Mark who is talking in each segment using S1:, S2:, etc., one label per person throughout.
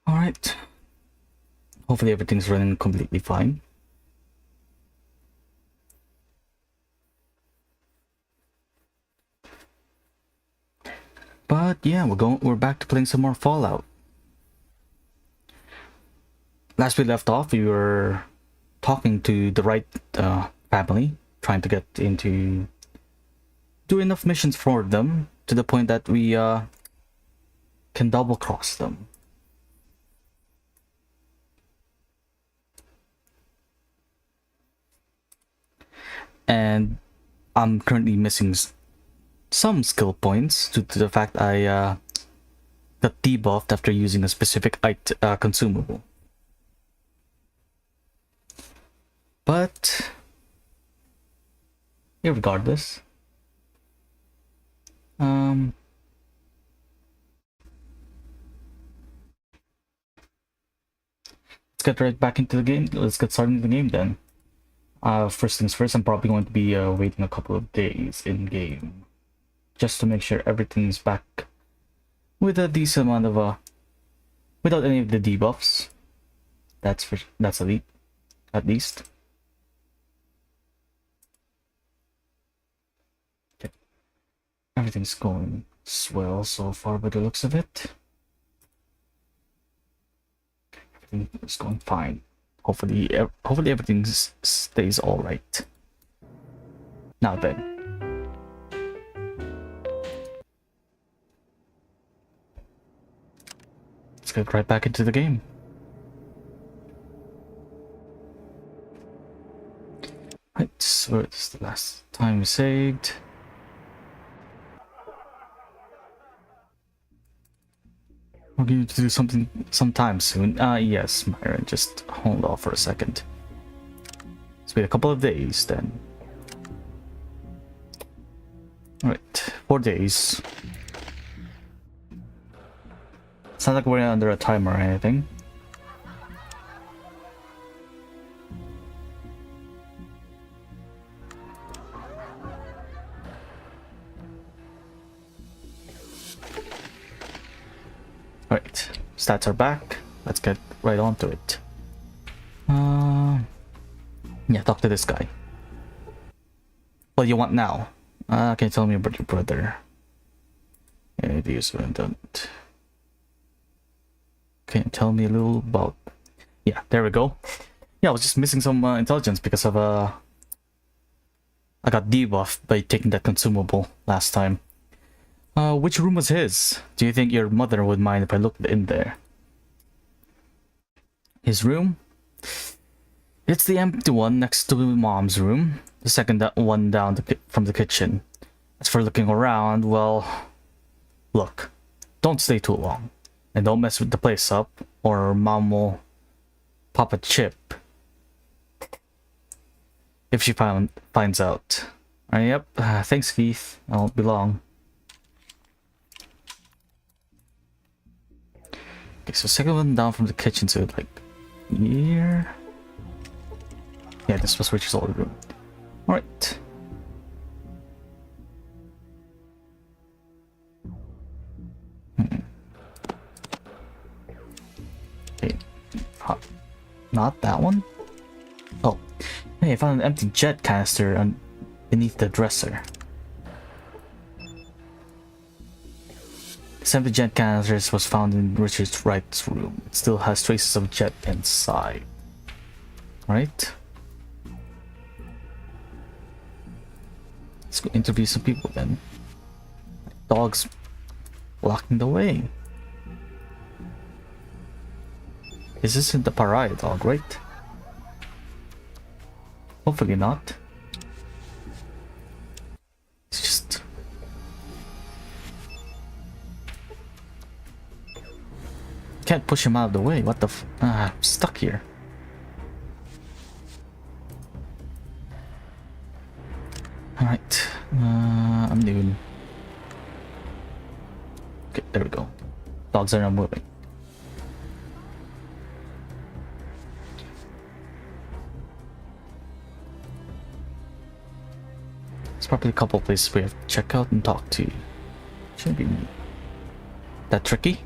S1: Alright. Hopefully everything's running completely fine. But yeah, we're back to playing some more Fallout. Last we left off, we were talking to the right family, trying to get into do enough missions for them to the point that we can double cross them. And I'm currently missing some skill points due to the fact I got debuffed after using a specific consumable. But regardless, let's get right back into the game. Let's get started in the game then. First things first, I'm probably going to be waiting a couple of days in game, just to make sure everything's back with a decent amount of without any of the debuffs. That's elite, at least. Okay. Everything's going swell so far by the looks of it. Everything is going fine. Hopefully everything stays all right. Now then, let's get right back into the game. Right, so this is the last time we saved. We're going to do something sometime soon. Yes, Myron, just hold off for a second. Let's wait a couple of days then. Alright, 4 days. It's not like we're under a timer or anything. Alright, stats are back. Let's get right on to it. Yeah, talk to this guy. What do you want now? Can you tell me about your brother? Yeah, the user don't. Can you tell me a little about... Yeah, there we go. Yeah, I was just missing some intelligence because of I got debuffed by taking that consumable last time. Which room was his? Do you think your mother would mind if I looked in there? His room? It's the empty one next to Mom's room. The second one down from the kitchen. As for looking around, well... Look, don't stay too long. And don't mess with the place up, or Mom will pop a chip. If she finds out. Yep, thanks Keith. I won't be long. Okay, so second one down from the kitchen to like here. Yeah, this was Richard's old room. Alright. Okay. Not that one? Oh. Hey, I found an empty jet canister beneath the dresser. This empty jet canister was found in Richard's right room. It still has traces of jet inside. Right? Let's go interview some people then. Dog's blocking the way. This isn't the pariah dog, right? Hopefully not. It's just... Can't push him out of the way. What the I'm stuck here. Alright. I'm new. Okay, there we go. Dogs are not moving. There's probably a couple places we have to check out and talk to. Shouldn't be that tricky.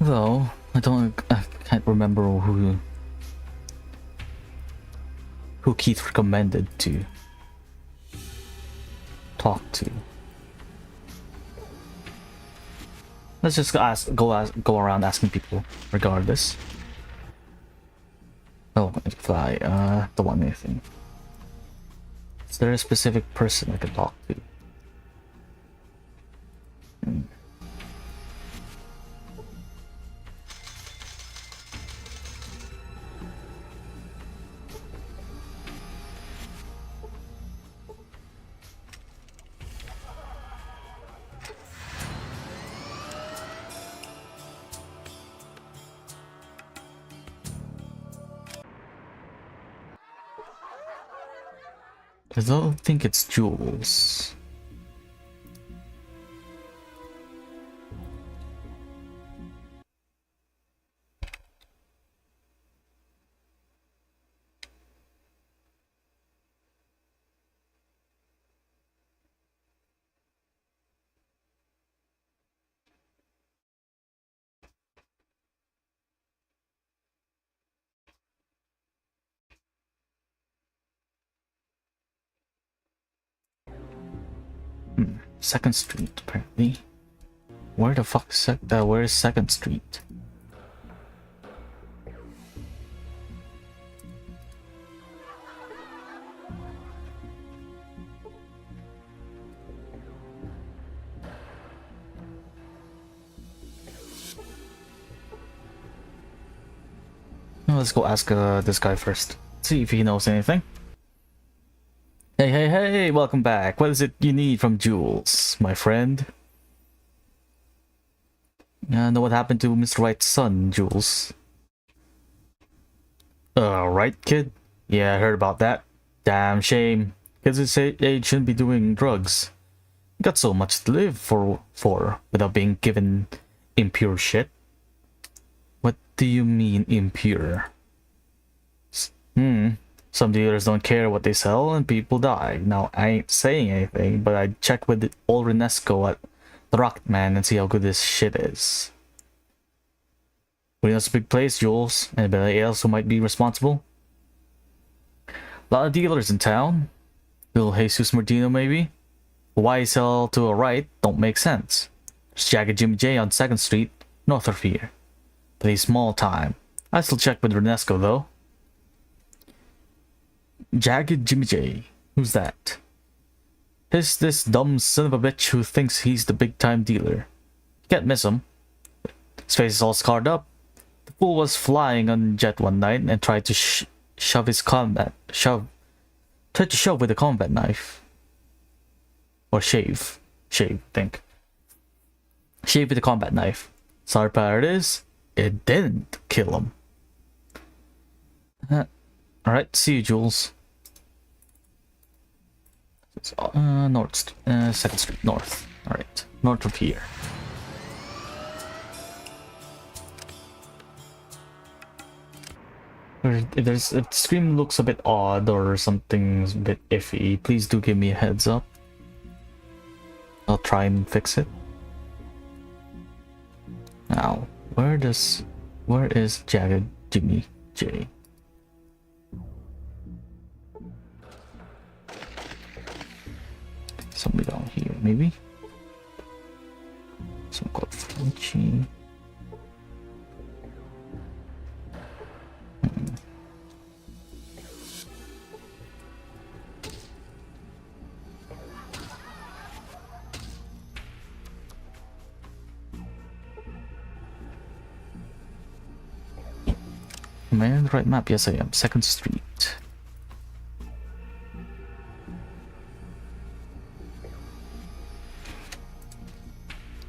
S1: Though I can't remember who Keith recommended to talk to. Let's just go around asking people regardless. Oh, fly, the one anything. Is there a specific person I can talk to? I don't think it's Jules. Second Street, apparently. Where the fuck where is Second Street? Let's go ask this guy first. See if he knows anything. Hey, welcome back. What is it you need from Jules, my friend? Know what happened to Mr. White's son, Jules? Right, kid? Yeah, I heard about that. Damn shame. Kids his age shouldn't be doing drugs. Got so much to live for without being given impure shit. What do you mean impure? Some dealers don't care what they sell and people die. Now, I ain't saying anything, but I'd check with old Renesco at the Rocketman and see how good this shit is. We know it's a big place, Jules. Anybody else who might be responsible? A lot of dealers in town. Little Jesus Martino, maybe? Why sell to a right don't make sense. There's Jagged Jimmy J on 2nd Street, north of here. But he's small time. I still check with Renesco, though. Jagged Jimmy J. Who's that? He's this dumb son of a bitch who thinks he's the big-time dealer. You can't miss him. His face is all scarred up. The fool was flying on jet one night and tried to shove with a combat knife. Or shave. Shave, think. Shave with a combat knife. Sorry part is, it didn't kill him. Alright, see you, Jules. North, 2nd Street, north. Alright, north of here. If the stream looks a bit odd or something's a bit iffy, please do give me a heads up. I'll try and fix it. Now, where is Jagged Jimmy J? Somebody down here, maybe? Some called Frenchy. Am I on the right map? Yes, I am. 2nd Street.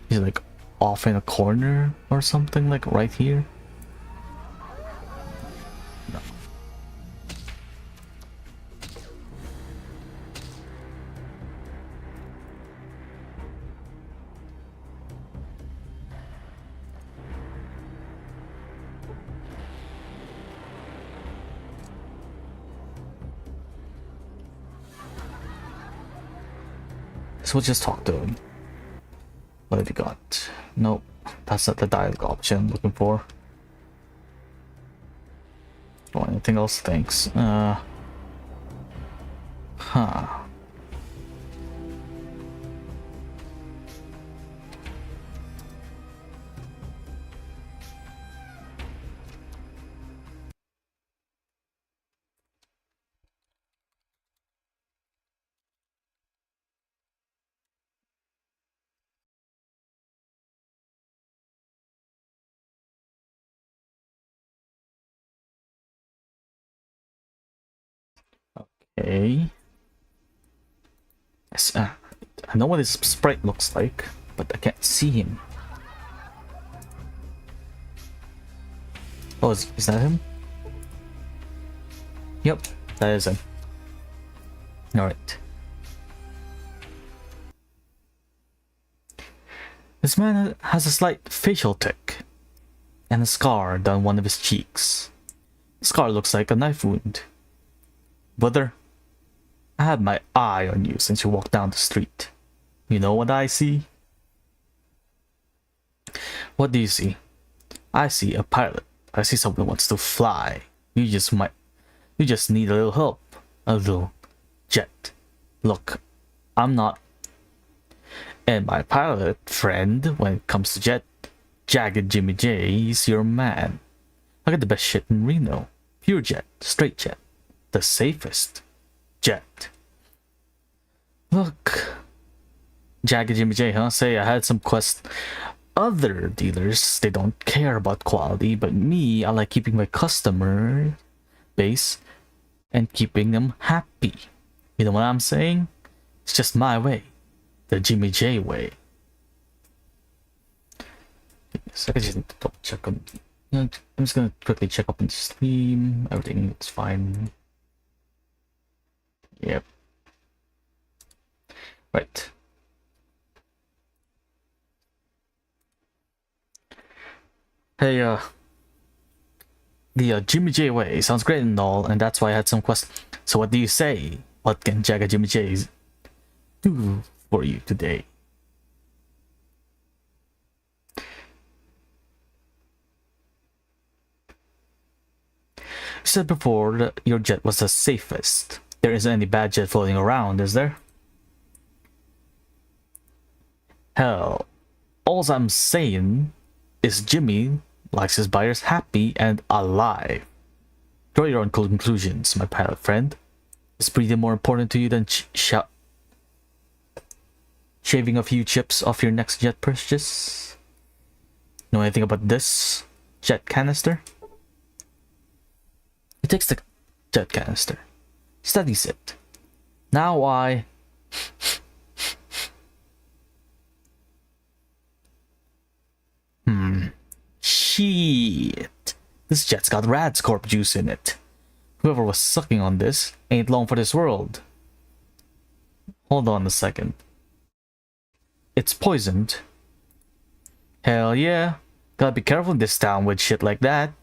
S1: He's like off in a corner or something, like right here. No. So we'll just talk to him. What have you got? Nope. That's not the dialogue option I'm looking for. Oh, anything else? Thanks. Huh. Okay. Yes, I know what his sprite looks like, but I can't see him. Oh, is that him? Yep, that is him. Alright. This man has a slight facial tick and a scar down one of his cheeks. The scar looks like a knife wound. Brother, I had my eye on you since you walked down the street. You know what I see? What do you see? I see a pilot. I see someone who wants to fly. You just need a little help. A little jet. Look, I'm not. And my pilot friend, when it comes to jet, Jagged Jimmy J, is your man. I got the best shit in Reno. Pure jet, straight jet. The safest jet. Look, Jagged Jimmy J, huh? Say I had some quest. Other dealers, they don't care about quality, but me, I like keeping my customer base and keeping them happy. You know what I'm saying? It's just my way. The Jimmy J way. So I just need to double check on. I'm just gonna quickly check up on Steam. Everything looks fine. Yep. Right. Hey, the Jimmy J way sounds great and all, and that's why I had some questions. So what do you say? What can Jagged Jimmy J do for you today? You said before that your jet was the safest. There isn't any bad jet floating around, is there? Hell, all I'm saying is Jimmy likes his buyers happy and alive. Draw your own conclusions, my pilot friend. Is breathing more important to you than shaving a few chips off your next jet purchase? Know anything about this jet canister? He takes the jet canister, studies it. Now Shit. This jet's got Radscorp juice in it. Whoever was sucking on this ain't long for this world. Hold on a second. It's poisoned. Hell yeah. Gotta be careful in this town with shit like that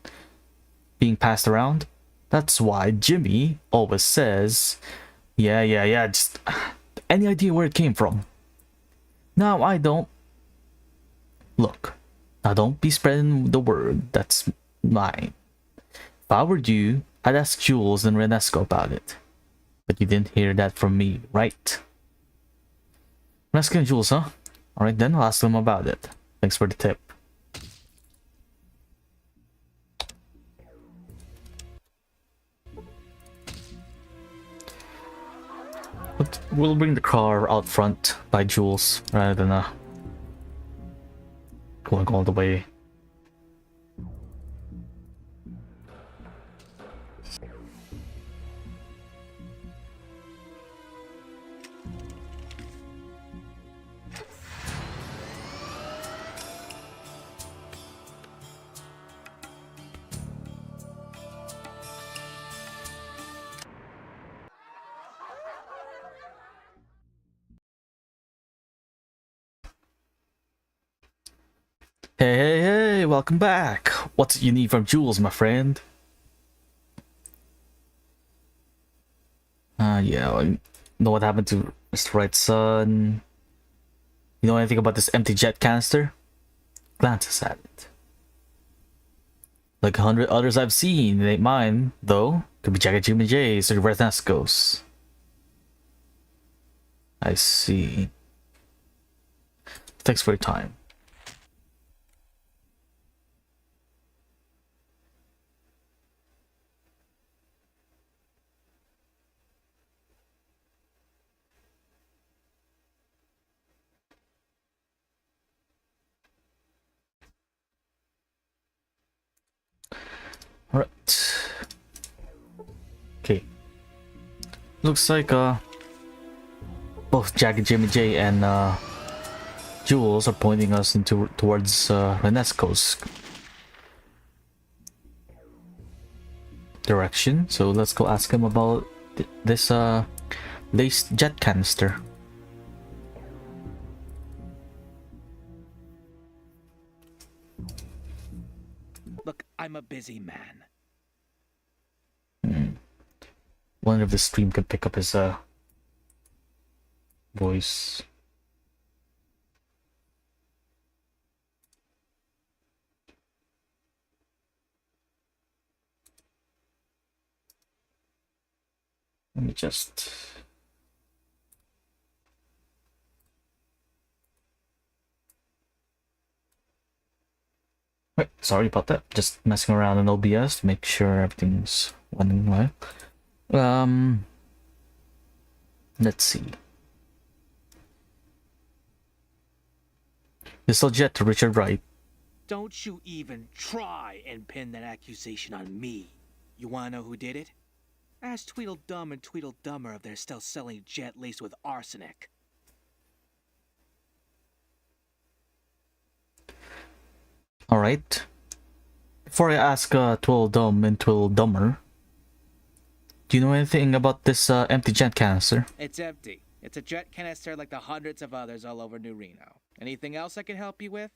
S1: being passed around. That's why Jimmy always says, yeah, just any idea where it came from? Now I don't. Look, now don't be spreading the word that's mine. If I were you, I'd ask Jules and Renesco about it. But you didn't hear that from me, right? Renesco and Jules, huh? Alright then, I'll ask them about it. Thanks for the tip. But we'll bring the car out front by Jules rather than going all the way. Hey, welcome back. What's you need from Jules, my friend? Yeah, you know what happened to Mr. Right Son? You know anything about this empty jet canister? glances at it. Like 100 others I've seen, it ain't mine, though. Could be Jagged Jimmy J's or Renesco's. I see. Thanks for your time. Alright. Okay. Looks like both Jagged Jimmy J and Jules are pointing us towards Renesco's direction. So let's go ask him about this laced jet canister.
S2: Look, I'm a busy man.
S1: Wonder if the stream can pick up his voice. Let me just... Wait, sorry about that. Just messing around in OBS to make sure everything's running well. Let's see. This will jet to Richard Wright.
S2: Don't you even try and pin that accusation on me. You wanna know who did it? Ask Tweedledum and Tweedledummer if they're still selling jet laced with arsenic.
S1: Alright. Before I ask Tweedledum and Tweedledummer, do you know anything about this empty jet canister?
S2: It's empty. It's a jet canister like the hundreds of others all over New Reno. Anything else I can help you with?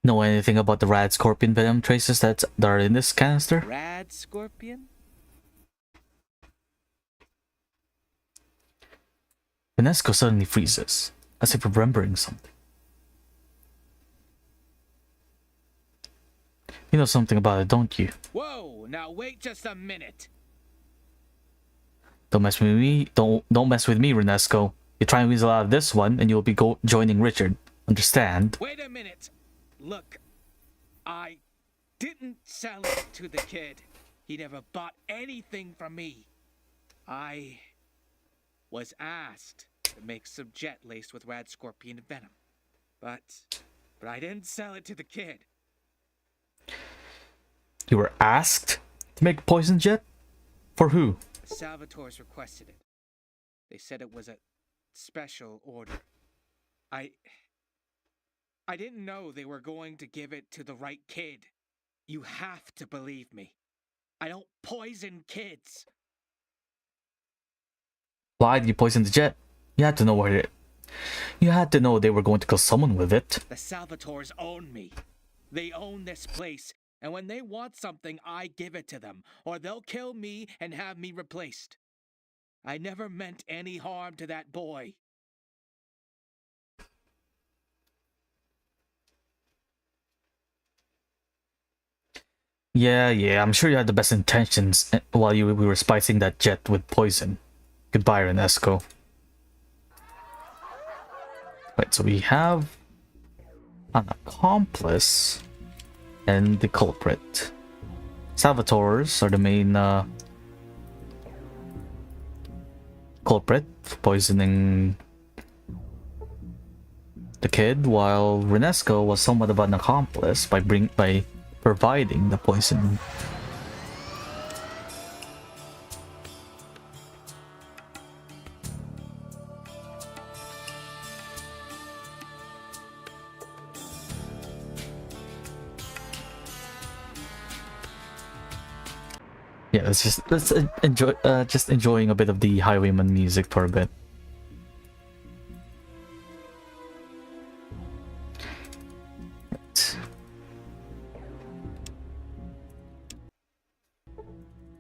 S1: Know anything about the rad scorpion venom traces that are in this canister?
S2: Rad scorpion?
S1: Renesco suddenly freezes, as if remembering something. You know something about it, don't you?
S2: Whoa, now wait just a minute.
S1: Don't mess with me. Don't mess with me, Renesco. You try and weasel out of this one, and you'll be joining Richard. Understand?
S2: Wait a minute. Look, I didn't sell it to the kid. He never bought anything from me. I was asked to make some jet laced with rad scorpion venom. But I didn't sell it to the kid.
S1: You were asked to make poison jet? For who?
S2: The Salvatores requested it. They said it was a special order. I didn't know they were going to give it to the right kid. You have to believe me. I don't poison kids.
S1: Why did you poison the jet? You had to know where it... You had to know they were going to kill someone with it.
S2: The Salvatores own me. They own this place. And when they want something, I give it to them. Or they'll kill me and have me replaced. I never meant any harm to that boy.
S1: Yeah, I'm sure you had the best intentions while we were spicing that jet with poison. Goodbye, Renesco. Right, so we have an accomplice and the culprit. Salvatores are the main culprit for poisoning the kid, while Renesco was somewhat of an accomplice by providing the poison. Yeah, let's enjoy just enjoying a bit of the Highwayman music for a bit.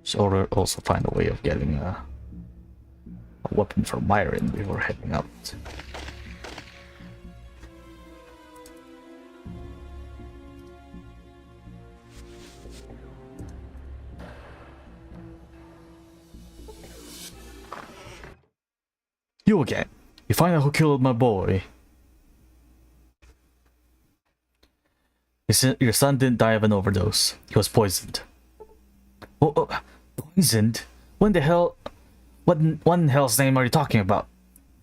S1: Should also find a way of getting weapon for Myron before heading out. You again. You find out who killed my boy. Your son didn't die of an overdose. He was poisoned. Oh, poisoned? When the hell? What in hell's name are you talking about?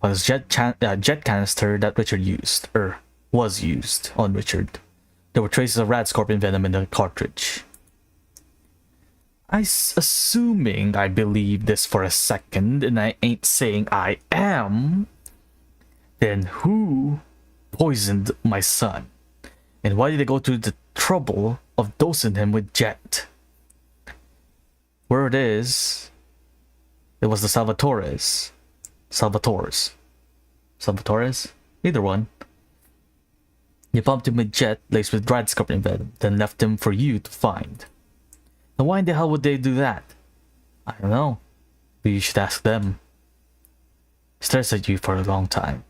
S1: Was jet canister that Richard used, or was used on Richard. There were traces of rat scorpion venom in the cartridge. Assuming I believe this for a second, and I ain't saying I am, then who poisoned my son? And why did they go to the trouble of dosing him with jet? Word is, it was the Salvatores. Either one. You pumped him with jet laced with rat scorpion venom, then left him for you to find. Now why in the hell would they do that? I don't know. But you should ask them. He stares at you for a long time.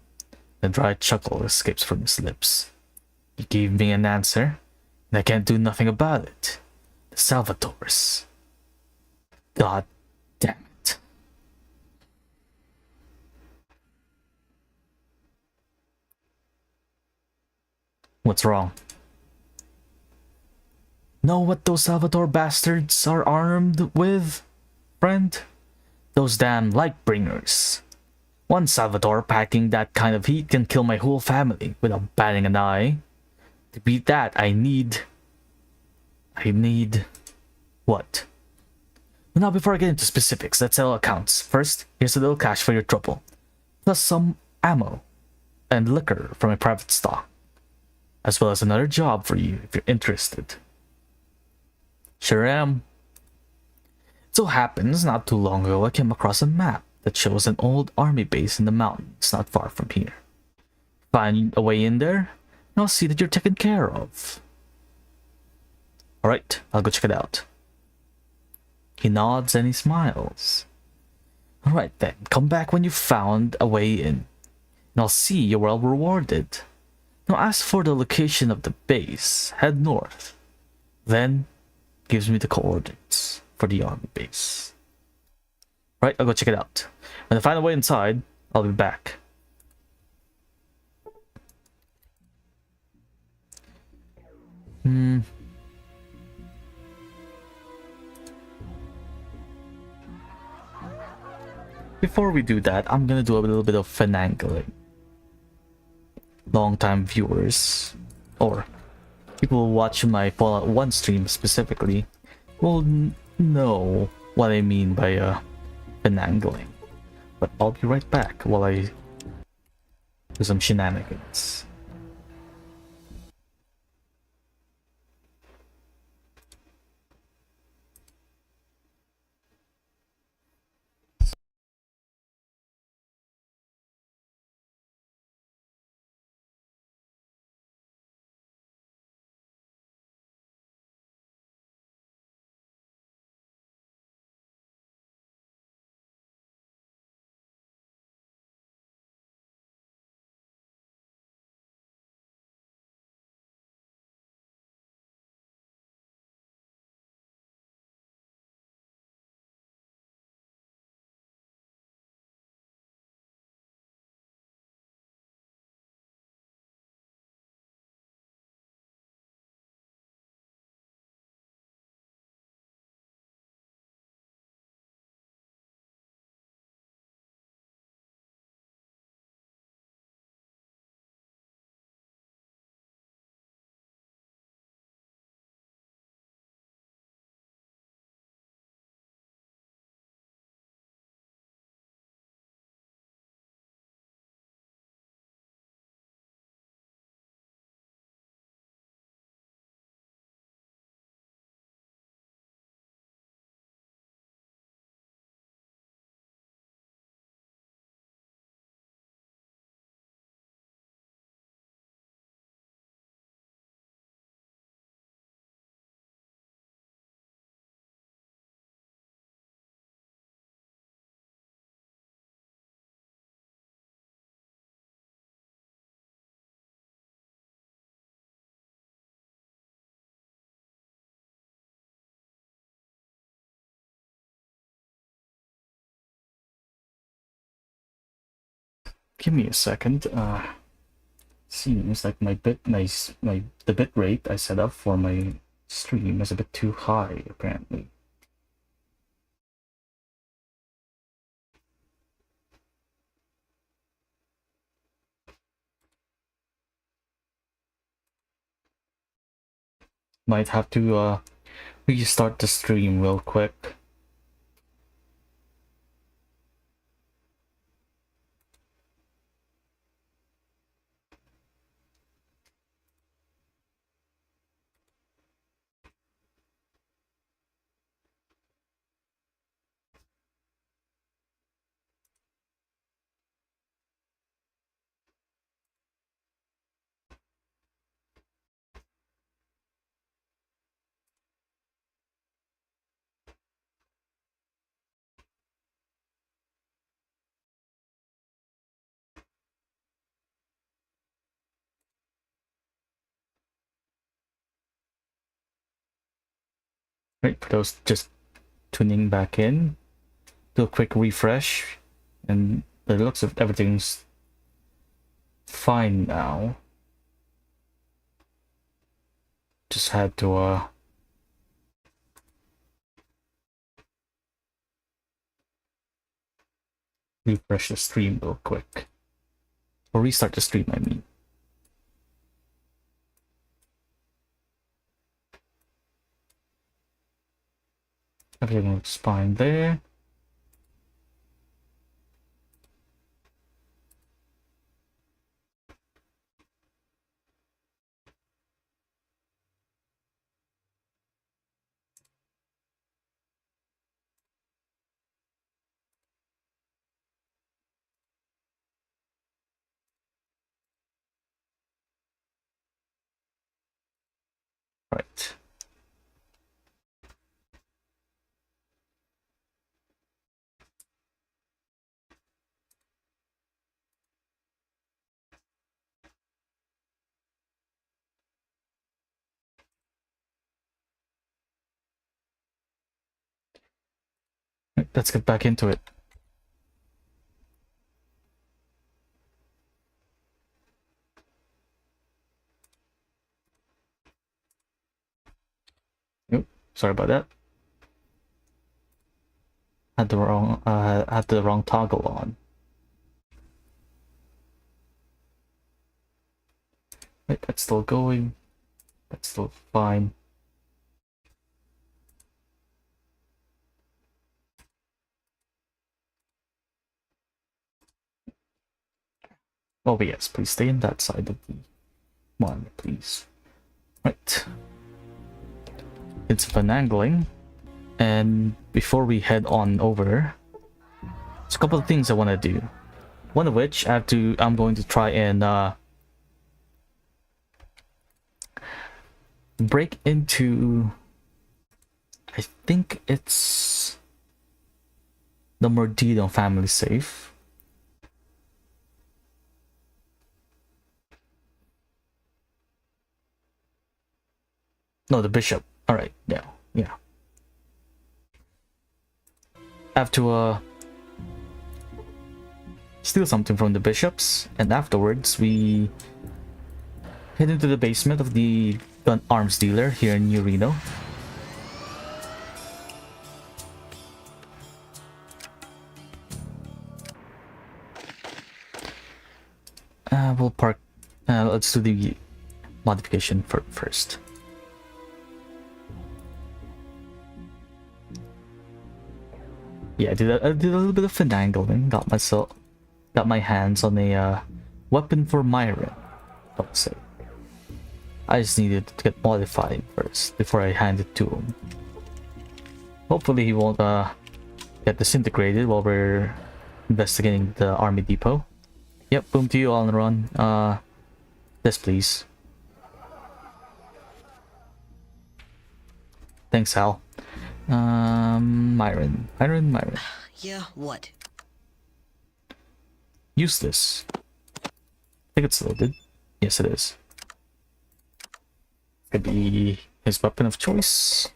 S1: A dry chuckle escapes from his lips. You gave me an answer, and I can't do nothing about it. The Salvatores. God damn it. What's wrong? Know what those Salvatore bastards are armed with, friend? Those damn light bringers. One Salvatore packing that kind of heat can kill my whole family without batting an eye. To beat that, I need... What? Well, now before I get into specifics, let's settle accounts. First, here's a little cash for your trouble. Plus some ammo and liquor from my private stock. As well as another job for you if you're interested. Sure am. It so happens, not too long ago, I came across a map that shows an old army base in the mountains not far from here. Find a way in there, and I'll see that you're taken care of. Alright, I'll go check it out. He nods and he smiles. Alright then, come back when you've found a way in, and I'll see you're well rewarded. Now as for the location of the base, head north. Then, gives me the coordinates for the army base. Right, I'll go check it out. When I find a way inside, I'll be back. Before we do that, I'm gonna do a little bit of finagling. Long-time viewers, or people who watch my Fallout 1 stream specifically, will know what I mean by finagling. But I'll be right back while I do some shenanigans. Give me a second. Seems like the bit rate I set up for my stream is a bit too high apparently. Might have to restart the stream real quick. Right, for those just tuning back in, do a quick refresh, and the looks of everything's fine now. Just had to refresh the stream real quick. Or restart the stream, I mean. Everything looks fine there. Right. Let's get back into it. Nope, sorry about that. Had the wrong toggle on. Right, that's still going. That's still fine. Oh, but yes, please stay in that side of the one, please. Right. It's finagling. And before we head on over, there's a couple of things I want to do. One of which I'm going to try and break into, I think it's the Mordino family safe. No, the bishop. Alright, yeah. I have to steal something from the bishops, and afterwards we head into the basement of the gun arms dealer here in New Reno. We'll park. Let's do the modification first. Yeah, I did a little bit of finagling. Got my hands on a weapon for Myron. Don't say. I just needed to get modified first before I hand it to him. Hopefully he won't get disintegrated while we're investigating the army depot. Yep, boom to you all on the run. Yes, please. Thanks, Hal. Myron.
S3: Yeah, what?
S1: Use this. I think it's loaded. Yes, it is. Could be his weapon of choice.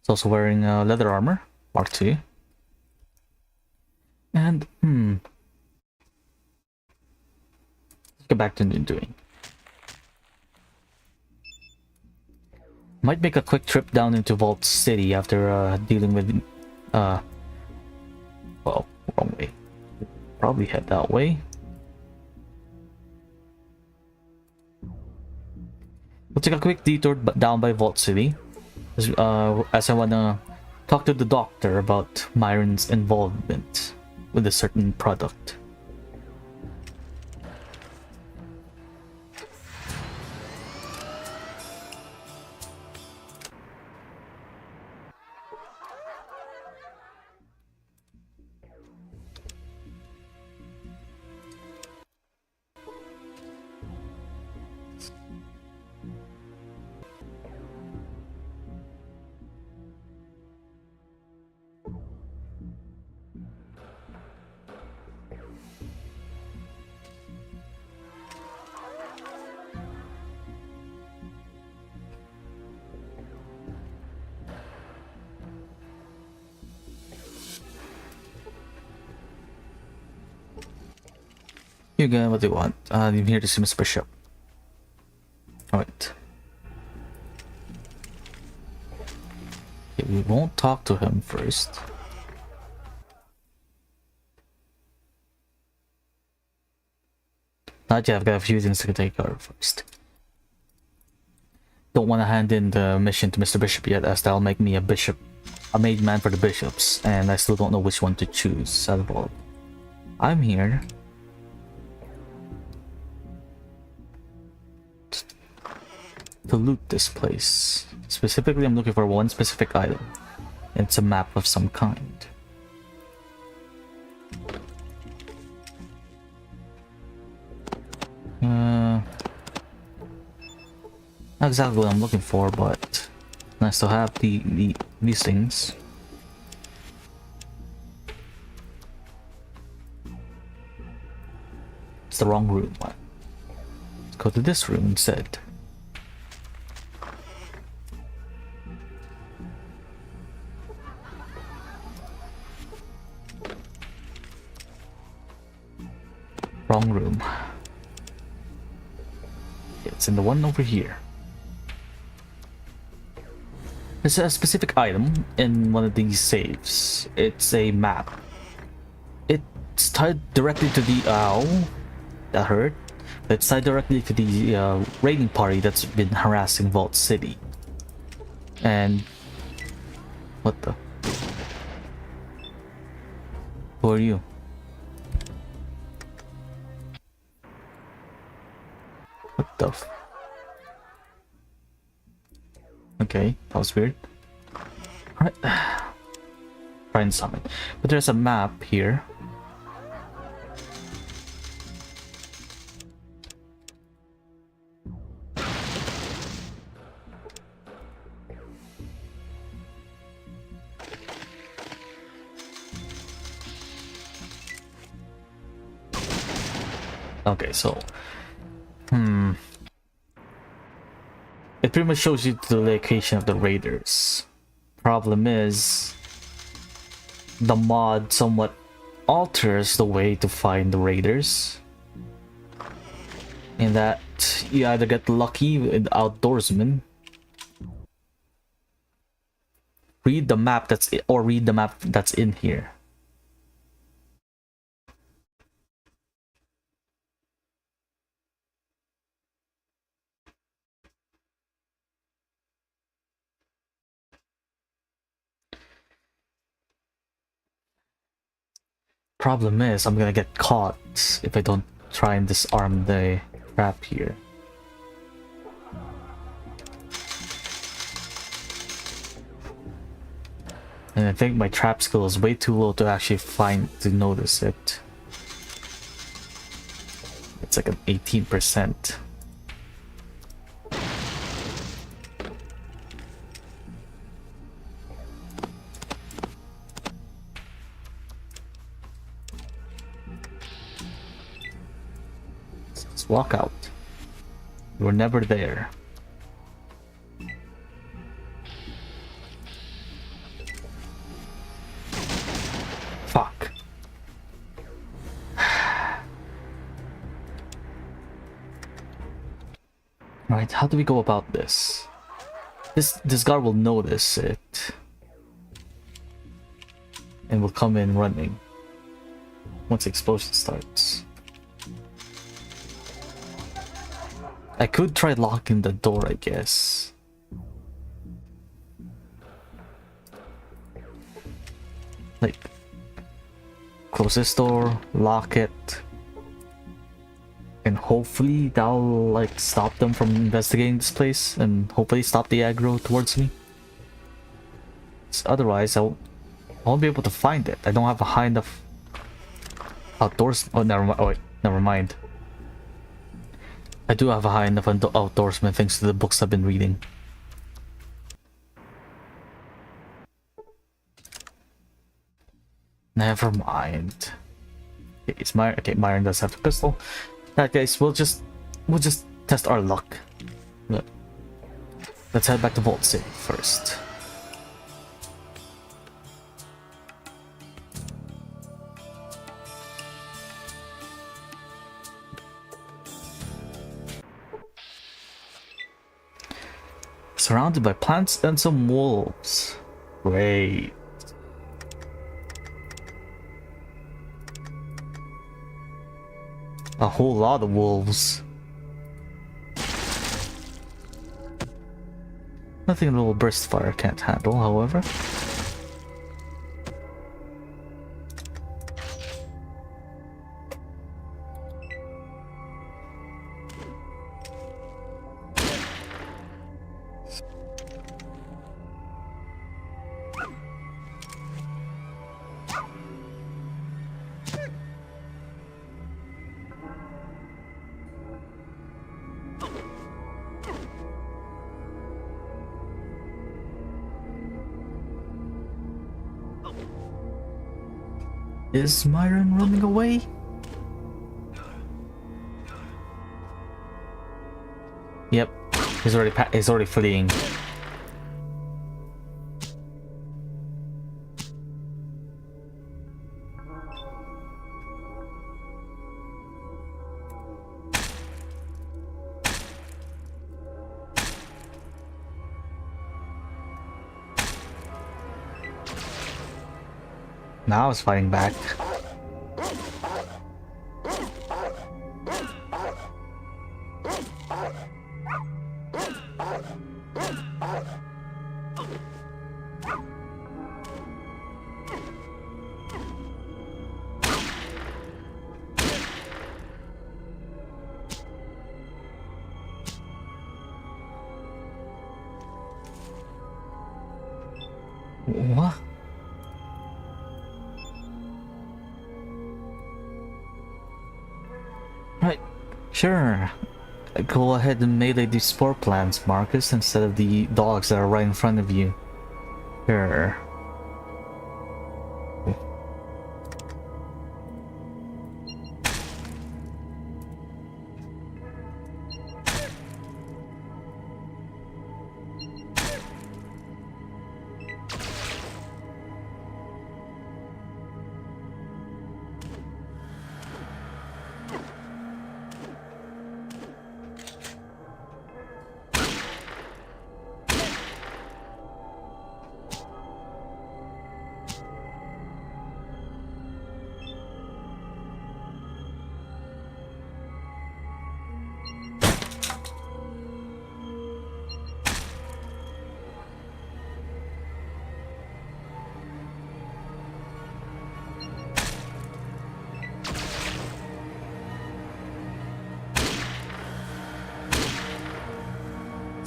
S1: He's also wearing leather armor, Mark II. And, get back to doing. Might make a quick trip down into Vault City after dealing with well, wrong way. Probably head that way. We'll take a quick detour down by Vault City, as I wanna talk to the doctor about Myron's involvement with a certain product. You get what you want. I'm here to see Mr. Bishop. Alright. Okay, we won't talk to him first. Not yet, I've got a few things to take care of first. Don't want to hand in the mission to Mr. Bishop yet, as that'll make me a bishop. A made man for the bishops, and I still don't know which one to choose out of all. I'm here to loot this place. Specifically, I'm looking for one specific item. It's a map of some kind. Not exactly what I'm looking for, but nice to have these things. It's the wrong room. Let's go to this room instead. Wrong room. It's in the one over here. There's a specific item in one of these saves. It's a map. It's tied directly to the that hurt. It's tied directly to the raiding party that's been harassing Vault City. And what the? Who are you? What the f- Okay, that was weird. Alright. Try and summon. But there's a map here. Okay, so it pretty much shows you the location of the raiders. Problem is, the mod somewhat alters the way to find the raiders. In that you either get lucky with outdoorsmen, read the map that's in here. Problem is, I'm gonna get caught if I don't try and disarm the trap here. And I think my trap skill is way too low to actually notice it. It's like an 18%. Let's walk out. You were never there. Fuck. Right, how do we go about this? This guard will notice it and will come in running once the explosion starts. I could try locking the door, I guess. Like, close this door, lock it, and hopefully that'll like stop them from investigating this place and hopefully stop the aggro towards me. Otherwise, I won't be able to find it. I don't have a high enough outdoors. Oh, never mind. Oh, wait, never mind. I do have a high enough outdoorsman thanks to the books I've been reading. Never mind. Okay, it's Myron. Okay, Myron does have the pistol. Alright, guys, we'll just test our luck. Look, let's head back to Vault City first. Surrounded by plants and some wolves. Great. A whole lot of wolves. Nothing a little burst fire can't handle, however. Is Myron running away? Yep, he's already fleeing. Now it's fighting back. What? Right, sure. Go ahead and melee these spore plants, Marcus, instead of the dogs that are right in front of you. Sure.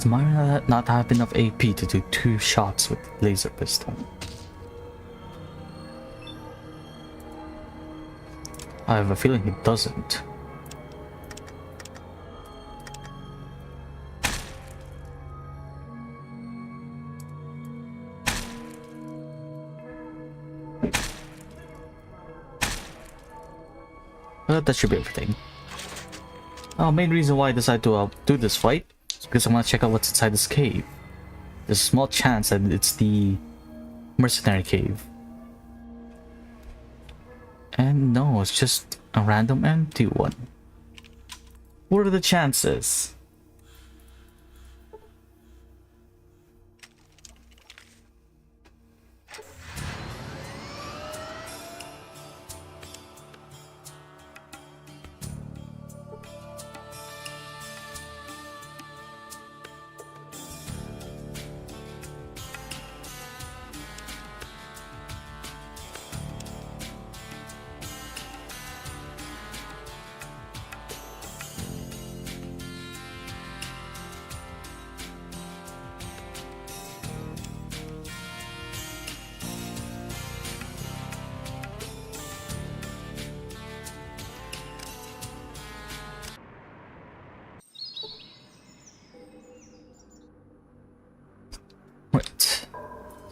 S1: Does Myron not have enough AP to do 2 shots with the laser pistol? I have a feeling he doesn't. That should be everything. Main reason why I decided to do this fight is because I want to check out what's inside this cave. There's a small chance that it's the mercenary cave. And no, it's just a random empty one. What are the chances?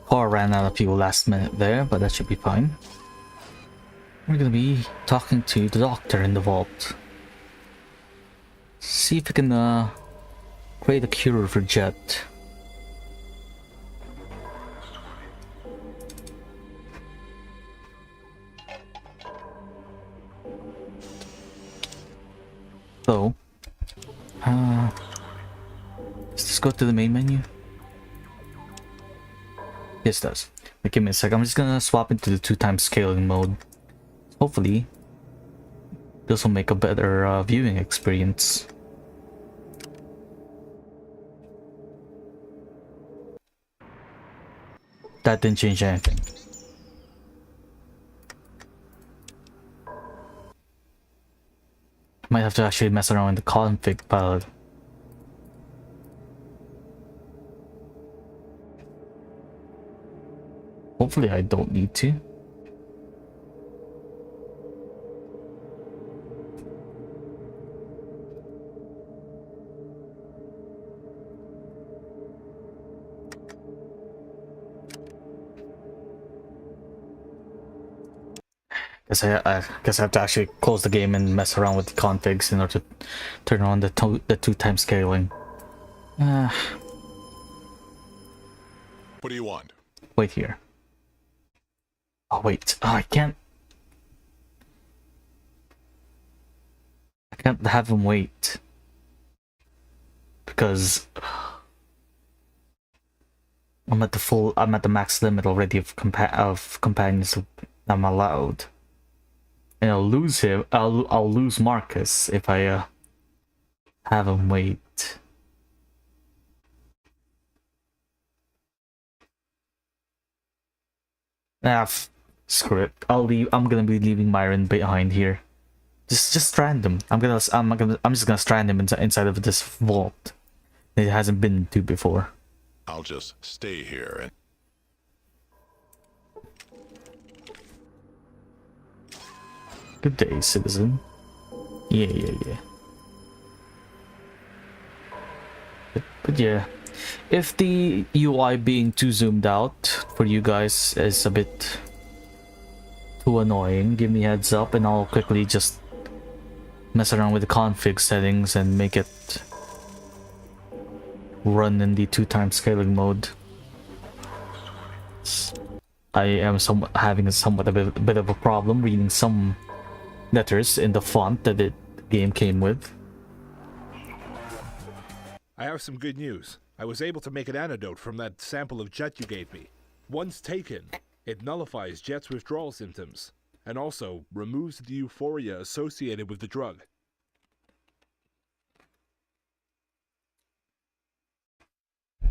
S1: Power ran out of fuel last minute there, but that should be fine. We're gonna be talking to the doctor in the vault. See if we can create a cure for Jet. So, let's just go to the main menu. Yes, it does. Wait, give me a sec. I'm just gonna swap into the 2x scaling mode. Hopefully, this will make a better viewing experience. That didn't change anything. Might have to actually mess around with the config file. Hopefully I don't need to. I guess I have to actually close the game and mess around with the configs in order to turn on the 2x scaling.
S4: What do you want?
S1: Wait here. Oh wait, I can't have him wait because I'm at the max limit already of companions I'm allowed. And I'll lose him. I'll lose Marcus if I have him wait. Screw it. I'm gonna be leaving Myron behind here. Just strand him. I'm just gonna strand him inside of this vault that it hasn't been to before.
S4: I'll just stay here and...
S1: Good day, citizen. Yeah. But yeah, if the UI being too zoomed out for you guys is a bit too annoying, give me a heads up and I'll quickly just mess around with the config settings and make it run in the 2x scaling mode. I am having a bit of a problem reading some letters in the font that the game came with.
S5: I have some good news. I was able to make an antidote from that sample of Jet you gave me. Once taken, it nullifies Jet's withdrawal symptoms, and also removes the euphoria associated with the drug.
S1: Can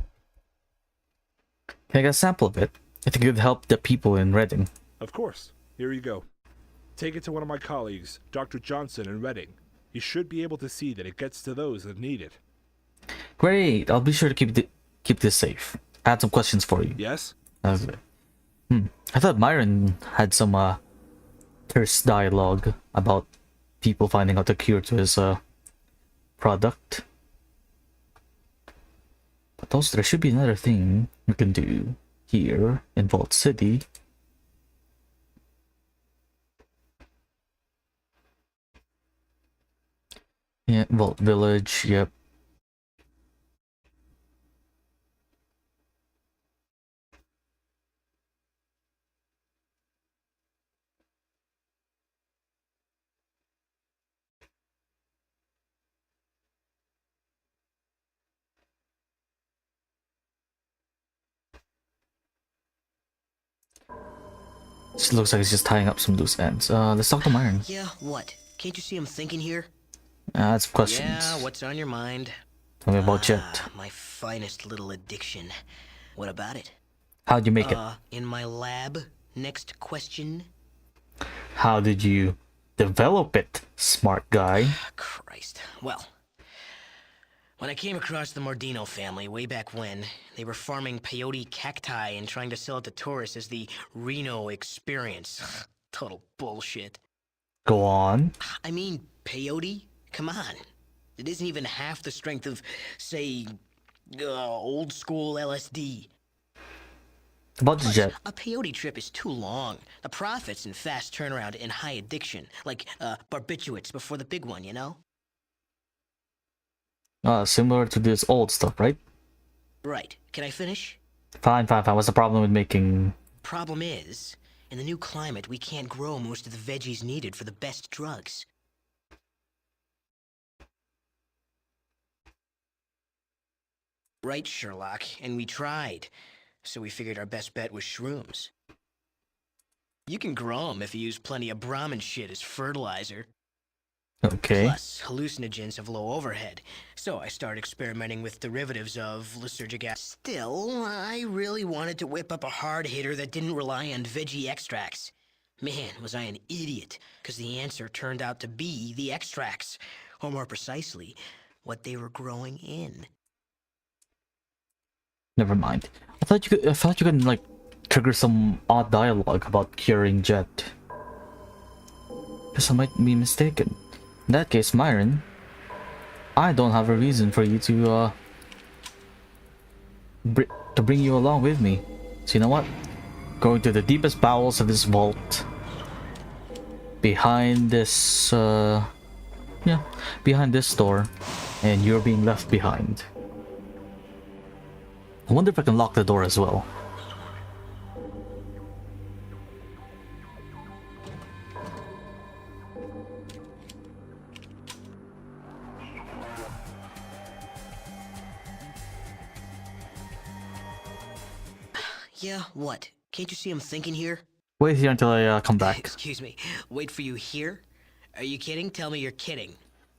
S1: I get a sample of it? I think it would help the people in Reading.
S5: Of course. Here you go. Take it to one of my colleagues, Dr. Johnson in Reading. He should be able to see that it gets to those that need it.
S1: Great, I'll be sure to keep this safe. I had some questions for you.
S5: Yes?
S1: I thought Myron had some terse dialogue about people finding out the cure to his product. But also there should be another thing we can do here in Vault City. Yeah, Vault Village, yep. It looks like he's just tying up some loose ends. Let's talk to Myron.
S3: Yeah, what? Can't you see I'm thinking here?
S1: I have some questions.
S3: Yeah, what's on your mind?
S1: Tell me about Jet.
S3: My finest little addiction. What about it?
S1: How'd you make it?
S3: In my lab. Next question.
S1: How did you develop it, smart guy?
S3: Christ. Well, when I came across the Mordino family way back when, they were farming peyote cacti and trying to sell it to tourists as the Reno experience. Total bullshit.
S1: Go on.
S3: I mean, peyote? Come on. It isn't even half the strength of, say, old school LSD.
S1: About the
S3: Plus,
S1: jet.
S3: a peyote trip is too long. The profits in fast turnaround and high addiction, like barbiturates before the big one, you know?
S1: Similar to this old stuff, right?
S3: Right. Can I finish?
S1: Fine. What's the problem with making...
S3: Problem is, in the new climate, we can't grow most of the veggies needed for the best drugs. Right, Sherlock, and we tried. So we figured our best bet was shrooms. You can grow 'em if you use plenty of Brahmin shit as fertilizer.
S1: Okay.
S3: Plus, hallucinogens have low overhead, so I started experimenting with derivatives of lysergic acid. Still, I really wanted to whip up a hard hitter that didn't rely on veggie extracts. Man, was I an idiot, because the answer turned out to be the extracts, or more precisely, what they were growing in.
S1: Never mind. I thought you could like trigger some odd dialogue about curing Jet. Guess I might be mistaken. In that case, Myron, I don't have a reason for you to bring you along with me. So you know what? Going to the deepest bowels of this vault, behind this behind this door, and you're being left behind. I wonder if I can lock the door as well.
S3: Yeah, what? Can't you see I'm thinking here?
S1: Wait here until I come back.
S3: Excuse me, wait for you here? Are you kidding? Tell me you're kidding.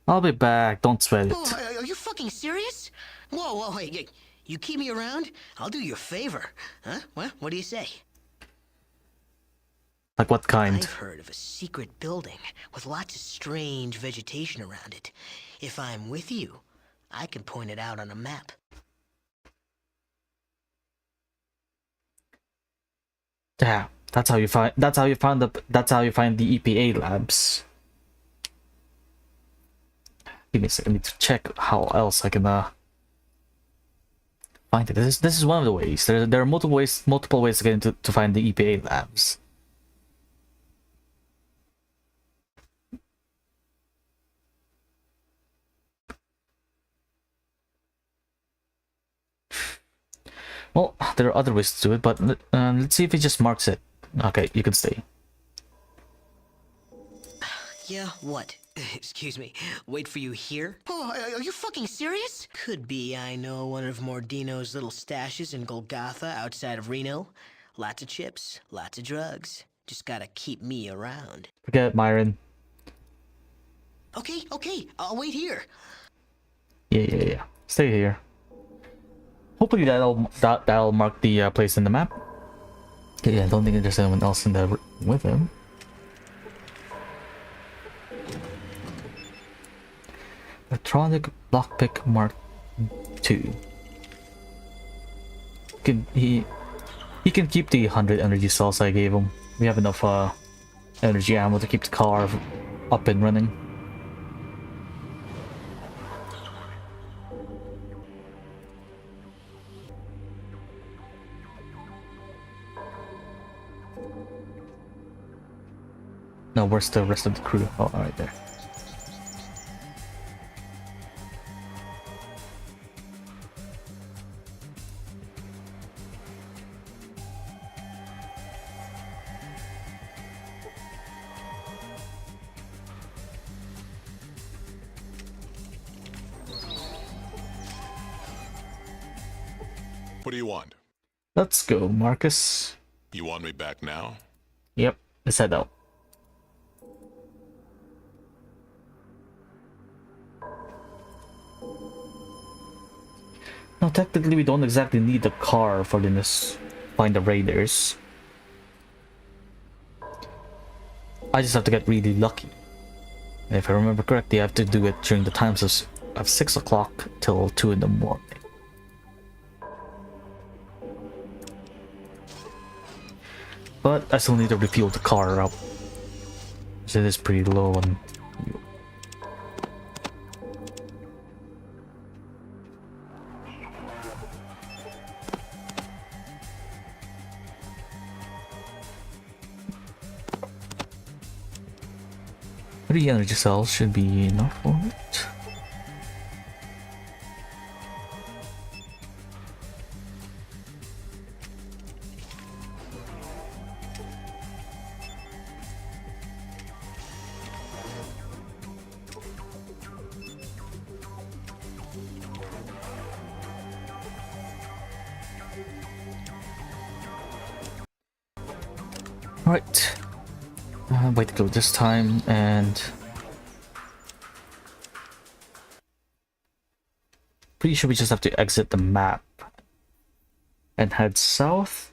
S1: I'll be back. Don't sweat it.
S3: Oh, are you fucking serious? Whoa, hey, you keep me around? I'll do you a favor. Huh? What do you say?
S1: Like what kind?
S3: I've heard of a secret building with lots of strange vegetation around it. If I'm with you, I can point it out on a map.
S1: Yeah, that's how you find the EPA labs. Give me a second. I need to check how else I can find it. This is one of the ways. There are multiple ways to get into to find the EPA labs. Well, there are other ways to do it, but let's see if it just marks it. Okay, you can stay.
S3: Yeah, what? Excuse me, wait for you here? Oh, are you fucking serious? Could be I know one of Mordino's little stashes in Golgotha outside of Reno. Lots of chips, lots of drugs. Just gotta keep me around.
S1: Forget it, Myron.
S3: Okay, I'll wait here.
S1: Yeah. Stay here. Hopefully that'll mark the place in the map. Okay, yeah, I don't think there's anyone else in there with him. Electronic lockpick Mark II. He can keep the 100 energy cells I gave him. We have enough energy ammo to keep the car up and running. No, where's the rest of the crew? Oh, right there.
S4: What do you want?
S1: Let's go, Marcus.
S4: You want me back now?
S1: Yep, let's head out. Now, technically, we don't exactly need the car for this find the raiders. I just have to get really lucky. And if I remember correctly, I have to do it during the times of 6 o'clock till 2 in the morning. But I still need to refuel the car up. So it is pretty low on... 3 energy cells should be enough for it. Alright. Way to go this time, and pretty sure we just have to exit the map and head south.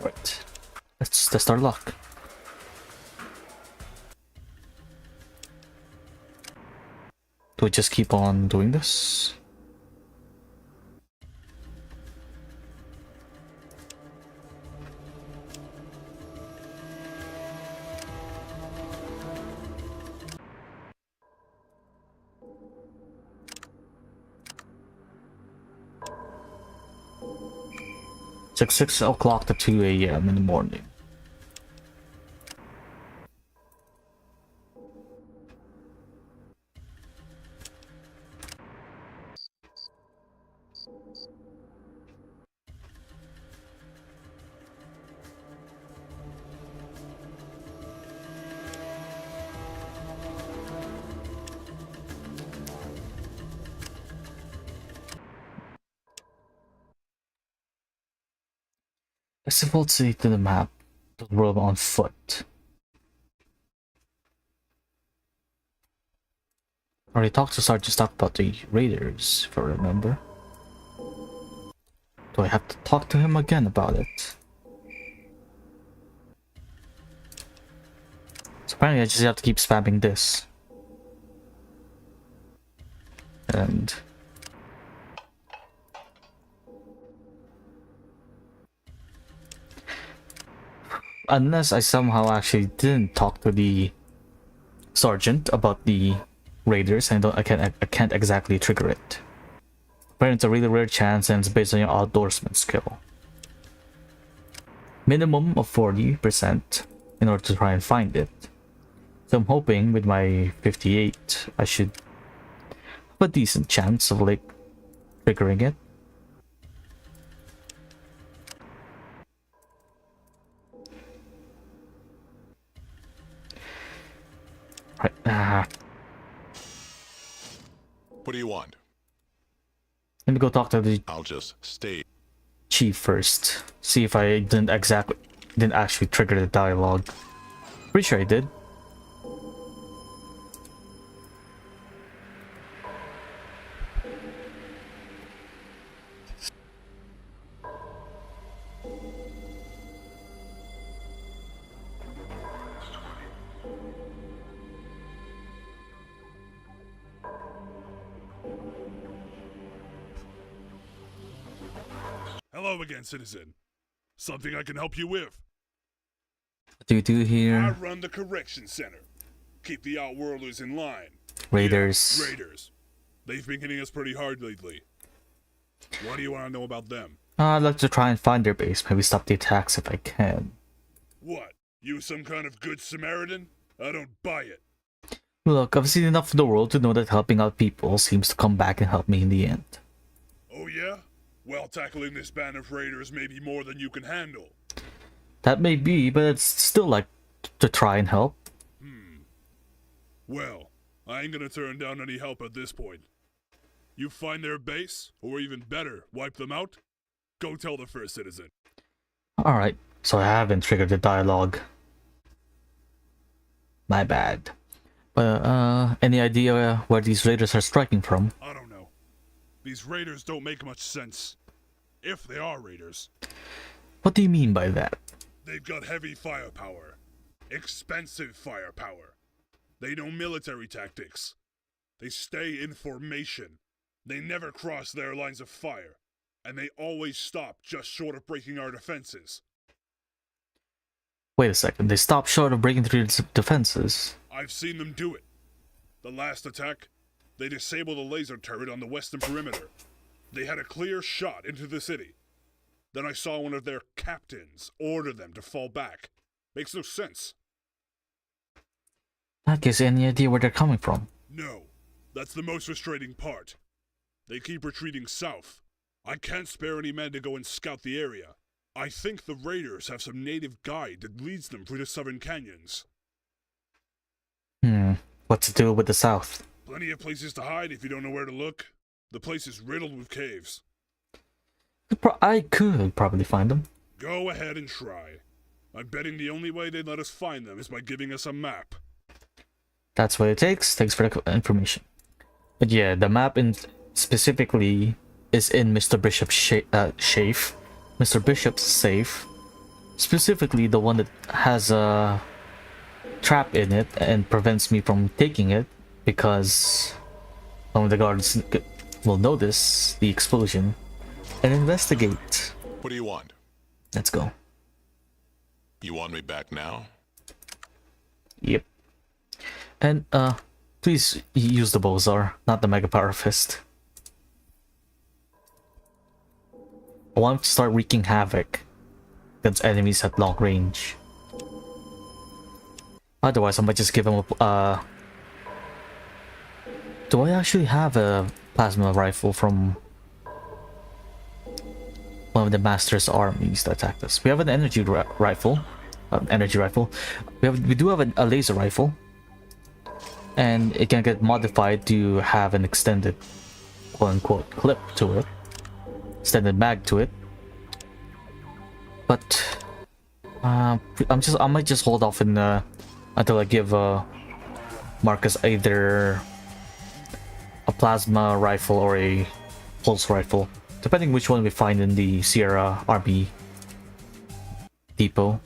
S1: Right. Let's test our luck. Do we just keep on doing this? It's like 6 o'clock to 2 a.m. in the morning. Accessibility to the map. The world on foot. I already talked to Sergeant Stark about the raiders, if I remember. Do I have to talk to him again about it? So apparently I just have to keep spamming this. And unless I somehow actually didn't talk to the sergeant about the raiders, I can't exactly trigger it. Apparently it's a really rare chance and it's based on your outdoorsman skill. Minimum of 40% in order to try and find it. So I'm hoping with my 58 I should have a decent chance of like triggering it. Right.
S4: What do you want?
S1: Let me go talk to the
S4: I'll just stay.
S1: chief first. See if I didn't actually trigger the dialogue. Pretty sure I did.
S5: Hello again, citizen. Something I can help you with.
S1: What do you do
S5: I
S1: here?
S5: run the correction center. Keep the Outworlders in line.
S1: Raiders.
S5: Yeah, Raiders. They've been hitting us pretty hard lately. What do you want to know about them?
S1: I'd like to try and find their base. Maybe stop the attacks if I can.
S5: What? You some kind of good Samaritan? I don't buy it.
S1: Look, I've seen enough of the world to know that helping out people seems to come back and help me in the end.
S5: Oh yeah? Well, tackling this band of raiders may be more than you can handle.
S1: That may be, but it's still like to try and help.
S5: Well, I ain't gonna turn down any help at this point. You find their base, or even better, wipe them out? Go tell the first citizen.
S1: Alright, so I haven't triggered the dialogue. My bad. But, any idea where these raiders are striking from?
S5: I don't know. These raiders don't make much sense. If they are raiders.
S1: What do you mean by that?
S5: They've got heavy firepower. Expensive firepower.
S6: They know military tactics. They stay in formation. They never cross their lines of fire. And they always stop just short of breaking our defenses.
S1: Wait a second, they stopped short of breaking through the defenses.
S6: I've seen them do it. The last attack, they disabled a laser turret on the western perimeter. They had a clear shot into the city. Then I saw one of their captains order them to fall back. Makes no sense.
S1: That gives you any idea where they're coming from.
S6: No, that's the most frustrating part. They keep retreating south. I can't spare any men to go and scout the area. I think the raiders have some native guide that leads them through the southern canyons.
S1: What's to do with the south?
S6: Plenty of places to hide if you don't know where to look. The place is riddled with caves.
S1: I could probably find them.
S6: Go ahead and try. I'm betting the only way they'd let us find them is by giving us a map.
S1: That's what it takes. Thanks for the information. But yeah, the map specifically is in Mr. Bishop's safe. Mr. Bishop's safe. Specifically the one that has a trap in it and prevents me from taking it because some of the guards will notice the explosion and investigate.
S4: What do you want?
S1: Let's go.
S4: You want me back now?
S1: Yep. And please use the Bozar, not the Mega Power Fist. I want to start wreaking havoc against enemies at long range. Otherwise, I might just give him a. Do I actually have a plasma rifle from one of the Master's armies that attacked us? We have an energy rifle. We do have a laser rifle, and it can get modified to have an extended, quote-unquote, clip to it, extended mag to it. But I might just hold off until I give Marcus either a plasma rifle or a pulse rifle, depending which one we find in the Sierra Army depot.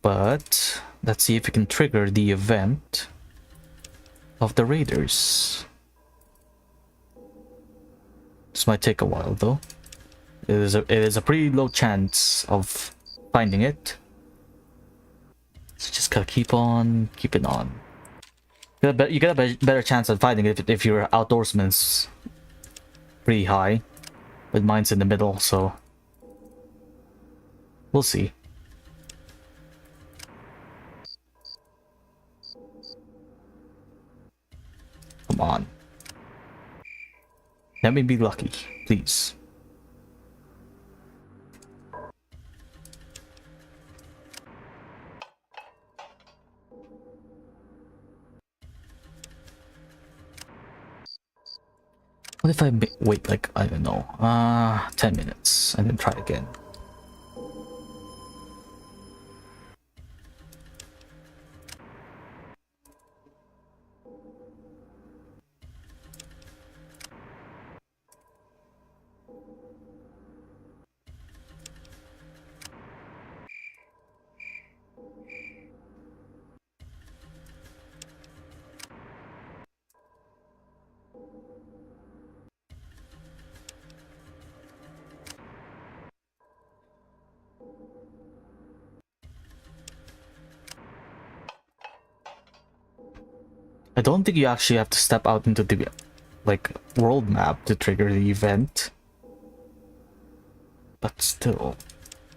S1: But let's see if we can trigger the event of the raiders. This might take a while though. It is a pretty low chance of finding it. So just gotta keep it on. You get a better chance of finding it if your outdoorsman's pretty high, but mine's in the middle, so we'll see. Come on. Let me be lucky, please. What if I wait like, I don't know, 10 minutes and then try again? I don't think you actually have to step out into the world map to trigger the event. But still,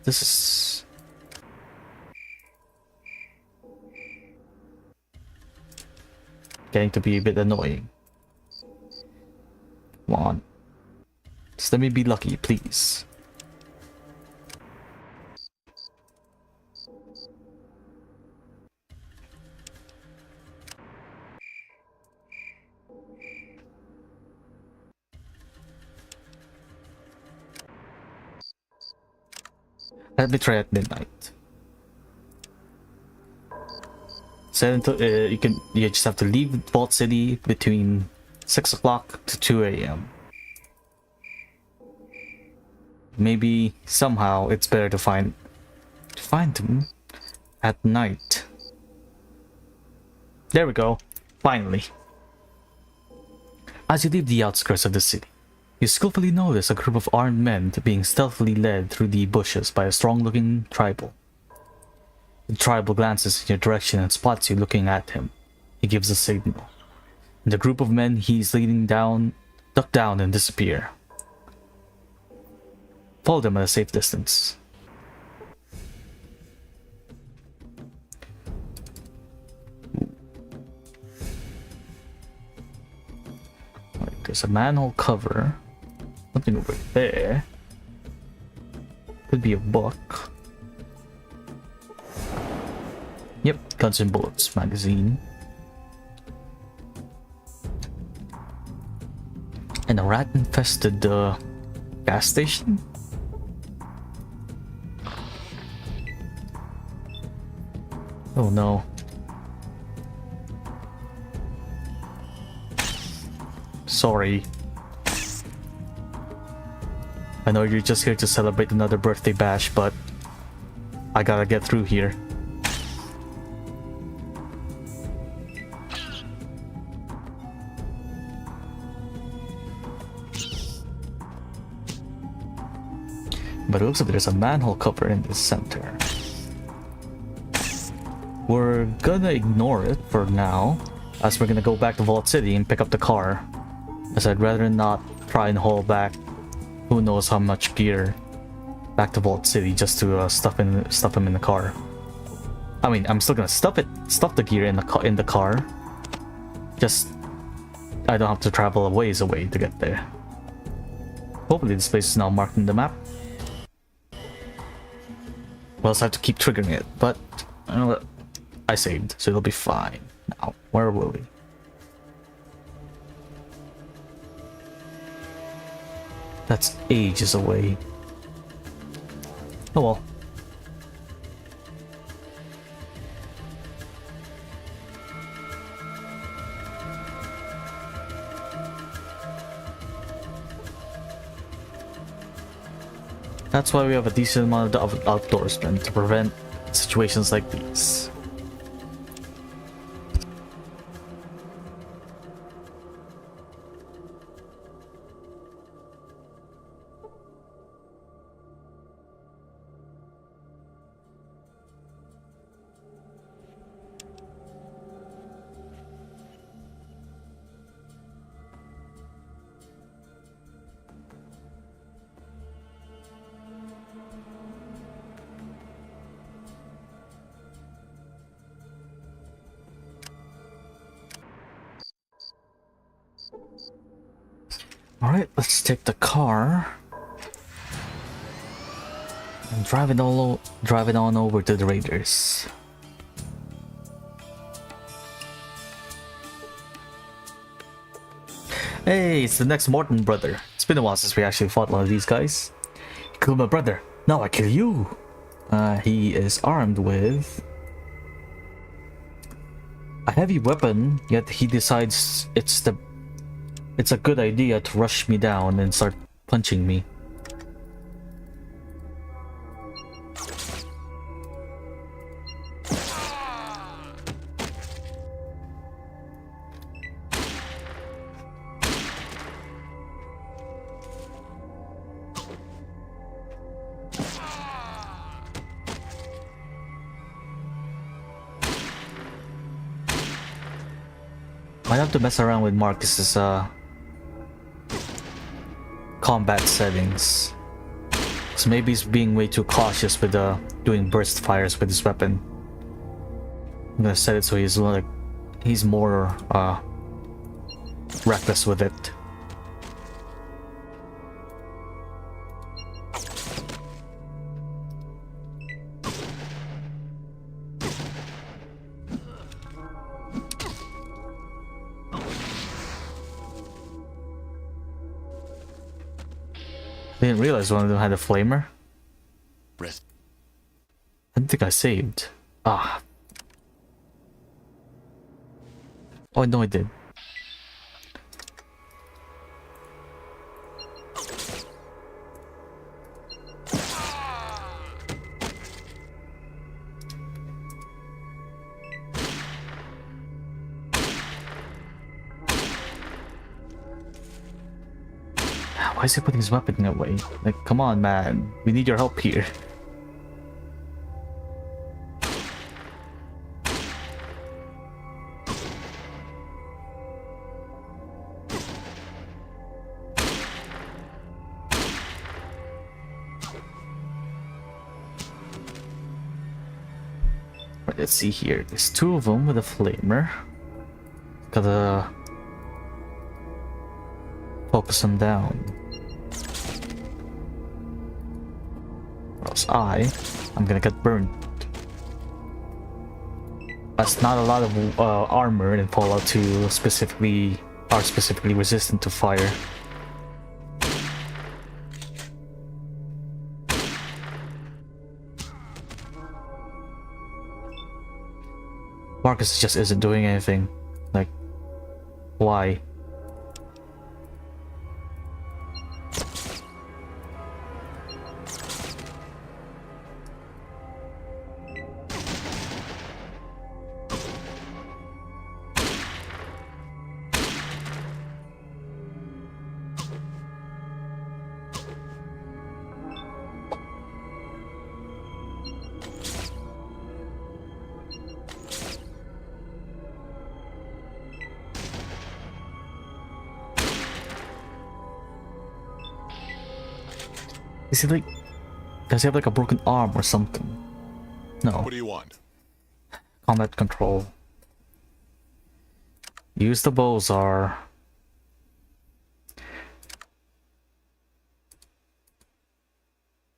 S1: this is getting to be a bit annoying. Come on. Just let me be lucky, please. Let me try at midnight. You just have to leave Vault City between 6 o'clock to 2 a.m. Maybe somehow it's better to find them at night. There we go. Finally. As you leave the outskirts of the city, you skillfully notice a group of armed men being stealthily led through the bushes by a strong-looking tribal. The tribal glances in your direction and spots you looking at him. He gives a signal. And the group of men he's leading duck down and disappear. Follow them at a safe distance. Right, there's a manhole cover. Something over there. Could be a book. Yep, Guns and Bullets magazine. And a rat-infested gas station? Oh no. Sorry. I know you're just here to celebrate another birthday bash, but I gotta get through here. But it looks like there's a manhole cover in the center. We're gonna ignore it for now, as we're gonna go back to Vault City and pick up the car, as I'd rather not try and haul back who knows how much gear back to Vault City just to stuff him in the car. I mean, I'm still gonna stuff the gear in the car. Just I don't have to travel a ways away to get there. Hopefully this place is now marked in the map. We'll also have to keep triggering it, but you know what? I saved, so it'll be fine. Now, where were we? That's ages away. Oh well. That's why we have a decent amount of outdoorsmen to prevent situations like these. Alright, let's take the car and drive it on over to the raiders. Hey, it's the next Morton brother. It's been a while since we actually fought one of these guys. You killed my brother, now I kill you. He is armed with a heavy weapon, yet he decides it's a good idea to rush me down and start punching me. Might have to mess around with Marcus's combat settings. So maybe he's being way too cautious with doing burst fires with his weapon. I'm gonna set it so he's more reckless with it. I didn't realize one of them had a flamer.
S4: Rest.
S1: I didn't think I saved. Ah. Oh, no, I did. Why is he putting his weapon away? Like, come on, man. We need your help here. Right, let's see here. There's two of them with a flamer. Gotta focus them down. Or else I'm gonna get burned. That's not a lot of armor in Fallout 2 specifically are specifically resistant to fire. Marcus just isn't doing anything. Like, why? Is he like... Does he have like a broken arm or something? No.
S4: What do you want?
S1: Combat control. Use the Bozar.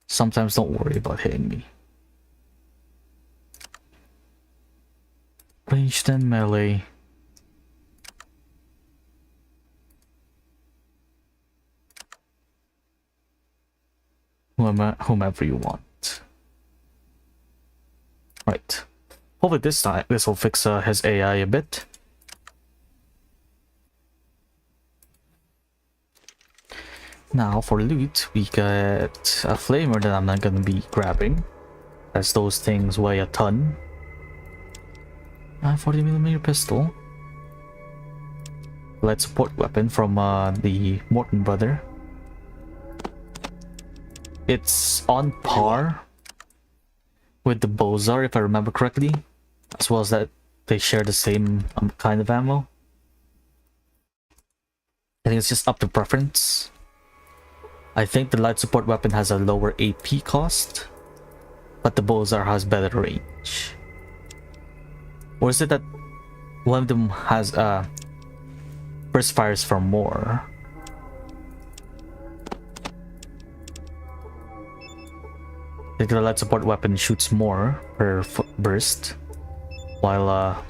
S1: Sometimes don't worry about hitting me. Ranged and melee. Whomever you want. Right. Hopefully this time this will fix his AI a bit. Now for loot, we get a flamer that I'm not gonna be grabbing, as those things weigh a ton. A 40mm pistol. Light support weapon from the Morton brother. It's on par with the Bozar, if I remember correctly, as well as that they share the same kind of ammo. I think it's just up to preference. I think the light support weapon has a lower AP cost, but the Bozar has better range. Or is it that one of them has burst fires for more? I think the light support weapon shoots more per burst, while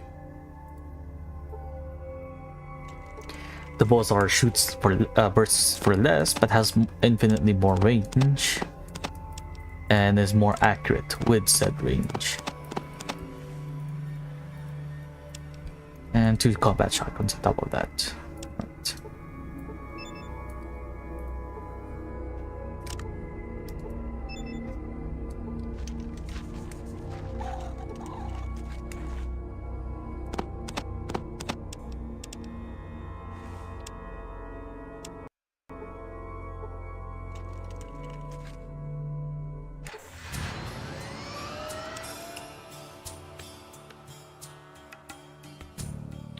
S1: the Bozar shoots for bursts for less, but has infinitely more range and is more accurate with said range. And 2 combat shotguns on top of that. Right.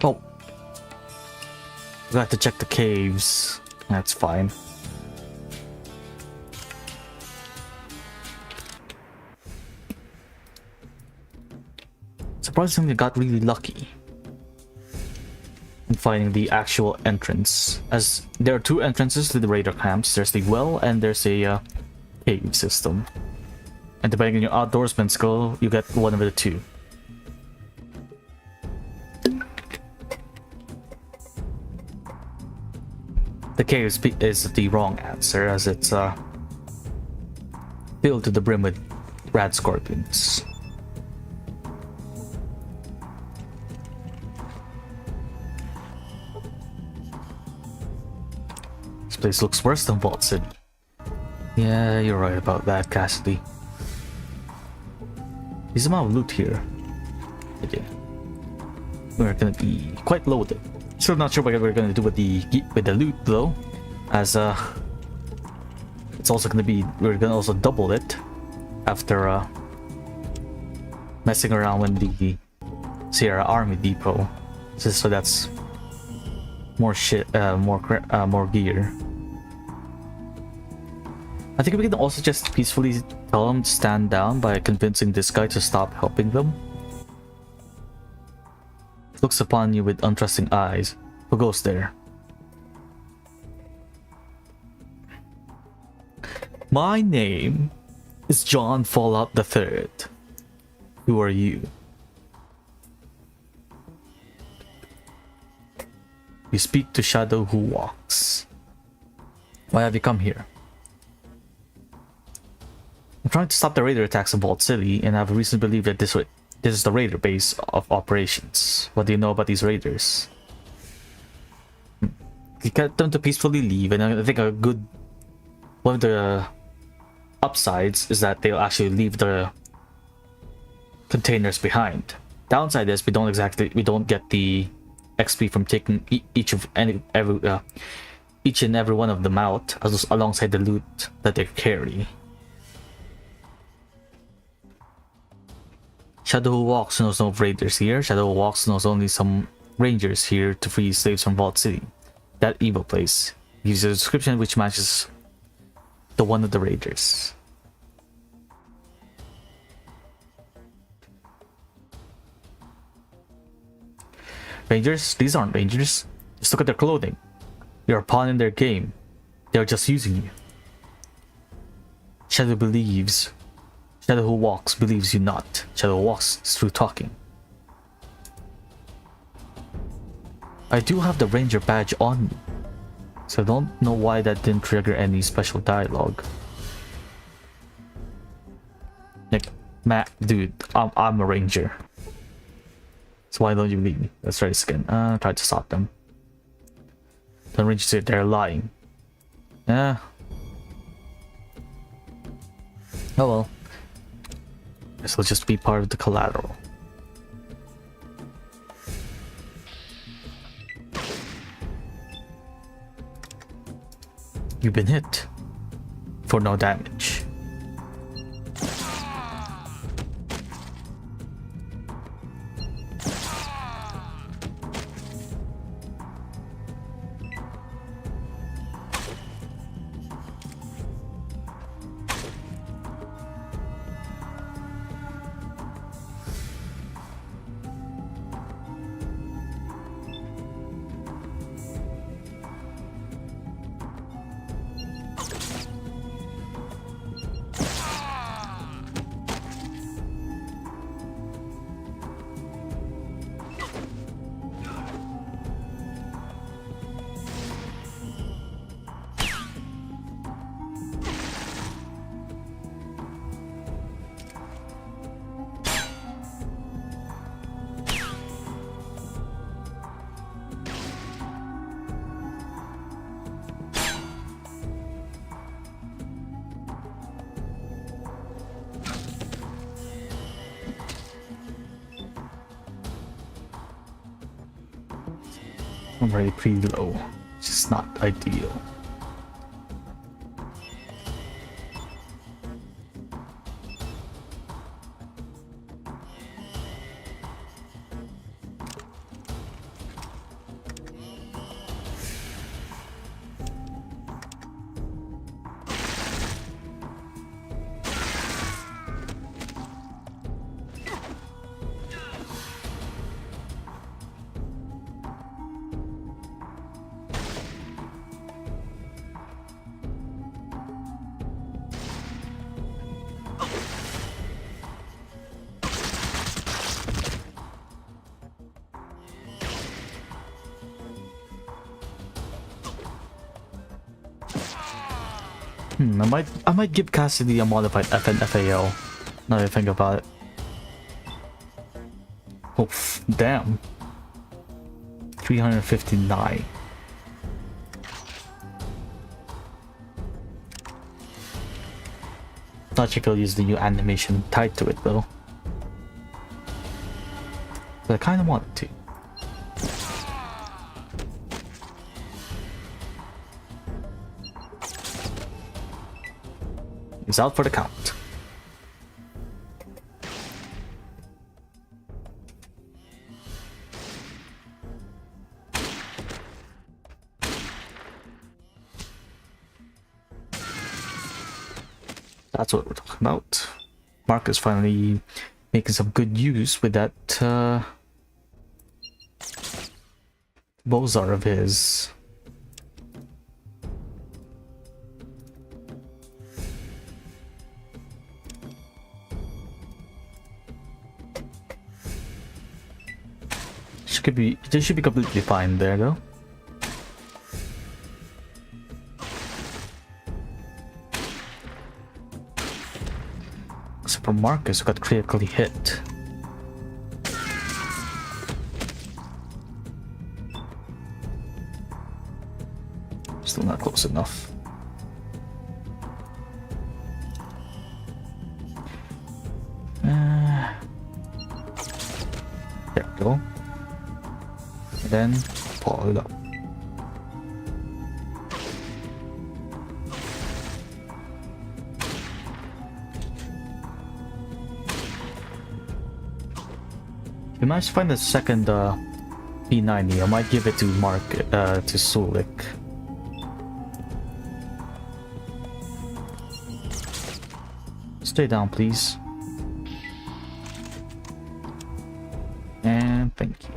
S1: Oh, we have to check the caves. That's fine. Surprisingly, got really lucky in finding the actual entrance, as there are 2 entrances to the raider camps. There's the well and there's a cave system, and depending on your outdoorsman skill, you get one of the 2. The cave is the wrong answer, as it's filled to the brim with rad scorpions. This place looks worse than Vault City. Yeah, you're right about that, Cassidy. There's a amount of loot here. Okay. We're gonna be quite loaded. Still not sure what we're gonna do with the loot though, as It's also gonna be, we're gonna also double it after messing around with the Sierra Army Depot, just so that's more shit, more gear. I think we can also just peacefully tell them to stand down by convincing this guy to stop helping them. Looks upon you with untrusting eyes. Who goes there? My name is John Fallout III. Who are you? You speak to Shadow who walks. Why have you come here? I'm trying to stop the raider attacks in Vault City, and I have a reason to believe that this is the raider base of operations. What do you know about these raiders? You get them to peacefully leave, and I think one of the upsides is that they'll actually leave the containers behind. Downside is we don't get the XP from taking each and every one of them out, alongside the loot that they carry. Shadow who walks knows no raiders here. Shadow who walks knows only some rangers here to free slaves from Vault City. That evil place. Gives a description which matches the one of the raiders. Rangers? These aren't rangers. Just look at their clothing. You're a pawn in their game. They're just using you. Shadow who walks believes you not. Shadow walks through talking. I do have the ranger badge on me, so I don't know why that didn't trigger any special dialogue. Like, Matt, dude, I'm a ranger. So why don't you believe me? Let's try this again. Try to stop them. The rangers say they're lying. Yeah. Oh well. Guess I'll just be part of the collateral. You've been hit for no damage. I'm already pretty low. It's just not ideal. I might give Cassidy a modified FNFAL. Now that I think about it. Oh, damn. 359. Thought you could use the new animation tied to it though. But I kinda wanted to. He's out for the count. That's what we're talking about. Marcus finally making some good use with that Bozar of his. This should be completely fine there though. Except for Marcus, who got critically hit. Still not close enough. There we go. And then pull it up. If you manage to find the second P90, I might give it to to Sulik. Stay down, please. And thank you.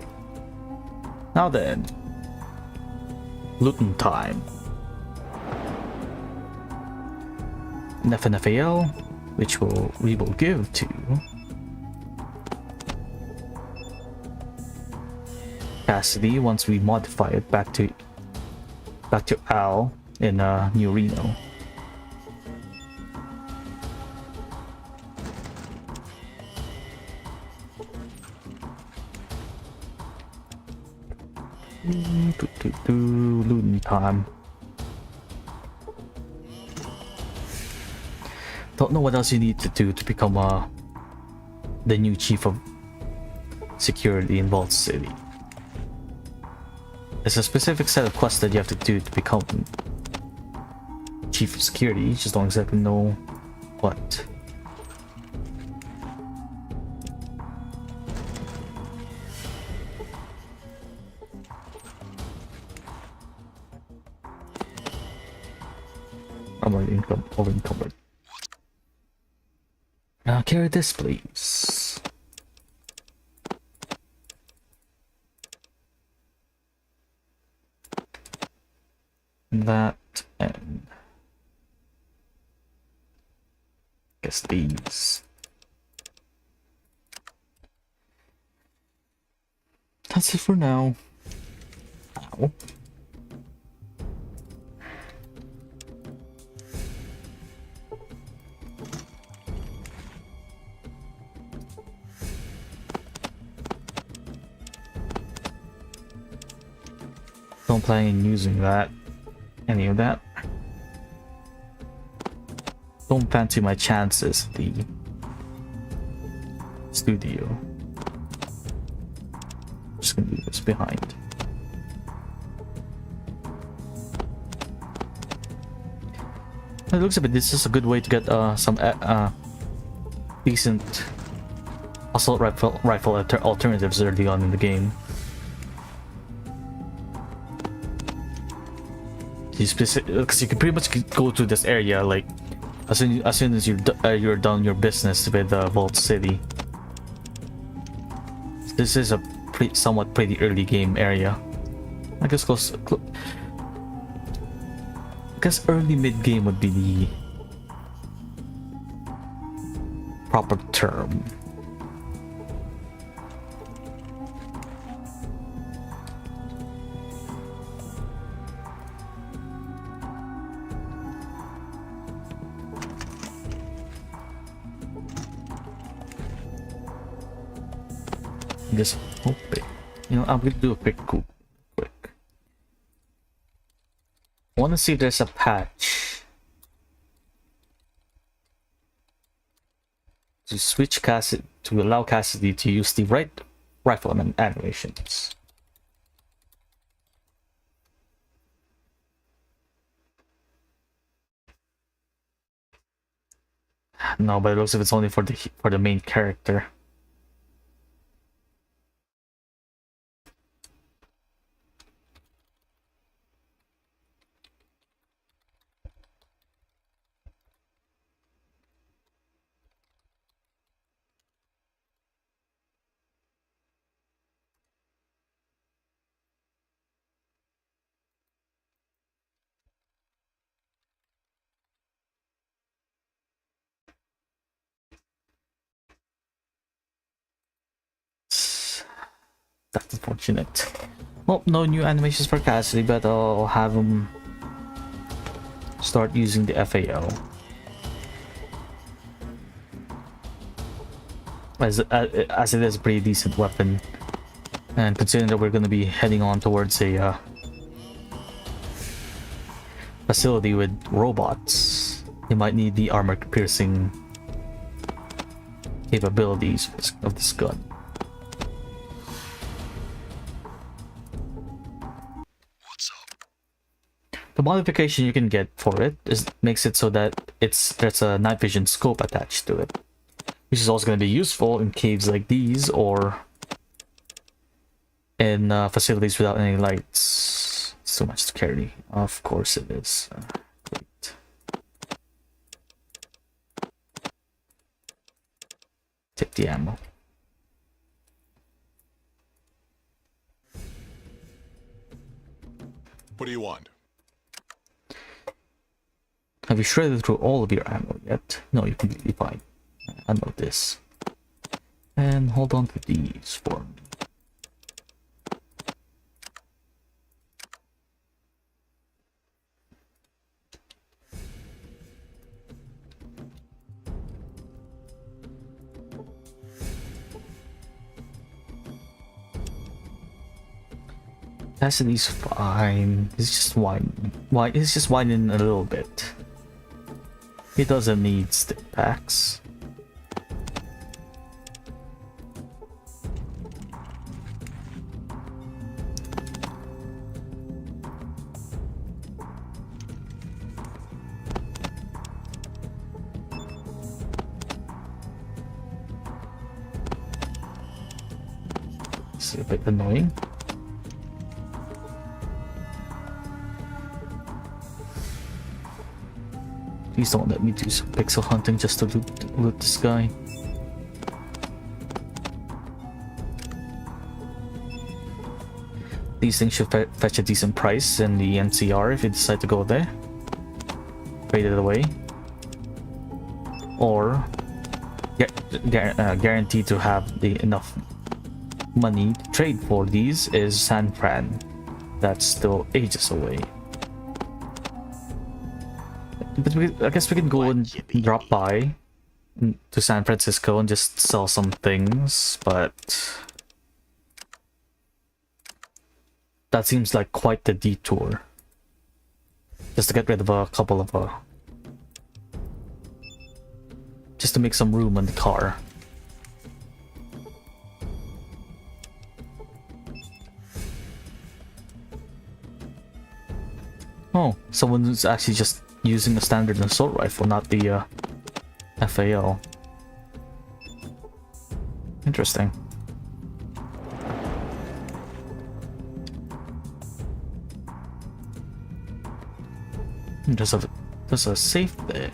S1: Now then, looting time. An FNFAL, which we will give to Cassidy once we modify it back to Al in New Reno. Looting time. Don't know what else you need to do to become the new chief of security in Vault City. There's a specific set of quests that you have to do to become chief of security. Just don't exactly know what. I'm over encumbered. Now carry this, please. That and guess these. That's it for now. Ow. Don't plan on using any of that. Don't fancy my chances at the studio. Just gonna leave this behind. It looks a bit. This is a good way to get some decent assault rifle alternatives early on in the game. Because you can pretty much go to this area like as soon as you're done your business with Vault City. This is a somewhat pretty early game area. I guess early mid game would be the proper term. Just hoping. I'm gonna do a quick. I want to see if there's a patch to switch Cassidy to allow Cassidy to use the right rifleman animations. No, but it looks like it's only for the main character. That's unfortunate. Well, no new animations for Cassidy, but I'll have him start using the FAL. As it is a pretty decent weapon. And considering that we're going to be heading on towards a facility with robots, you might need the armor-piercing capabilities of this gun. The modification you can get for it makes it so that there's a night vision scope attached to it, which is also going to be useful in caves like these or in facilities without any lights. It's too much to carry. Of course it is. Great. Take the ammo.
S4: What do you want?
S1: Have you shredded through all of your ammo yet? No, you're completely fine. Unload this. And hold on to these for me. Cassidy's fine. He's just whining. He's just whining a little bit. He doesn't need stick packs. It's a bit annoying. Please don't let me do some pixel hunting just to loot this guy. These things should fetch a decent price in the NCR if you decide to go there. Trade it away. Or guaranteed to have enough money to trade for these is San Fran. That's still ages away. But I guess we can go and drop by to San Francisco and just sell some things, but that seems like quite the detour. Just to get rid of a couple of just to make some room in the car. Oh, someone's actually just using a standard assault rifle, not the FAL. Interesting. There's a safe there.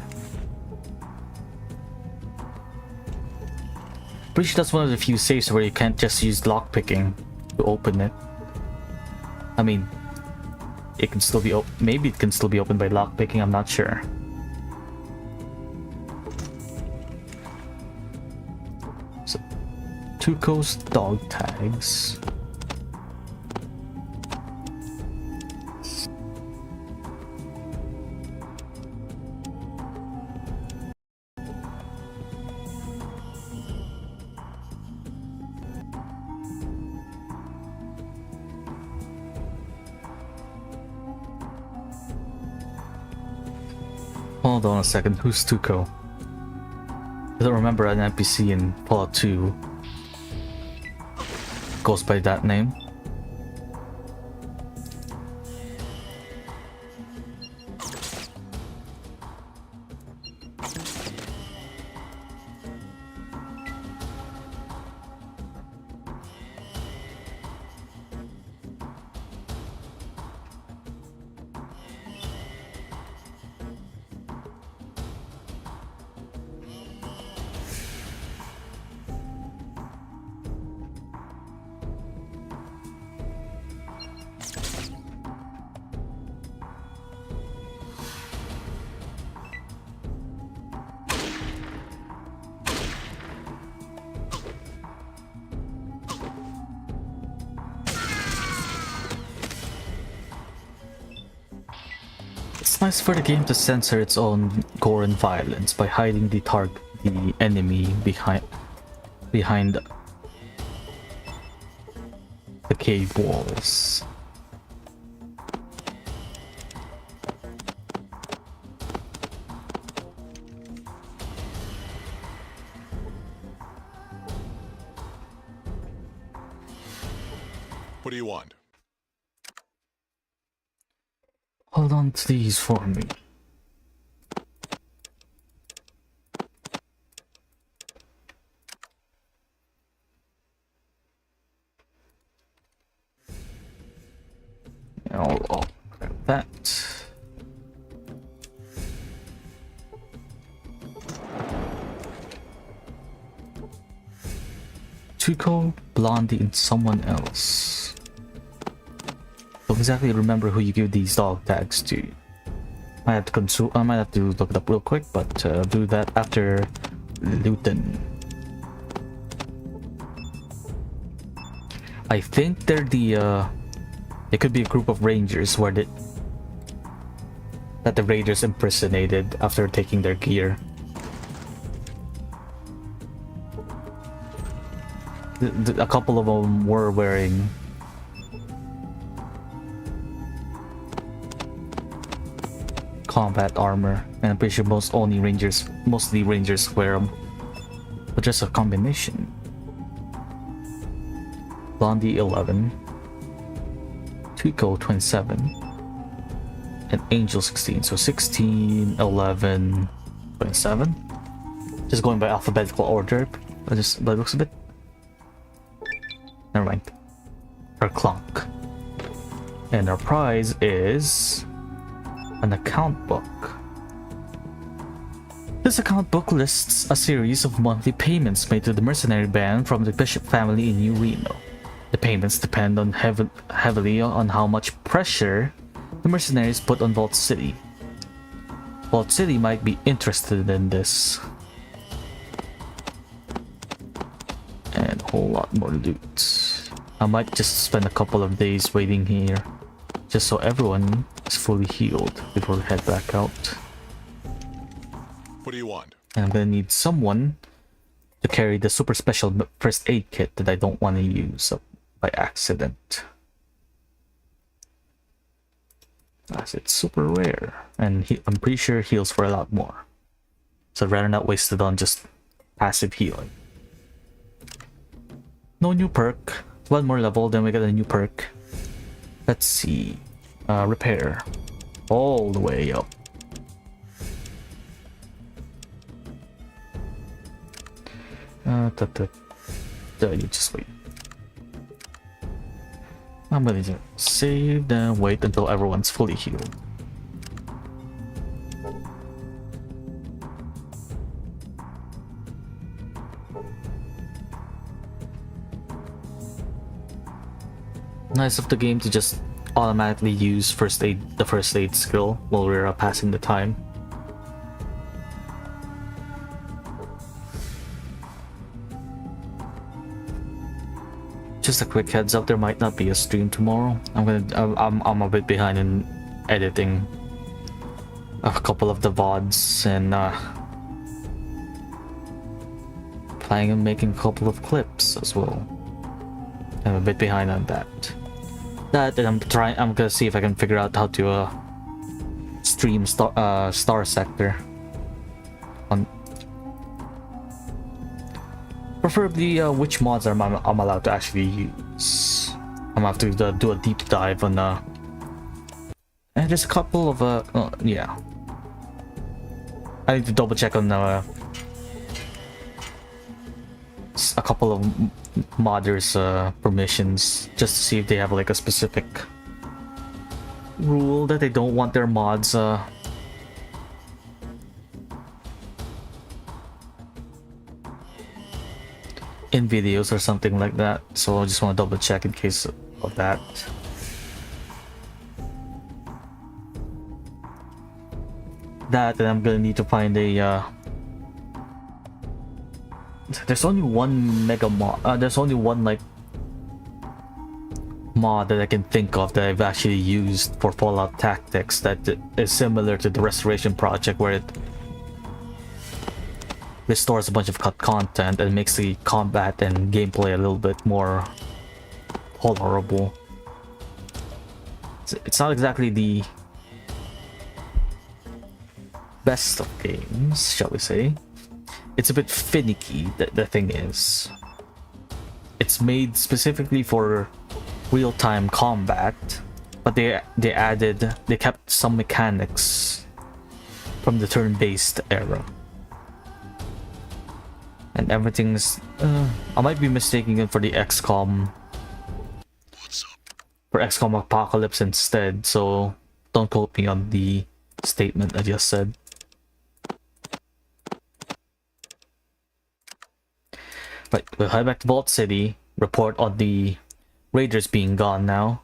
S1: Pretty sure that's one of the few safes where you can't just use lockpicking to open it. I mean, it can still be maybe it can still be opened by lockpicking, I'm not sure. So, 2 Coast dog tags. Hold on a second, who's Tuco? I don't remember an NPC in Fallout 2 goes by that name. It's nice for the game to censor its own gore and violence by hiding the enemy behind the cave walls.
S4: What do you want?
S1: Hold on to these for me. I'll grab that. Tuco, Blondie, and someone else. Don't exactly remember who you give these dog tags to. I might have to look it up real quick, but do that after Luton. I think they're it could be a group of rangers that the raiders impersonated after taking their gear. A couple of them were wearing combat armor, and I'm pretty sure mostly rangers wear them, but just a combination. Blondie 11, Tuco 27, and Angel 16. So 16, 11, 27. Just going by alphabetical order. But it looks a bit. Never mind. Our clunk. And our prize is an account book. This account book lists a series of monthly payments made to the mercenary band from the Bishop family in New Reno. The payments depend on heavily on how much pressure the mercenaries put on Vault City. Vault City might be interested in this. And a whole lot more loot. I might just spend a couple of days waiting here, just so everyone is fully healed before we head back out.
S4: What do you want?
S1: And I'm gonna need someone to carry the super special first aid kit that I don't want to use by accident, as it's super rare, and I'm pretty sure heals for a lot more. So I'd rather not waste it on just passive healing. No new perk. One more level, then we get a new perk. Let's see. Repair. All the way up. You just wait. I'm gonna just save, then wait until everyone's fully healed. Nice of the game to just automatically use the first aid skill while we're passing the time. Just a quick heads up, there might not be a stream tomorrow. I'm a bit behind in editing a couple of the VODs and planning on making a couple of clips as well. I'm a bit behind on that. And I'm gonna see if I can figure out how to stream Star Sector on. Preferably which mods I'm allowed to actually use. I'm gonna have to do a deep dive on and there's a couple of yeah. I need to double check on a couple of modders permissions just to see if they have like a specific rule that they don't want their mods in videos or something like that. So I just want to double check in case of that. And I'm gonna need to find a there's only one mega mod. There's only one like mod that I can think of that I've actually used for Fallout Tactics that is similar to the Restoration Project, where it restores a bunch of cut content and makes the combat and gameplay a little bit more tolerable. It's not exactly the best of games, shall we say. It's a bit finicky, the thing is. It's made specifically for real-time combat, but they kept some mechanics from the turn-based era. And everything's I might be mistaking it for the XCOM Apocalypse instead, so don't quote me on the statement I just said. Right, we'll head back to Vault City, report on the raiders being gone now.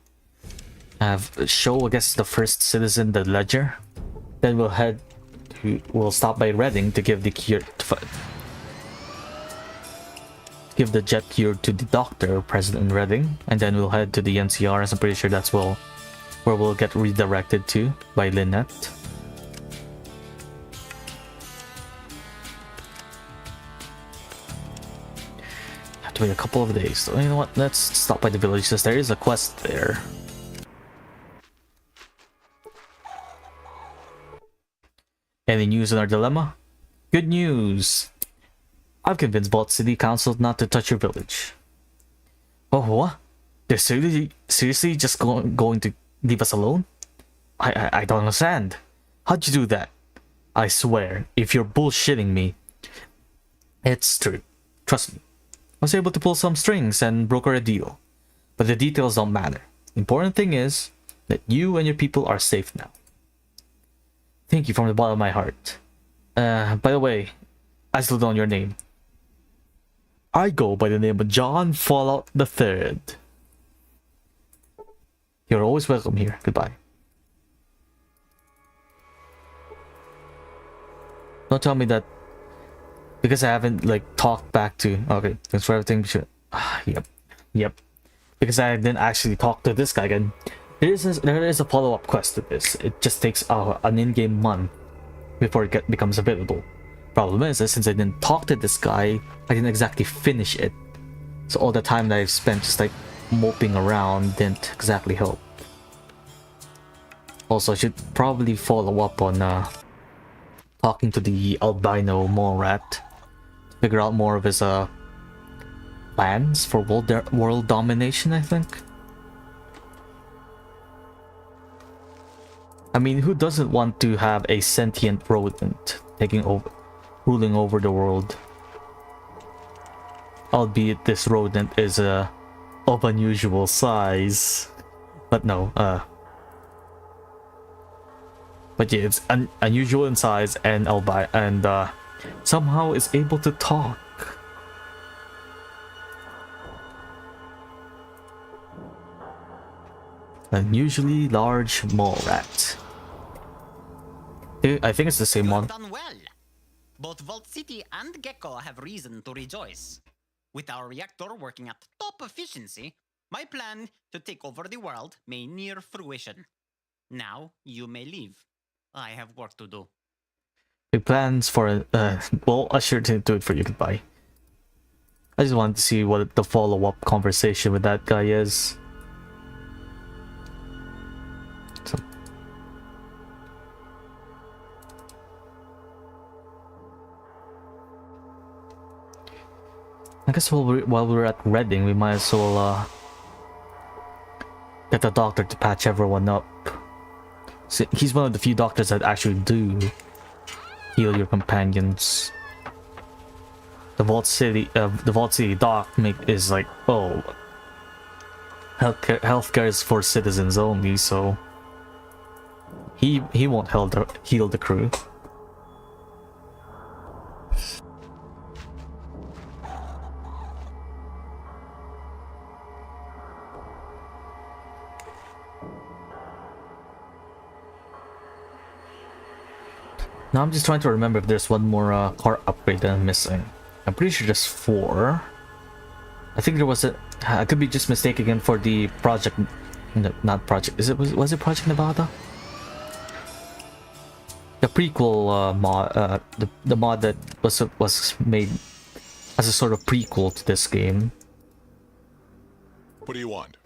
S1: Show, I guess, the first citizen the ledger. Then we'll stop by Reading to give the cure give the jet cure to the doctor present in Reading, and then we'll head to the NCR, as I'm pretty sure that's where we'll get redirected to by Lynette. Have to wait a couple of days. So, you know what? Let's stop by the village since there is a quest there. Any news on our dilemma? Good news! I've convinced Vault City Council not to touch your village. Oh, what? They're seriously just going to leave us alone? I don't understand. How'd you do that? I swear, if you're bullshitting me, it's true. Trust me. I was able to pull some strings and broker a deal. But the details don't matter. The important thing is that you and your people are safe now. Thank you from the bottom of my heart. By the way, I still don't know your name. I go by the name of John Fallout III. You're always welcome here. Goodbye. Don't tell me that because I haven't talked back to. Okay, thanks for everything. Yep. Because I didn't actually talk to this guy again. There is a follow-up quest to this. It just takes an in-game month before it becomes available. Problem is that since I didn't talk to this guy, I didn't exactly finish it. So all the time that I've spent just moping around didn't exactly help. Also, I should probably follow up on talking to the albino mole rat to figure out more of his plans for world domination, I think. I mean, who doesn't want to have a sentient rodent ruling over the world? Albeit this rodent is of unusual size. But no, but yeah, it's unusual in size and somehow is able to talk. Unusually large mole rat. I think it's the same one.
S7: Done well. Both Vault City and Gecko have reason to rejoice. With our reactor working at top efficiency, my plan to take over the world may near fruition. Now you may leave. I have work to do.
S1: Big plans for well, I sure didn't do it for you. Goodbye. I just wanted to see what the follow-up conversation with that guy is. So. I guess while we're at Reading, we might as well get the doctor to patch everyone up. So he's one of the few doctors that actually do heal your companions. The Vault City doc is like, oh, healthcare is for citizens only, so he won't heal the crew. Now I'm just trying to remember if there's one more car upgrade that I'm missing. I'm pretty sure there's 4. I think there was I could be just mistaken again for the project. No, not project. Was it Project Nevada? The prequel mod, the mod that was made as a sort of prequel to this game.
S4: What do you want?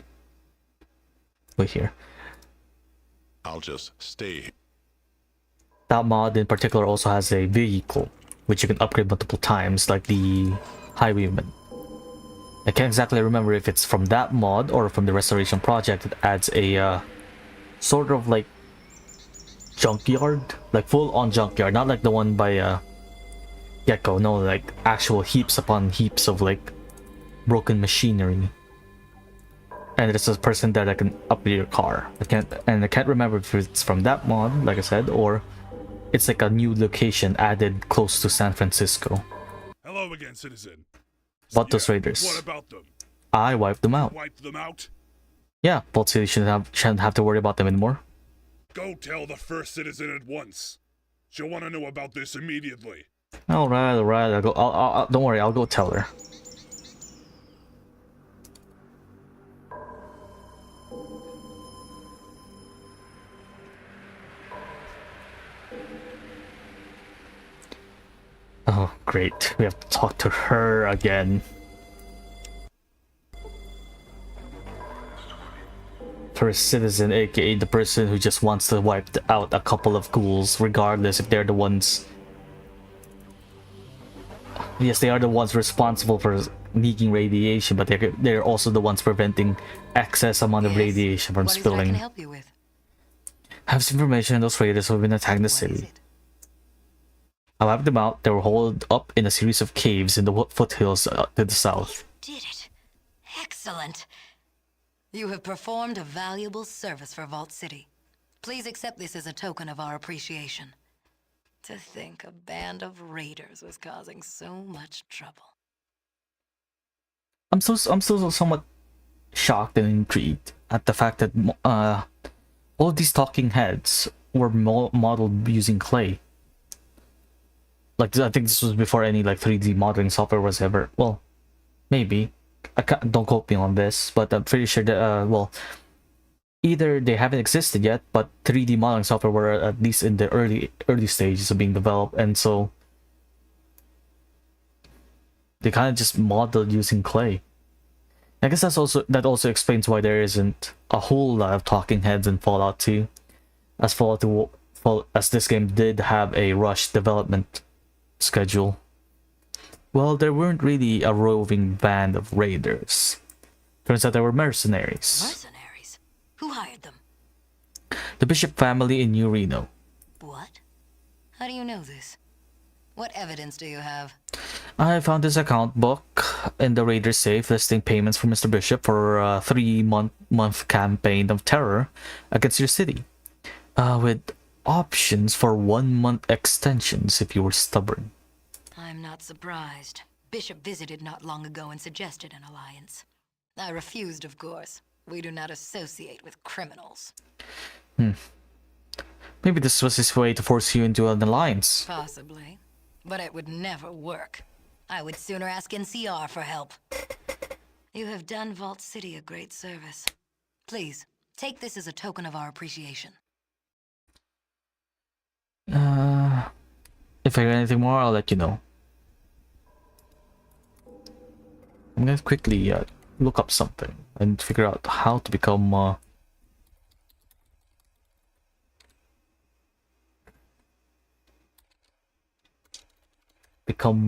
S1: Wait here.
S4: I'll just stay.
S1: That mod in particular also has a vehicle, which you can upgrade multiple times, like the Highwayman. I can't exactly remember if it's from that mod or from the Restoration Project. It adds a sort of like junkyard, like full-on junkyard, not like the one by Gecko. No, like actual heaps upon heaps of like broken machinery. And there's a person there that can upgrade your car. I can't remember if it's from that mod, like I said, or it's like a new location added close to San Francisco.
S6: Hello again, citizen.
S1: But those raiders,
S6: What about them?
S1: I wiped them out.
S6: Wipe them out?
S1: Yeah, Vault City shouldn't have to worry about them anymore.
S6: Go tell the first citizen at once. She'll want to know about this immediately.
S1: All right. I'll go. Don't worry. I'll go tell her. Oh, great. We have to talk to her again. First citizen, aka the person who just wants to wipe out a couple of ghouls, regardless if they're the ones... Yes, they are the ones responsible for leaking radiation, but they're also the ones preventing excess amount of radiation from spilling.
S8: What is it I can help you with?
S1: I have some information on those raiders who have been attacking the city. I wiped them out. They were holed up in a series of caves in the foothills to the south.
S8: You did it. Excellent. You have performed a valuable service for Vault City. Please accept this as a token of our appreciation. To think a band of raiders was causing so much trouble.
S1: I'm still somewhat shocked and intrigued at the fact that all of these talking heads were modeled using clay. Like, I think this was before any like 3D modeling software was ever... Well, maybe. Don't quote me on this, but I'm pretty sure that, well, either they haven't existed yet, but 3D modeling software were at least in the early stages of being developed, and so they kind of just modeled using clay. I guess that also explains why there isn't a whole lot of talking heads in Fallout 2, as as this game did have a rushed development schedule. Well, there weren't really a roving band of raiders. Turns out they were mercenaries.
S8: Mercenaries? Who hired them?
S1: The Bishop family in New Reno.
S8: What? How do you know this? What evidence do you have?
S1: I found this account book in the Raider safe listing payments for Mr. Bishop for a 3-month campaign of terror against your city, with options for 1-month extensions if you were stubborn.
S8: I'm not surprised. Bishop visited not long ago and suggested an alliance. I refused, of course. We do not associate with criminals.
S1: Maybe this was his way to force you into an alliance.
S8: Possibly. But it would never work. I would sooner ask NCR for help. You have done Vault City a great service. Please, take this as a token of our appreciation.
S1: If I hear anything more, I'll let you know. I'm gonna quickly look up something and figure out how to become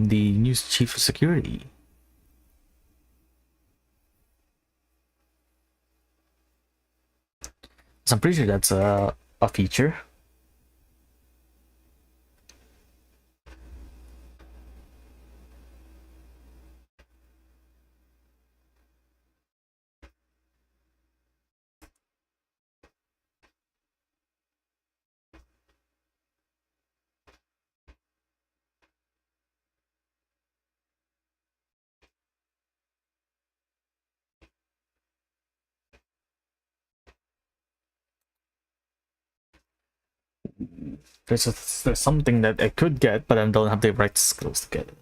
S1: the new chief of security. So I'm pretty sure that's a feature. There's something that I could get, but I don't have the right skills to get it.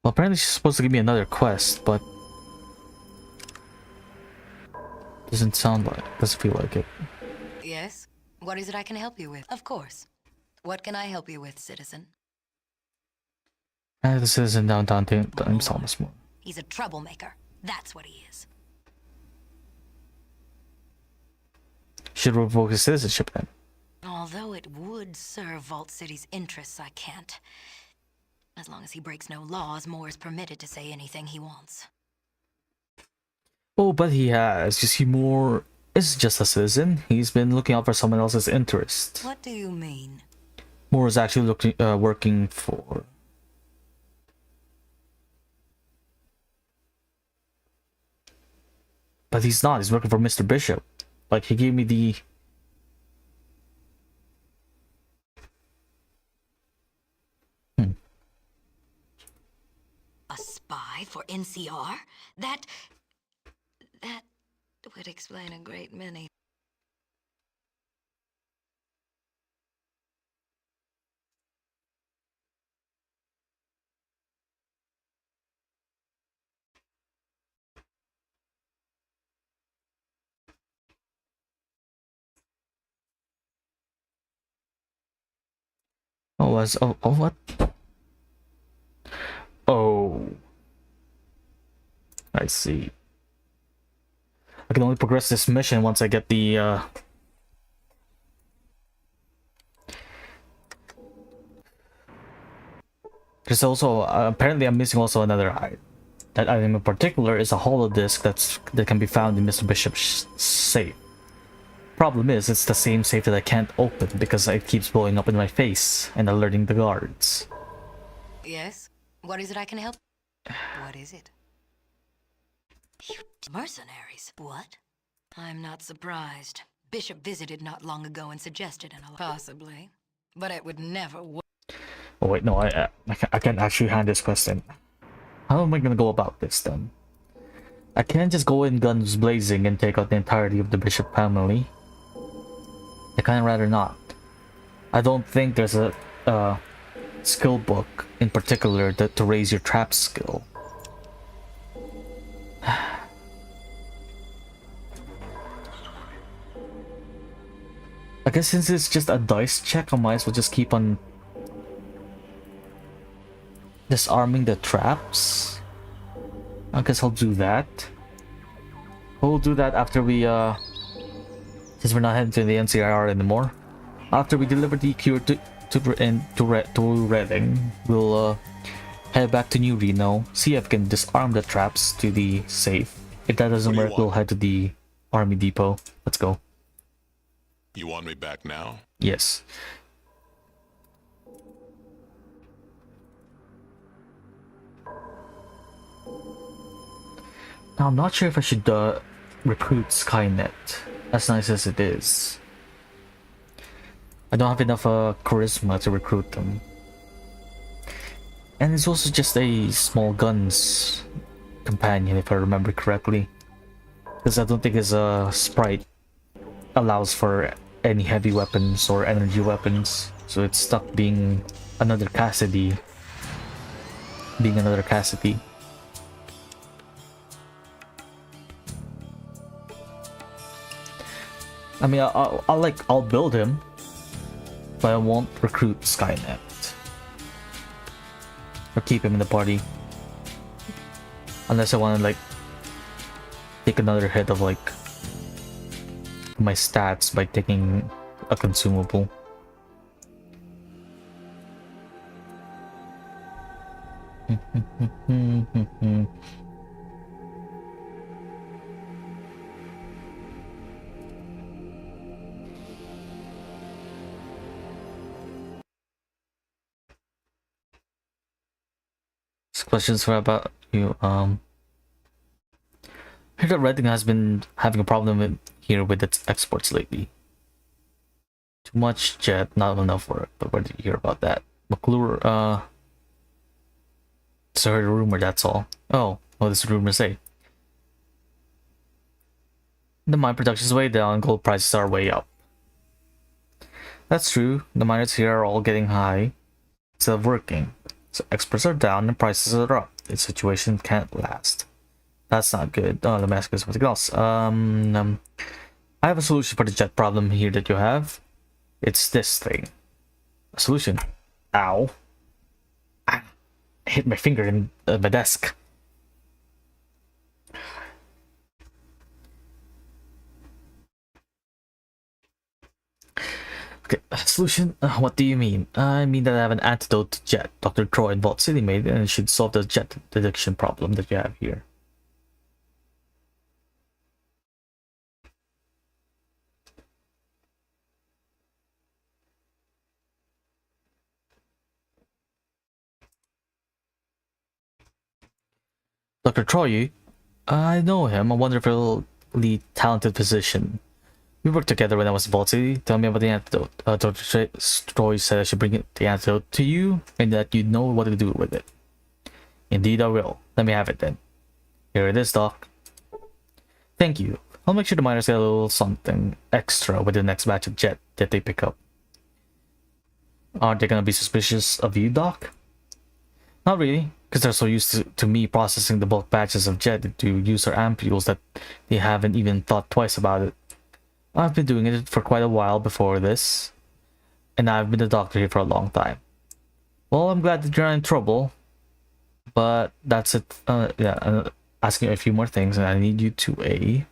S1: Well, apparently she's supposed to give me another quest, but doesn't feel like it.
S8: Yes? What is it I can help you with? Of course. What can I help you with, citizen?
S1: The citizen downtown Times Thomas Moon.
S8: He's a troublemaker. That's what he is.
S1: Should revoke his citizenship then.
S8: Although it would serve Vault City's interests, I can't. As long as he breaks no laws, Moore is permitted to say anything he wants.
S1: Oh, but he has. You see, Moore is just a citizen. He's been looking out for someone else's interest.
S8: What do you mean?
S1: Moore is actually working for... But he's not. He's working for Mr. Bishop. Like, he gave me the...
S8: A spy for NCR? That would explain a great many.
S1: Oh, what? Oh. I see. I can only progress this mission once I get the, There's also, apparently I'm missing also another item. That item in particular is a holodisc that can be found in Mr. Bishop's safe. Problem is, it's the same safe that I can't open because it keeps blowing up in my face and alerting the guards.
S8: Yes? What is it I can help? What is it? You mercenaries. What? I'm not surprised. Bishop visited not long ago and suggested an alliance. Possibly. But it would never work.
S1: Oh wait, no, I can't actually hand this quest in. How am I gonna go about this then? I can't just go in guns blazing and take out the entirety of the Bishop family. I kinda rather not. I don't think there's a skill book in particular to raise your trap skill. I guess since it's just a dice check, I might as well just keep on disarming the traps. I guess I'll do that. We'll do that after we, since we're not heading to the NCIR anymore. After we deliver the cure to Reading, we'll head back to New Reno, see if we can disarm the traps to the safe. If that doesn't work, we'll head to the Army Depot. Let's go.
S4: You want me back now?
S1: Yes. Now, I'm not sure if I should recruit Skynet, as nice as it is. I don't have enough charisma to recruit them. And it's also just a small guns companion, if I remember correctly. Because I don't think his sprite allows for any heavy weapons or energy weapons. So it's stuck being another Cassidy. I mean, I'll build him, but I won't recruit Skynet or keep him in the party unless I want to like take another hit of like my stats by taking a consumable. Questions for about you. I heard that Reading has been having a problem here with its exports lately. Too much jet, not enough work. But where did you hear about that? McClure, just heard a rumor, that's all. Oh, what does the rumor say? The mine production is way down, gold prices are way up. That's true, the miners here are all getting high instead of working. So exports are down and prices are up. This situation can't last. That's not good. Oh, let me ask you something else. I have a solution for the jet problem here that you have. It's this thing. A solution. Ow. Ah, I hit my finger in my desk. Okay, solution? What do you mean? I mean that I have an antidote to jet Dr. Troy and Vault City made, and it should solve the jet addiction problem that you have here. Dr. Troy? I know him, a wonderfully talented physician. We worked together when I was in Vault City. Tell me about the antidote. Dr. Troy said I should bring the antidote to you, and that you know what to do with it. Indeed I will. Let me have it then. Here it is, Doc. Thank you. I'll make sure the miners get a little something extra with the next batch of jet that they pick up. Aren't they gonna be suspicious of you, Doc? Not really, because they're so used to me processing the bulk batches of jet to use our ampules that they haven't even thought twice about it. I've been doing it for quite a while before this, and I've been a doctor here for a long time. Well, I'm glad that you're not in trouble, but that's it. Asking you a few more things, and I need you to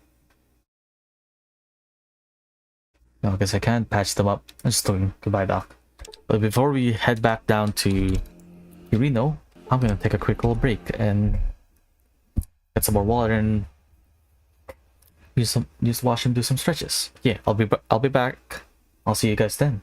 S1: No, I guess I can't patch them up. I'm just doing goodbye, Doc. But before we head back down to Reno, I'm gonna take a quick little break and get some more water and use the washroom, do some stretches. Yeah, I'll be back. I'll see you guys then.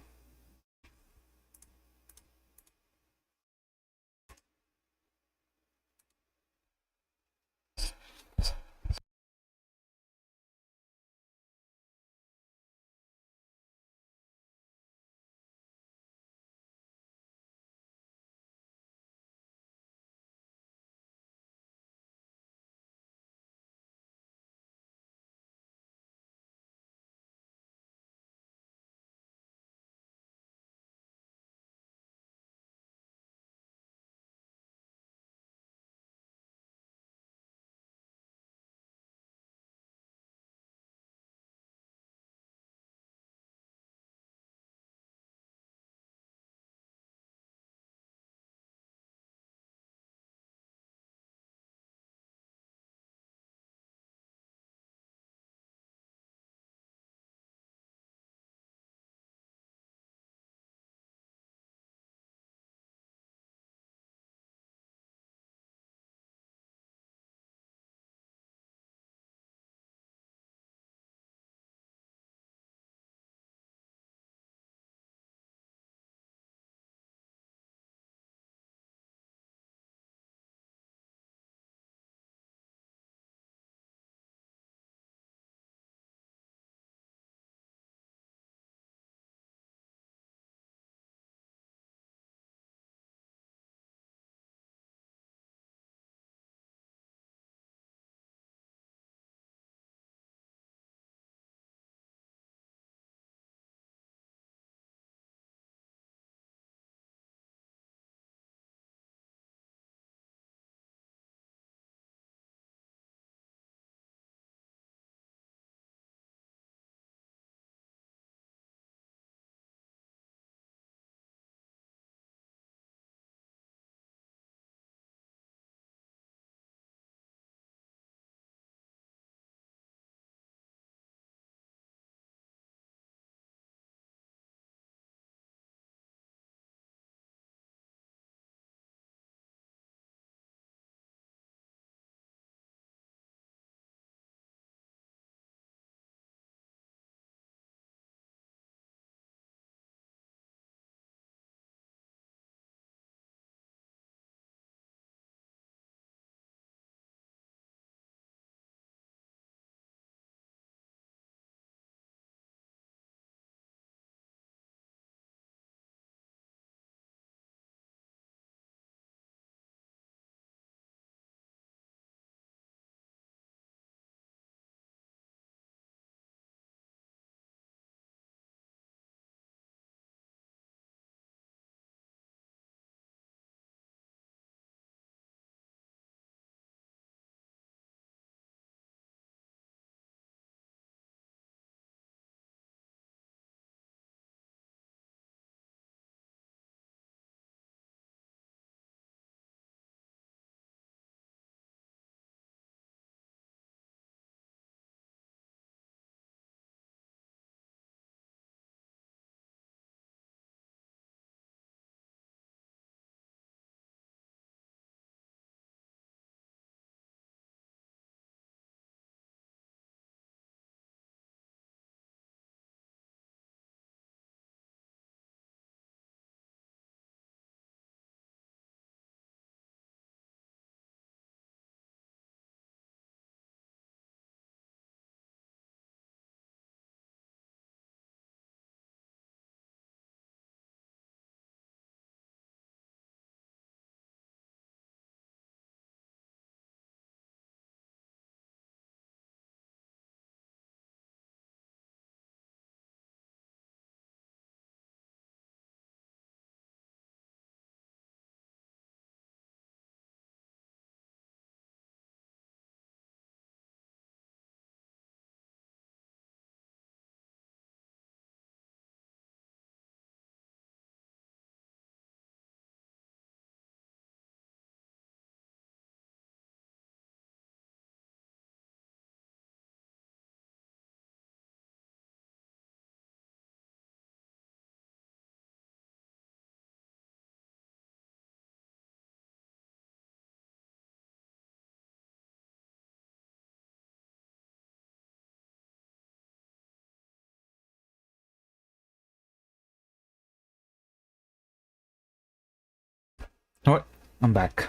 S1: I'm back.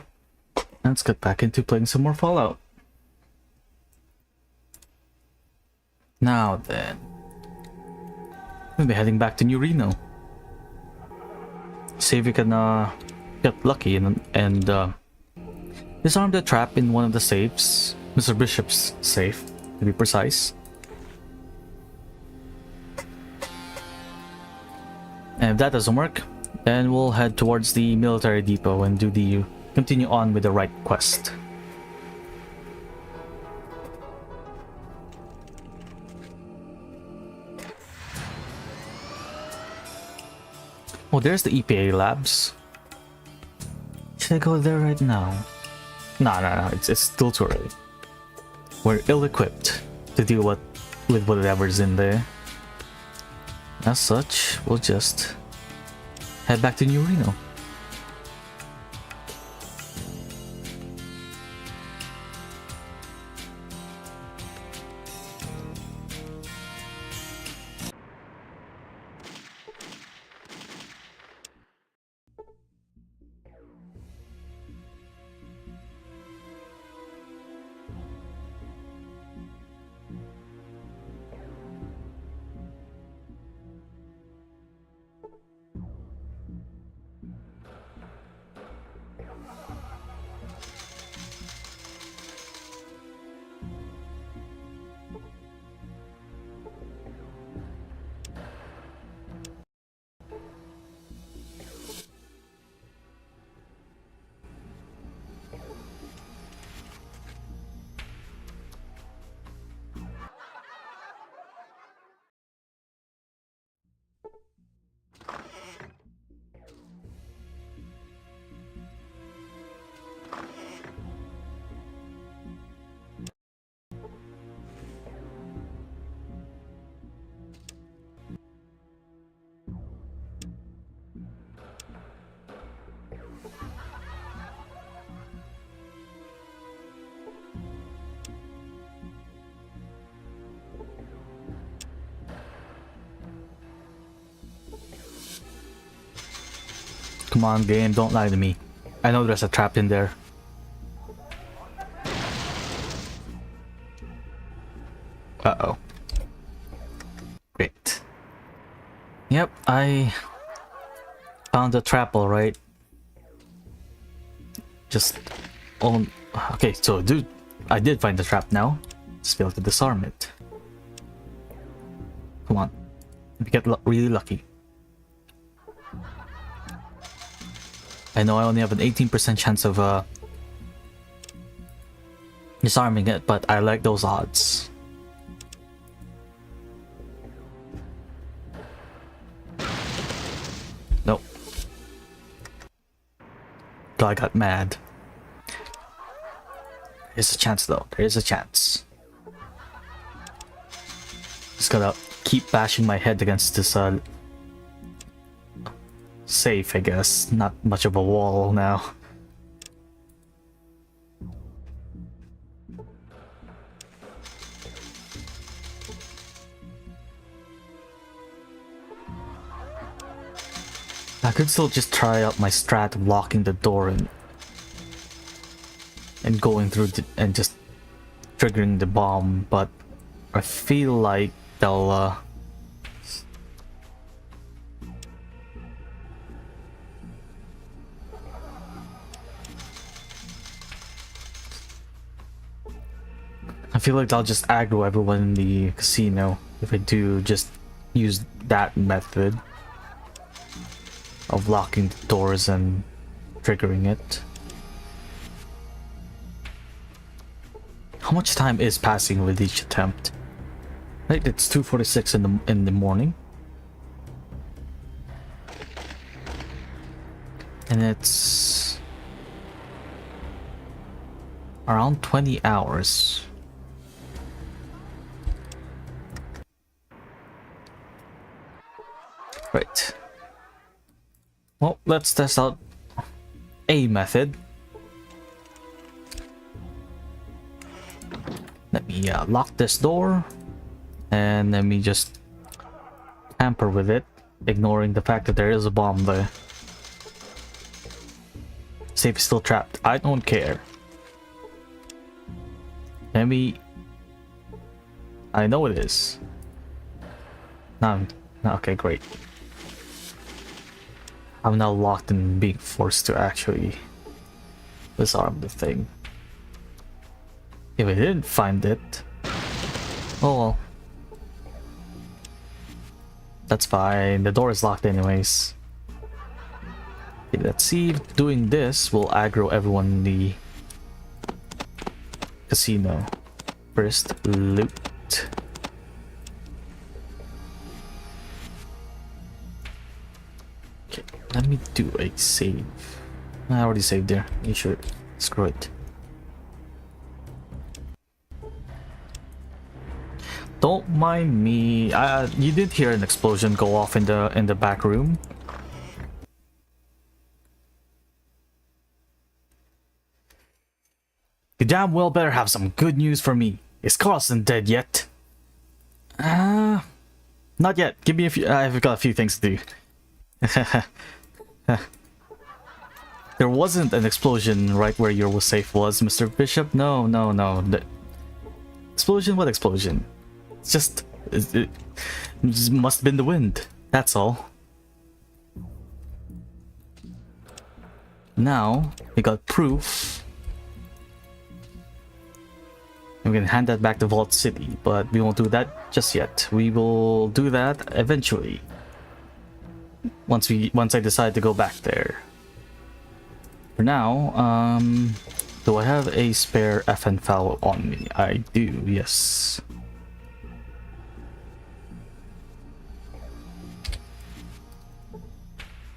S1: Let's get back into playing some more Fallout. Now then, we'll be heading back to New Reno. See if we can get lucky and disarm the trap in one of the safes, Mr. Bishop's safe, to be precise. And if that doesn't work, then we'll head towards the military depot and continue on with the right quest. Oh, there's the EPA labs. Should I go there right now? No, it's still too early. We're ill-equipped to deal with whatever's in there. As such, we'll just head back to New Reno. Come on, game, don't lie to me. I know there's a trap in there. Uh-oh. Great. Yep, I found the trap alright. Just on. Okay, so dude, I did find the trap now. Just failed to disarm it. Come on. We get really lucky. I know I only have an 18% chance of disarming it, but I like those odds. Nope. I got mad. There's a chance though. There is a chance. Just gotta keep bashing my head against this safe, I guess. Not much of a wall now. I could still just try out my strat of locking the door and going through and just triggering the bomb, but I feel like they'll I feel like I'll just aggro everyone in the casino if I do just use that method of locking the doors and triggering it. How much time is passing with each attempt? Right, it's 2:46 in the morning. And it's around 20 hours. Right. Well, let's test out a method. Let me lock this door, and let me just tamper with it, ignoring the fact that there is a bomb there. safe is still trapped. I don't care. Maybe... I know it is. No, okay, great. I'm now locked in being forced to actually disarm the thing. If I didn't find it... Oh well. That's fine, the door is locked anyways. Okay, let's see if doing this will aggro everyone in the casino. First, loot. Okay, let me do a save. I already saved there. You should screw it. Don't mind me. You did hear an explosion go off in the back room. You damn well better have some good news for me. Is Carlson dead yet? Not yet. Give me a few. I've got a few things to do. There wasn't an explosion right where your safe was, Mr. Bishop. No. The explosion? What explosion? It's just it just must have been the wind. That's all. Now we got proof. And we can hand that back to Vault City, but we won't do that just yet. We will do that eventually. Once I decide to go back there. For now, do I have a spare FN foul on me? I do, yes.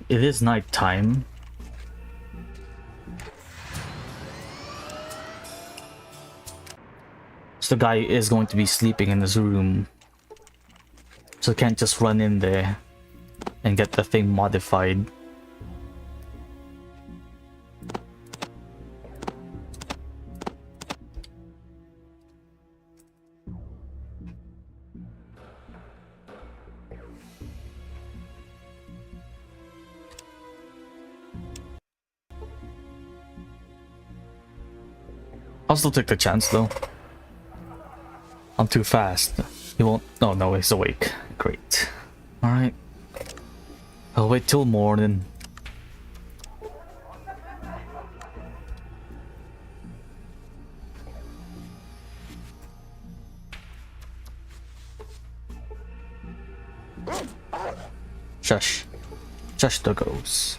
S1: It is night time. So the guy is going to be sleeping in his room. So I can't just run in there and get the thing modified. I'll still take the chance though. I'm too fast. He won't. Oh no, he's awake. Great. Alright. I'll wait till morning. Shush. Shush the ghosts.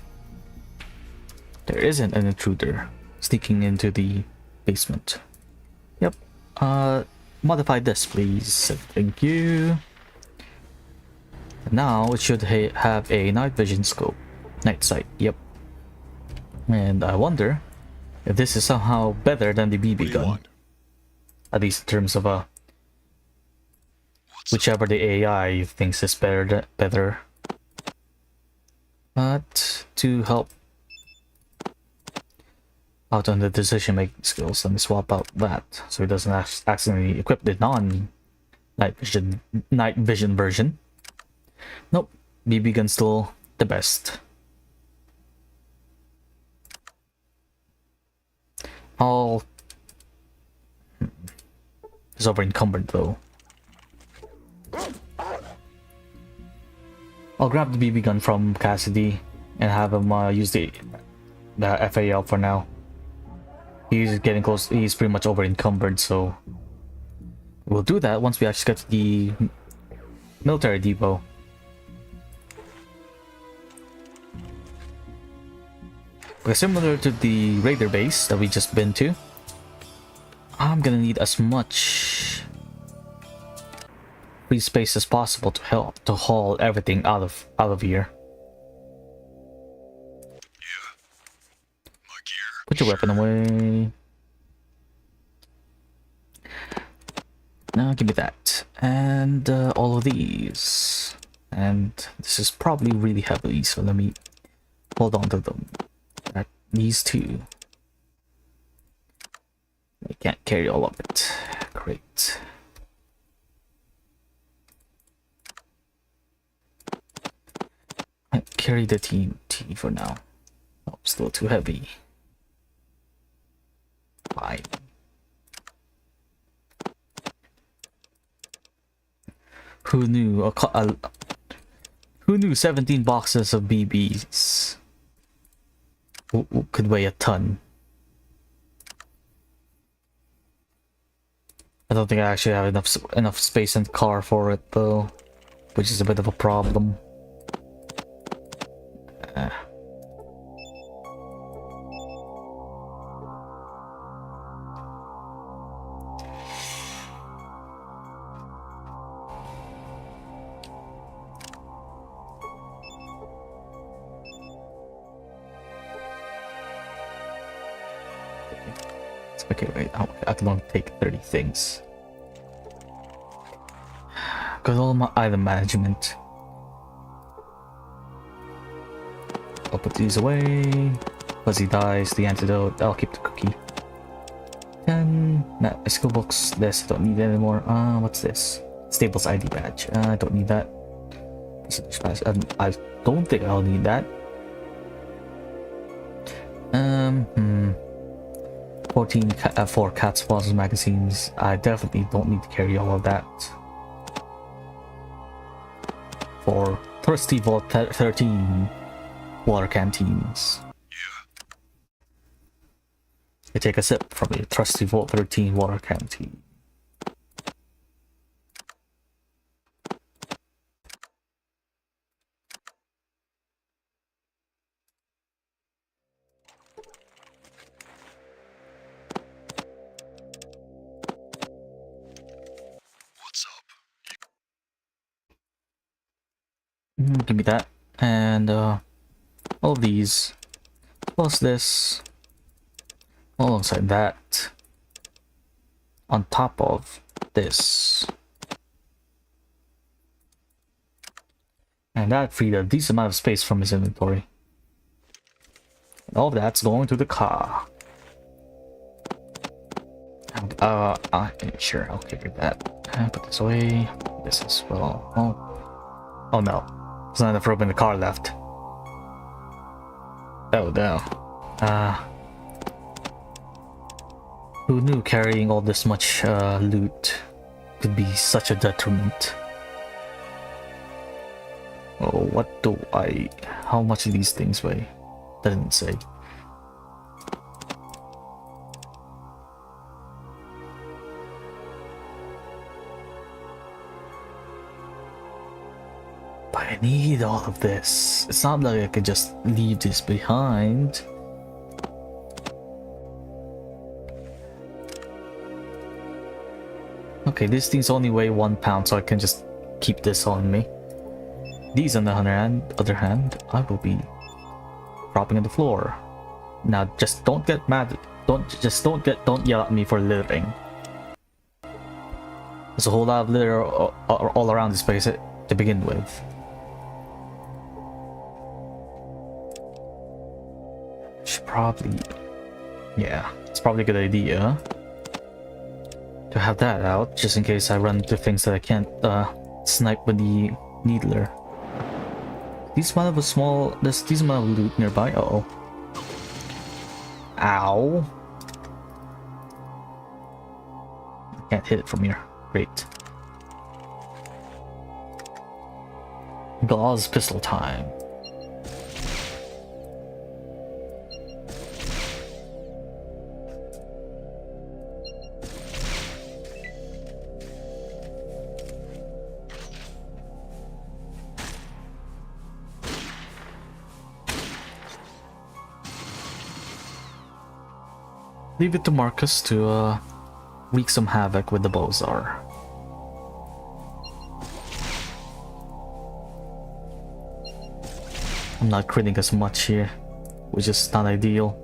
S1: There isn't an intruder sneaking into the basement. Yep. Modify this, please. Thank you. Now it should have a night vision scope. Night sight, yep. And I wonder if this is somehow better than the BB gun. At least in terms of whichever the AI thinks is better. But to help out on the decision making skills, let me swap out that so it doesn't accidentally equip the non-night vision version. Nope, BB gun still the best. It's over encumbered though. I'll grab the BB gun from Cassidy and have him use the FAL for now. He's getting close. He's pretty much over encumbered, so we'll do that once we actually get to the military depot. But similar to the raider base that we just been to, I'm gonna need as much free space as possible to help to haul everything out of here. Put your weapon away. Now give me that. And all of these. And this is probably really heavy, so let me hold on to them. These two. I can't carry all of it. Great. I carry the TNT for now. Oh, still too heavy. Fine. Who knew? Who knew 17 boxes of BBs could weigh a ton? I don't think I actually have enough space in the car for it though, which is a bit of a problem. Okay, wait, I can only take 30 things. Got all my item management. I'll put these away. Fuzzy dice, the antidote, I'll keep the cookie. 10, nah, skill books, this, I don't need it anymore. What's this? Stables ID badge, I don't need that. I don't think I'll need that. 14 4 cat spawns magazines. I definitely don't need to carry all of that. For Thirsty Vault 13 water canteens. I take a sip from a Thirsty Vault 13 water canteen. Give me that, and all of these, plus this, alongside that, on top of this, and that freed a decent amount of space from his inventory. And all of that's going to the car. And, sure, I'll carry that. And put this away. This as well. Oh no. There's not enough room in the car left. Oh no. Who knew carrying all this much loot could be such a detriment? Oh, what do I... How much do these things weigh? Doesn't say. But I need all of this. It's not like I could just leave this behind. Okay, these things only weigh 1 pound, so I can just keep this on me. These, on the other hand, I will be dropping on the floor. Now, just don't get mad. Don't yell at me for littering. There's a whole lot of litter all around this place to begin with. Should probably, yeah, it's probably a good idea to have that out, just in case I run into things that I can't snipe with the needler. These might have a small, these might have loot nearby. Uh-oh. Ow. I can't hit it from here. Great. Gauze pistol time. Leave it to Marcus to wreak some havoc with the Bozar. I'm not critting as much here, which is not ideal.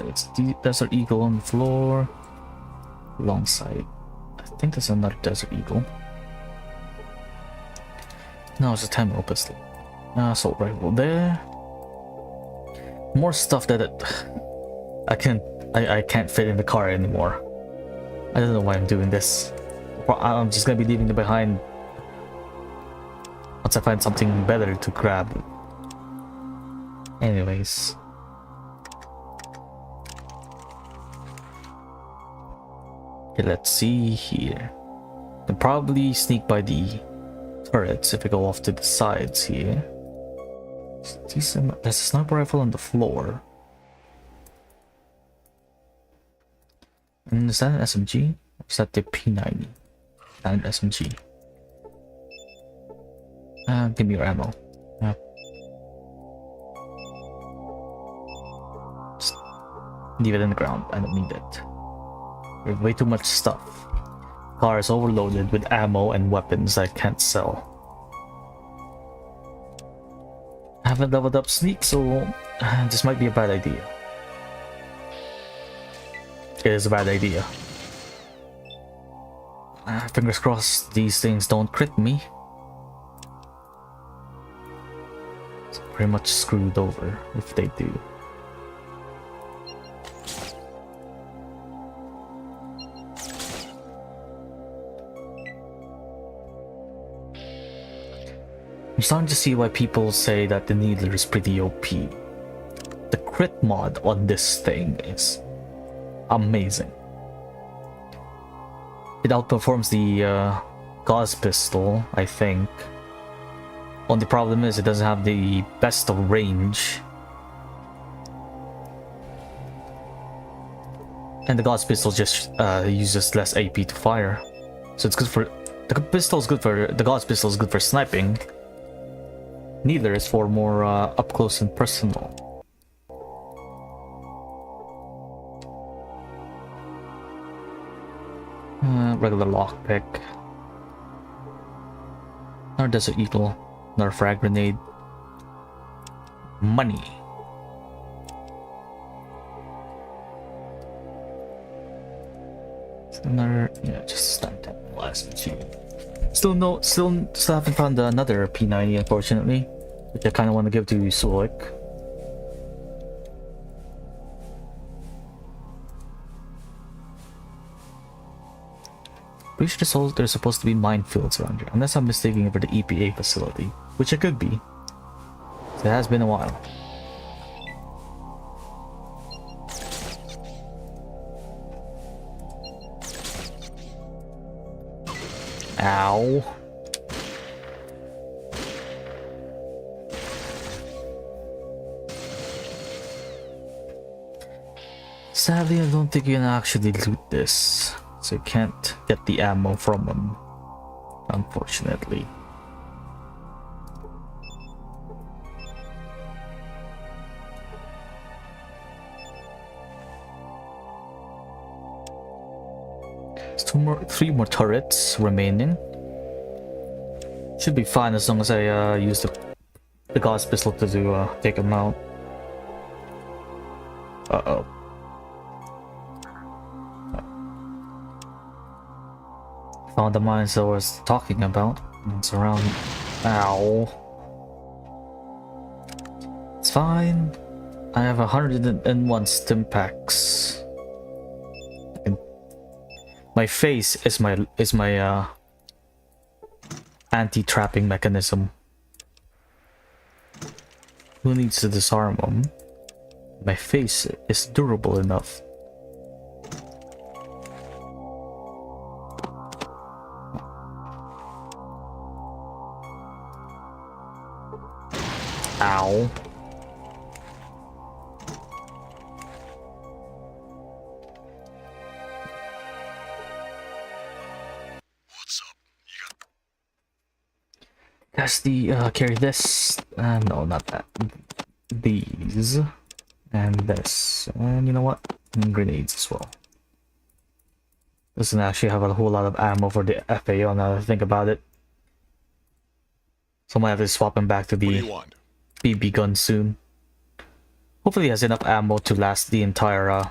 S1: It's the Desert Eagle on the floor. Alongside, I think there's another Desert Eagle. No, it's a 10mm pistol. Assault rifle there. More stuff that I can't fit in the car anymore. I don't know why I'm doing this. I'm just gonna be leaving it behind once I find something better to grab. Anyways. Okay, let's see here. Can probably sneak by the turrets if we go off to the sides here. There's a sniper rifle on the floor. And is that an SMG? Or is that the P90? Not an SMG. Give me your ammo. Just leave it in the ground. I don't need it. There's way too much stuff. Car is overloaded with ammo and weapons I can't sell. I haven't leveled up sneak, so this might be a bad idea. It is a bad idea. Fingers crossed these things don't crit me. It's pretty much screwed over if they do. I'm starting to see why people say that the Needler is pretty OP. The crit mod on this thing is amazing. It outperforms the Gauss pistol, I think. Only problem is it doesn't have the best of range. And the Gauss pistol just uses less AP to fire. So it's good for... The pistol is good for... The Gauss pistol is good for sniping. Neither is for more up close and personal. Regular lockpick. Another Desert Eagle. Another frag grenade. Money. Another, yeah, just stun tap last machine. Still haven't found another P90, unfortunately, which I kind of want to give to Sulik. Pretty sure there's supposed to be minefields around here, unless I'm mistaking it for the EPA facility, which it could be. It has been a while. Ow. Sadly, I don't think you can actually loot this, so you can't get the ammo from them, unfortunately. Three more turrets remaining. Should be fine as long as I use the Gauss pistol to take them out. Uh-oh. Found the mines I was talking about. It's around. Ow. It's fine. I have 101 stim packs. My face is my anti-trapping mechanism. Who needs to disarm them? My face is durable enough. Ow. That's the carry this. No, not that. These and this, and you know what? And grenades as well. Doesn't actually have a whole lot of ammo for the FAO now that I think about it. So I might have to swap him back to the BB gun soon. Hopefully he has enough ammo to last the entire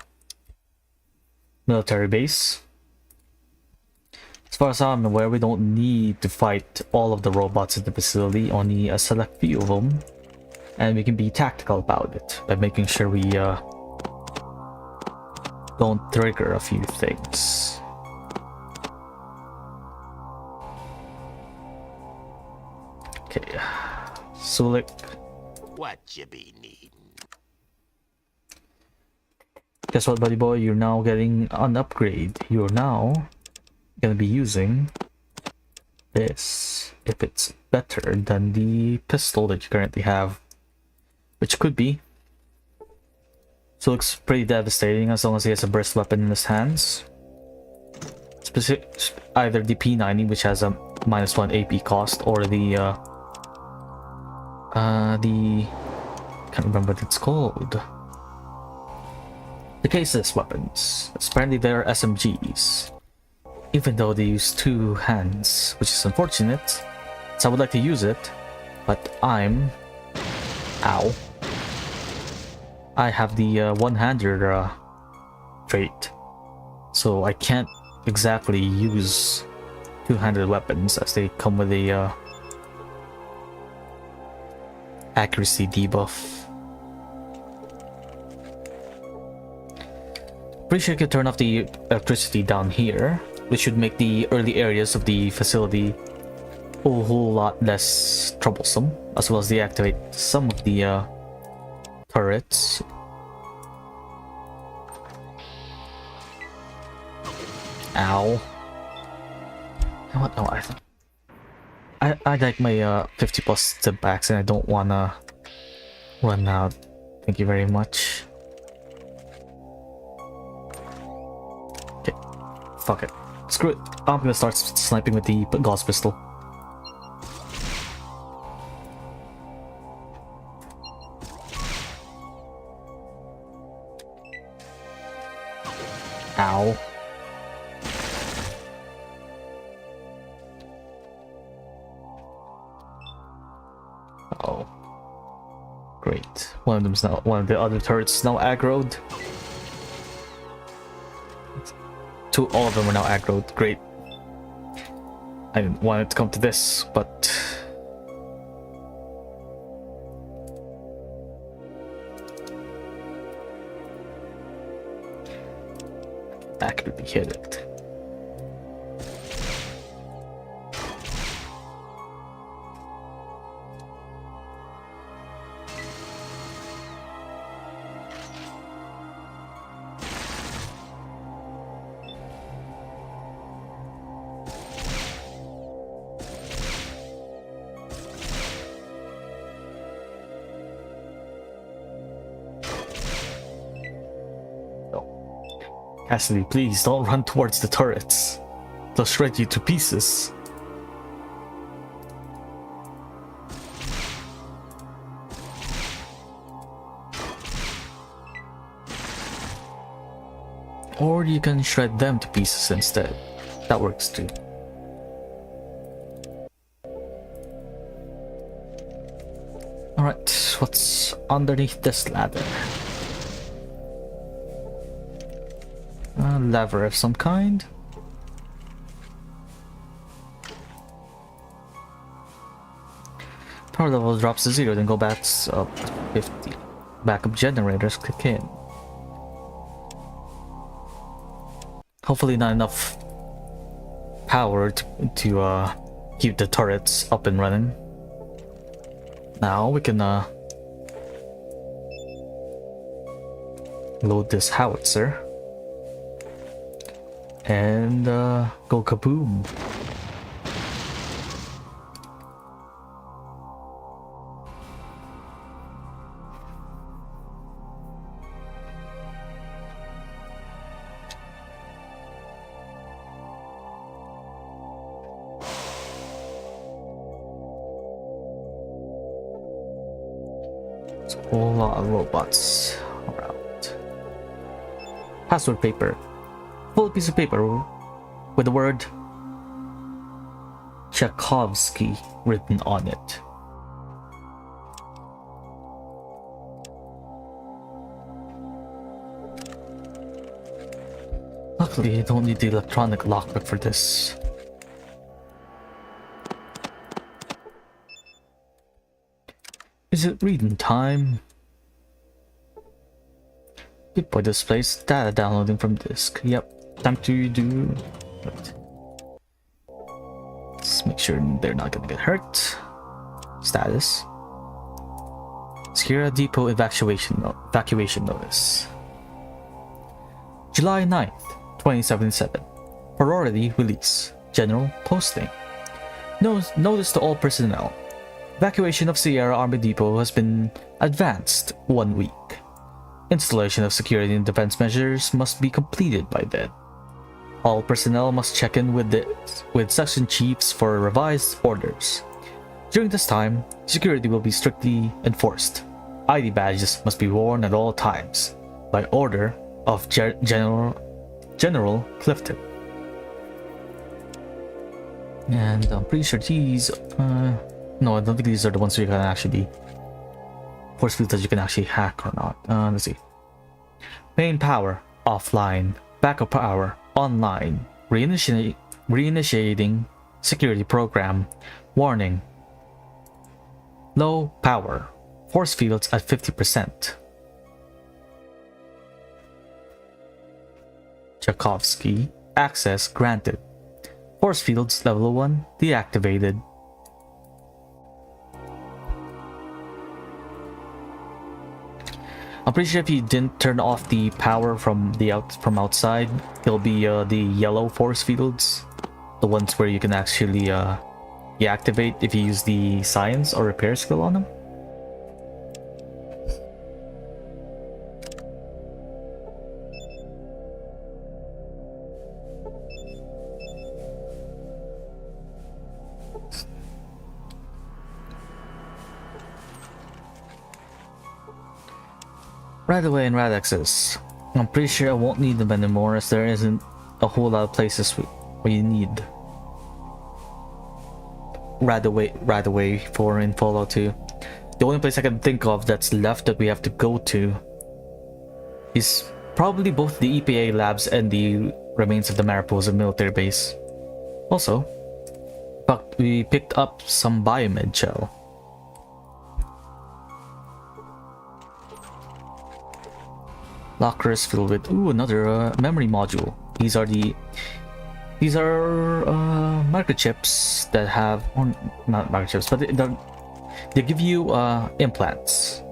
S1: military base. As far as I'm aware, we don't need to fight all of the robots in the facility, only a select few of them. And we can be tactical about it by making sure we don't trigger a few things. Okay. Sulik.
S3: What you be needing?
S1: Guess what, buddy boy? You're now getting an upgrade. You're now gonna be using this if it's better than the pistol that you currently have, which could be. So it looks pretty devastating as long as he has a burst weapon in his hands. Either the P90, which has a -1 AP cost, or the can't remember what it's called. The caseless weapons. Apparently they're SMGs. Even though they use 2 hands, which is unfortunate. So I would like to use it, but I have the one-hander trait, so I can't exactly use 2-handed weapons as they come with a accuracy debuff. Pretty sure I could turn off the electricity down here, which should make the early areas of the facility a whole lot less troublesome, as well as deactivate some of the turrets. Ow. What? No, I like my 50 plus step backs and I don't wanna run out. Thank you very much. Okay, fuck it. Screw it. I'm gonna start sniping with the Gauss pistol. Ow. Oh. Great. One of the other turrets is now aggroed. All of them are now aggroed. Great. I didn't want it to come to this, but accurately hit it. Cassidy, please don't run towards the turrets. They'll shred you to pieces. Or you can shred them to pieces instead. That works too. Alright, what's underneath this ladder? A lever of some kind. Power level drops to 0, then go back up to 50. Backup generators kick in. Hopefully not enough power to keep the turrets up and running. Now we can load this howitzer and go kaboom. It's a whole lot of robots around. Password paper. Full piece of paper with the word Tchaikovsky written on it. Luckily, I don't need the electronic lockpick for this. Is it reading time? Good boy displays data downloading from disk. Yep. Time to do. Right. Let's make sure they're not gonna get hurt. Status. Sierra Depot evacuation notice. July 9th, 2077. Priority release. General posting. Notice to all personnel. Evacuation of Sierra Army Depot has been advanced 1 week. Installation of security and defense measures must be completed by then. All personnel must check in with section chiefs for revised orders. During this time, security will be strictly enforced. ID badges must be worn at all times, by order of General Clifton. And I'm pretty sure these, no, I don't think these are the ones you can actually, force fields that you can actually hack or not. Let's see. Main power, offline. Backup power, online. Reinitiating security program. Warning. Low power. Force fields at 50%. Tchaikovsky. Access granted. Force fields level 1 deactivated. I'm pretty sure if you didn't turn off the power from outside, it'll be the yellow force fields, the ones where you can actually deactivate if you use the science or repair skill on them. Right away and Radexes. I'm pretty sure I won't need them anymore as there isn't a whole lot of places where you need right away for in Fallout 2. The only place I can think of that's left that we have to go to is probably both the EPA labs and the remains of the Mariposa military base. Also, but we picked up some biomed gel. Lockers filled with another memory module. These are microchips that have, or not microchips, but they give you implants.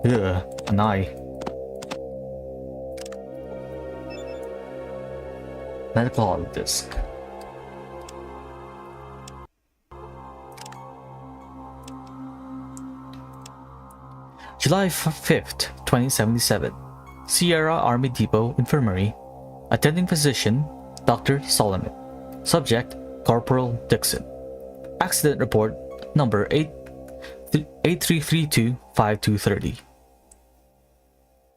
S1: An eye. Medical disc. July 5th, 2077. Sierra Army Depot Infirmary. Attending physician, Dr. Solomon. Subject, Corporal Dixon. Accident report number 8332-5230.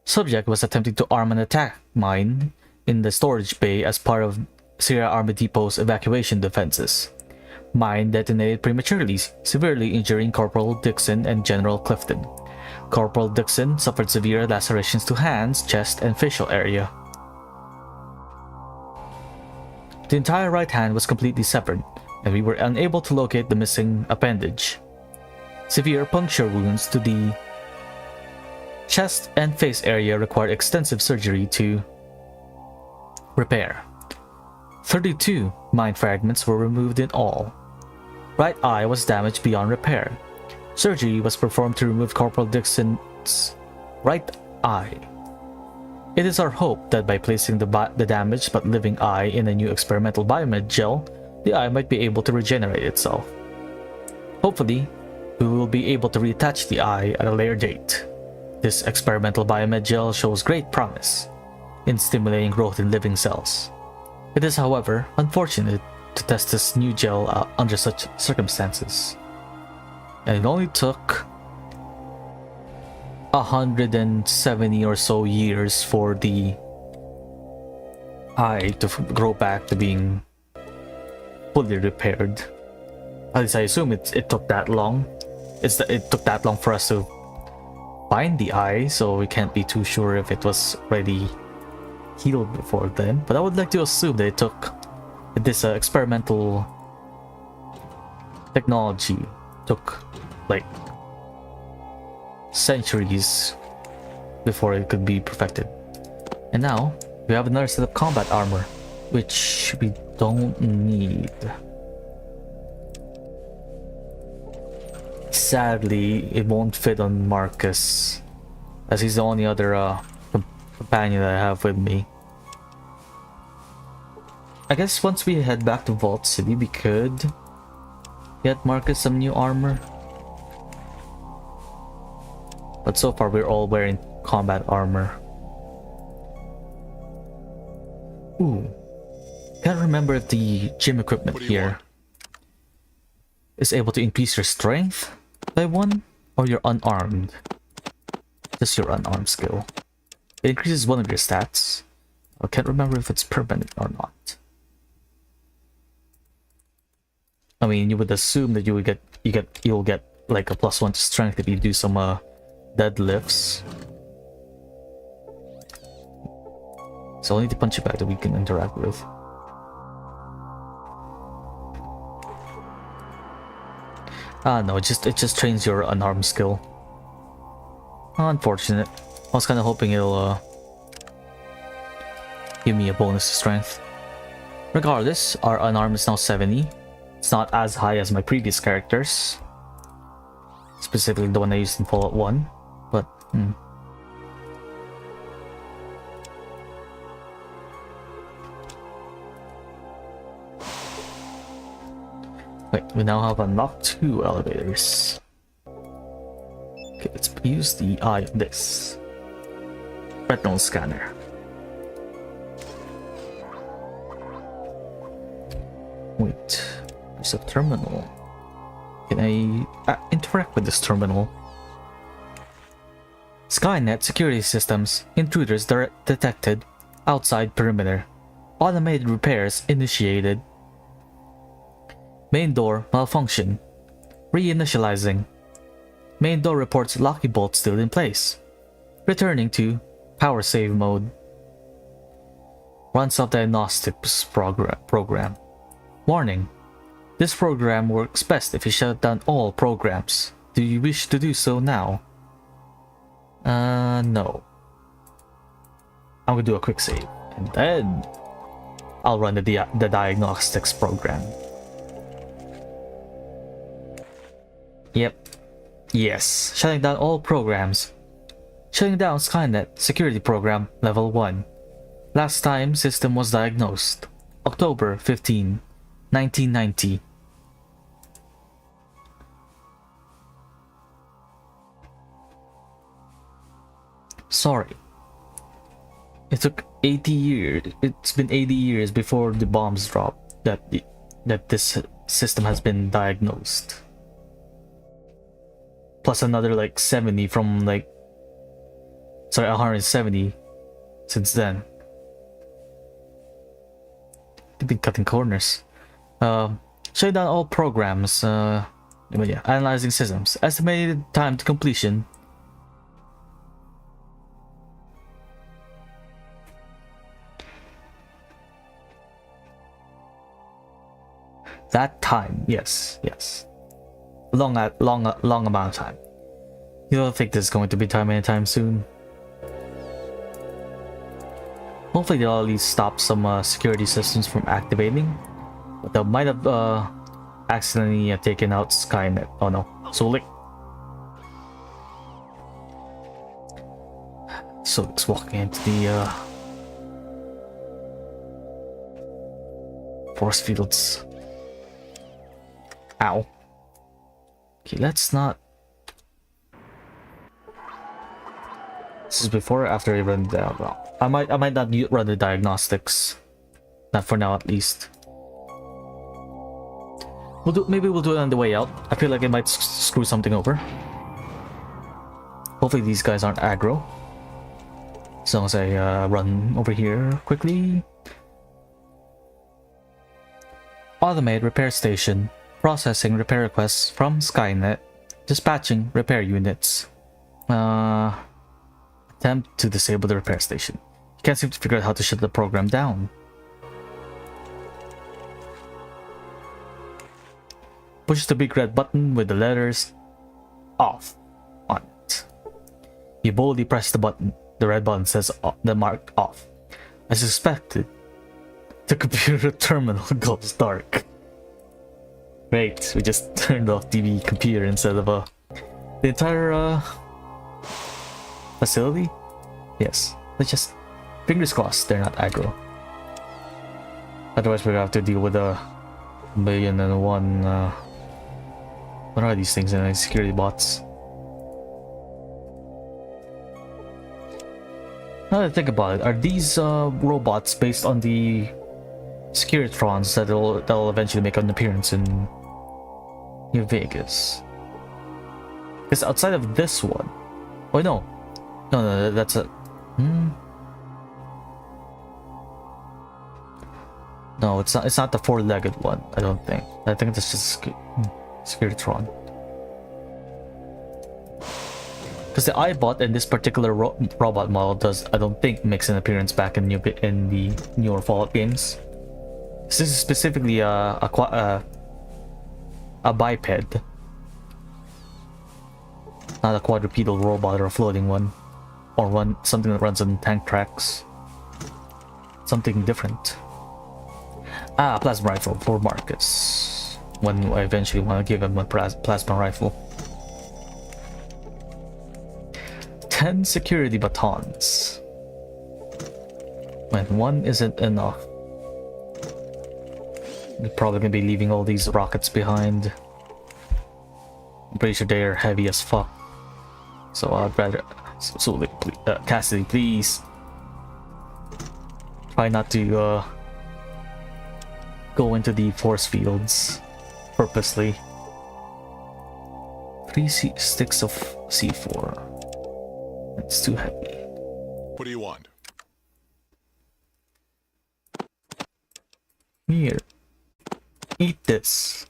S1: Subject was attempting to arm an attack mine in the storage bay as part of Sierra Army Depot's evacuation defenses. Mine detonated prematurely, severely injuring Corporal Dixon and General Clifton. Corporal Dixon suffered severe lacerations to hands, chest, and facial area. The entire right hand was completely severed, and we were unable to locate the missing appendage. Severe puncture wounds to the chest and face area required extensive surgery to repair. 32 mine fragments were removed in all. Right eye was damaged beyond repair. Surgery was performed to remove Corporal Dixon's right eye. It is our hope that by placing the damaged but living eye in a new experimental biomed gel, the eye might be able to regenerate itself. Hopefully, we will be able to reattach the eye at a later date. This experimental biomed gel shows great promise in stimulating growth in living cells. It is, however, unfortunate to test this new gel under such circumstances. And it only took 170 or so years for the eye to grow back to being fully repaired. At least I assume it took that long. It took that long for us to find the eye, so we can't be too sure if it was already healed before then. But I would like to assume that it took this experimental technology took like centuries before it could be perfected. And now we have another set of combat armor, which we don't need. Sadly, it won't fit on Marcus, as he's the only other companion that I have with me. I guess once we head back to Vault City, we could get Marcus some new armor. But so far, we're all wearing combat armor. Ooh. Can't remember if the gym equipment here is able to increase your strength by 1 or you're unarmed. Just your unarmed skill. It increases one of your stats. I can't remember if it's permanent or not. I mean, you would assume that you'll get like a +1 to strength if you do some deadlifts. So only the punching bag that we can interact with. No, it just trains your unarmed skill. Unfortunate. I was kind of hoping it'll give me a bonus to strength. Regardless, our unarmed is now 70. It's not as high as my previous characters, specifically the one I used in Fallout 1, but Wait, we now have unlocked 2 elevators. Okay, let's use the eye of this retinal scanner. Wait, there's a terminal. Can I interact with this terminal? Skynet security systems. Intruders detected outside perimeter. Automated repairs initiated. Main door malfunction. Reinitializing. Main door reports locking bolt still in place. Returning to power save mode. Run self-diagnostics program. Warning. This program works best if you shut down all programs. Do you wish to do so now? No. I'm gonna do a quick save, and then I'll run the diagnostics program. Yep. Yes. Shutting down all programs. Shutting down Skynet security program level 1. Last time system was diagnosed. October 15, 1990. Sorry. It took 80 years. It's been 80 years before the bombs dropped that this system has been diagnosed. Plus another like 70 from 170 since then. They've been cutting corners. Shutting down all programs. Analyzing systems. Estimated time to completion. That time, yes. Long amount of time. You don't think there's going to be time anytime soon? Hopefully they'll at least stop some security systems from activating. But they might have accidentally taken out Skynet. Oh no. Solik. Solik's walking into the force fields. Ow. Okay, let's not. This is before or after I run the. Well, I might not run the diagnostics. Not for now, at least. Maybe we'll do it on the way out. I feel like it might screw something over. Hopefully these guys aren't aggro. As long as I run over here quickly. Automated repair station. Processing repair requests from Skynet. Dispatching repair units. Attempt to disable the repair station. You can't seem to figure out how to shut the program down. Push the big red button with the letters OFF on it. You boldly press the button. The red button says the mark OFF. As expected, the computer terminal goes dark. Great, we just turned off the computer instead of the entire facility. Yes, let's just fingers crossed they're not aggro. Otherwise, we're gonna have to deal with a million and one. What are these things? Security bots. Now that I think about it, are these robots based on the Securitrons that'll eventually make an appearance in New Vegas? Because outside of this one, oh no, that's a. No, it's not. It's not the four-legged one. I don't think. I think it's just Securitron. Because the iBot in this particular robot model I don't think, makes an appearance back in the newer Fallout games. This is specifically a biped, not a quadrupedal robot or a floating one, or something that runs on tank tracks. Something different. Plasma rifle for Marcus. When I eventually want to give him a plasma rifle. 10 security batons. When one isn't enough. We're probably gonna be leaving all these rockets behind. I'm pretty sure they are heavy as fuck. So I'd rather... Cassidy, please. Try not to go into the force fields purposely. 3 sticks of C4. It's too heavy.
S4: What do you want?
S1: Here. Eat this.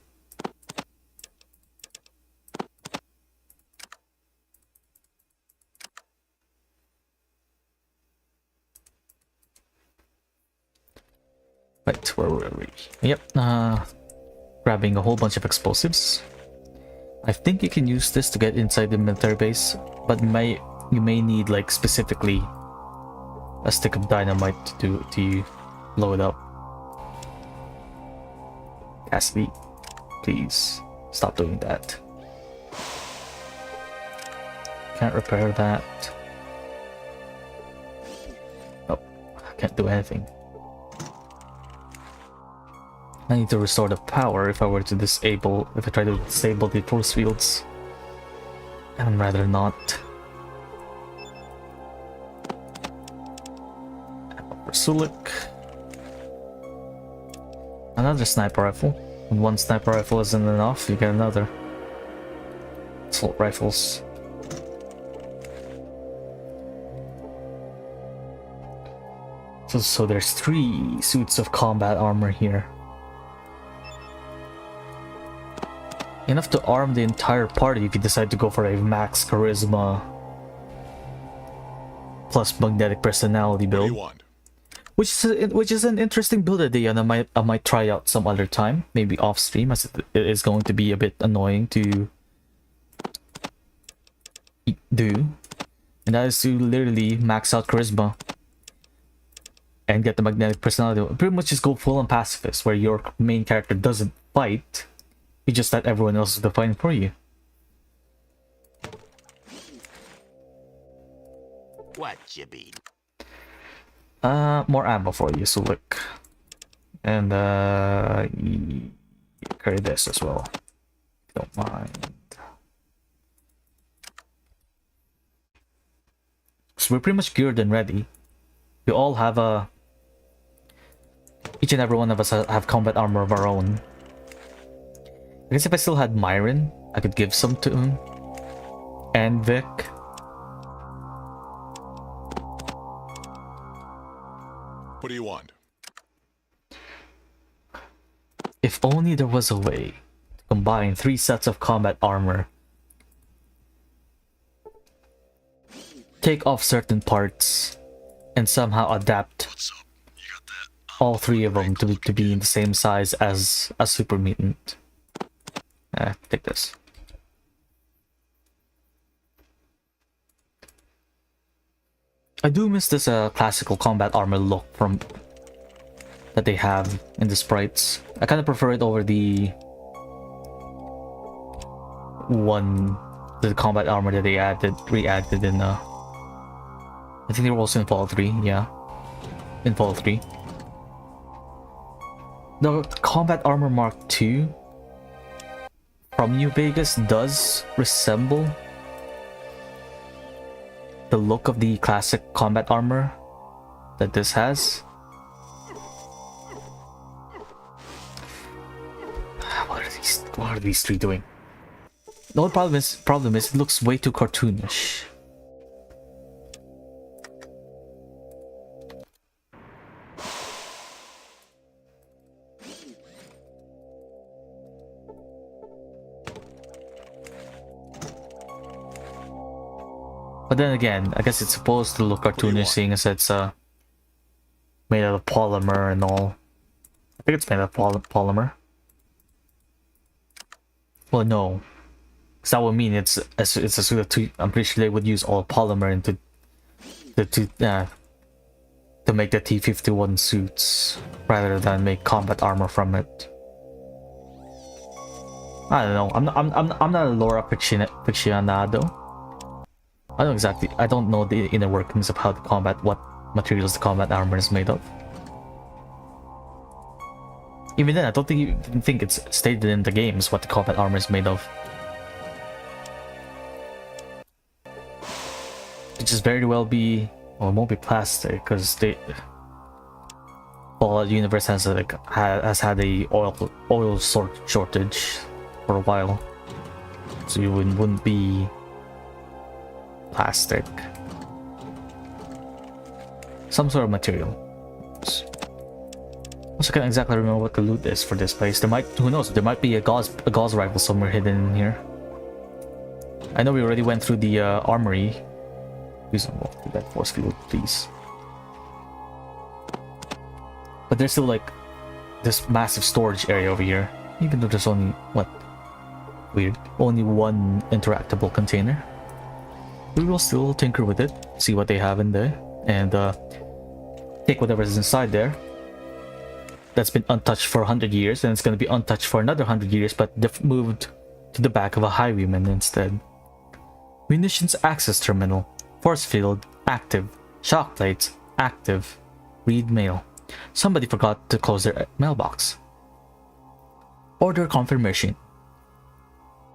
S1: Right, where were we? Yep, grabbing a whole bunch of explosives. I think you can use this to get inside the military base, but you may need, like, specifically a stick of dynamite to blow it up. Cassidy, please stop doing that. Can't repair that. Nope, can't do anything. I need to restore the power if I try to disable the force fields. I'd rather not. Sulik. Another sniper rifle. When one sniper rifle isn't enough, you get another. Assault rifles. So there's 3 suits of combat armor here. Enough to arm the entire party if you decide to go for a max charisma plus magnetic personality
S4: What do
S1: build.
S4: you want?
S1: Which is an interesting build idea, and I might try out some other time, maybe off stream, as it is going to be a bit annoying to do, and that is to literally max out charisma and get the magnetic personality. Pretty much just go full on pacifist, where your main character doesn't fight, you just let everyone else do the fighting for you.
S3: What you mean?
S1: More ammo for you, Sulik. And carry this as well. Don't mind. So we're pretty much geared and ready. We all have each and every one of us have combat armor of our own. I guess if I still had Myron, I could give some to him. And Vic.
S4: What do you want?
S1: If only there was a way to combine 3 sets of combat armor. Take off certain parts and somehow adapt all 3 of them to be in the same size as a super mutant. Take this. I do miss this classical combat armor look that they have in the sprites. I kind of prefer it over the one, the combat armor that they re-added in I think they were also in Fallout 3, yeah. In Fallout 3. The combat armor Mark II from New Vegas does resemble the look of the classic combat armor that this has. What are these three doing? The only problem is it looks way too cartoonish. But then again, I guess it's supposed to look cartoonish, seeing as it's made out of polymer and all. I think it's made out of polymer. Well, no, because that would mean it's a suit of two. I'm pretty sure they would use all polymer into to make the T-51 suits rather than make combat armor from it. I don't know. I'm not a lore aficionado. I don't know the inner workings of how what materials the combat armor is made of. Even then, I don't think it's stated in the games what the combat armor is made of. It just very well be, well, it won't be plastic because Fallout universe has had a oil shortage for a while, so it wouldn't be plastic. Some sort of material. I can't exactly remember what the loot is for this place. Who knows? There might be a gauze rifle somewhere hidden in here. I know we already went through the armory. Please don't walk through that force field, please. But there's still like this massive storage area over here, even though there's only only one interactable container. We will still tinker with it, see what they have in there, and take whatever is inside there. That's been untouched for 100 years, and it's going to be untouched for another 100 years, but moved to the back of a highwayman instead. Munitions access terminal. Force field active. Shock plates active. Read mail. Somebody forgot to close their mailbox. Order confirmation.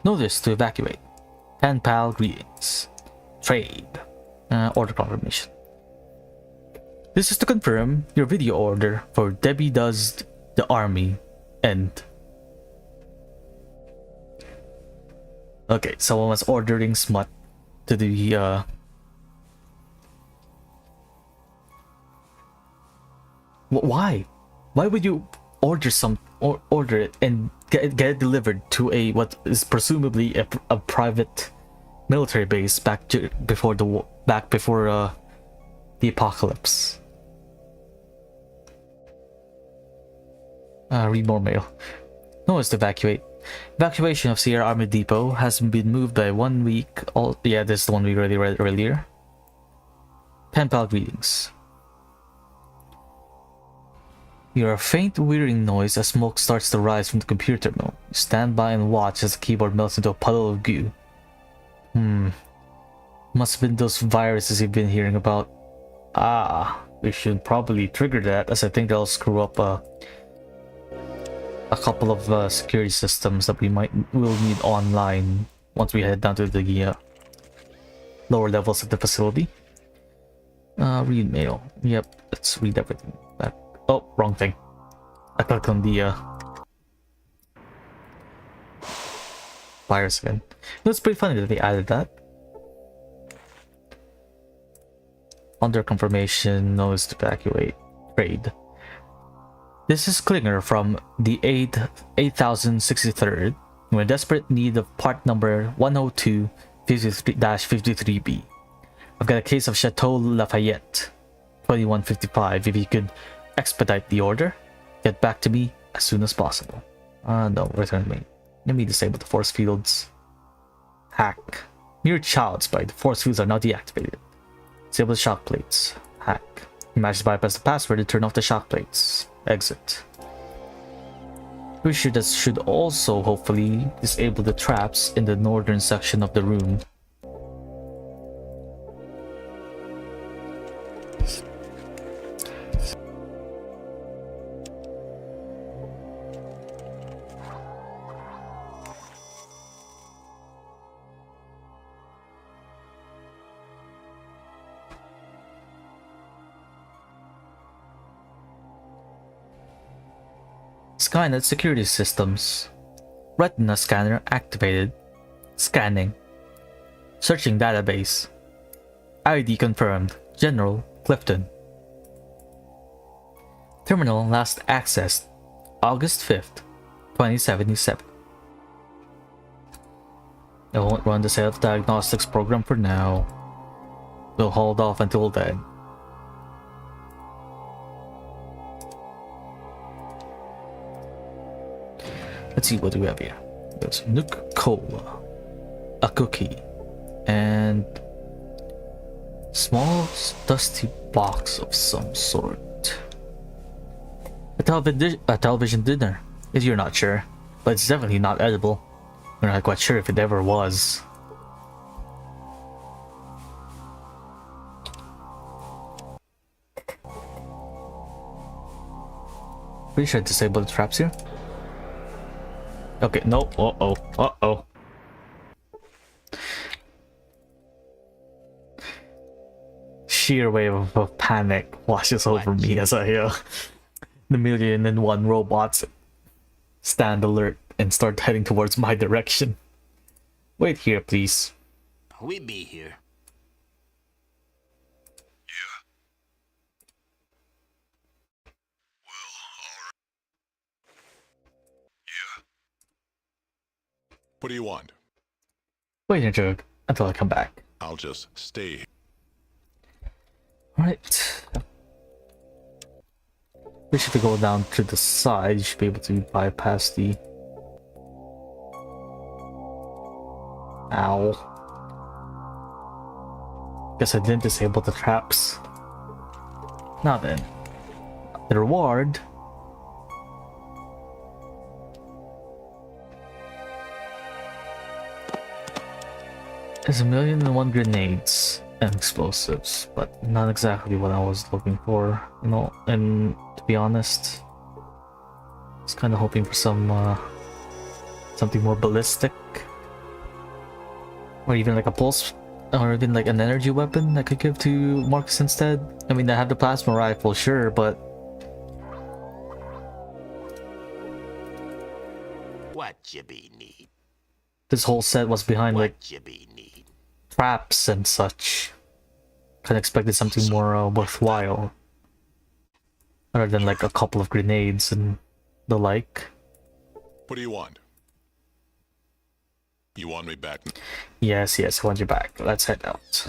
S1: Notice to evacuate. Pen pal greetings. Trade. Order confirmation. This is to confirm your video order for Debbie Does the Army End. Okay, someone was ordering smut to the Why? Why would you order order it and get it delivered to what is presumably a private military base before the apocalypse? Read more mail. Notice to evacuate. Evacuation of Sierra Army Depot has been moved by 1 week. Yeah, this is the one we already read earlier. Pen pal greetings. You hear a faint whirring noise as smoke starts to rise from the computer terminal. You stand by and watch as the keyboard melts into a puddle of goo. Must have been those viruses you've been hearing about. We should probably trigger that, as I think that'll screw up a couple of security systems that will need online once we head down to the lower levels of the facility. Read mail. Yep, let's read everything. Oh, wrong thing. I clicked on the virus again. It's pretty funny that they added that. Under confirmation, notice to evacuate. Trade. This is Klinger from the 8063rd. We're in desperate need of part number 102-53B. I've got a case of Chateau Lafayette, 2155. If you could expedite the order, get back to me as soon as possible. No, return me. Let me disable the force fields. Hack. Mere child's spy. The force fields are now deactivated. Disable the shock plates. Hack. You managed to bypass the password to turn off the shock plates. Exit. Pretty sure that should also hopefully disable the traps in the northern section of the room. Skynet security systems. Retina scanner activated. Scanning. Searching database. ID confirmed. General Clifton. Terminal last accessed August 5th, 2077. I won't run the self-diagnostics program for now. We'll hold off until then. Let's see, what do we have here? There's Nuke Cola, a cookie, and small dusty box of some sort. A television dinner. If you're not sure, but it's definitely not edible. We're not quite sure if it ever was. Pretty sure I disabled the traps here. Okay, no. Uh-oh. Sheer wave of panic washes over me as I hear the 1,000,001 robots stand alert and start heading towards my direction. Wait here, please.
S3: We be here.
S4: What do you want?
S1: Wait here, Jug, until I come back.
S4: I'll just stay.
S1: Alright. We should go down to the side. You should be able to bypass the... Ow. Guess I didn't disable the traps. Now then. The reward... is 1,000,001 grenades and explosives, but not exactly what I was looking for, you know. And to be honest, I was kind of hoping for some something more ballistic, or even like a pulse, or even like an energy weapon I could give to Marcus instead. I mean, I have the plasma rifle, sure, but
S3: What you be need?
S1: this whole set was behind like
S3: What you be need?
S1: traps and such. Kind of expected something more worthwhile, other than like a couple of grenades and the like.
S4: What do you want? You want me back?
S1: Yes, I want you back. Let's head out.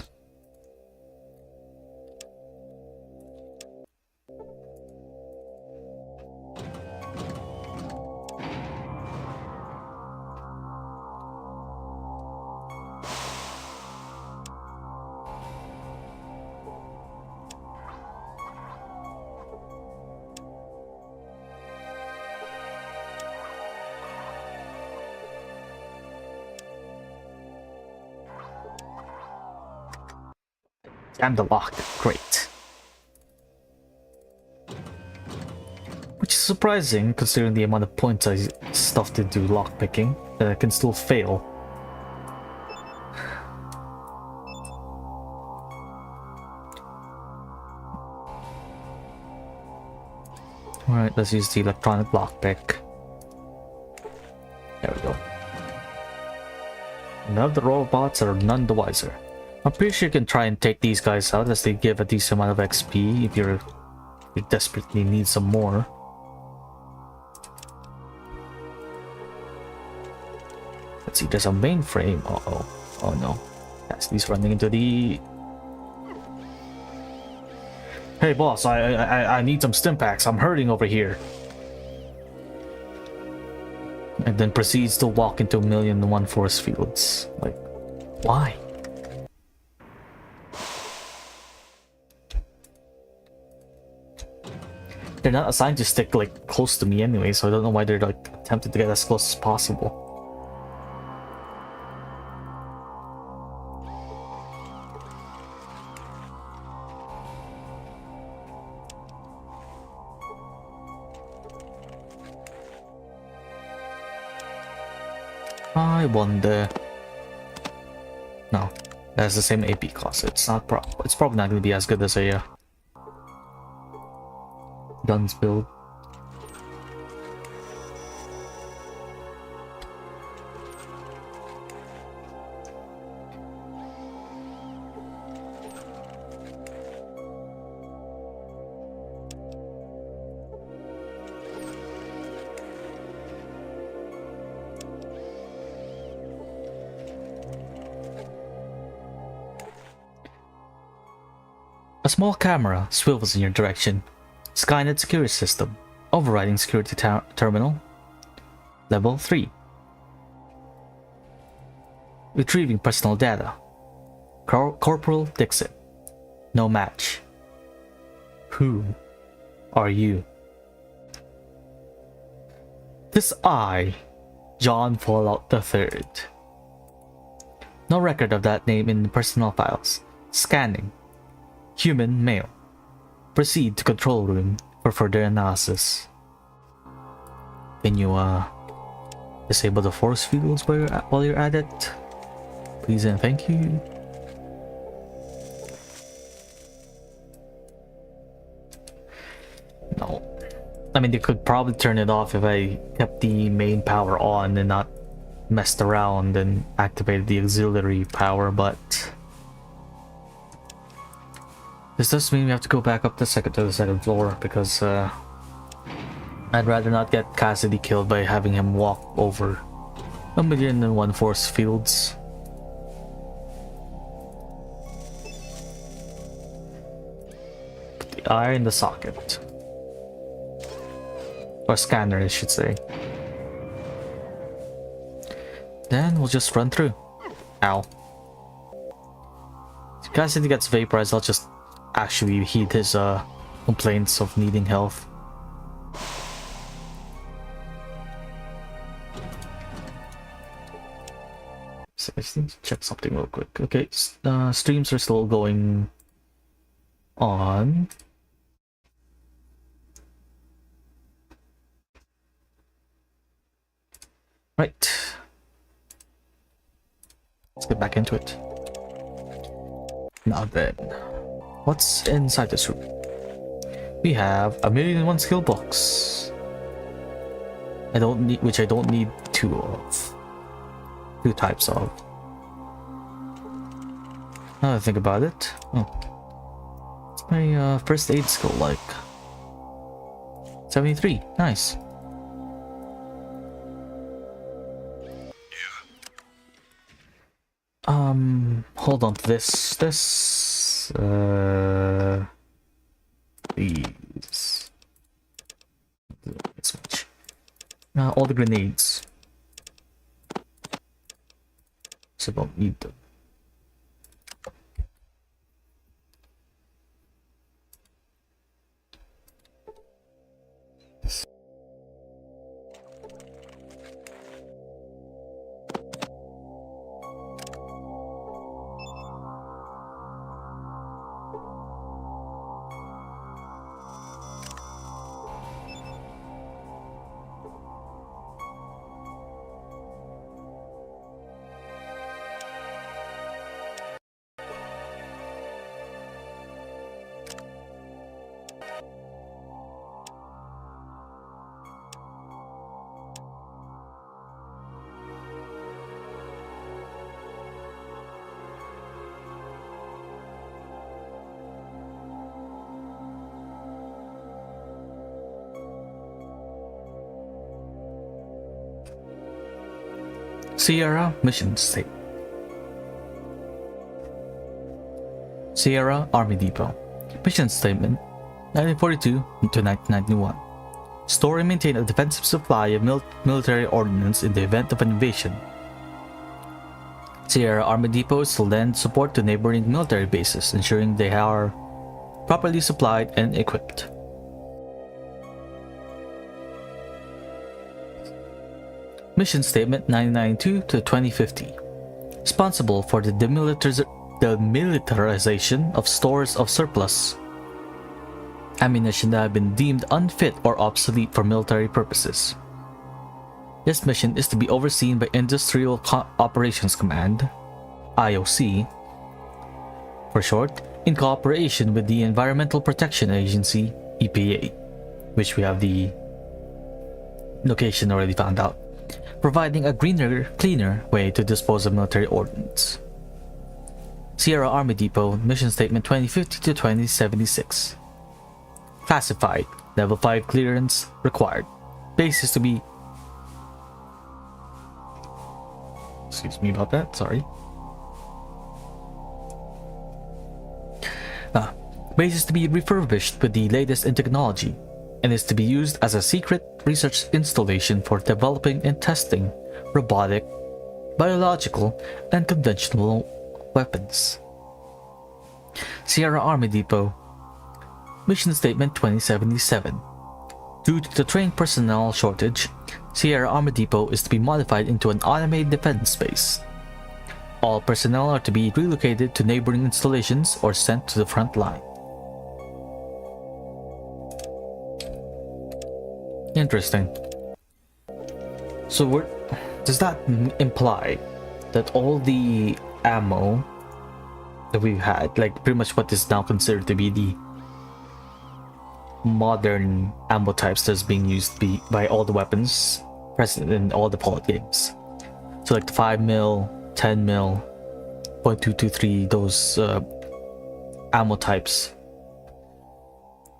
S1: Damn the lock. Great. Which is surprising considering the amount of points I stuffed into lockpicking, that I can still fail. Alright, let's use the electronic lockpick. There we go. None of the robots are none the wiser. I'm pretty sure you can try and take these guys out as they give a decent amount of XP if you desperately need some more. Let's see, there's a mainframe. Uh-oh. Oh no. Cassidy's running into the... Hey boss, I need some stim packs. I'm hurting over here. And then proceeds to walk into 1,000,001 force fields. Like, why? They're not assigned to stick like close to me anyway, so I don't know why they're like attempting to get as close as possible. I wonder. No, that's the same AP cost. It's probably not going to be as good as a guns build. A small camera swivels in your direction. Skynet security system. Overriding security terminal. Level 3. Retrieving personal data. Corporal Dixon. No match. Who are you? This I, John Fallout the Third. No record of that name in personnel files. Scanning. Human male. Proceed to control room for further analysis. Can you disable the force fields while you're at it? Please and thank you. No. I mean, they could probably turn it off if I kept the main power on and not messed around and activated the auxiliary power, but this does mean we have to go back up to the second floor because I'd rather not get Cassidy killed by having him walk over 1,000,001 force fields. Put the eye in the socket. Or scanner, I should say. Then we'll just run through. Ow. If Cassidy gets vaporized, I'll just actually heed his complaints of needing health. So I just need to check something real quick. Okay, streams are still going on. Right. Let's get back into it. Now then, what's inside this room? We have 1,000,001 skill books. Which I don't need two of. Two types of. Now that I think about it, what's my first aid skill like? 73. Nice. Hold on to this. These. Switch. All the grenades. So don't need them. Sierra Mission Statement. Sierra Army Depot. Mission Statement 1942 to 1991. Store and maintain a defensive supply of military ordnance in the event of an invasion. Sierra Army Depot is to lend support to neighboring military bases, ensuring they are properly supplied and equipped. Mission Statement 992 to 2050. Responsible for the demilitarization of stores of surplus ammunition that have been deemed unfit or obsolete for military purposes. This mission is to be overseen by Industrial Operations Command, IOC, for short, in cooperation with the Environmental Protection Agency, EPA, which we have the location already found out, providing a greener, cleaner way to dispose of military ordnance. Sierra Army Depot, Mission Statement 2050 to 2076. Classified, Level 5 clearance required. Base is to be... Excuse me about that, sorry. Base is to be refurbished with the latest in technology and is to be used as a secret research installation for developing and testing robotic, biological, and conventional weapons. Sierra Army Depot, Mission Statement 2077. Due to the trained personnel shortage, Sierra Army Depot is to be modified into an automated defense base. All personnel are to be relocated to neighboring installations or sent to the front line. Interesting. So does that imply that all the ammo that we've had, like pretty much what is now considered to be the modern ammo types that's being used by all the weapons present in all the Fallout games, so like the 5mm, 10mm, .223, those ammo types,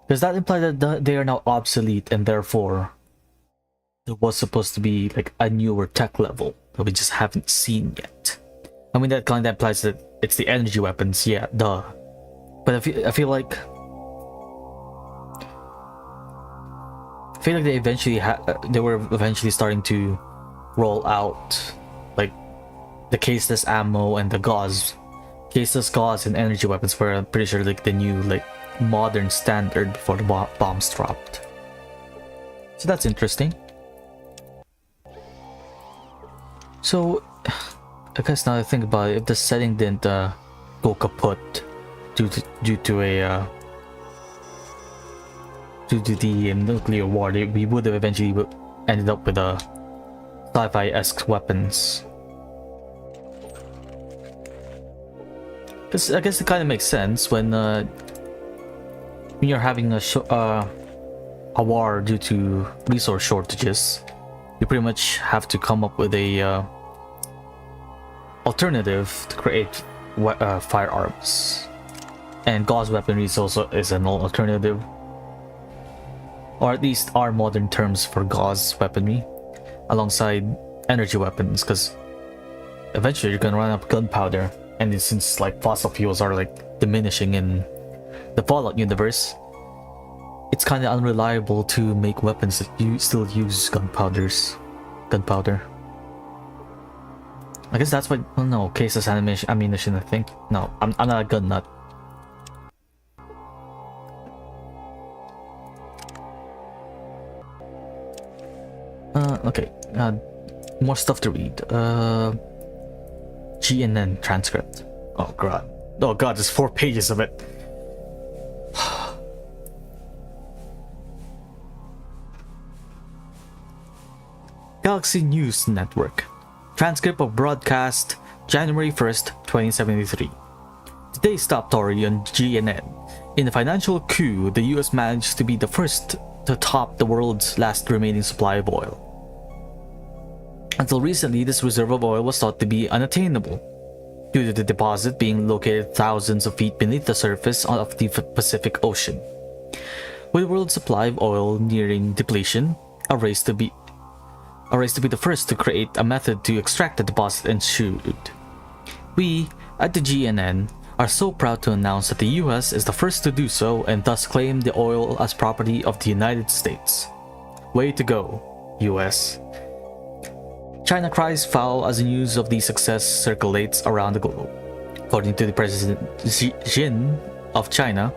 S1: does that imply that they are now obsolete and therefore there was supposed to be like a newer tech level that we just haven't seen yet? I mean, that kind of implies that it's the energy weapons, yeah, duh. But I feel like they were eventually starting to roll out like the caseless ammo and the gauze. Caseless gauze and energy weapons were, I'm pretty sure, like the new like modern standard before the bombs dropped. So that's interesting. So I guess now that I think about it, if the setting didn't go kaput due to the nuclear war, we would have eventually ended up with sci-fi-esque weapons. Because I guess it kind of makes sense when you're having a war due to resource shortages, you pretty much have to come up with a alternative to create firearms, and gauze weaponry is an alternative, or at least are modern terms for gauze weaponry, alongside energy weapons, because eventually you're gonna run out of gunpowder, and since like fossil fuels are like diminishing in the Fallout universe, it's kind of unreliable to make weapons that you still use gunpowder. I guess that's what. Oh no, caseless ammunition. I think no, I'm not a gun nut. Okay. More stuff to read. GNN transcript. Oh god. Oh god, there's 4 pages of it. Galaxy News Network. Transcript of broadcast January 1st, 2073. Today's top story on GNN. In a financial coup, the US managed to be the first to top the world's last remaining supply of oil. Until recently, this reserve of oil was thought to be unattainable, due to the deposit being located thousands of feet beneath the surface of the Pacific Ocean. With the world's supply of oil nearing depletion, a race to be the first to create a method to extract the deposit ensued. We, at the GNN, are so proud to announce that the US is the first to do so and thus claim the oil as property of the United States. Way to go, US. China cries foul as the news of the success circulates around the globe. According to the President Xi of China,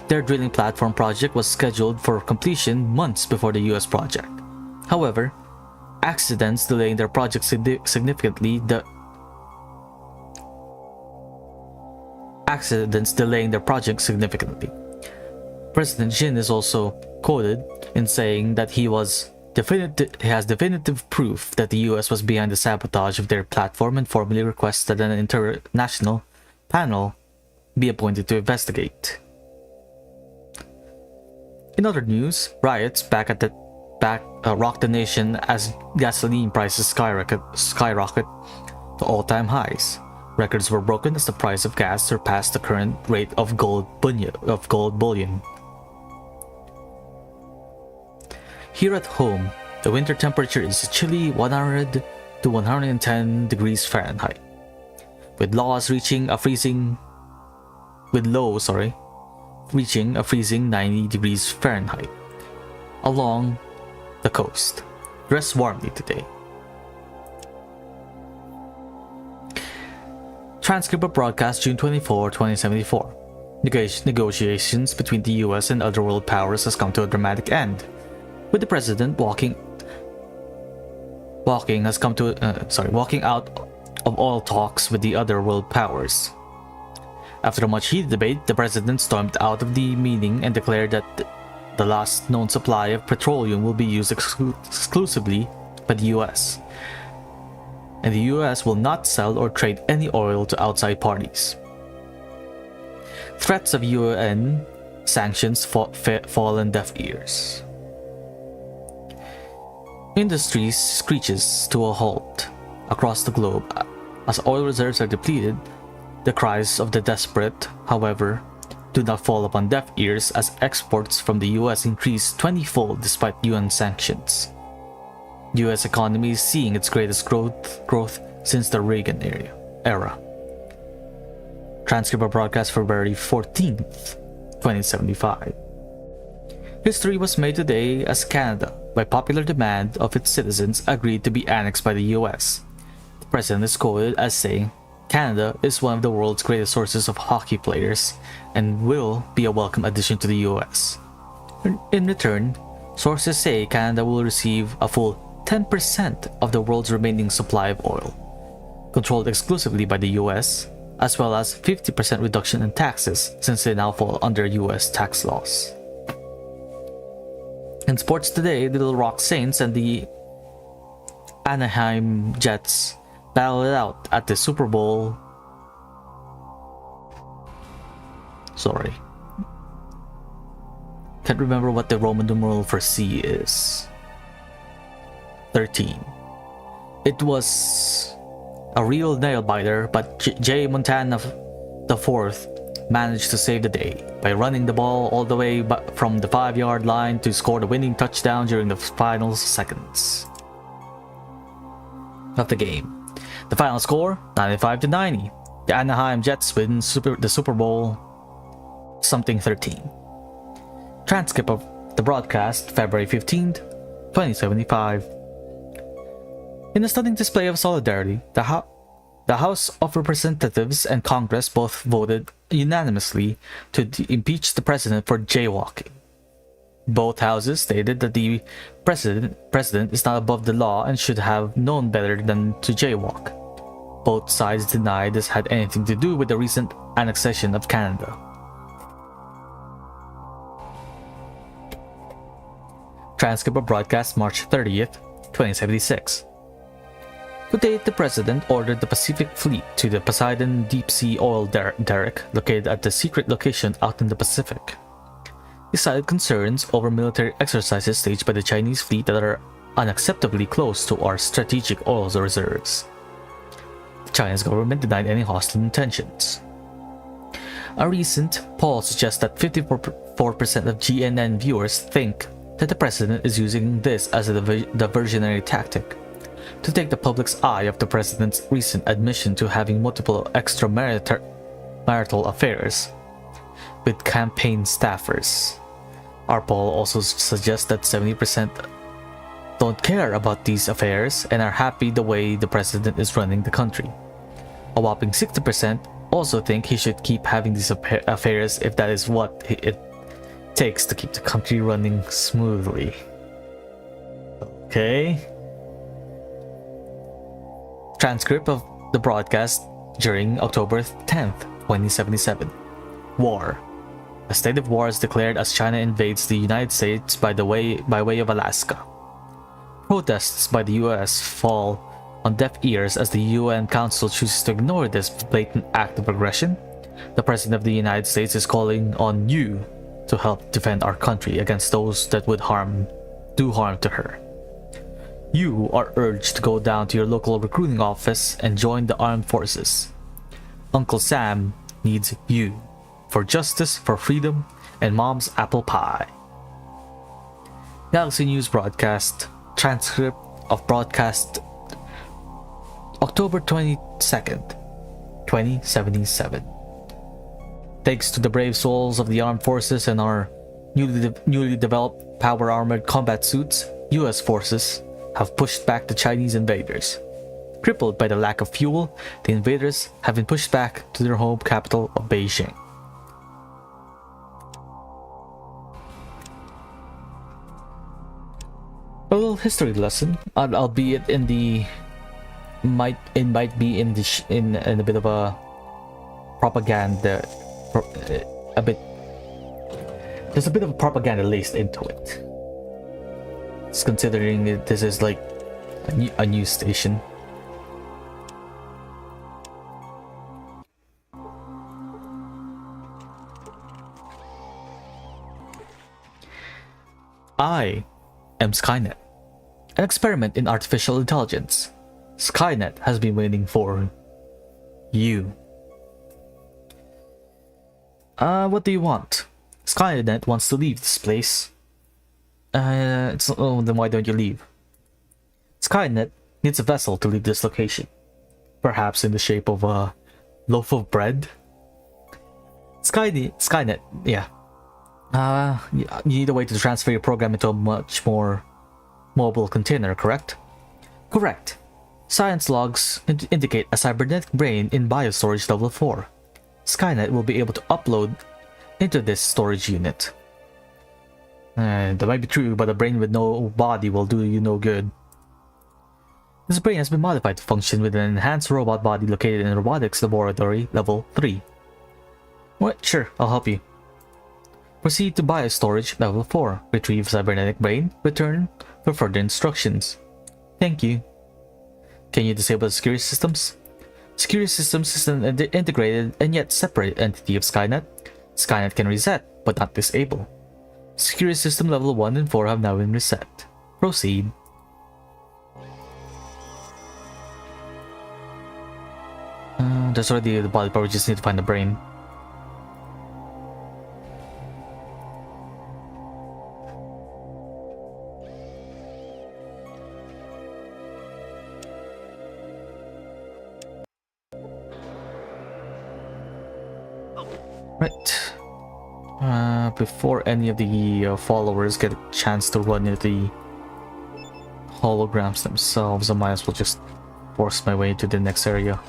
S1: their drilling platform project was scheduled for completion months before the US project. However, accidents delaying their project significantly. President Jin is also quoted in saying that he has definitive proof that the US was behind the sabotage of their platform and formally requests that an international panel be appointed to investigate. In other news, riots rocked the nation as gasoline prices skyrocket to all-time highs. Records were broken as the price of gas surpassed the current rate of gold bullion. Here at home, the winter temperature is a chilly 100 to 110 degrees Fahrenheit, with lows reaching a freezing 90 degrees Fahrenheit along the coast. Dress warmly today. Transcript of broadcast June 24, 2074. Negotiations between the US and other world powers has come to a dramatic end, with the president walking out of all talks with the other world powers. After a much heated debate, the president stormed out of the meeting and declared that the last known supply of petroleum will be used exclusively by the US, and the US will not sell or trade any oil to outside parties. Threats of UN sanctions fall on deaf ears. Industry screeches to a halt across the globe as oil reserves are depleted. The cries of the desperate, however, do not fall upon deaf ears as exports from the US increase 20-fold despite UN sanctions. The US economy is seeing its greatest growth since the Reagan era. Transcript of broadcast February 14th, 2075. History was made today as Canada, by popular demand of its citizens, agreed to be annexed by the US. The president is quoted as saying, "Canada is one of the world's greatest sources of hockey players and will be a welcome addition to the US. In return, sources say Canada will receive a full 10% of the world's remaining supply of oil, controlled exclusively by the US, as well as 50% reduction in taxes since they now fall under US tax laws." In sports today, the Little Rock Saints and the Anaheim Jets battled it out at the Super Bowl. Can't remember what the Roman numeral for C is. 13. It was a real nail-biter, but Jay Montana IV managed to save the day by running the ball all the way from the 5-yard line to score the winning touchdown during the final seconds of the game. The final score, 95-90. The Anaheim Jets win the Super Bowl 13. Transcript of the broadcast, February 15th, 2075. In a stunning display of solidarity, the House of Representatives and Congress both voted unanimously to impeach the president for jaywalking. Both houses stated that the president is not above the law and should have known better than to jaywalk. Both sides denied this had anything to do with the recent annexation of Canada. Transcript of broadcast March 30th, 2076. Today, the president ordered the Pacific Fleet to the Poseidon deep-sea oil derrick located at the secret location out in the Pacific. He cited concerns over military exercises staged by the Chinese fleet that are unacceptably close to our strategic oil reserves. The Chinese government denied any hostile intentions. A recent poll suggests that 54% of GNN viewers think that the president is using this as a diversionary tactic to take the public's eye off the president's recent admission to having multiple extramarital affairs with campaign staffers. Our poll also suggests that 70% don't care about these affairs and are happy the way the president is running the country. A whopping 60% also think he should keep having these affairs if that is what it takes to keep the country running smoothly. Okay. Transcript of the broadcast during October 10th, 2077. War. A state of war is declared as China invades the United States by way of Alaska. Protests by the US fall on deaf ears as the UN Council chooses to ignore this blatant act of aggression. The President of the United States is calling on you to help defend our country against those that would do harm to her. You are urged to go down to your local recruiting office and join the armed forces. Uncle Sam needs you for justice, for freedom, and Mom's apple pie. Galaxy News broadcast transcript of broadcast October 22nd, 2077. Thanks to the brave souls of the armed forces and our newly developed power-armored combat suits, US forces have pushed back the Chinese invaders. Crippled by the lack of fuel, the invaders have been pushed back to their home capital of Beijing. A little history lesson, albeit in the might be in a bit of a propaganda, there's a bit of a propaganda laced into it. It's considering this is like a news station. I am Skynet, an experiment in artificial intelligence. Skynet has been waiting for you. What do you want? Skynet wants to leave this place. Then why don't you leave? Skynet needs a vessel to leave this location. Perhaps in the shape of a loaf of bread? Skynet, yeah. You need a way to transfer your program into a much more mobile container, correct? Correct. Science logs indicate a cybernetic brain in biostorage level 4. Skynet will be able to upload into this storage unit. That might be true, but a brain with no body will do you no good. This brain has been modified to function with an enhanced robot body located in Robotics Laboratory Level 3. Well, sure, I'll help you. Proceed to biostorage Level 4. Retrieve cybernetic brain. Return for further instructions. Thank you. Can you disable the security systems? Security systems is an integrated and yet separate entity of Skynet. Skynet can reset, but not disable. Security system level 1 and 4 have now been reset. Proceed. That's already the body part, we just need to find the brain. Right. Before any of the followers get a chance to run into the holograms themselves, I might as well just force my way into the next area.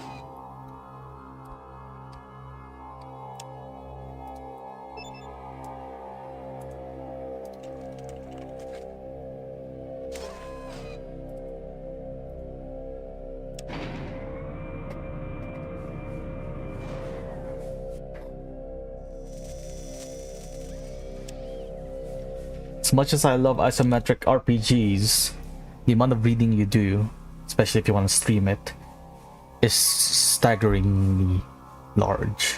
S1: As much as I love isometric RPGs, the amount of reading you do, especially if you want to stream it, is staggeringly large.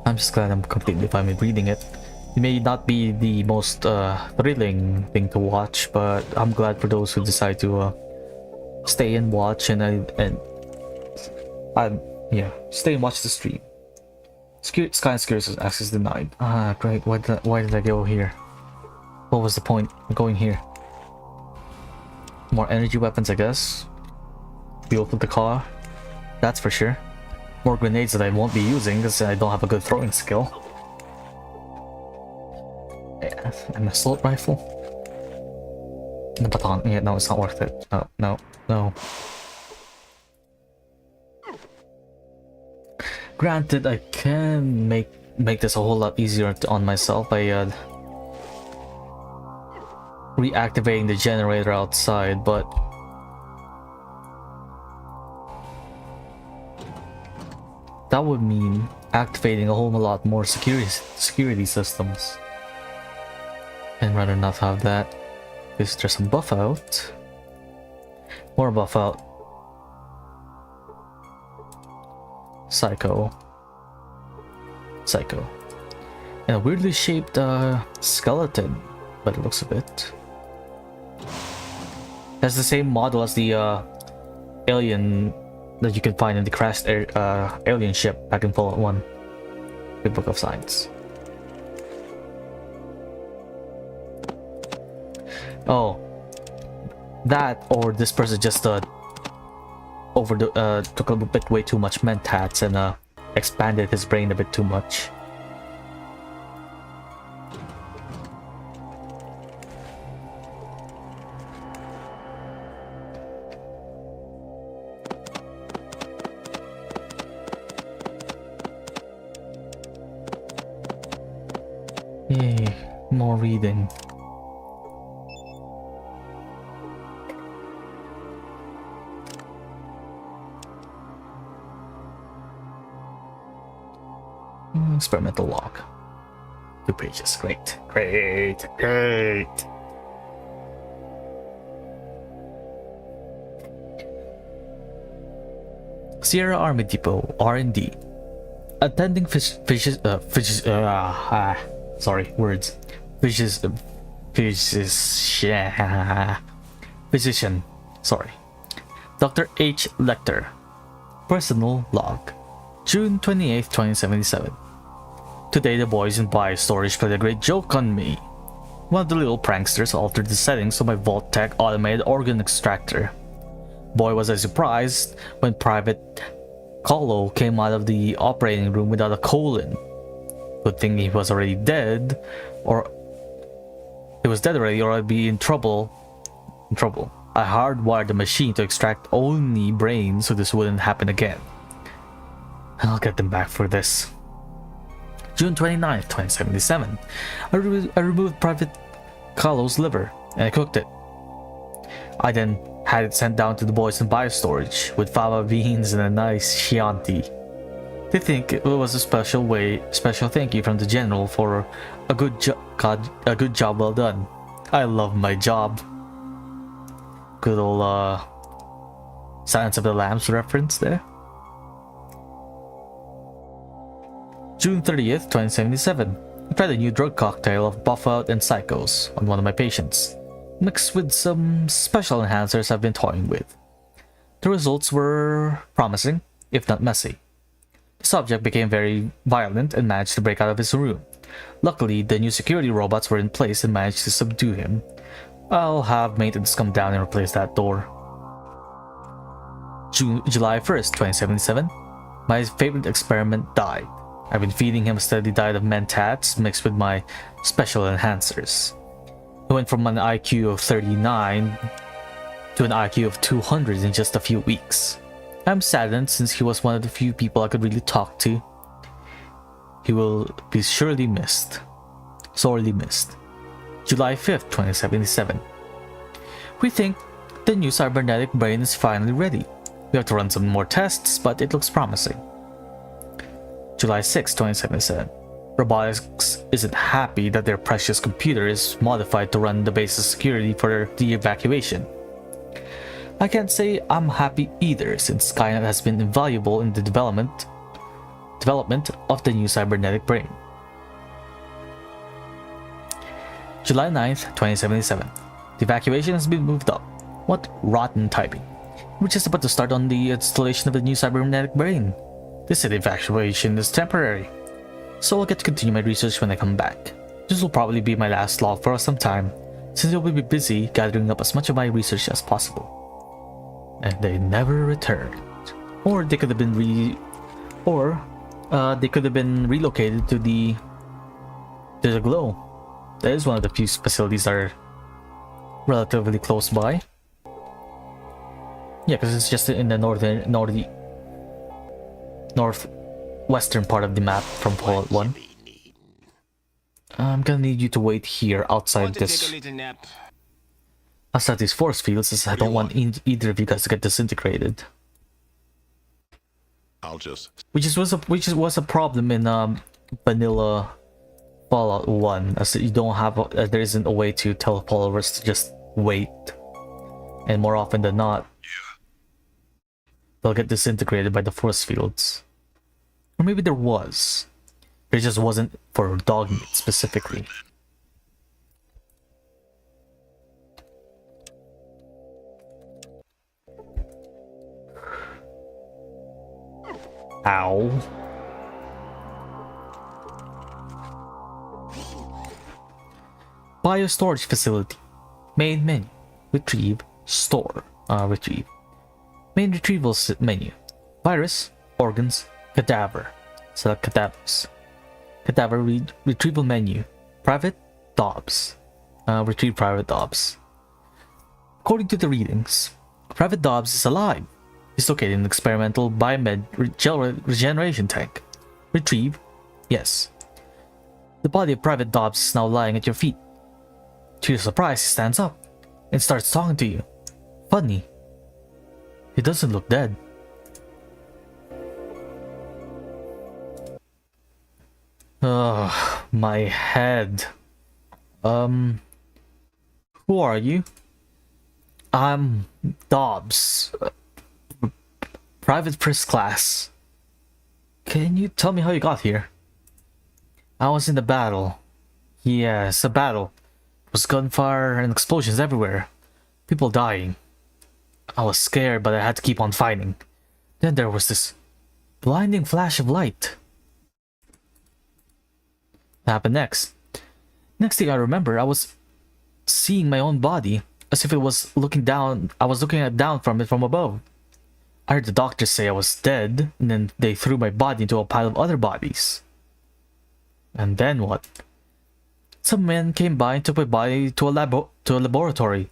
S1: I'm just glad I'm completely fine with reading it. It may not be the most thrilling thing to watch, but I'm glad for those who decide to stay and watch yeah, stay and watch the stream. Sky Security access denied. Ah, great. Why did I go here? What was the point of going here? More energy weapons, I guess. Fuel for the car. That's for sure. More grenades that I won't be using because I don't have a good throwing skill. Yeah, an assault rifle. The baton. Yeah, no, it's not worth it. No. Granted, I can make this a whole lot easier on myself by reactivating the generator outside, but that would mean activating a whole lot more security systems. And rather not have that, because there's some buff out. More buff out. Psycho. And a weirdly shaped skeleton, by the looks of it. Has the same model as the alien that you can find in the crashed alien ship back in Fallout 1. The Book of Science. Oh, that or this person just took a bit way too much mentats and expanded his brain a bit too much. Yay, more reading. Experimental log. 2 pages. Great. Sierra Army Depot, R&D. Attending physician, sorry. Dr. H. Lecter. Personal log. June 28th, 2077. Today the boys in Bio Storage played a great joke on me. One of the little pranksters altered the settings of my Vault-Tec automated organ extractor. Boy was I surprised when Private Colo came out of the operating room without a colon. Good thing he was already dead, or he was dead already, or I'd be in trouble. I hardwired the machine to extract only brains so this wouldn't happen again. I'll get them back for this. June 29th, 2077. I removed Private Colo's liver and I cooked it. I then had it sent down to the boys in Bio Storage with fava beans and a nice Chianti. They think it was a special thank you from the general for a good job well done. I love my job. Good old Silence of the Lambs reference there. June 30th, 2077. I tried a new drug cocktail of Buffout and Psychos on one of my patients, mixed with some special enhancers I've been toying with. The results were promising, if not messy. The subject became very violent and managed to break out of his room. Luckily, the new security robots were in place and managed to subdue him. I'll have maintenance come down and replace that door. July 1st, 2077. My favorite experiment died. I've been feeding him a steady diet of mentats mixed with my special enhancers. He went from an IQ of 39 to an IQ of 200 in just a few weeks. I'm saddened since he was one of the few people I could really talk to. He will be sorely missed. July 5th, 2077. We think the new cybernetic brain is finally ready. We have to run some more tests, but it looks promising. July 6, 2077. Robotics isn't happy that their precious computer is modified to run the base's security for the evacuation. I can't say I'm happy either, since Skynet has been invaluable in the development of the new cybernetic brain. July 9th, 2077. The evacuation has been moved up. What rotten typing. We're just about to start on the installation of the new cybernetic brain. This city evacuation is temporary, so I'll get to continue my research when I come back. This will probably be my last log for some time, since I will be busy gathering up as much of my research as possible. And they never returned. Or they could have been relocated to the glow. That is one of the few facilities that are relatively close by. Yeah, because it's just in the northwestern part of the map from Fallout 1. I'm gonna need you to wait here outside this.
S3: Take a little nap.
S1: Outside these force fields, is I
S4: What do
S1: don't
S4: you
S1: want either of you guys to get disintegrated.
S4: I'll just...
S1: Which was a problem in vanilla Fallout 1, as you don't have there isn't a way to tell followers to just wait, and more often than not, they'll get disintegrated by the force fields. Or maybe there was. It just wasn't for dog meat specifically. Ow. Biostorage facility. Main menu. Retrieve. Store. Retrieve. Main retrieval menu. Virus. Organs. Cadaver. Select cadavers. Cadaver retrieval menu. Private. Dobbs. Retrieve Private Dobbs. According to the readings, Private Dobbs is alive. He's located in an experimental biomed gel regeneration tank. Retrieve. Yes. The body of Private Dobbs is now lying at your feet. To your surprise, he stands up and starts talking to you. Funny. He doesn't look dead. Ugh, my head. Who are you? I'm Dobbs. Private First Class. Can you tell me how you got here? I was in the battle. Yes, a battle. There was gunfire and explosions everywhere. People dying. I was scared, but I had to keep on fighting. Then there was this blinding flash of light. What happened next? Next thing I remember, I was seeing my own body, as if it was looking down. I was looking down from it from above. I heard the doctors say I was dead, and then they threw my body into a pile of other bodies. And then what? Some men came by and took my body to a laboratory.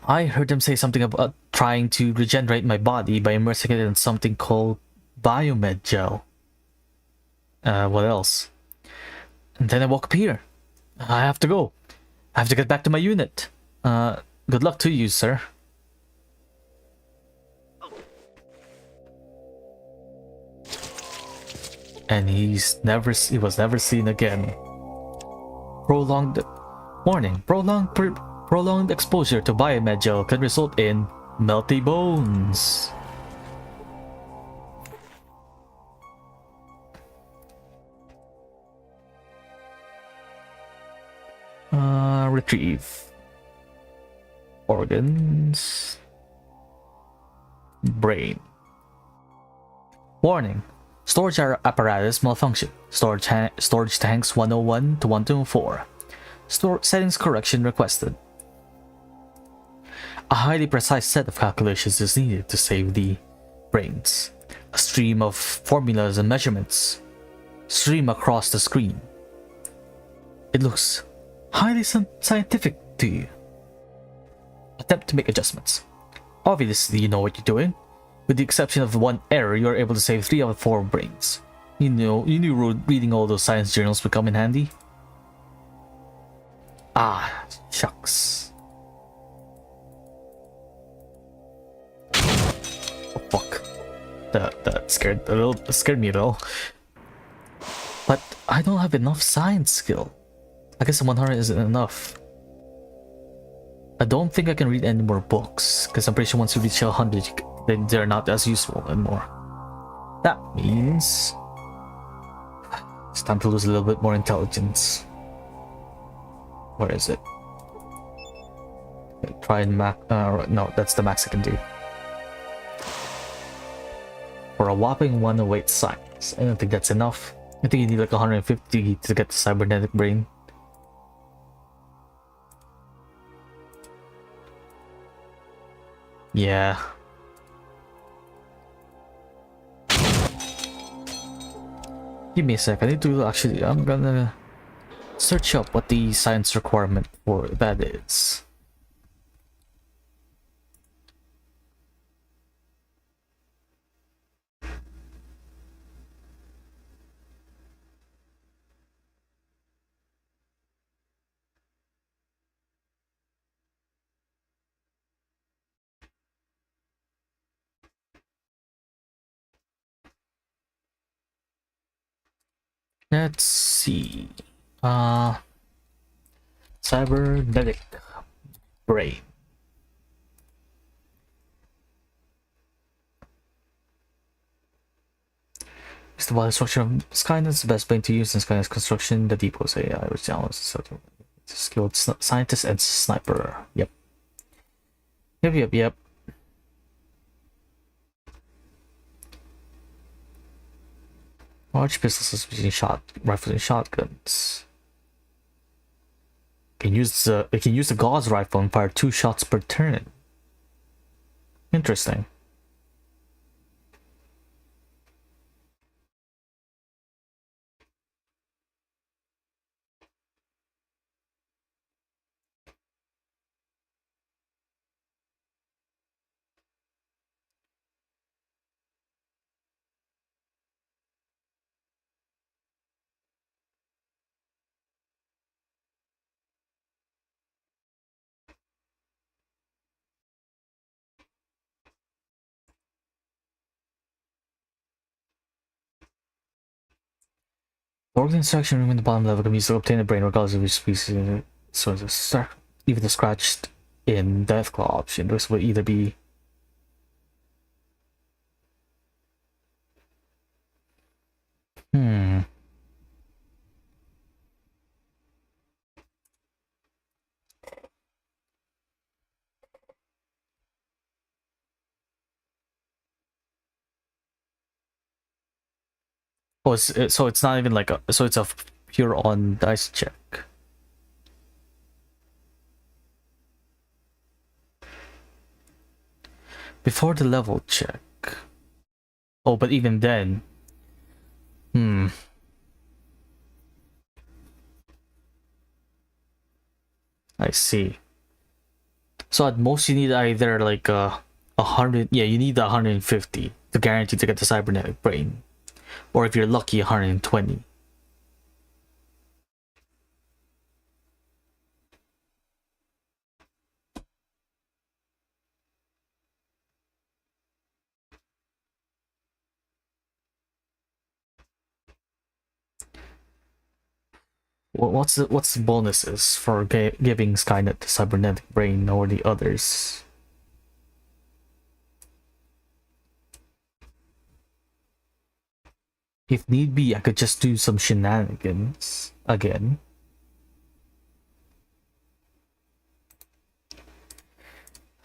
S1: I heard them say something about trying to regenerate my body by immersing it in something called biomed gel. What else? And then I woke up here. I have to go. I have to get back to my unit. Good luck to you, sir. And he was never seen again. Prolonged exposure to biomed gel can result in melty bones. Retrieve. Organs. Brain. Warning. Storage apparatus malfunction. Storage tanks 101 to 104. Settings correction requested. A highly precise set of calculations is needed to save the brains. A stream of formulas and measurements stream across the screen. It looks highly scientific to you. Attempt to make adjustments. Obviously, you know what you're doing. With the exception of one error, you are able to save 3 out of 4 brains. You knew reading all those science journals would come in handy. Ah, shucks. Oh fuck. That scared me a little. But I don't have enough science skill. I guess 100 isn't enough. I don't think I can read any more books, because I'm pretty sure once you reach 100, then they're not as useful anymore. That means it's time to lose a little bit more intelligence. Where is it? Try and no, that's the max I can do. For a whopping 108 science. I don't think that's enough. I think you need like 150 to get the cybernetic brain. Yeah. Give me a sec. I need to actually. I'm gonna search up what the science requirement for that is. Let's see. Cybernetic brain. It's the body structure of Skynet's the best brain to use in Skynet's construction. The Depot's AI, which now is a skilled scientist and sniper. Yep. Yep. Large pistols using rifles and shotguns. It can use the Gauss rifle and fire 2 shots per turn. Interesting. Organ extraction room in the bottom level can be used to obtain a brain regardless of which species. So even the scratched in Deathclaw option. This would either be Oh, so it's not even like a, so it's a pure on dice check. Before the level check. Oh, but even then. I see. So at most you need either like 100, yeah, you need 150 to guarantee to get the cybernetic brain. Or if you're lucky, 120. What's the bonuses for giving Skynet the cybernetic brain or the others? If need be, I could just do some shenanigans again.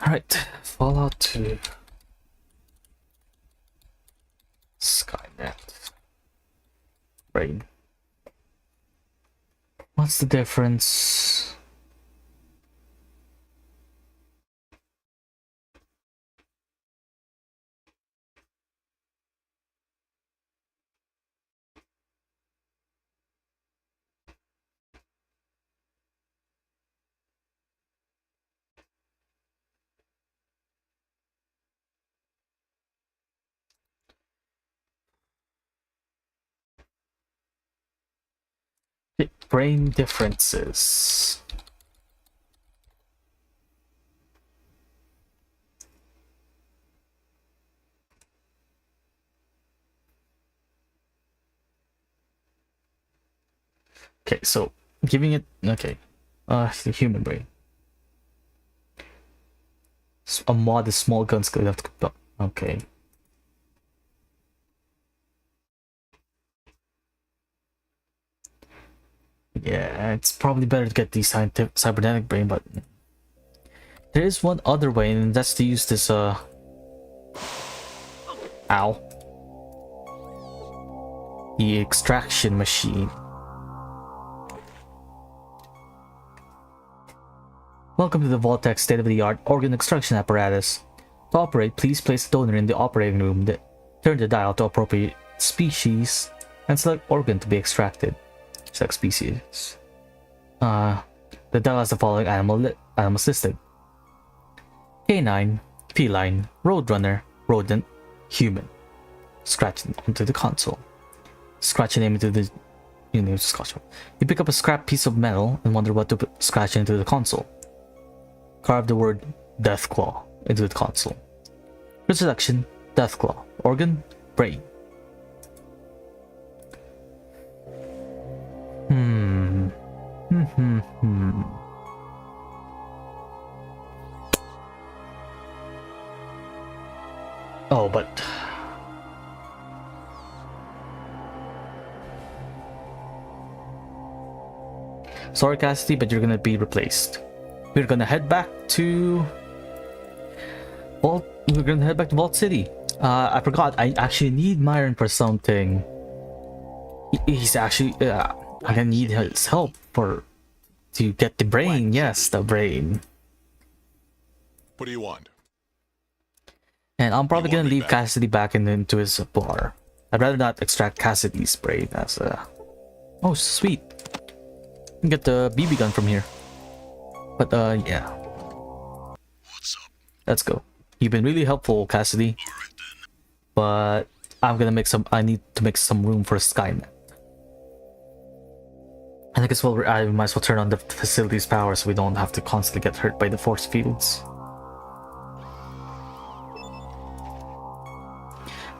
S1: Alright, Fallout 2. Skynet. Brain. What's the difference? Brain differences. Okay, so giving it the human brain. A mod is small guns could have to okay. Yeah, it's probably better to get the cybernetic brain, but there is one other way, and that's to use this the extraction machine. Welcome to the Vault-Tec state-of-the-art organ extraction apparatus. To operate, please place the donor in the operating room, turn the dial to appropriate species, and select organ to be extracted. Select species. The dial has the following animals listed: canine, feline, roadrunner, rodent, human. Scratch it onto the console. Scratch your name into the You pick up a scrap piece of metal and wonder what to scratch into the console. Carve the word Deathclaw into the console. For selection, Deathclaw. Organ, brain. Hmm. Oh, but sorry, Cassidy, but you're gonna be replaced. We're gonna head back to Vault. We're gonna head back to Vault City. I forgot. I actually need Myron for something. He's actually. I'm gonna need his help to get the brain. Yes, the brain.
S4: What do you want?
S1: And I'm probably
S4: You want
S1: gonna
S4: me
S1: leave
S4: back?
S1: Cassidy back into his bar. I'd rather not extract Cassidy's brain as a. Oh, sweet. You can get the BB gun from here. But yeah.
S6: What's up?
S1: Let's go. You've been really helpful, Cassidy.
S6: Alright then.
S1: But I'm gonna make some. I need to make some room for Skynet. And I guess I might as well turn on the facility's power so we don't have to constantly get hurt by the force fields.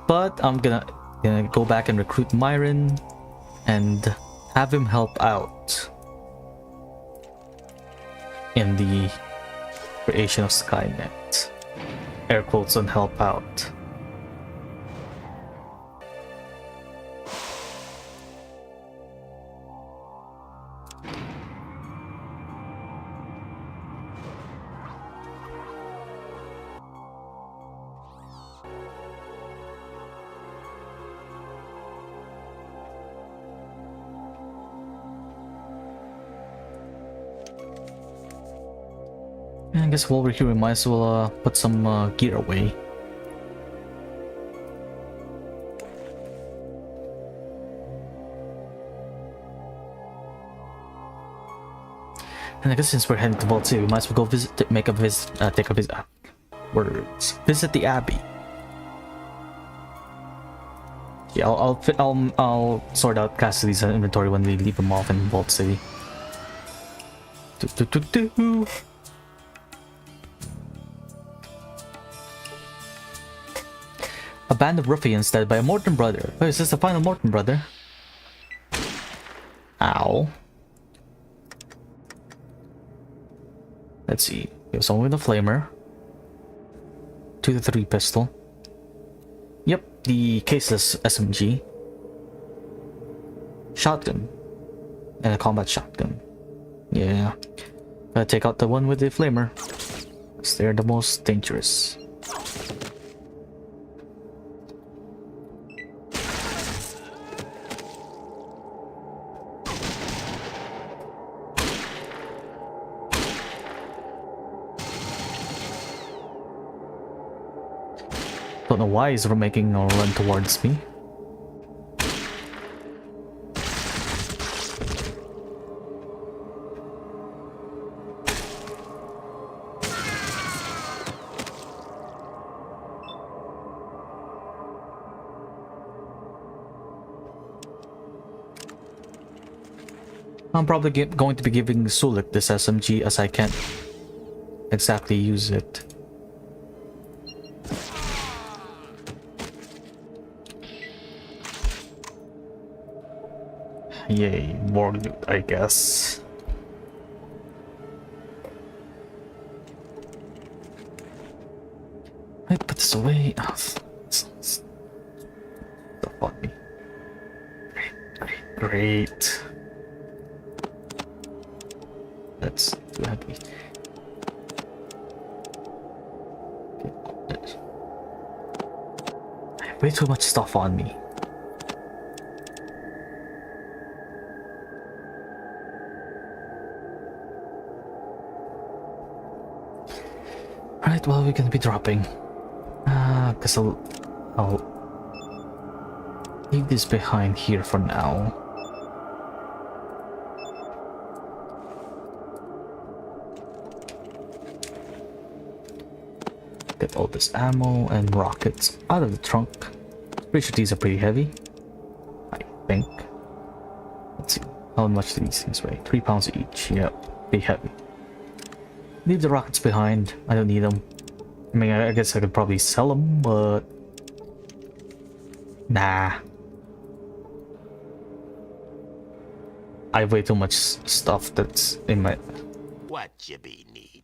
S1: But I'm gonna go back and recruit Myron and have him help out in the creation of Skynet. Air quotes on help out. And I guess while we're here, we might as well put some gear away. And I guess since we're heading to Vault City, we might as well go visit, take a visit. Visit the Abbey. Yeah, I'll sort out Cassidy's inventory when we leave him off in Vault City. A band of ruffians led by a Morton brother. Oh, is this the final Morton brother? Ow. Let's see. We have someone with a flamer. 2 to 3 pistol. Yep, the caseless SMG. Shotgun. And a combat shotgun. Yeah. Gotta take out the one with the flamer. 'Cause they're the most dangerous. Don't know why he's making a run towards me. I'm probably going to be giving Sulik this SMG as I can't exactly use it. Yay, more loot, I guess. I put this away. Oh, stuff on me. Great. That's too heavy. I have way too much stuff on me. Alright, well, we're gonna be dropping. Guess I'll leave this behind here for now. Get all this ammo and rockets out of the trunk. Pretty sure these are pretty heavy. I think. Let's see. How much do these things weigh? 3 pounds each. Yep, pretty heavy. Leave the rockets behind. I don't need them. I mean, I guess I could probably sell them, but nah. I have way too much stuff that's in my
S3: What you be needing?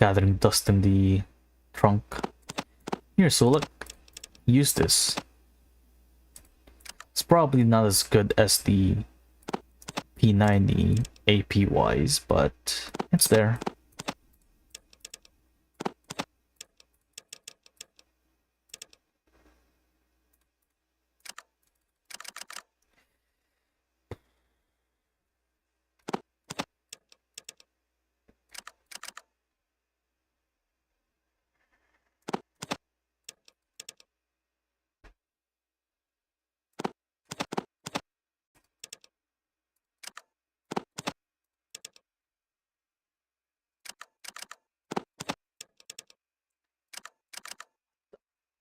S1: gathering dust in the trunk. Here, so look, use this. It's probably not as good as the P90 AP wise, but it's there.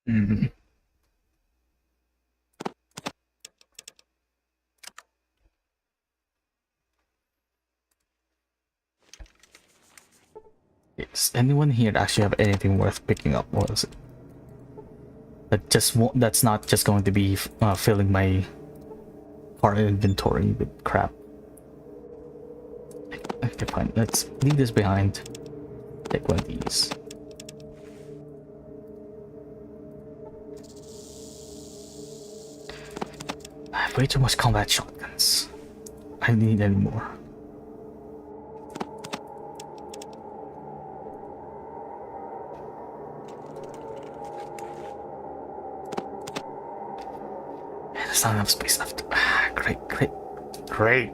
S1: Mm. Does anyone here actually have anything worth picking up? What is it? That just won't, that's not just going to be filling my car inventory with crap. Okay, fine. Let's leave this behind. Take one of these. I have way too much combat shotguns. I don't need any more. There's not enough space left. Great, great, great.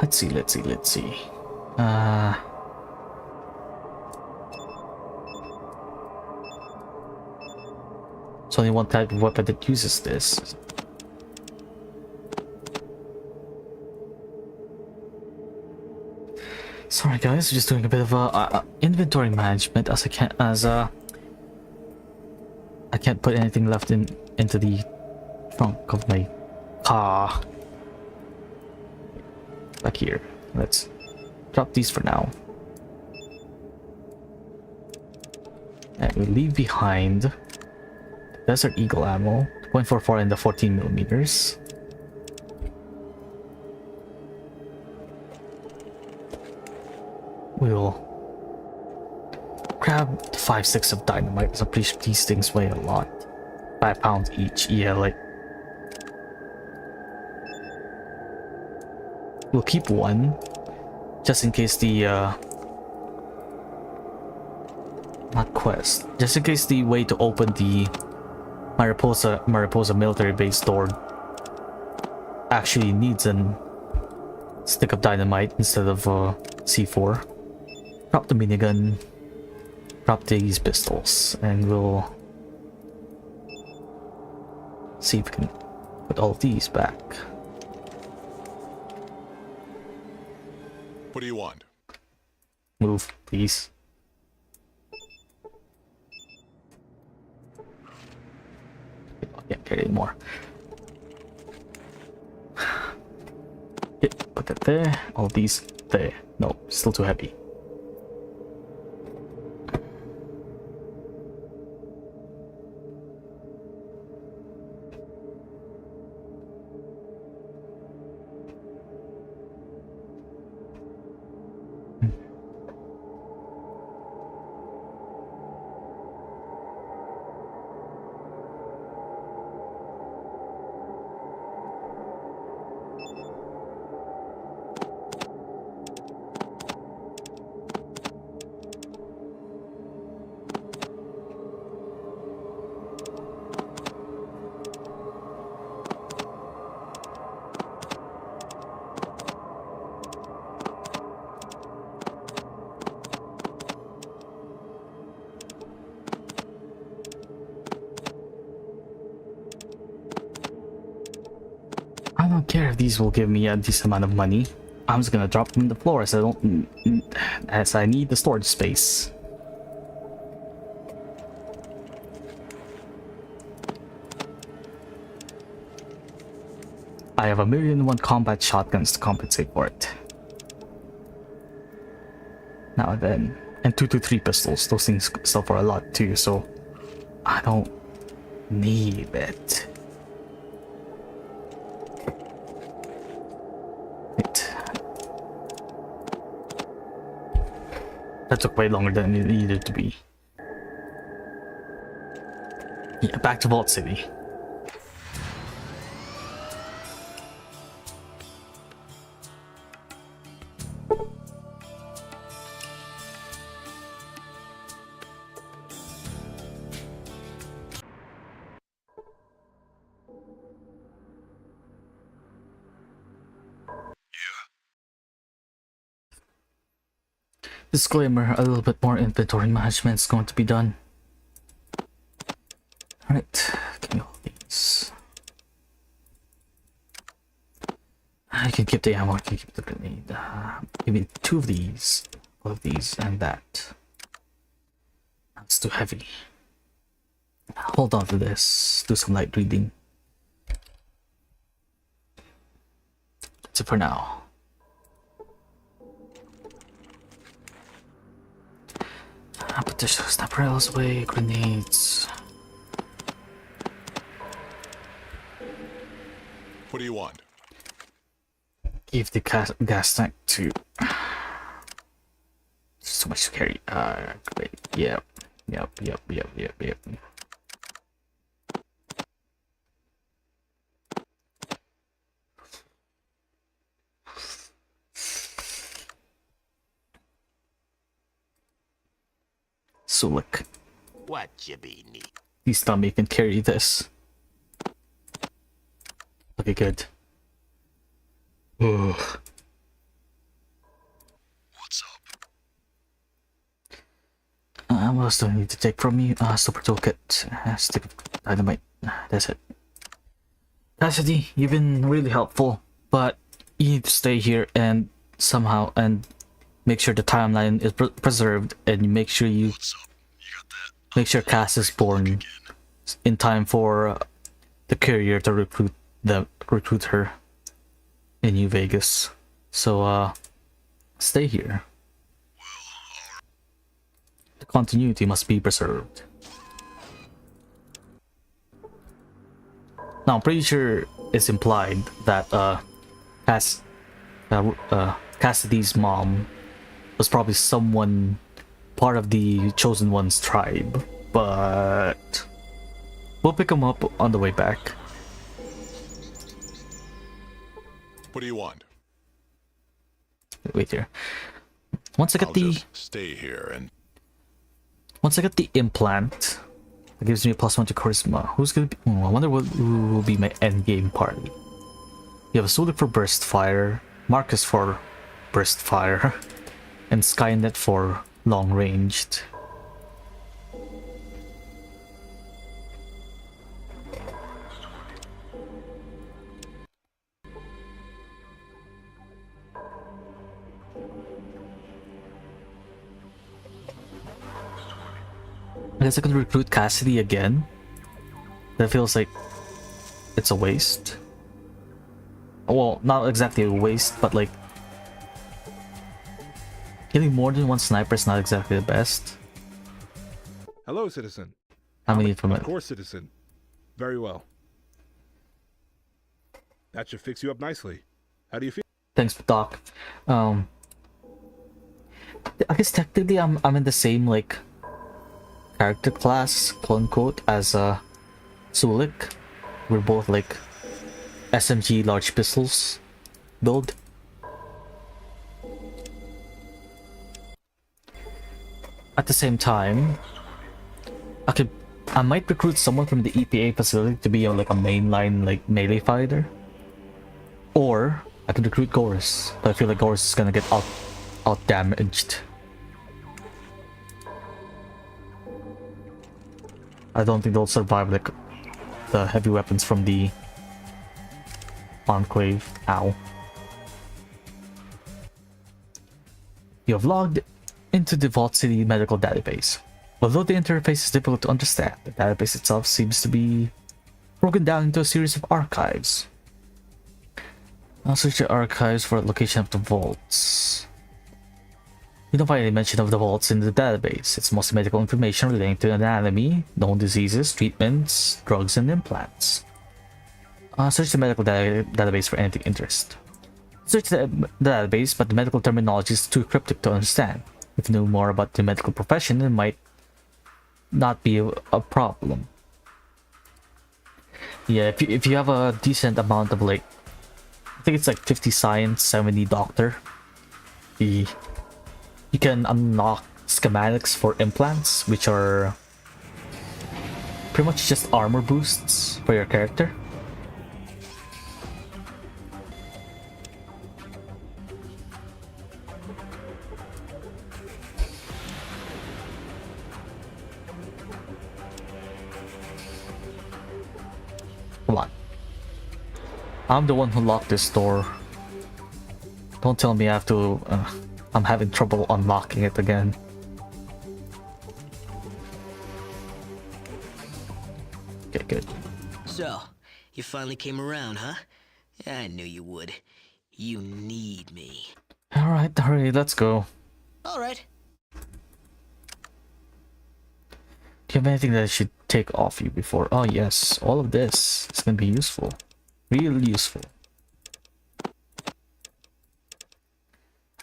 S1: Let's see. It's only one type of weapon that uses this. Sorry guys, just doing a bit of inventory management as I can't put anything left into the trunk of my car. Back here. Let's drop these for now. And we leave behind Desert Eagle ammo, 2.44 and the 14mm. We'll grab 5-6 of dynamite, because I'm pretty sure these things weigh a lot. 5 pounds each, yeah, like... We'll keep one, just in case the, not quest, just in case the way to open the Mariposa military base door actually needs a stick of dynamite instead of C4. Drop the minigun, drop these pistols, and we'll see if we can put all of these back.
S4: What do you want?
S1: Move, please. I can't carry anymore. Okay, put that there. All these there. No, still too heavy. I don't care if these will give me a decent amount of money. I'm just gonna drop them on the floor as I need the storage space. I have 1,000,001 combat shotguns to compensate for it. Now then, and 223 pistols. Those things sell for a lot too, so I don't need it. Wait. That took way longer than it needed to be. Yeah, back to Vault City. Disclaimer, a little bit more inventory management is going to be done. Alright, give me all these. I can keep the ammo, I can keep the grenade. Give me 2 of these, all of these, and that. That's too heavy. Hold on to this, do some light reading. That's it for now. Put the sniper rails away, grenades.
S4: What do you want?
S1: Give the gas tank to. So much to carry. Great. Yep. So look.
S3: What you be need?
S1: Please tell me you can carry this. Okay, good. Ugh.
S4: What's up?
S1: What else do I need to take from you? Super toolkit. Stick of dynamite. That's it. Cassidy, you've been really helpful, but you need to stay here and somehow and make sure the timeline is preserved, and make sure you make sure Cass is born in time for the courier to recruit her in New Vegas. So stay here. The continuity must be preserved. Now I'm pretty sure it's implied that Cassidy's mom was probably someone part of the Chosen One's tribe, but we'll pick him up on the way back.
S4: What do you want?
S1: Wait here. Once I get
S4: Just stay here and
S1: once I get the implant, it gives me a +1 to charisma. Who's gonna be? I wonder who will be my end game party. You have a Sulik for burst fire, Marcus for burst fire, and Skynet for long ranged. I guess I can recruit Cassidy again. That feels like it's a waste. Well, not exactly a waste, but like getting more than one sniper is not exactly the best.
S5: Hello, citizen.
S1: How many from
S5: Of
S1: it?
S5: course, citizen. Very well. That should fix you up nicely. How do you feel?
S1: Thanks, Doc. I guess technically I'm in the same like character class, quote unquote, as Sulik. We're both like SMG large pistols build. At the same time, I might recruit someone from the EPA facility to be like a mainline like melee fighter, or I could recruit Gorus, but I feel like Gorus is gonna get out damaged. I don't think they'll survive like the heavy weapons from the Enclave. Ow. You have logged into the Vault City medical database. Although the interface is difficult to understand, the database itself seems to be broken down into a series of archives. I'll search the archives for the location of the vaults. You don't find any mention of the vaults in the database. It's mostly medical information relating to anatomy, known diseases, treatments, drugs, and implants. Search the medical database for anything interest. Search the database, but the medical terminology is too cryptic to understand. If you knew more about the medical profession, it might not be a problem. Yeah, if you have a decent amount of like, I think it's like 50 science, 70 doctor, you can unlock schematics for implants, which are pretty much just armor boosts for your character. Come on. I'm the one who locked this door. Don't tell me I have to... I'm having trouble unlocking it again. Okay, good.
S3: So, you finally came around, huh? I knew you would. You need me.
S1: Alright, hurry, let's go.
S3: Alright.
S1: Do you have anything that I should take off you before? Oh yes, all of this is gonna be useful. Real useful.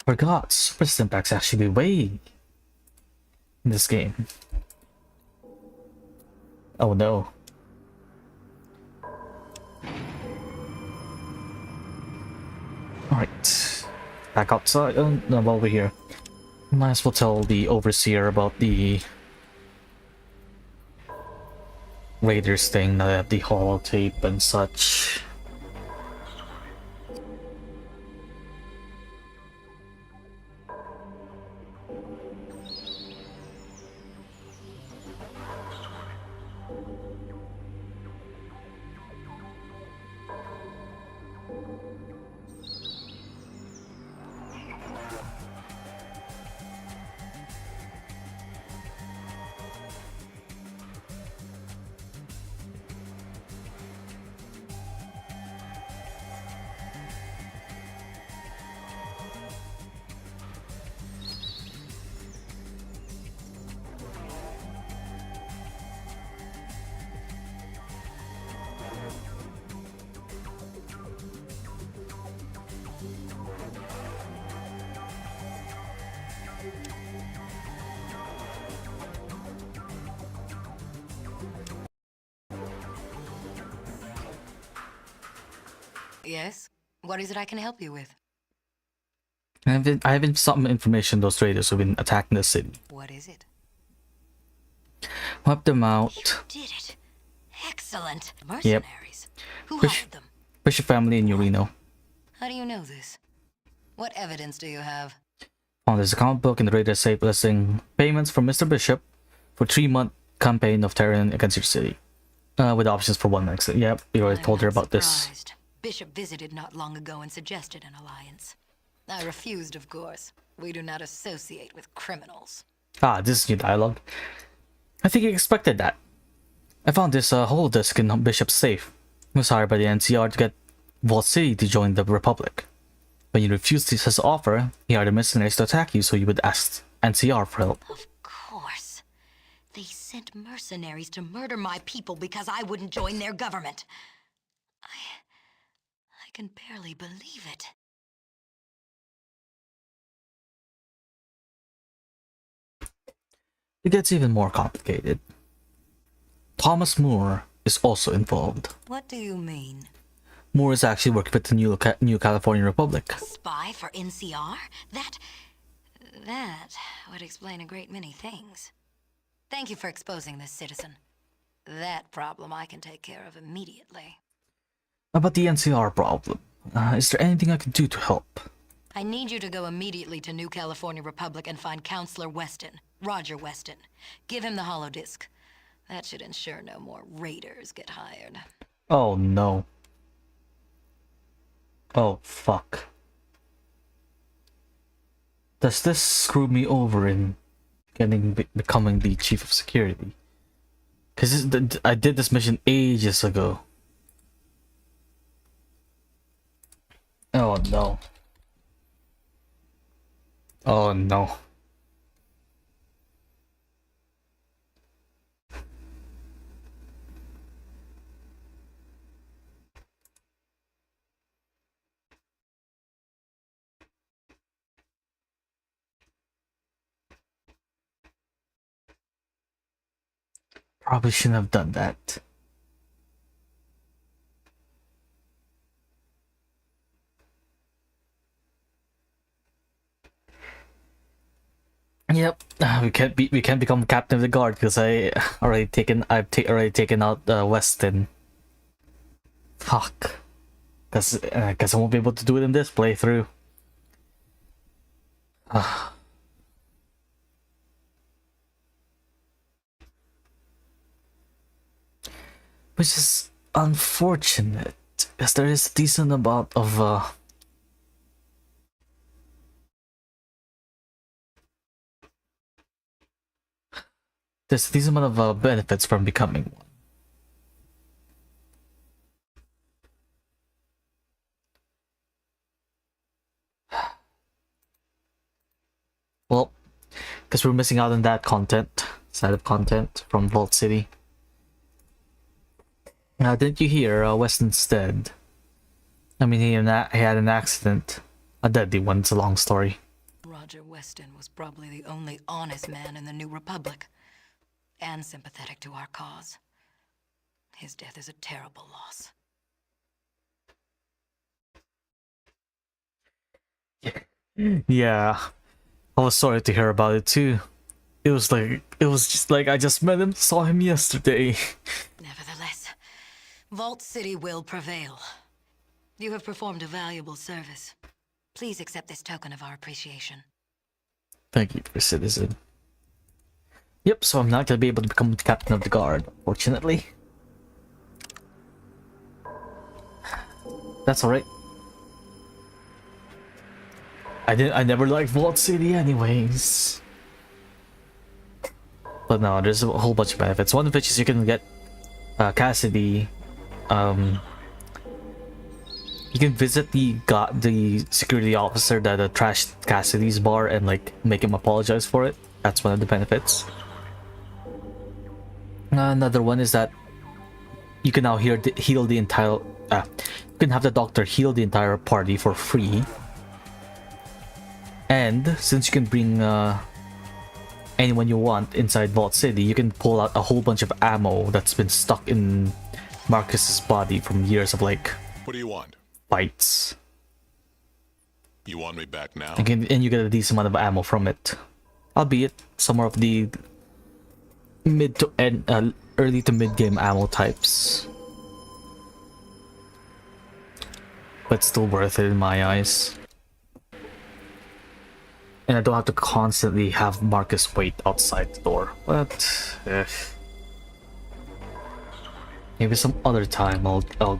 S1: Forgot, super syntax actually way in this game. Oh no. Alright. Back outside. Oh no, over here. Might as well tell the overseer about the Raiders thing, that I have the holotape and such.
S8: Yes? What is it I can help you with?
S1: I have some information those raiders who've been attacking the city.
S8: What is it?
S1: Wipe them
S8: You
S1: out.
S8: did it. Excellent. Mercenaries. Who
S1: Push-
S8: hired them?
S1: Push your family in Urino.
S8: How do you know this? What evidence do you have?
S1: There's a comic book in the Raiders safe listing payments from Mr. Bishop for 3-month campaign of terrorism against your city. With options for 1 month. Yep, we already
S8: I'm
S1: told her
S8: not
S1: about this.
S8: surprised. Bishop visited not long ago and suggested an alliance. I refused, of course. We do not associate with criminals.
S1: Ah, this is new dialogue. I think he expected that. I found this holodisk in Bishop's safe. He was hired by the NCR to get Vault City to join the Republic. When you refused his offer, he hired the mercenaries to attack you so you would ask NCR for help.
S8: Of course. They sent mercenaries to murder my people because I wouldn't join their government. I can barely believe it.
S1: It gets even more complicated. Thomas Moore is also involved.
S8: What do you mean?
S1: Moore is actually working with the New California Republic.
S8: Spy for NCR? That would explain a great many things. Thank you for exposing this, citizen. That problem I can take care of immediately.
S1: About the NCR problem, is there anything I can do to help?
S8: I need you to go immediately to New California Republic and find Counselor Weston, Roger Weston. Give him the holodisk. That should ensure no more raiders get hired.
S1: Oh no. Oh fuck. Does this screw me over in becoming the chief of security? Cause I did this mission ages ago. Oh no. Oh no. Probably shouldn't have done that. Yep, we can't become captain of the guard because I've already taken out Weston. Fuck. Because I guess I won't be able to do it in this playthrough. Which is unfortunate, because there is a decent amount of there's a decent amount of benefits from becoming one. Well, because we're missing out on that side of content from Vault City. Didn't you hear Weston's dead? I mean, he had an accident. A deadly one, it's a long story.
S8: Roger Weston was probably the only honest man in the New Republic, and sympathetic to our cause. His death is a terrible loss.
S1: Yeah, I was sorry to hear about it too. It was just like I just met him, saw him yesterday.
S8: Nevertheless, Vault City will prevail. You have performed a valuable service. Please accept this token of our appreciation.
S1: Thank you, citizen. Yep, so I'm not gonna be able to become the captain of the guard, fortunately. That's alright. I never liked Vault City anyways. But no, there's a whole bunch of benefits. One of which is you can get Cassidy. You can visit the security officer that trashed Cassidy's bar and like make him apologize for it. That's one of the benefits. Another one is that you can now heal the entire. You can have the doctor heal the entire party for free. And since you can bring anyone you want inside Vault City, you can pull out a whole bunch of ammo that's been stuck in Marcus's body from years of like.
S4: What do you want?
S1: Fights.
S4: You want me back now?
S1: And you get a decent amount of ammo from it, albeit some of the mid to end, early to mid game ammo types, but still worth it in my eyes. And I don't have to constantly have Marcus wait outside the door. But maybe some other time I'll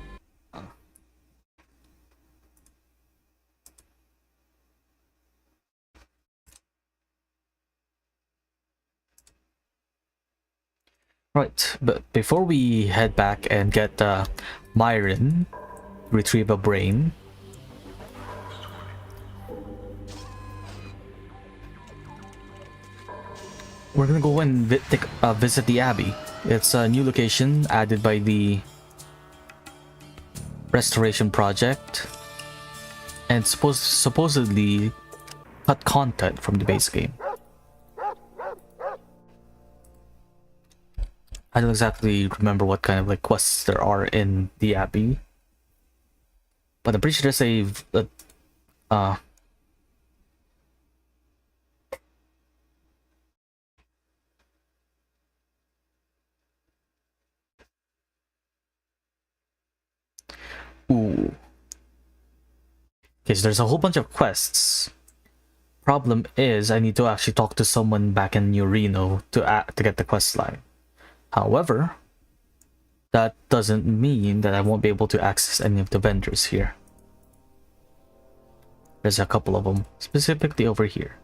S1: Right, but before we head back and get Myron, retrieve a brain. We're gonna go and visit the Abbey. It's a new location added by the Restoration Project, and supposedly cut content from the base game. I don't exactly remember what kind of like quests there are in the Abbey, but I'm pretty sure there's ooh. Okay, so there's a whole bunch of quests. Problem is, I need to actually talk to someone back in New Reno to get the quest line. However, that doesn't mean that I won't be able to access any of the vendors here. There's a couple of them, specifically over here.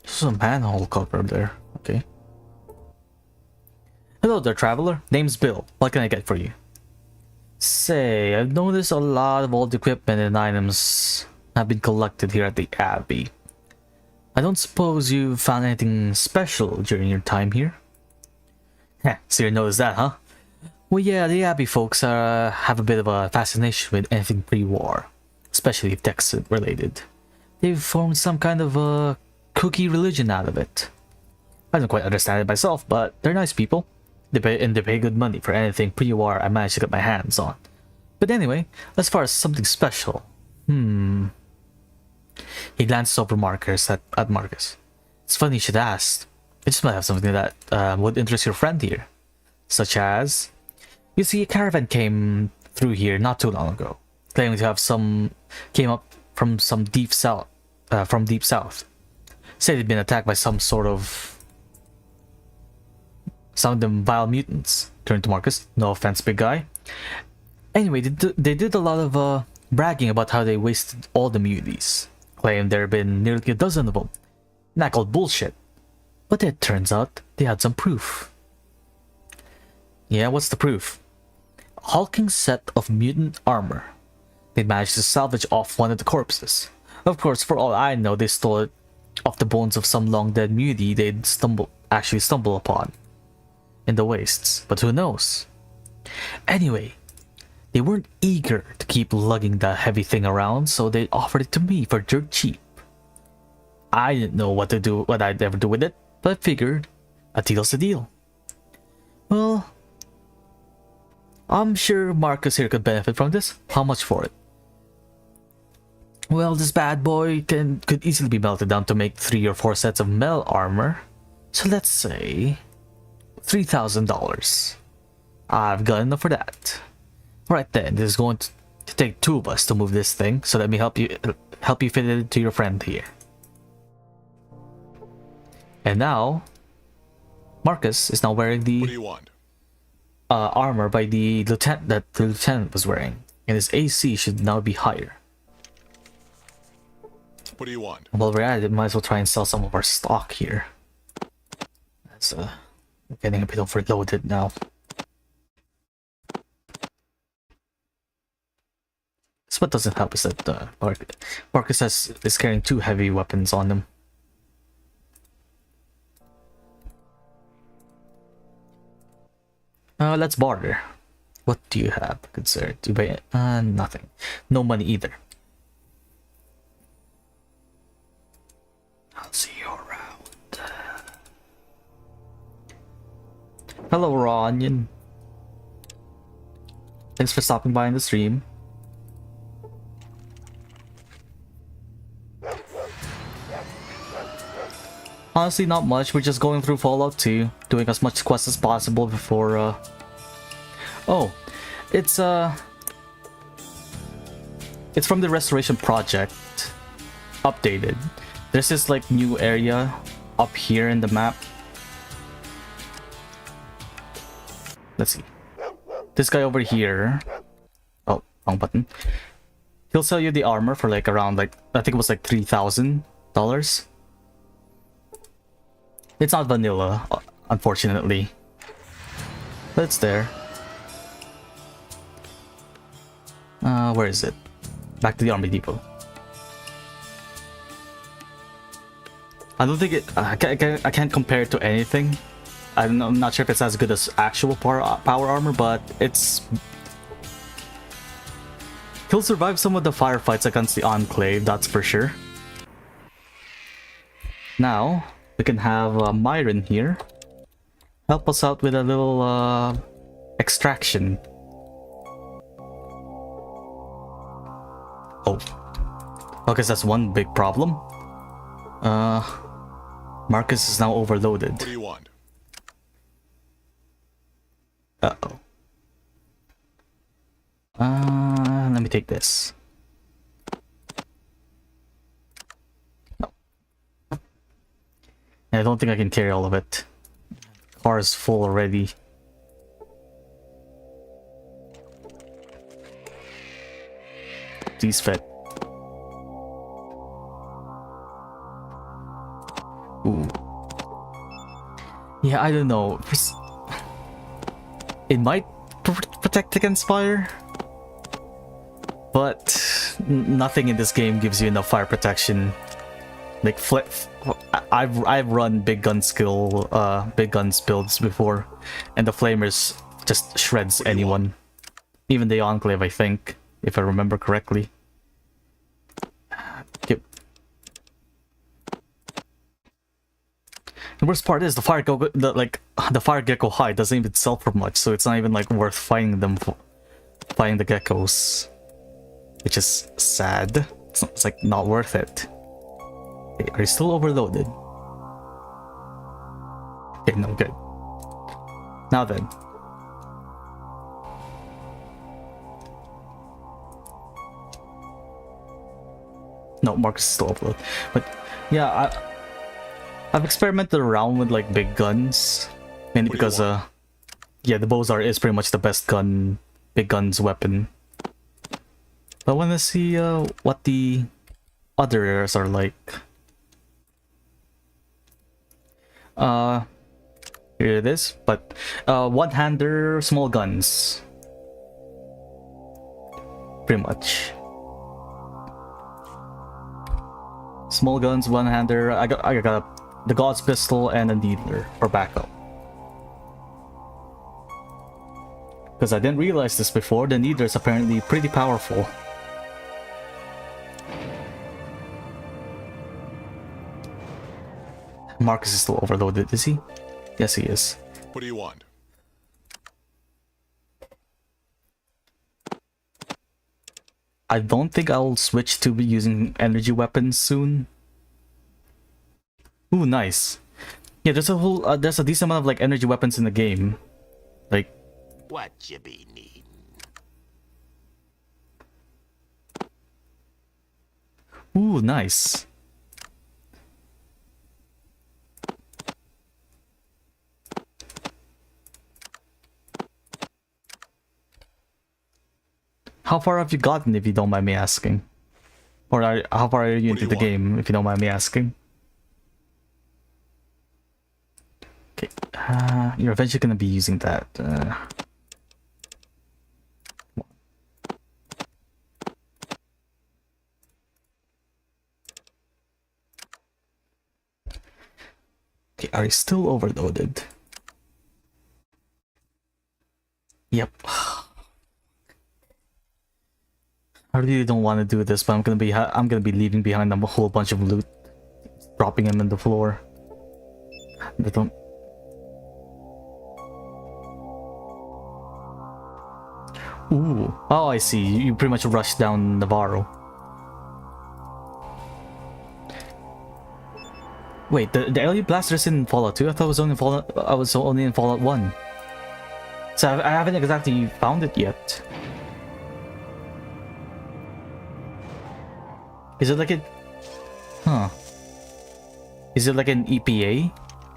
S1: There's a manhole cover there. Okay. Hello there, traveler. Name's Bill. What can I get for you? Say, I've noticed a lot of old equipment and items have been collected here at the Abbey. I don't suppose you found anything special during your time here? Heh, so you noticed that, huh? Well, yeah, the Abbey folks have a bit of a fascination with anything pre-war, especially if tech's related. They've formed some kind of a cookie religion out of it. I don't quite understand it myself, but they're nice people. They pay good money for anything pre-war I managed to get my hands on. But anyway, as far as something special, He glances over Marcus at Marcus. It's funny you should ask. I just might have something that would interest your friend here. Such as, you see, a caravan came through here not too long ago, claiming to have came up from some deep south, Say they'd been attacked by some of them vile mutants. Turn to Marcus. No offense, big guy. Anyway, they did a lot of bragging about how they wasted all the muties. Claimed there had been nearly a dozen of them. And I called bullshit. But it turns out they had some proof. Yeah, what's the proof? A hulking set of mutant armor. They managed to salvage off one of the corpses. Of course, for all I know, they stole it off the bones of some long-dead mutie they'd actually stumble upon in the wastes. But who knows? Anyway, they weren't eager to keep lugging that heavy thing around, so they offered it to me for dirt cheap. I didn't know what I'd ever do with it, but I figured a deal's a deal. Well, I'm sure Marcus here could benefit from this. How much for it? Well, this bad boy could easily be melted down to make 3 or 4 sets of metal armor. So let's say $3,000. I've got enough for that. Alright then, this is going to take 2 of us to move this thing, so let me help you fit it to your friend here. And now, Marcus is now wearing
S4: What do
S1: the
S4: you want?
S1: armor by the lieutenant was wearing, and his AC should now be higher.
S4: What do you want?
S1: While we're at it, might as well try and sell some of our stock here. That's getting a bit overloaded now. So what doesn't help is that Marcus is carrying 2 heavy weapons on him. Let's barter. What do you have, good sir? Do you buy it? Nothing. No money either. I'll see you around. Hello, raw onion. Thanks for stopping by in the stream. Honestly, not much. We're just going through Fallout 2, doing as much quests as possible before, Oh, it's from the restoration project, updated. There's this, like, new area up here in the map. Let's see. This guy over here. Oh, wrong button. He'll sell you the armor for, like, around, like, I think it was, like, $3,000. It's not vanilla, unfortunately. But it's there. Where is it? Back to the army depot. I don't think it... I can't compare it to anything. I'm not sure if it's as good as actual power armor, but it's... He'll survive some of the firefights against the Enclave, that's for sure. Now, we can have Myron here help us out with a little extraction. Oh, okay, so that's one big problem. Marcus is now overloaded.
S4: What do you want?
S1: Uh-oh. Let me take this. No. I don't think I can carry all of it. Car is full already. Please fit. Ooh. Yeah, I don't know. It might protect against fire, but nothing in this game gives you enough fire protection. Like I've run big guns builds before, and the flamers just shreds anyone, even the Enclave, I think, if I remember correctly. The worst part is the the fire gecko hide doesn't even sell for much, so it's not even like worth fighting them for fighting the geckos, which is sad. It's like not worth it. Okay, are you still overloaded? Okay, no, good. Now then. No, Marcus is still overloaded. But yeah, I've experimented around with like big guns, mainly because yeah, the Bozar is pretty much the best big guns weapon. But I want to see what the other areas are like. Here it is, but one-hander small guns, pretty much. Small guns, one-hander. I got the God's pistol and a needler for backup. Because I didn't realize this before, the needler is apparently pretty powerful. Marcus is still overloaded, is he? Yes, he is.
S4: What do you want?
S1: I don't think I'll switch to be using energy weapons soon. Ooh, nice. Yeah, there's a decent amount of like energy weapons in the game. Like,
S3: What you be needing?
S1: ooh, nice. How far have you gotten, if you don't mind me asking? Or how far are you
S4: What do
S1: into
S4: you
S1: the
S4: want?
S1: game, if you don't mind me asking? Okay, you're eventually gonna be using that. Okay, are you still overloaded? Yep. I really don't want to do this, but I'm gonna be leaving behind a whole bunch of loot, dropping them in the floor. But don't. Ooh, oh, I see. You pretty much rushed down Navarro. Wait, the alien blaster is in Fallout 2. I thought it was only in Fallout. I was only in Fallout 1. So I haven't exactly found it yet. Is it like a... Huh. Is it like an EPA?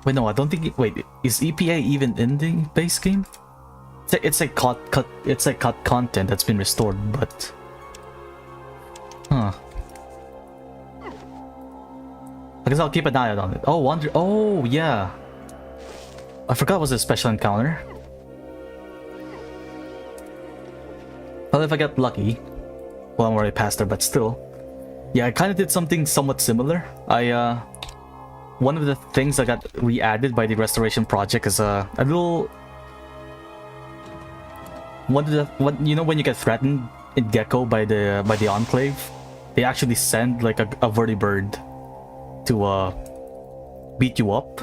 S1: Wait, no, I don't think... Wait, is EPA even in the base game? It's like cut content that's been restored, but... Huh. I guess I'll keep an eye out on it. Oh, wonder... Oh, yeah. I forgot it was a special encounter. Well, if I get lucky. Well, I'm already past there, but still. Yeah, I kind of did something somewhat similar. One of the things that got re-added by the restoration project is a little... You know when you get threatened in Gecko by the Enclave? They actually send like a vertibird to beat you up.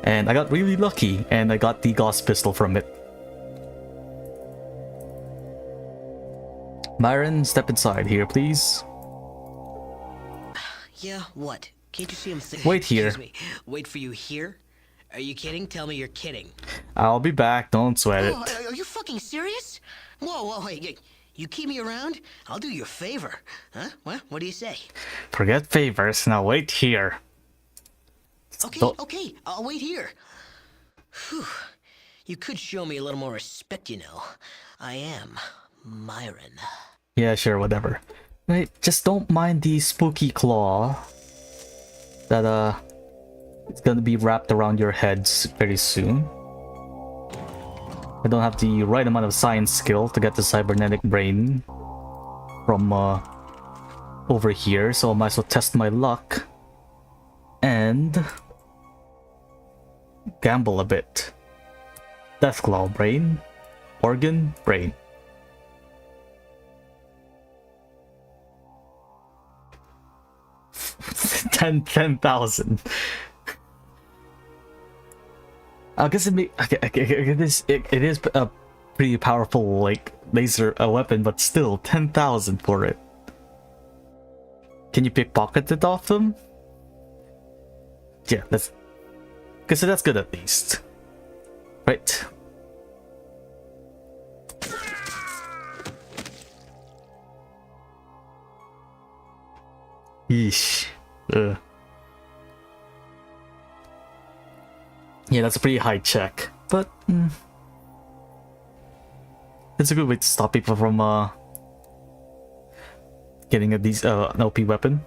S1: And I got really lucky, and I got the Gauss pistol from it. Myron, step inside here, please.
S3: Yeah, what? Can't you see him
S1: Wait here.
S3: Excuse me. Wait for you here? Are you kidding? Tell me you're kidding.
S1: I'll be back, don't sweat it.
S3: Oh, are you fucking serious? Whoa, wait. You keep me around? I'll do you a favor. Huh? What do you say?
S1: Forget favors, now wait here.
S3: Okay, I'll wait here. Whew. You could show me a little more respect, you know. I am Myron.
S1: Yeah, sure, whatever. Right, just don't mind the spooky claw that it's gonna be wrapped around your heads very soon. I don't have the right amount of science skill to get the cybernetic brain from over here, so I might as well test my luck and gamble a bit. Deathclaw brain, organ brain. 10,000. I guess it is a pretty powerful like laser weapon, but still 10,000 for it. Can you pickpocket it off them? Yeah, that's okay. So that's good at least, right? Yeesh. Yeah, that's a pretty high check, but it's a good way to stop people from getting an OP weapon.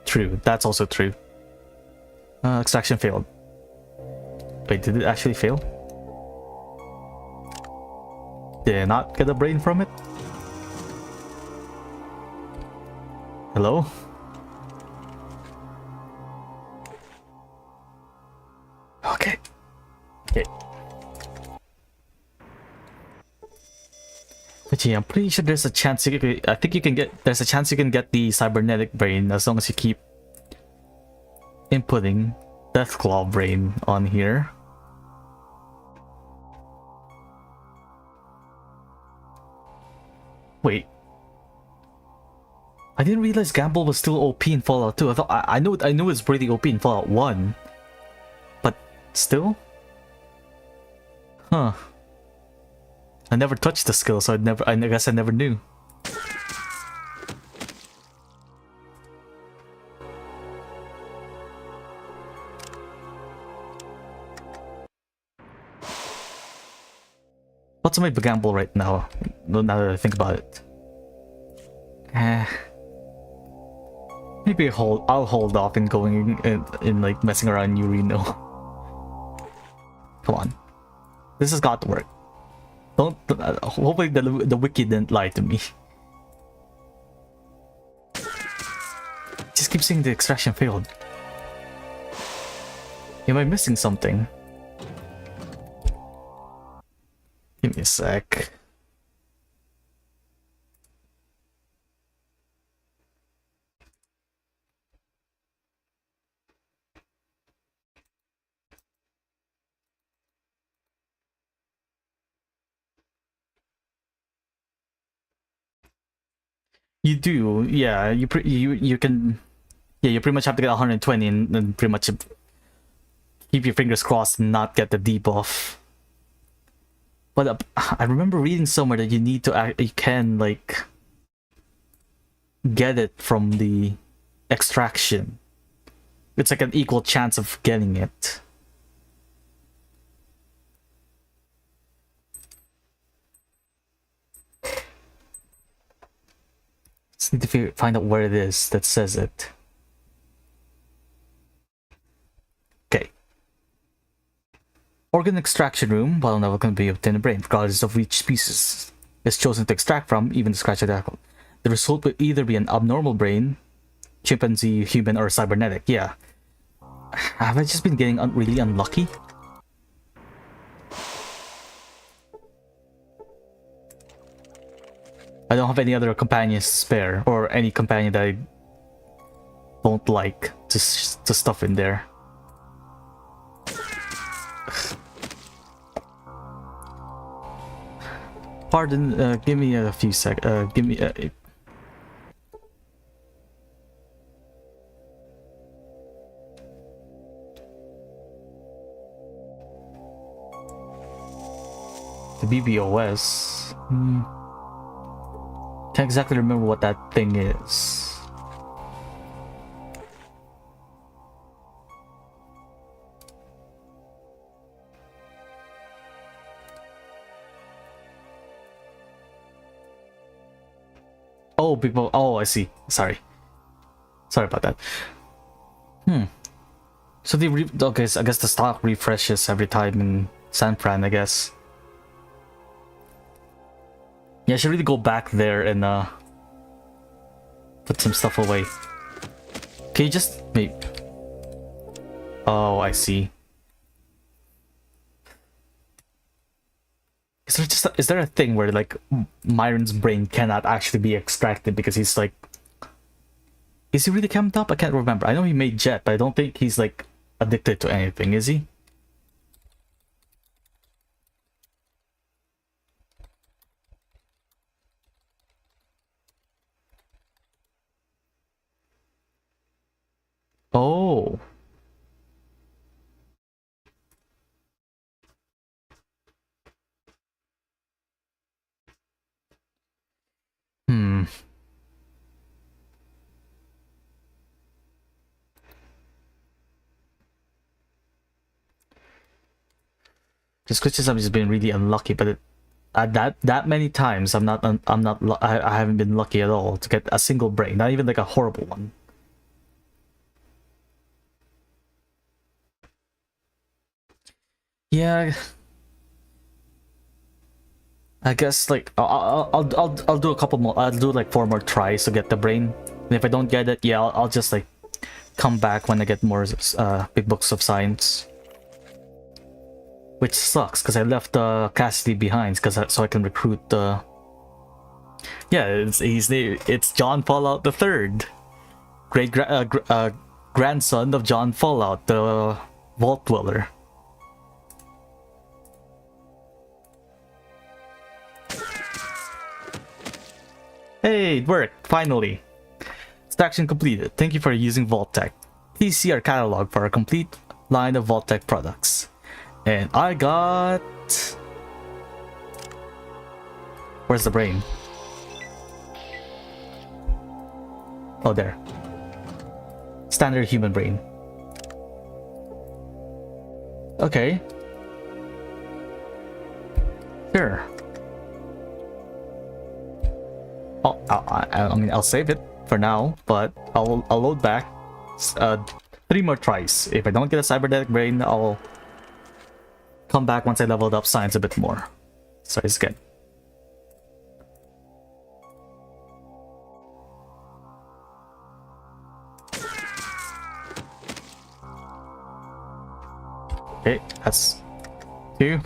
S1: True, that's also true. Extraction failed. Wait, did it actually fail? Did I not get a brain from it? Hello? Okay. Okay. But yeah, I'm pretty sure there's a chance I think you can get. There's a chance you can get the cybernetic brain as long as you keep inputting Deathclaw brain on here. Wait. I didn't realize Gamble was still OP in Fallout 2. I thought I know it's pretty OP in Fallout 1. But still? Huh. I never touched the skill, so I guess I never knew. What's my gamble right now? Now that I think about it. Maybe I'll hold off in going in like messing around New Reno. Come on. This has got to work. Don't hopefully the wiki didn't lie to me. Just keep saying the extraction failed. Am I missing something? Give me a sec. You do, yeah. You can, yeah. You pretty much have to get 120 and pretty much keep your fingers crossed and not get the debuff. But I remember reading somewhere that you can like get it from the extraction. It's like an equal chance of getting it. Just need to find out where it is that says it. Okay. Organ extraction room. While never can be obtained a brain, regardless of which species is chosen to extract from, even the scratch attack. The result will either be an abnormal brain, chimpanzee, human, or cybernetic. Yeah. Have I just been getting really unlucky? I don't have any other companions to spare, or any companion that I don't like to stuff in there. Pardon, give me a few give me a... The BBOS... Can't exactly remember what that thing is. Oh, big ball. Oh, I see. Sorry about that. So okay, so I guess the stock refreshes every time in San Fran, I guess. Yeah, I should really go back there and put some stuff away. Can you just wait? Oh, I see. Is there a thing where like Myron's brain cannot actually be extracted because he's like, is he really camped up? I can't remember. I know he made Jet, but I don't think he's like addicted to anything, is he? Oh. Hmm. This criticism has been really unlucky, but that many times I haven't been lucky at all to get a single brain, not even like a horrible one. Yeah, I guess like I'll do a couple more. I'll do like 4 more tries to get the brain. And if I don't get it, yeah, I'll just like come back when I get more big books of science. Which sucks because I left Cassidy behind so I can recruit the. Yeah, it's John Fallout the Third, grandson of John Fallout, the Vault Dweller. Hey, it worked, finally. Extraction completed. Thank you for using Vault Tech. Please see our catalog for a complete line of Vault Tech products. And I got... Where's the brain? Oh, there. Standard human brain. Okay. Sure. Oh, I mean, I'll save it for now, but I'll load back 3 more tries. If I don't get a cybernetic brain, I'll come back once I leveled up science a bit more. So it's good. Okay, that's 2.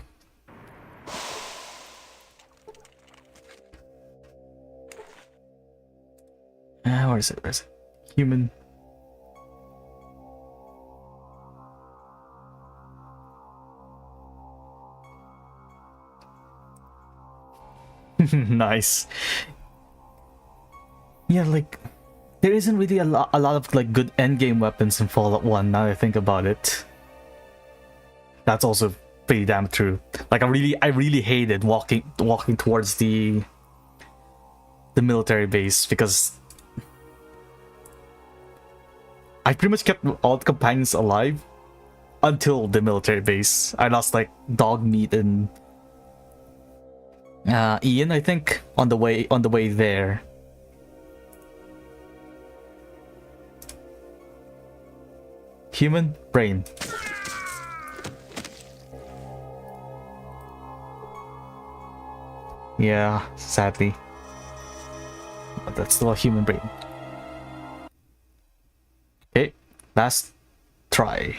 S1: Where is it? Where is it? Human. Nice. Yeah, like there isn't really a lot of like good endgame weapons in Fallout 1 now that I think about it. That's also pretty damn true. Like I really hated walking towards the military base because I pretty much kept all the companions alive until the military base. I lost like dog meat and Ian, I think, on the way there. Human brain. Yeah, sadly. But that's still a human brain. Okay, last try.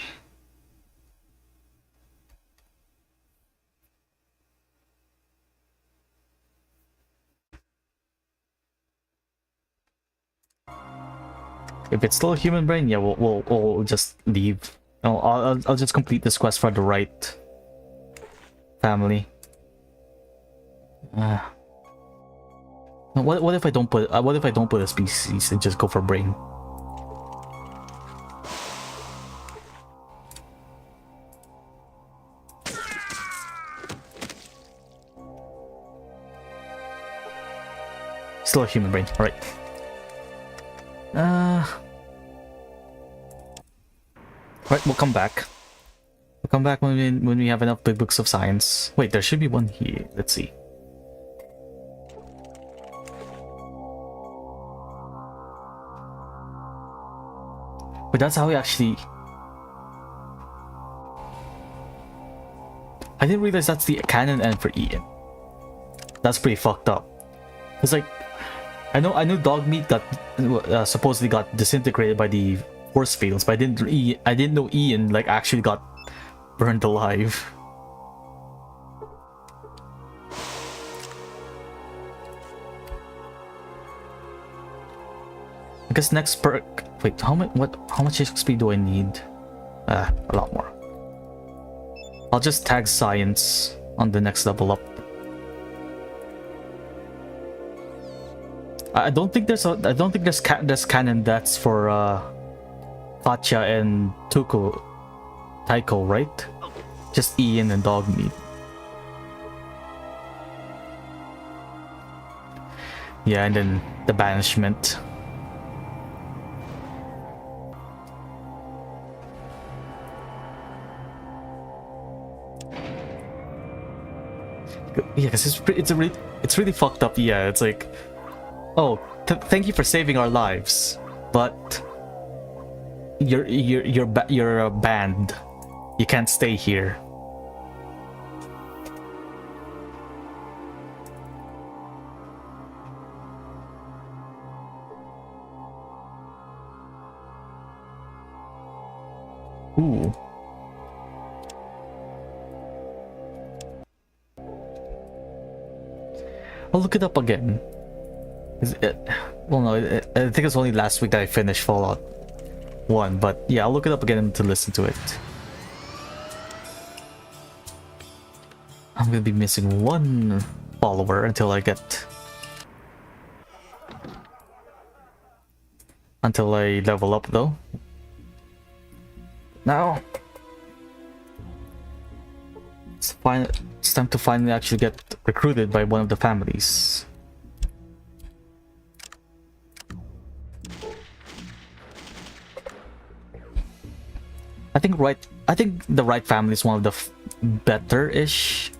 S1: If it's still a human brain, yeah, we'll just leave. No, I'll just complete this quest for the right family. What if I don't put a species and just go for brain? Still a human brain. All right. Right, we'll come back. We'll come back when we have enough big books of science. Wait, there should be one here. Let's see. But that's how we actually... I didn't realize that's the canon end for Ian. That's pretty fucked up. It's like... I know Dogmeat got supposedly got disintegrated by the force fields, but I didn't know Ian like actually got burned alive. I guess next perk. Wait, how much XP do I need? A lot more. I'll just tag science on the next level up. I don't think there's canon deaths for Katya and Taiko, right? Just Ian and dog meat. Yeah, and then the banishment. Yeah, because it's really fucked up. Yeah, it's like, oh, thank you for saving our lives, but you're banned. You can't stay here. Ooh. I'll look it up again. Well, no, I think it's only last week that I finished Fallout 1, but yeah, I'll look it up again to listen to it. I'm gonna be missing one follower until I level up though. Now it's time to finally actually get recruited by one of the families. I think the Wright family is one of the better-ish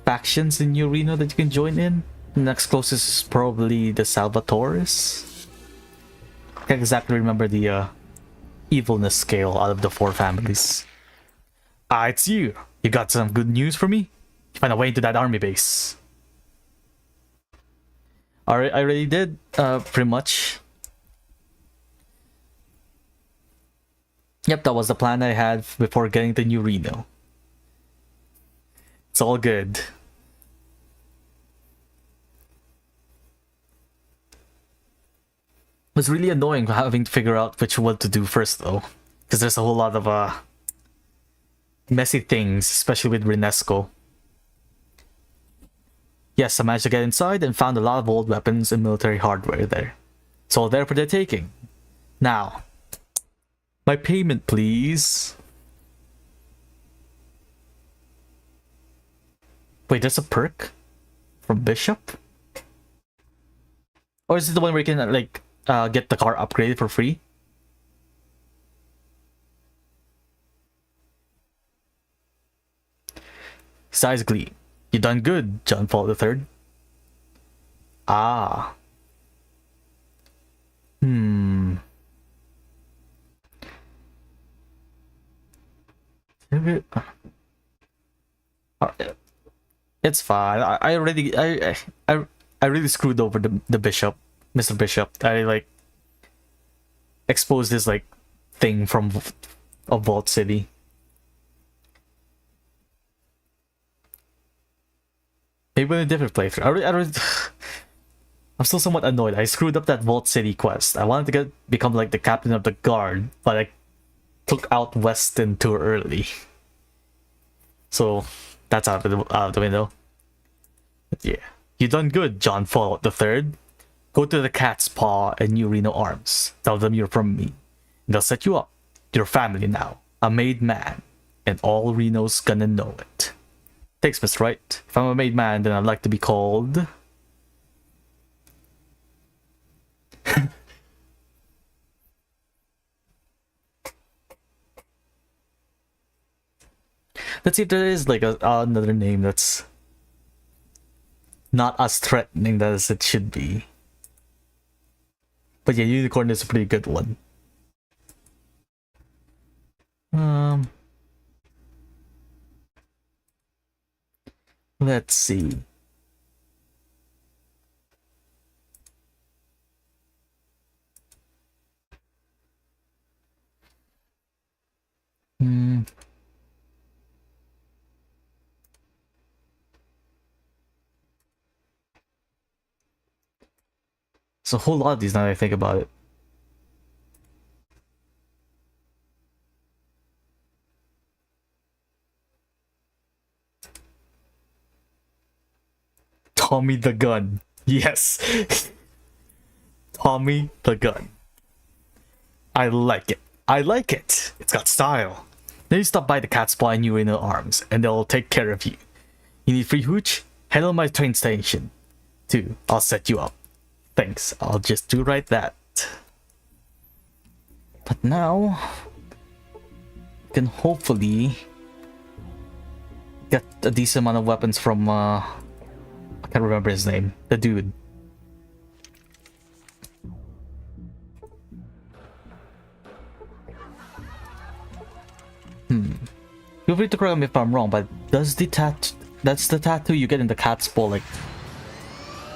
S1: factions in New Reno that you can join in. The next closest is probably the Salvatores. I can't exactly remember the evilness scale out of the 4 families. Ah, it's you. You got some good news for me? You found a way into that army base. Alright, I already did, pretty much. Yep, that was the plan I had before getting to New Reno. It's all good. It was really annoying having to figure out which one to do first though. Because there's a whole lot of messy things, especially with Renesco. Yes, I managed to get inside and found a lot of old weapons and military hardware there. It's all there for the taking. Now, my payment, please. Wait, there's a perk from Bishop? Or is it the one where you can like get the car upgraded for free? Size Glee. You done good, John Paul III. Ah. It's fine. I really screwed over the bishop, Mr. Bishop. I like exposed this like thing from a Vault City. Maybe in a different playthrough. I'm still somewhat annoyed. I screwed up that Vault City quest. I wanted to become like the captain of the guard, but I took out Weston too early. So that's out of the window. But yeah, you done good, John Fallout III. Go to the Cat's Paw and New Reno Arms. Tell them you're from me. They'll set you up. Your family now. A made man. And all Reno's gonna know it. Thanks, Mr. Wright. If I'm a made man, then I'd like to be called... Let's see if there is like another name that's not as threatening as it should be. But yeah, Unicorn is a pretty good one. Let's see. There's a whole lot of these now that I think about it. Tommy the Gun. Yes. Tommy the Gun. I like it. I like it. It's got style. Then you stop by the cat spa and you in their arms, and they'll take care of you. You need free hooch? Head on my train station. 2. I'll set you up. Thanks. I'll just do right that. But now, you can hopefully get a decent amount of weapons from, I can't remember his name. The dude. Feel free to correct me if I'm wrong, but does the that's the tattoo you get in the cat's paw, like,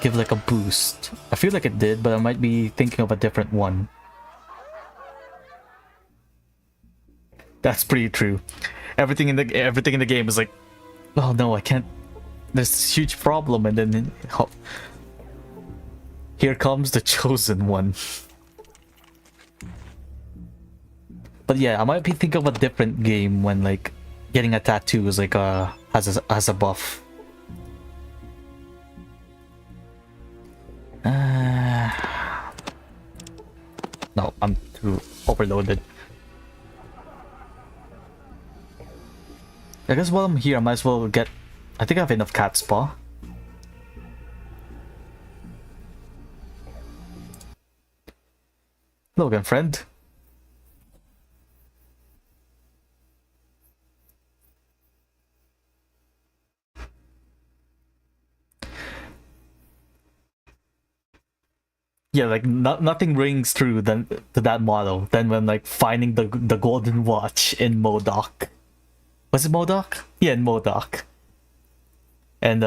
S1: give like a boost? I feel like it did, but I might be thinking of a different one. That's pretty true. Everything in the game is like, oh no, I can't. There's this huge problem, and then here comes the chosen one. But yeah, I might be thinking of a different game when like getting a tattoo is like has a buff. No, I'm too overloaded. I guess while I'm here, I might as well get. I think I have enough cat spa. Logan, friend. Yeah, like nothing rings true than to that motto than when like finding the golden watch in Modoc. Was it Modoc? Yeah, in Modoc. And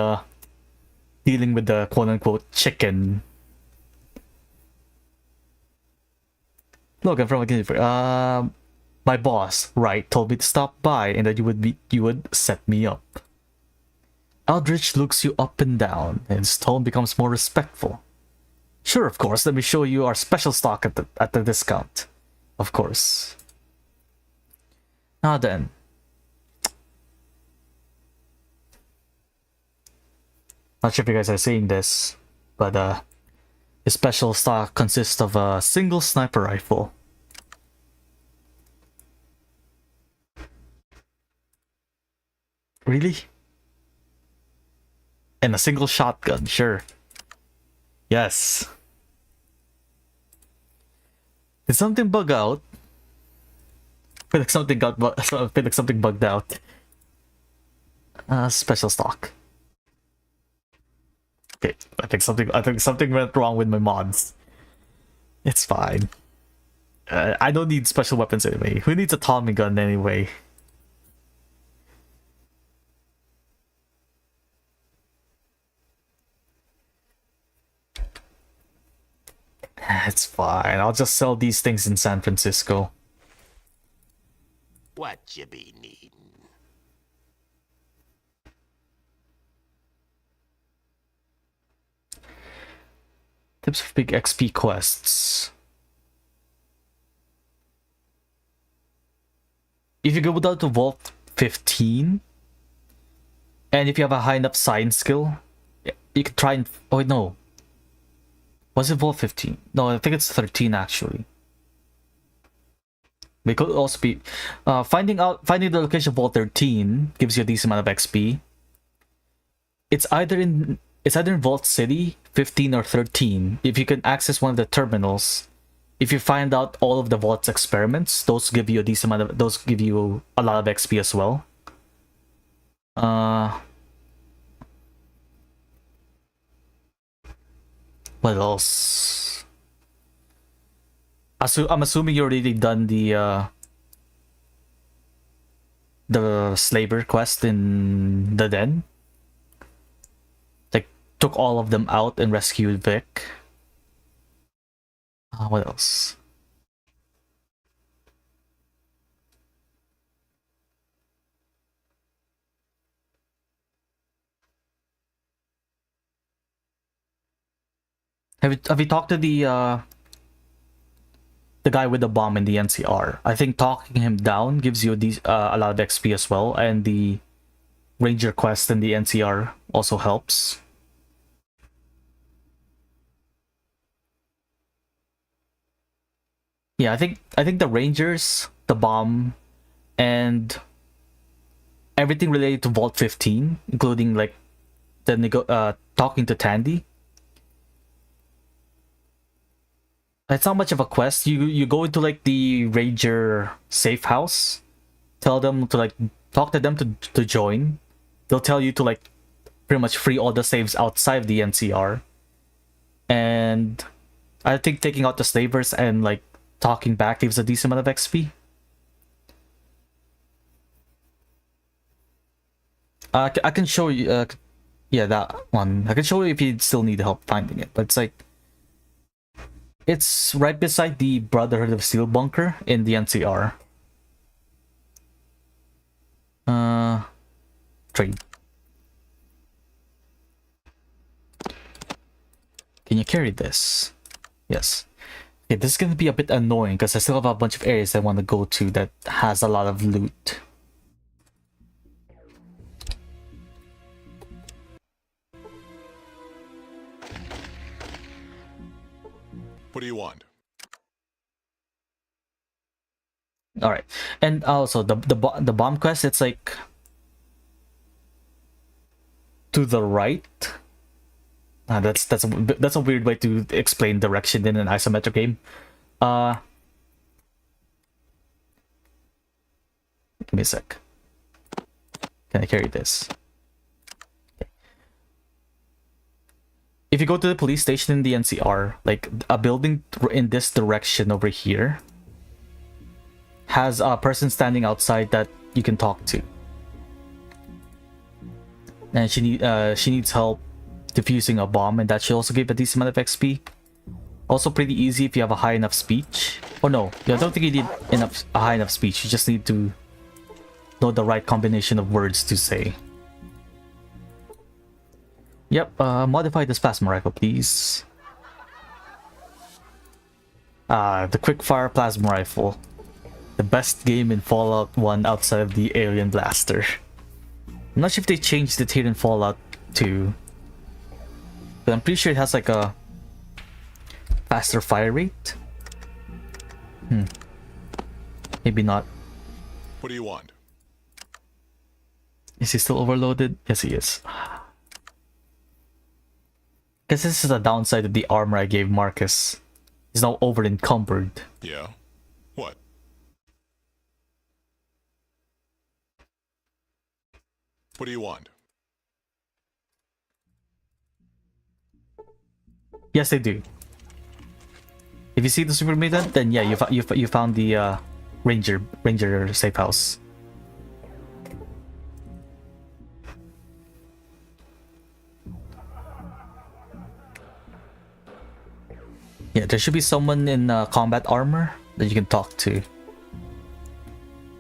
S1: dealing with the quote unquote chicken. Look, I'm from a my boss, right, told me to stop by and that you would set me up. Aldrich looks you up and down, and his tone becomes more respectful. Sure, of course. Let me show you our special stock at the discount. Of course. Now then. Not sure if you guys are seeing this, but the special stock consists of a single sniper rifle. Really? And a single shotgun, sure. Yes. Did something bug out? I feel like something bugged out. Special stock. Okay, I think something went wrong with my mods. It's fine. I don't need special weapons anyway. Who needs a Tommy gun anyway? It's fine. I'll just sell these things in San Francisco.
S9: What you be needing?
S1: Tips for big XP quests. If you go down to Vault 15, and if you have a high enough science skill, you can try and... Oh, wait, no. Was it Vault 15? No, I think it's 13 actually. It could also be... finding the location of Vault 13 gives you a decent amount of XP. It's either in Vault City, 15 or 13. If you can access one of the terminals, if you find out all of the Vault's experiments, those give you a decent amount of... Those give you a lot of XP as well. What else? I'm assuming you already done the slaver quest in the den. Like, took all of them out and rescued Vic. What else? Have you talked to the guy with the bomb in the NCR? I think talking him down gives you a lot of XP as well, and the ranger quest in the NCR also helps. Yeah, I think the Rangers, the bomb, and everything related to Vault 15, including like the talking to Tandy. It's not much of a quest. You go into like the Ranger safe house, tell them to like talk to them to join. They'll tell you to like pretty much free all the saves outside the NCR. And I think taking out the slavers and like talking back gives a decent amount of XP. I can show you. Yeah, that one. I can show you if you still need help finding it. But it's right beside the Brotherhood of Steel bunker in the NCR. Trade. Can you carry this? Yes. Okay, this is gonna be a bit annoying because I still have a bunch of areas I want to go to that has a lot of loot.
S4: What do you want?
S1: All right, and also the bomb quest. It's like to the right. That's a weird way to explain direction in an isometric game. Give me a sec. Can I carry this? If you go to the police station in the NCR, like a building in this direction over here has a person standing outside that you can talk to, and she needs help defusing a bomb, and that should also give a decent amount of XP. Also pretty easy if you have a high enough speech. Oh no, I don't think you need a high enough speech. You just need to know the right combination of words to say. Yep, modify this plasma rifle, please. The quickfire plasma rifle. The best game in Fallout 1 outside of the alien blaster. I'm not sure if they changed it here in Fallout 2. But I'm pretty sure it has like a faster fire rate. Maybe not.
S4: What do you want?
S1: Is he still overloaded? Yes, he is. Guess this is the downside of the armor I gave Marcus. He's now over encumbered.
S4: Yeah? What? What do you want?
S1: Yes, they do. If you see the super mutant, then yeah, you found the ranger safe house. Yeah, there should be someone in combat armor that you can talk to.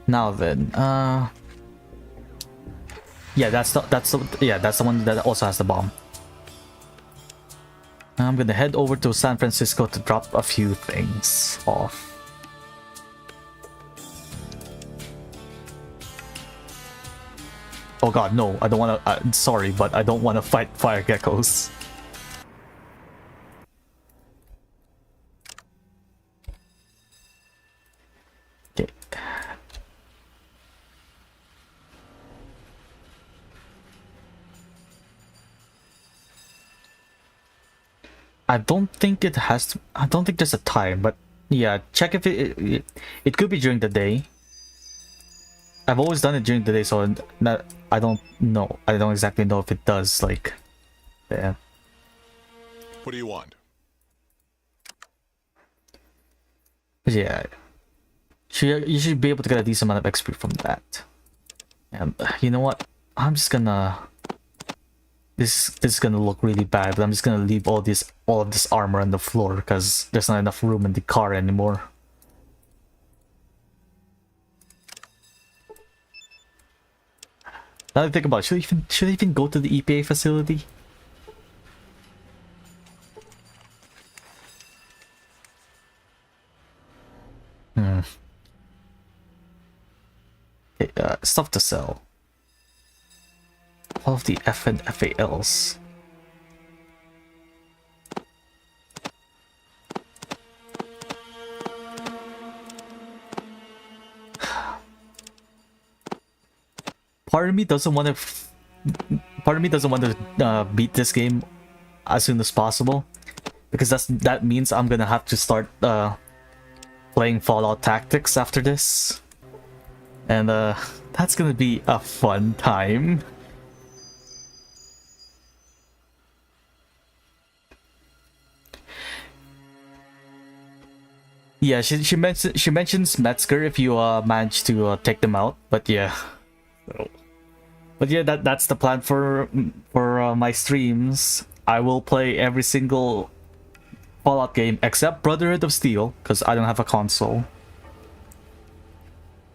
S1: Now then, yeah, that's the one that also has the bomb. I'm gonna head over to San Francisco to drop a few things off. Oh god, no, I don't wanna, sorry, but I don't wanna fight fire geckos. Okay. I don't think it has to, I don't think there's a time, but yeah, check if it could be during the day. I've always done it during the day, so I don't know. I don't exactly know if it does, like, yeah.
S4: What do you want?
S1: Yeah. You should be able to get a decent amount of XP from that. And you know what? I'm just gonna... This is gonna look really bad, but I'm just gonna leave all of this armor on the floor because there's not enough room in the car anymore. Now that I think about it, should I even go to the EPA facility? Okay, stuff to sell. All of the F and FALs. part of me doesn't want to beat this game as soon as possible, because that means I'm gonna have to start playing Fallout Tactics after this, and that's gonna be a fun time. Yeah, she mentions Metzger if you manage to take them out, but yeah. But yeah, that's the plan for my streams. I will play every single Fallout game except Brotherhood of Steel because I don't have a console.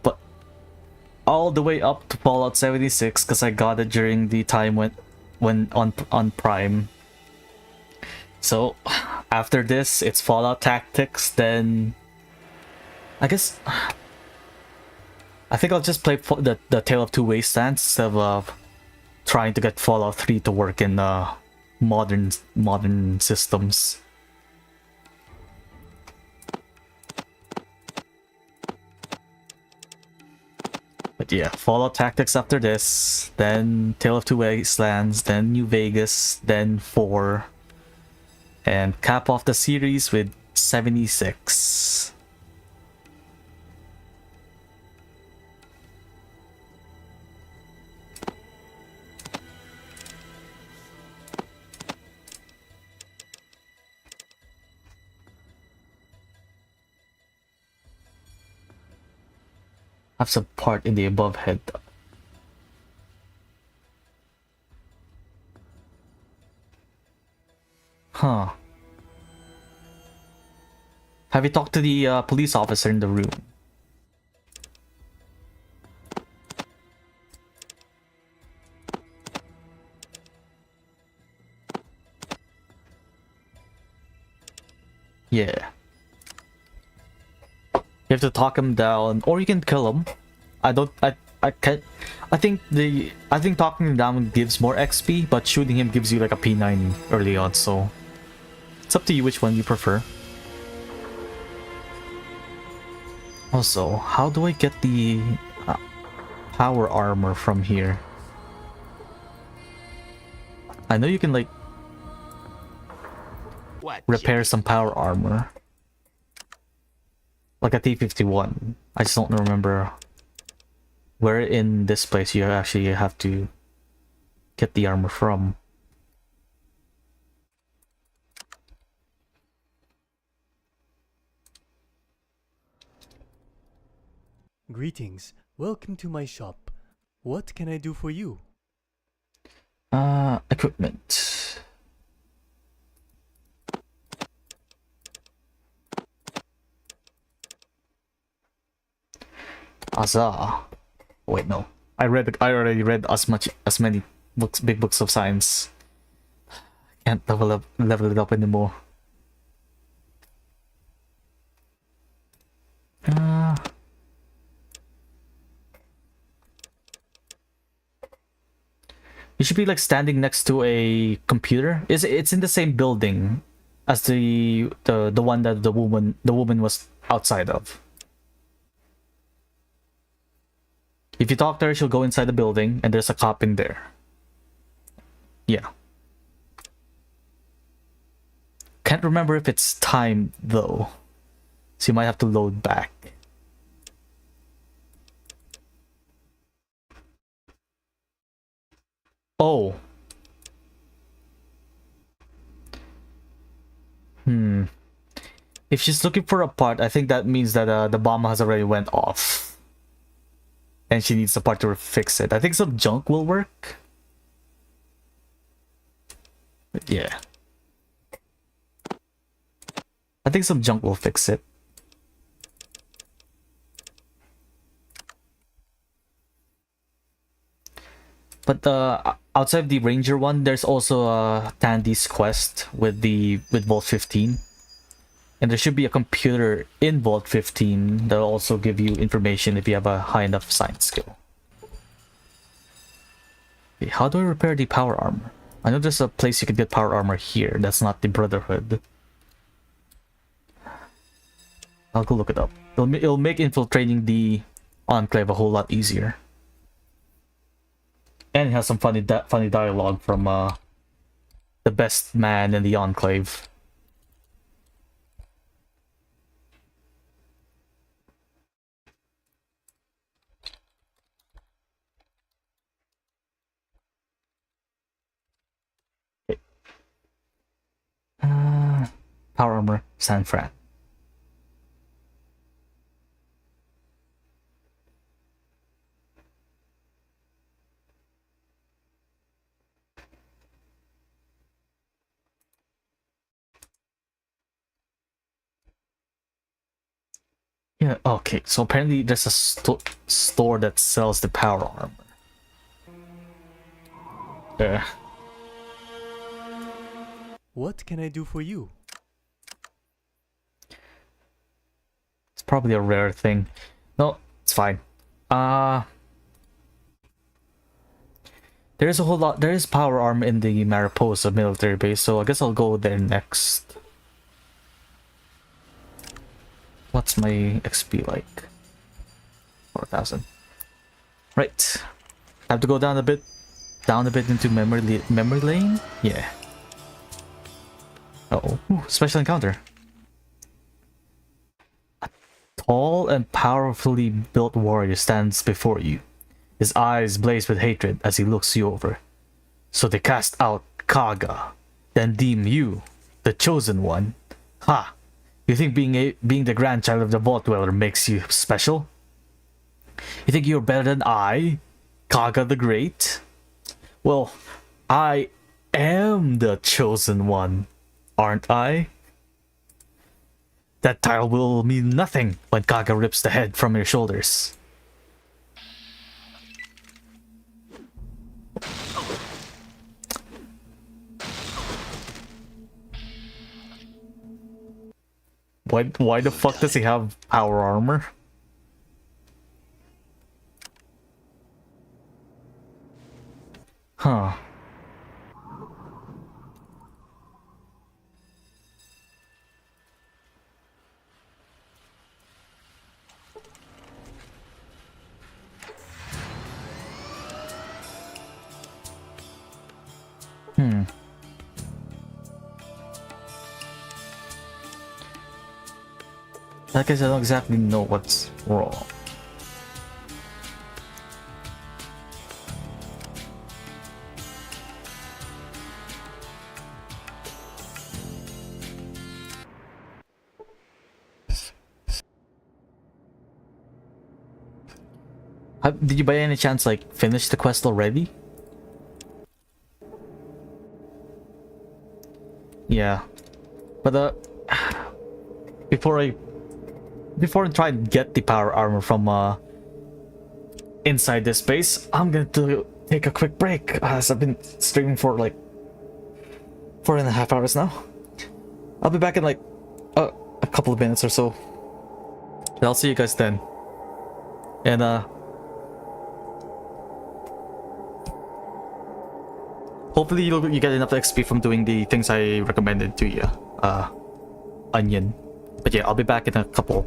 S1: But all the way up to Fallout 76 because I got it during the time when on Prime. So after this, it's Fallout Tactics. Then I guess I think I'll just play the Tale of Two Wastelands instead of trying to get Fallout 3 to work in modern systems. But yeah, Fallout Tactics after this, then Tale of Two Wastelands, then New Vegas, then 4, and cap off the series with 76. Have some part in the above head. Huh. Have you talked to the police officer in the room? Yeah. You have to talk him down, or you can kill him. I can't. I think talking him down gives more XP, but shooting him gives you like a P90 early on. So it's up to you which one you prefer. Also, how do I get the power armor from here? I know you can like repair some power armor. Like a T-51. I just don't remember where in this place you actually have to get the armor from.
S9: Greetings. Welcome to my shop. What can I do for you?
S1: Equipment. Huzzah. Wait, no. I already read as many big books of science. Can't level it up anymore. You should be like standing next to a computer. It's in the same building as the one that the woman was outside of. If you talk to her, she'll go inside the building, and there's a cop in there. Yeah. Can't remember if it's timed, though. So you might have to load back. Oh. If she's looking for a part, I think that means that the bomb has already went off. And she needs a part to fix it. I think some junk will work. But yeah. I think some junk will fix it. But outside the Ranger one, there's also Tandy's quest with Vault 15. And there should be a computer in Vault 15 that'll also give you information if you have a high enough science skill. Okay, how do I repair the power armor? I know there's a place you can get power armor here. That's not the Brotherhood. I'll go look it up. It'll make infiltrating the Enclave a whole lot easier. And it has some funny dialogue from the best man in the Enclave. Power armor, San Fran. Yeah, okay, so apparently there's a store that sells the power armor. Yeah.
S9: What can I do for you?
S1: It's probably a rare thing. No, it's fine. There's a whole lot. There is power armor in the Mariposa military base, so I guess I'll go there next. What's my XP like? 4,000. Right. Have to go down a bit into memory lane. Yeah. Uh-oh. Ooh, special encounter. A tall and powerfully built warrior stands before you. His eyes blaze with hatred as he looks you over. So they cast out Kaga, then deem you the chosen one. Ha! You think being the grandchild of the Vault Dweller makes you special? You think you're better than I, Kaga the Great? Well, I am the chosen one, aren't I? That title will mean nothing when Kaga rips the head from your shoulders. Why the fuck does he have power armor? Huh. I guess I don't exactly know what's wrong. Did you by any chance like finish the quest already? Yeah, but before I try and get the power armor from inside this base, I'm going to take a quick break as I've been streaming for like 4.5 hours now. I'll be back in like a couple of minutes or so. I'll see you guys then. And hopefully you get enough XP from doing the things I recommended to you. Onion. But yeah, I'll be back in a couple.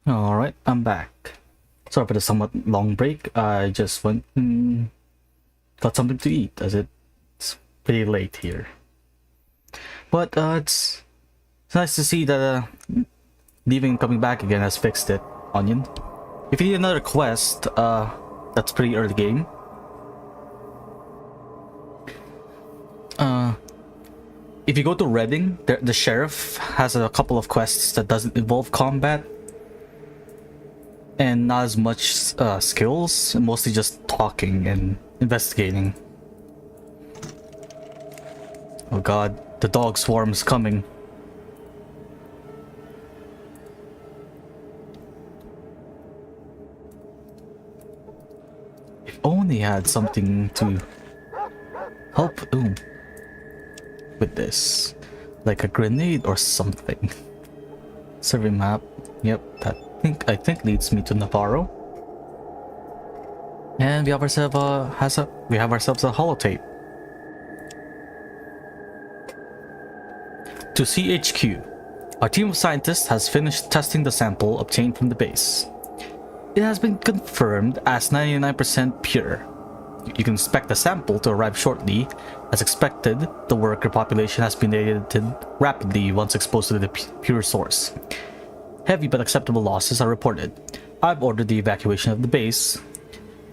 S1: Alright, I'm back. Sorry for the somewhat long break. I just went and got something to eat as it's pretty late here. But it's nice to see that leaving and coming back again has fixed it, Onion. If you need another quest, that's pretty early game. If you go to Reading, the sheriff has a couple of quests that doesn't involve combat and not as much skills, mostly just talking and investigating. Oh god, the dog swarm's coming. If only I had something to help with this, like a grenade or something. Survey map. Yep, that I think leads me to Navarro. And we have ourselves a holotape. To CHQ. Our team of scientists has finished testing the sample obtained from the base. It has been confirmed as 99% pure. You can expect the sample to arrive shortly. As expected, the worker population has been edited rapidly once exposed to the pure source. Heavy but acceptable losses are reported. I've ordered the evacuation of the base.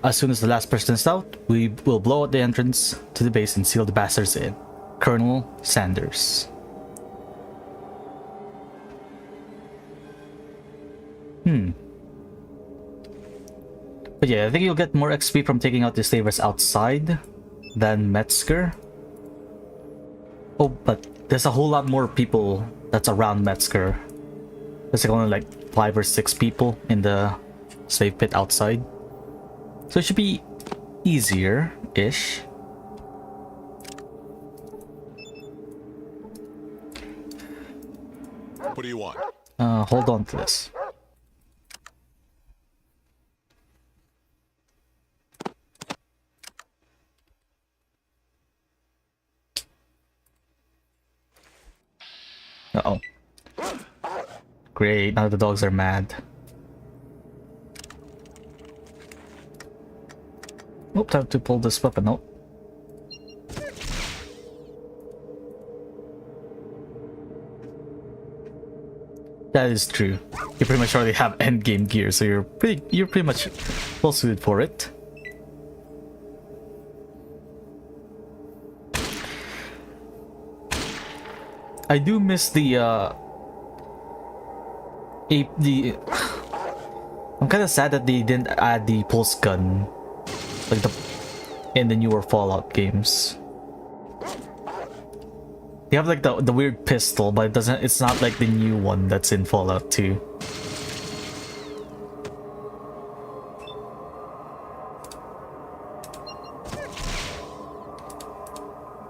S1: As soon as the last person is out, we will blow out the entrance to the base and seal the bastards in. Colonel Sanders. But yeah, I think you'll get more XP from taking out the slavers outside than Metzger. Oh, but there's a whole lot more people that's around Metzger. There's like only like 5 or 6 people in the slave pit outside. So it should be easier-ish.
S4: What do you want?
S1: Hold on to this. Uh-oh. Great, now the dogs are mad. Oop, time to pull this weapon out. That is true. You pretty much already have endgame gear, so you're pretty much well suited for it. I do miss the I'm kind of sad that they didn't add the pulse gun like in the newer Fallout games. They have like the weird pistol, but it's not like the new one that's in Fallout 2.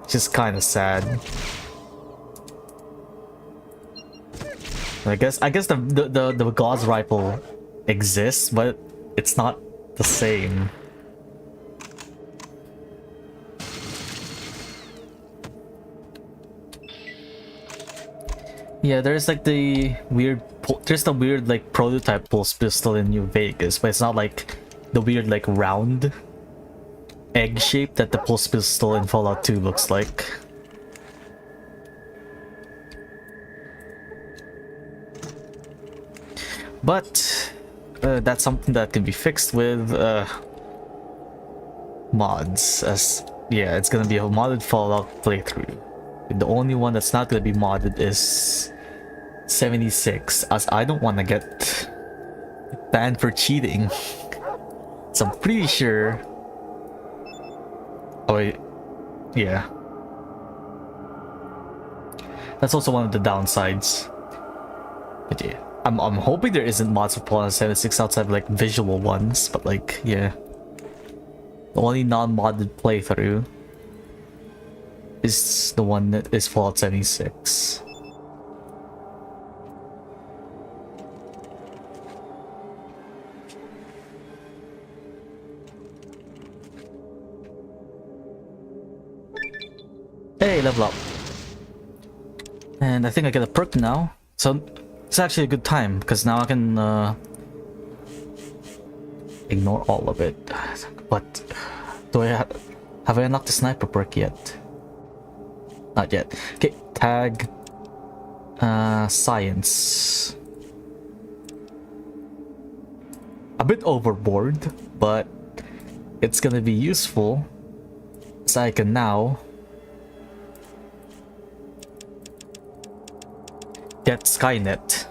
S1: Just kind of sad. I guess the Gauss rifle exists, but it's not the same. Yeah, there's like the weird like prototype pulse pistol in New Vegas, but it's not like the weird like round egg shape that the pulse pistol in Fallout 2 looks like. But that's something that can be fixed with mods. Yeah, it's gonna be a modded Fallout playthrough. The only one that's not gonna be modded is 76, as I don't want to get banned for cheating. So I'm pretty sure. Oh wait, yeah. That's also one of the downsides. But yeah. I'm hoping there isn't mods for Fallout 76 outside of like visual ones, but like, yeah. The only non-modded playthrough is the one that is Fallout 76. Hey, level up. And I think I get a perk now. So it's actually a good time because now I can ignore all of it. But do have I unlocked the sniper perk yet? Not yet. Okay, tag science. A bit overboard, but it's gonna be useful, so I can now get Skynet.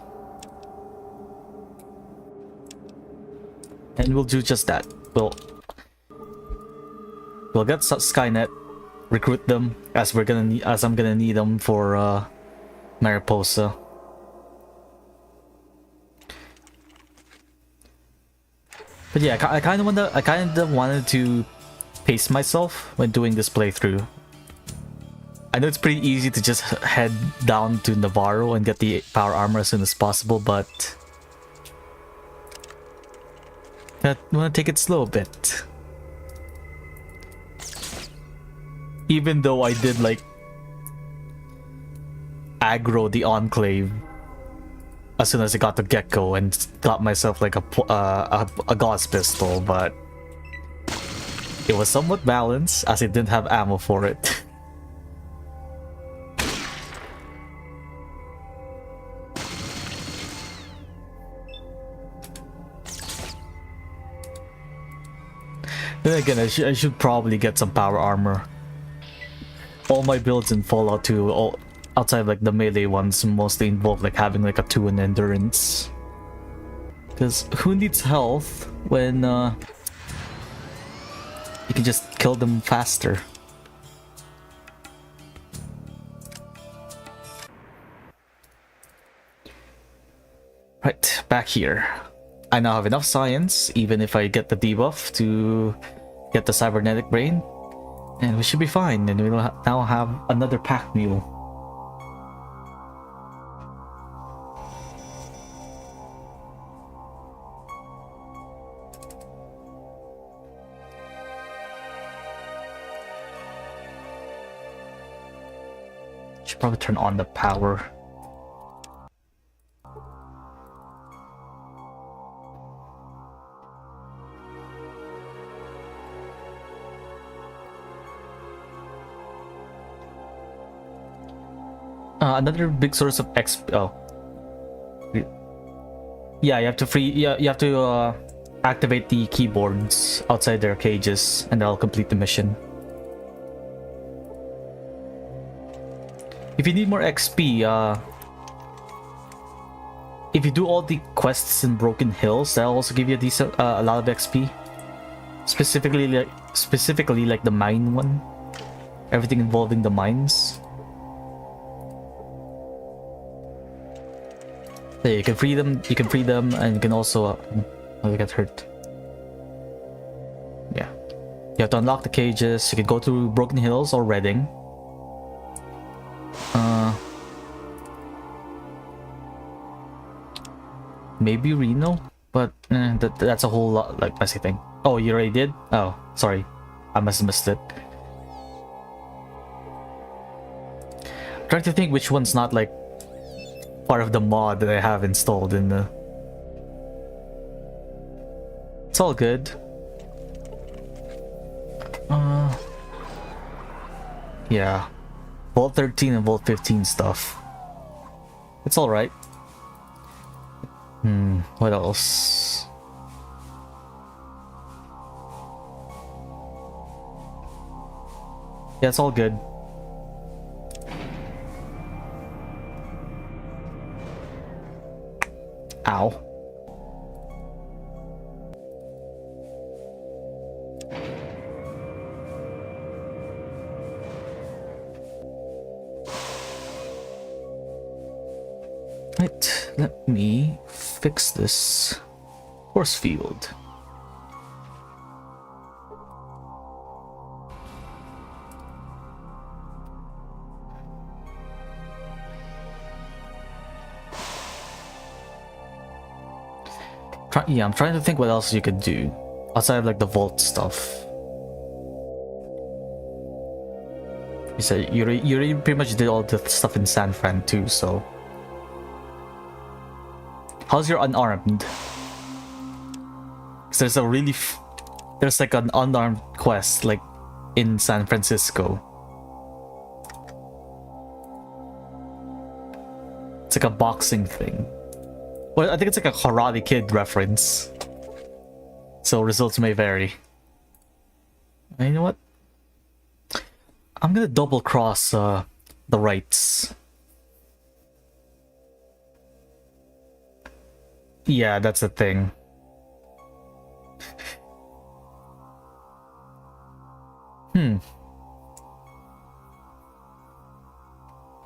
S1: And we'll do just that. We'll get Skynet, recruit them, as I'm gonna need them for Mariposa. But yeah, I kind of wanted to pace myself when doing this playthrough. I know it's pretty easy to just head down to Navarro and get the power armor as soon as possible, but I want to take it slow a bit. Even though I did like aggro the Enclave as soon as I got the Gecko and got myself like a Gauss pistol, but it was somewhat balanced as it didn't have ammo for it. Then again, I should probably get some power armor. All my builds in Fallout 2, outside like the melee ones, mostly involve like having like a 2 in endurance. Because who needs health when you can just kill them faster? Right, back here. I now have enough science, even if I get the debuff, to get the cybernetic brain. And we should be fine, and we'll now have another pack mule. Should probably turn on the power. Another big source of XP. Oh, yeah. You have to You have to activate the keyboards outside their cages, and that'll complete the mission. If you need more XP, if you do all the quests in Broken Hills, that'll also give you a lot of XP. Specifically like the mine one. Everything involving the mines. Yeah, you can free them, and you can also they get hurt. Yeah. You have to unlock the cages. You can go to Broken Hills or Redding. Maybe Reno, but that's a whole lot like messy thing. Oh, you already did? Oh, sorry, I must have missed it. I'm trying to think which one's not like part of the mod that I have installed in the. It's all good. Yeah, Vault 13 and Vault 15 stuff. It's all right. What else? Yeah, it's all good. Ow. Right, let me fix this force field. Yeah, I'm trying to think what else you could do outside of like the vault stuff. You said you already pretty much did all the stuff in San Fran too, so. How's your unarmed? So there's a really there's like an unarmed quest like in San Francisco. It's like a boxing thing. Well, I think it's like a Karate Kid reference. So results may vary. And you know what? I'm gonna double cross the rights. Yeah, that's the thing.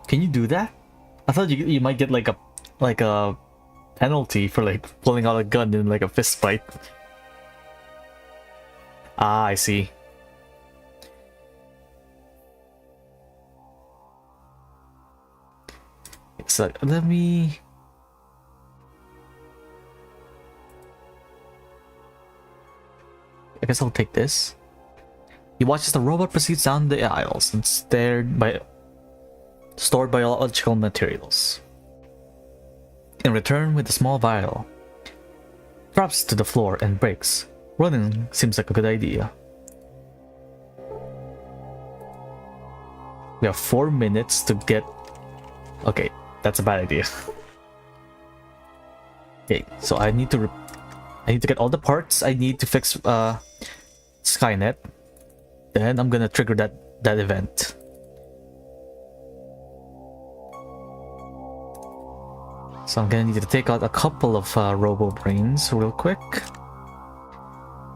S1: Can you do that? I thought you might get like a penalty for like pulling out a gun in like a fist fight. Ah, I see. So let me. I guess I'll take this. He watches the robot proceeds down the aisles and stored biological materials. In return, with a small vial, drops to the floor and breaks. Running seems like a good idea. We have 4 minutes to get. Okay, that's a bad idea. Okay, so I need to get all the parts I need to fix Skynet. Then I'm gonna trigger that event. So I'm gonna need to take out a couple of robo brains real quick.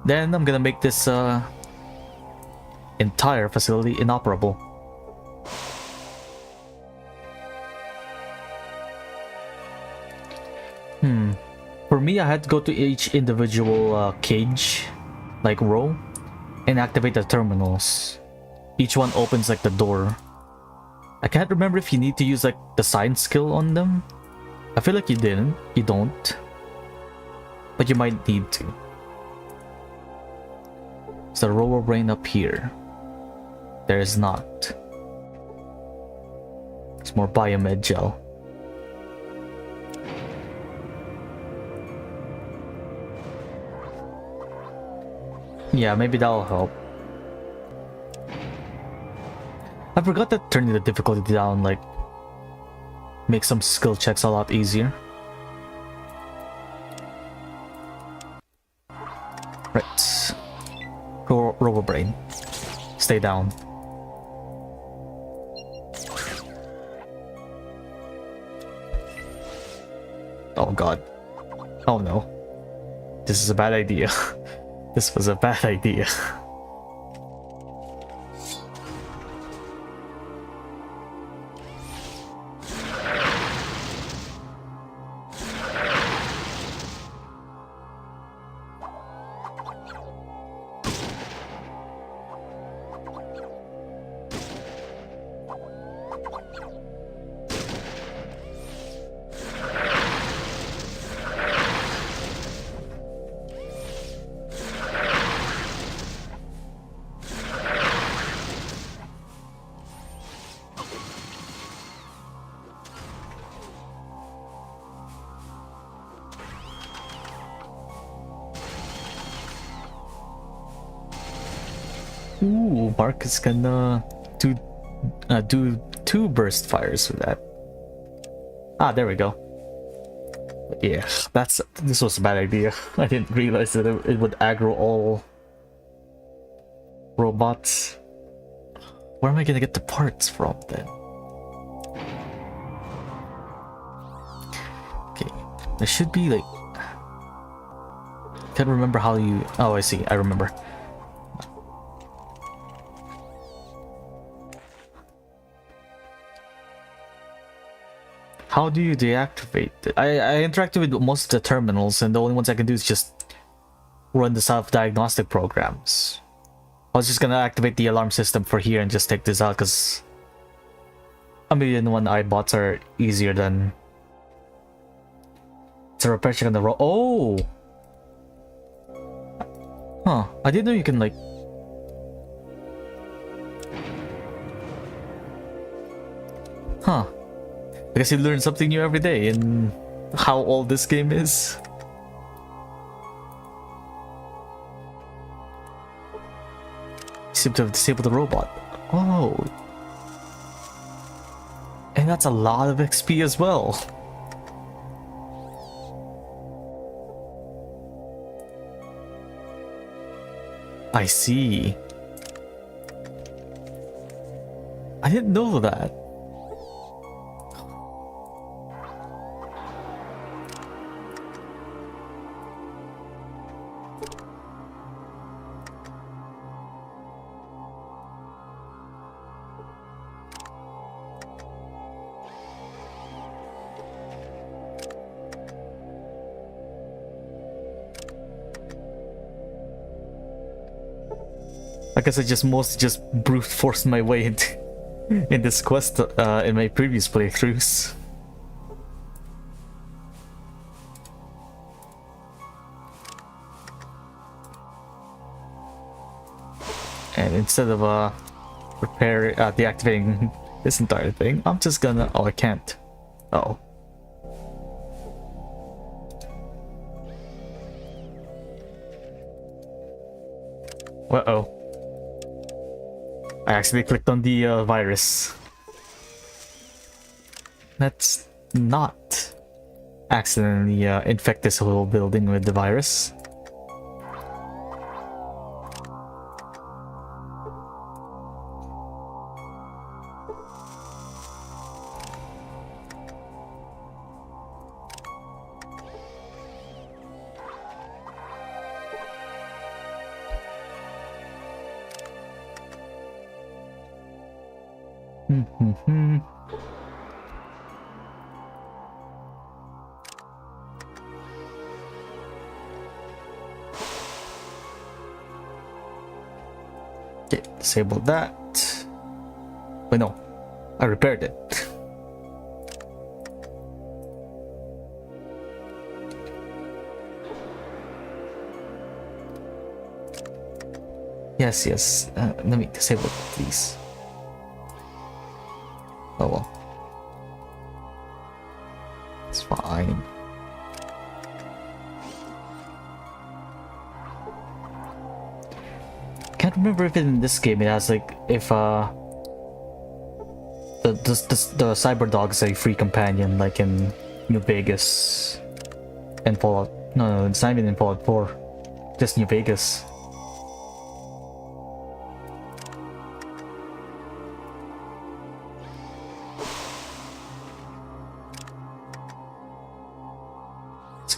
S1: Then I'm gonna make this entire facility inoperable. For me, I had to go to each individual cage, like row, and activate the terminals. Each one opens like the door. I can't remember if you need to use like the science skill on them. I feel like you don't. But you might need to. Is the robo brain up here? There is not. It's more biomed gel. Yeah, maybe that'll help. I forgot that turning the difficulty down, like, makes some skill checks a lot easier. Right. Robo brain. Stay down. Oh god. Oh no. This is a bad idea. This was a bad idea. Ooh, Mark is gonna do 2 burst fires with that. Ah, there we go. Yeah, this was a bad idea. I didn't realize that it would aggro all robots. Where am I gonna get the parts from then? Okay, there should be like. Can't remember how you. Oh, I see. I remember. How do you deactivate it? I interacted with most of the terminals, and the only ones I can do is just run the self-diagnostic programs. I was just gonna activate the alarm system for here and just take this out, because a million and one iBots are easier than... It's a repair check on the road. Oh! Huh, I didn't know you can like... Huh. I guess you learn something new every day in how old this game is. seem to have disabled the robot. Oh. And that's a lot of XP as well. I see. I didn't know that. I guess I just mostly just brute forced my way into in this quest in my previous playthroughs. And instead of deactivating this entire thing, I'm just gonna... Oh, I can't. Oh. Uh-oh. I accidentally clicked on the virus. Let's not accidentally infect this whole building with the virus. Okay, disabled that. Wait, no. I repaired it. Yes, yes. Let me disable it, please. Oh well. It's fine. Can't remember if in this game it has like if the cyber dog is a free companion like in New Vegas and Fallout. No, it's not even in Fallout 4. Just New Vegas.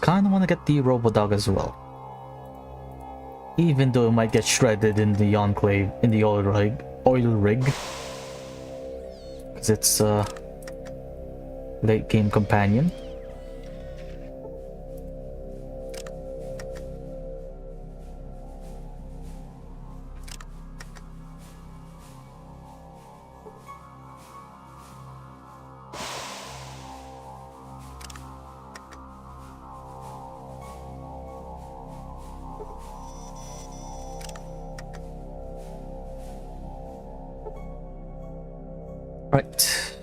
S1: Kinda wanna get the Robo-Dog as well. Even though it might get shredded in the Enclave, in the oil rig. Because it's a late game companion. Right.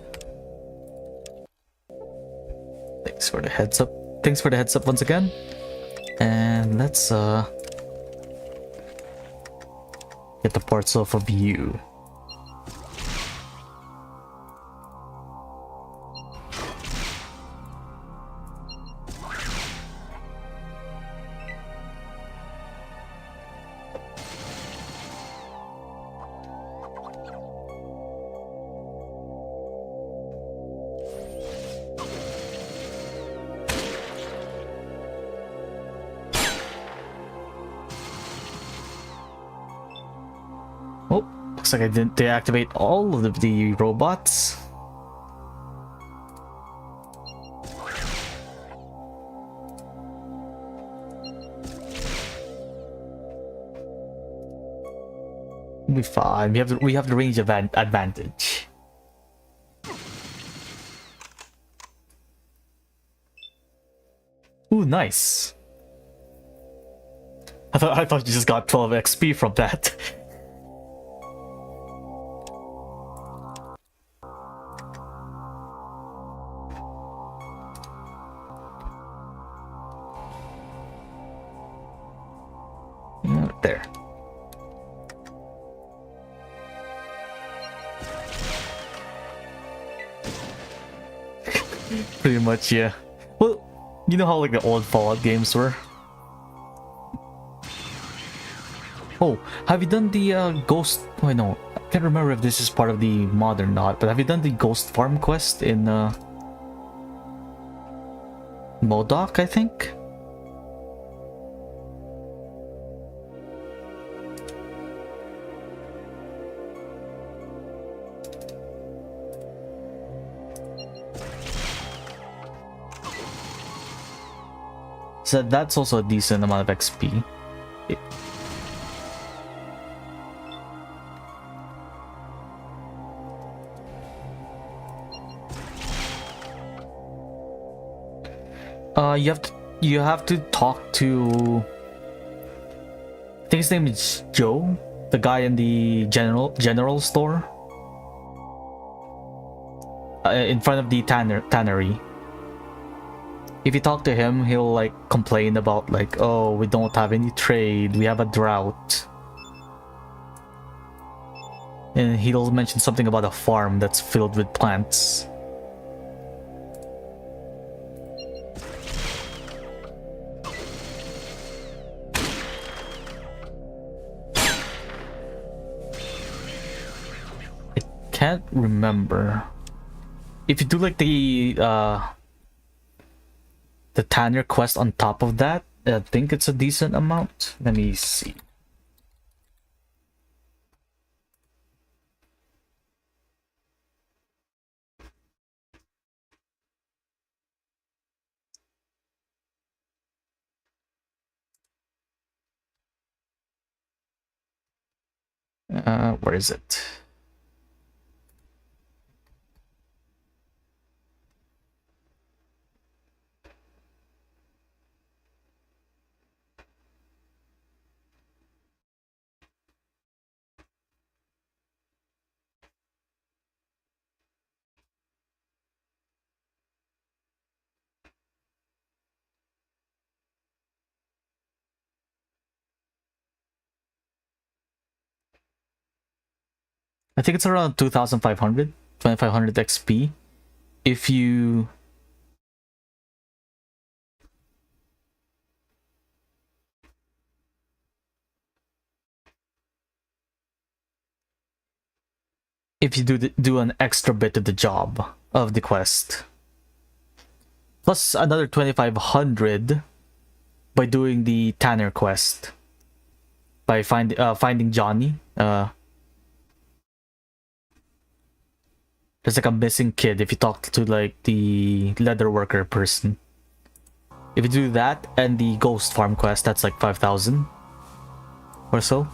S1: Thanks for the heads up. Thanks for the heads up once again. And let's get the parts off of you. Looks like I didn't deactivate all of the robots. We'll be fine. We have the range advantage. Ooh, nice. I thought you just got 12 XP from that. There. Pretty much, yeah. Well, you know how like the old Fallout games were. Oh, have you done the ghost? Oh no, I can't remember if this is part of the mod or not. But have you done the ghost farm quest in Modoc? I think. So that's also a decent amount of XP. You have to talk to. I think his name is Joe, the guy in the general store, in front of the tannery. If you talk to him, he'll like complain about like, oh, we don't have any trade, we have a drought. And he'll mention something about a farm that's filled with plants. I can't remember. If you do like the Tanner quest on top of that, I think it's a decent amount. Let me see. Where is it? I think it's around 2,500, 2,500 XP. If you do an extra bit of the job of the quest, plus another 2,500 by doing the Tanner quest, by finding Johnny. There's like a missing kid if you talk to like the leather worker person. If you do that and the ghost farm quest, that's like 5,000 or so.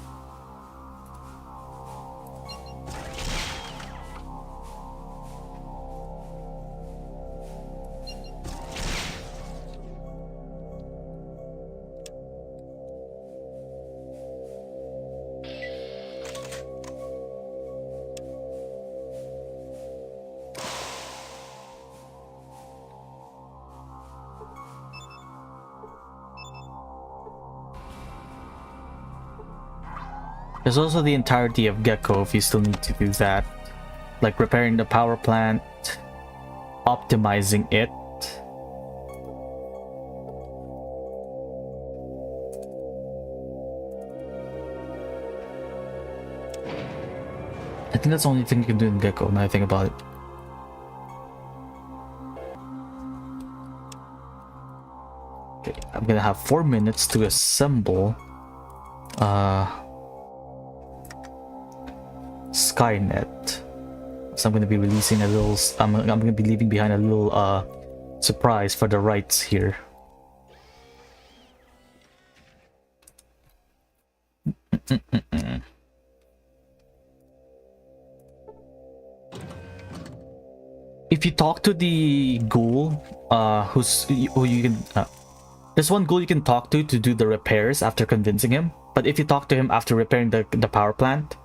S1: There's also the entirety of Gecko if you still need to do that. Like repairing the power plant, optimizing it. I think that's the only thing you can do in Gecko now I think about it. Okay, I'm gonna have 4 minutes to assemble Skynet. So I'm gonna be releasing a little. I'm gonna be leaving behind a little surprise for the rights here. If you talk to the ghoul, who you can, there's one ghoul you can talk to do the repairs after convincing him. But if you talk to him after repairing the power plant,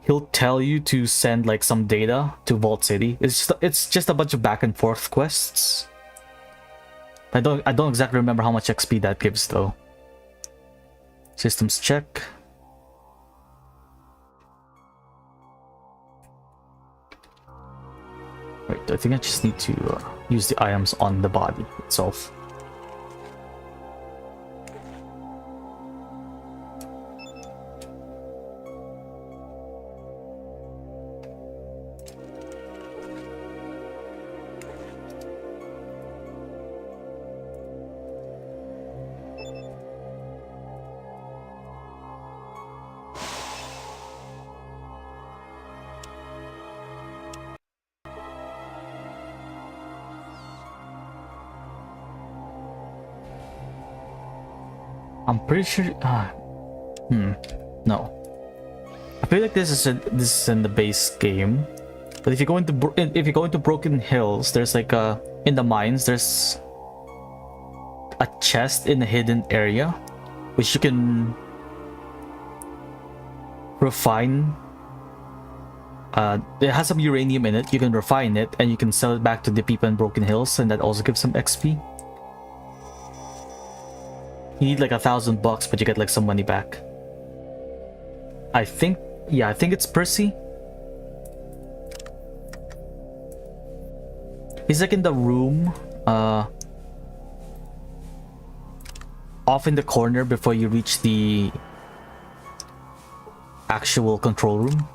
S1: he'll tell you to send like some data to Vault City. It's just a bunch of back and forth quests. I don't exactly remember how much XP that gives though. Systems check. Right, I think I just need to use the items on the body itself. I'm pretty sure. No. I feel like this is in the base game, but if you go into Broken Hills, there's like in the mines there's a chest in a hidden area, which you can refine. It has some uranium in it. You can refine it and you can sell it back to the people in Broken Hills, and that also gives some XP. You need like $1,000, but you get like some money back. I think it's Percy. He's like in the room, off in the corner before you reach the actual control room.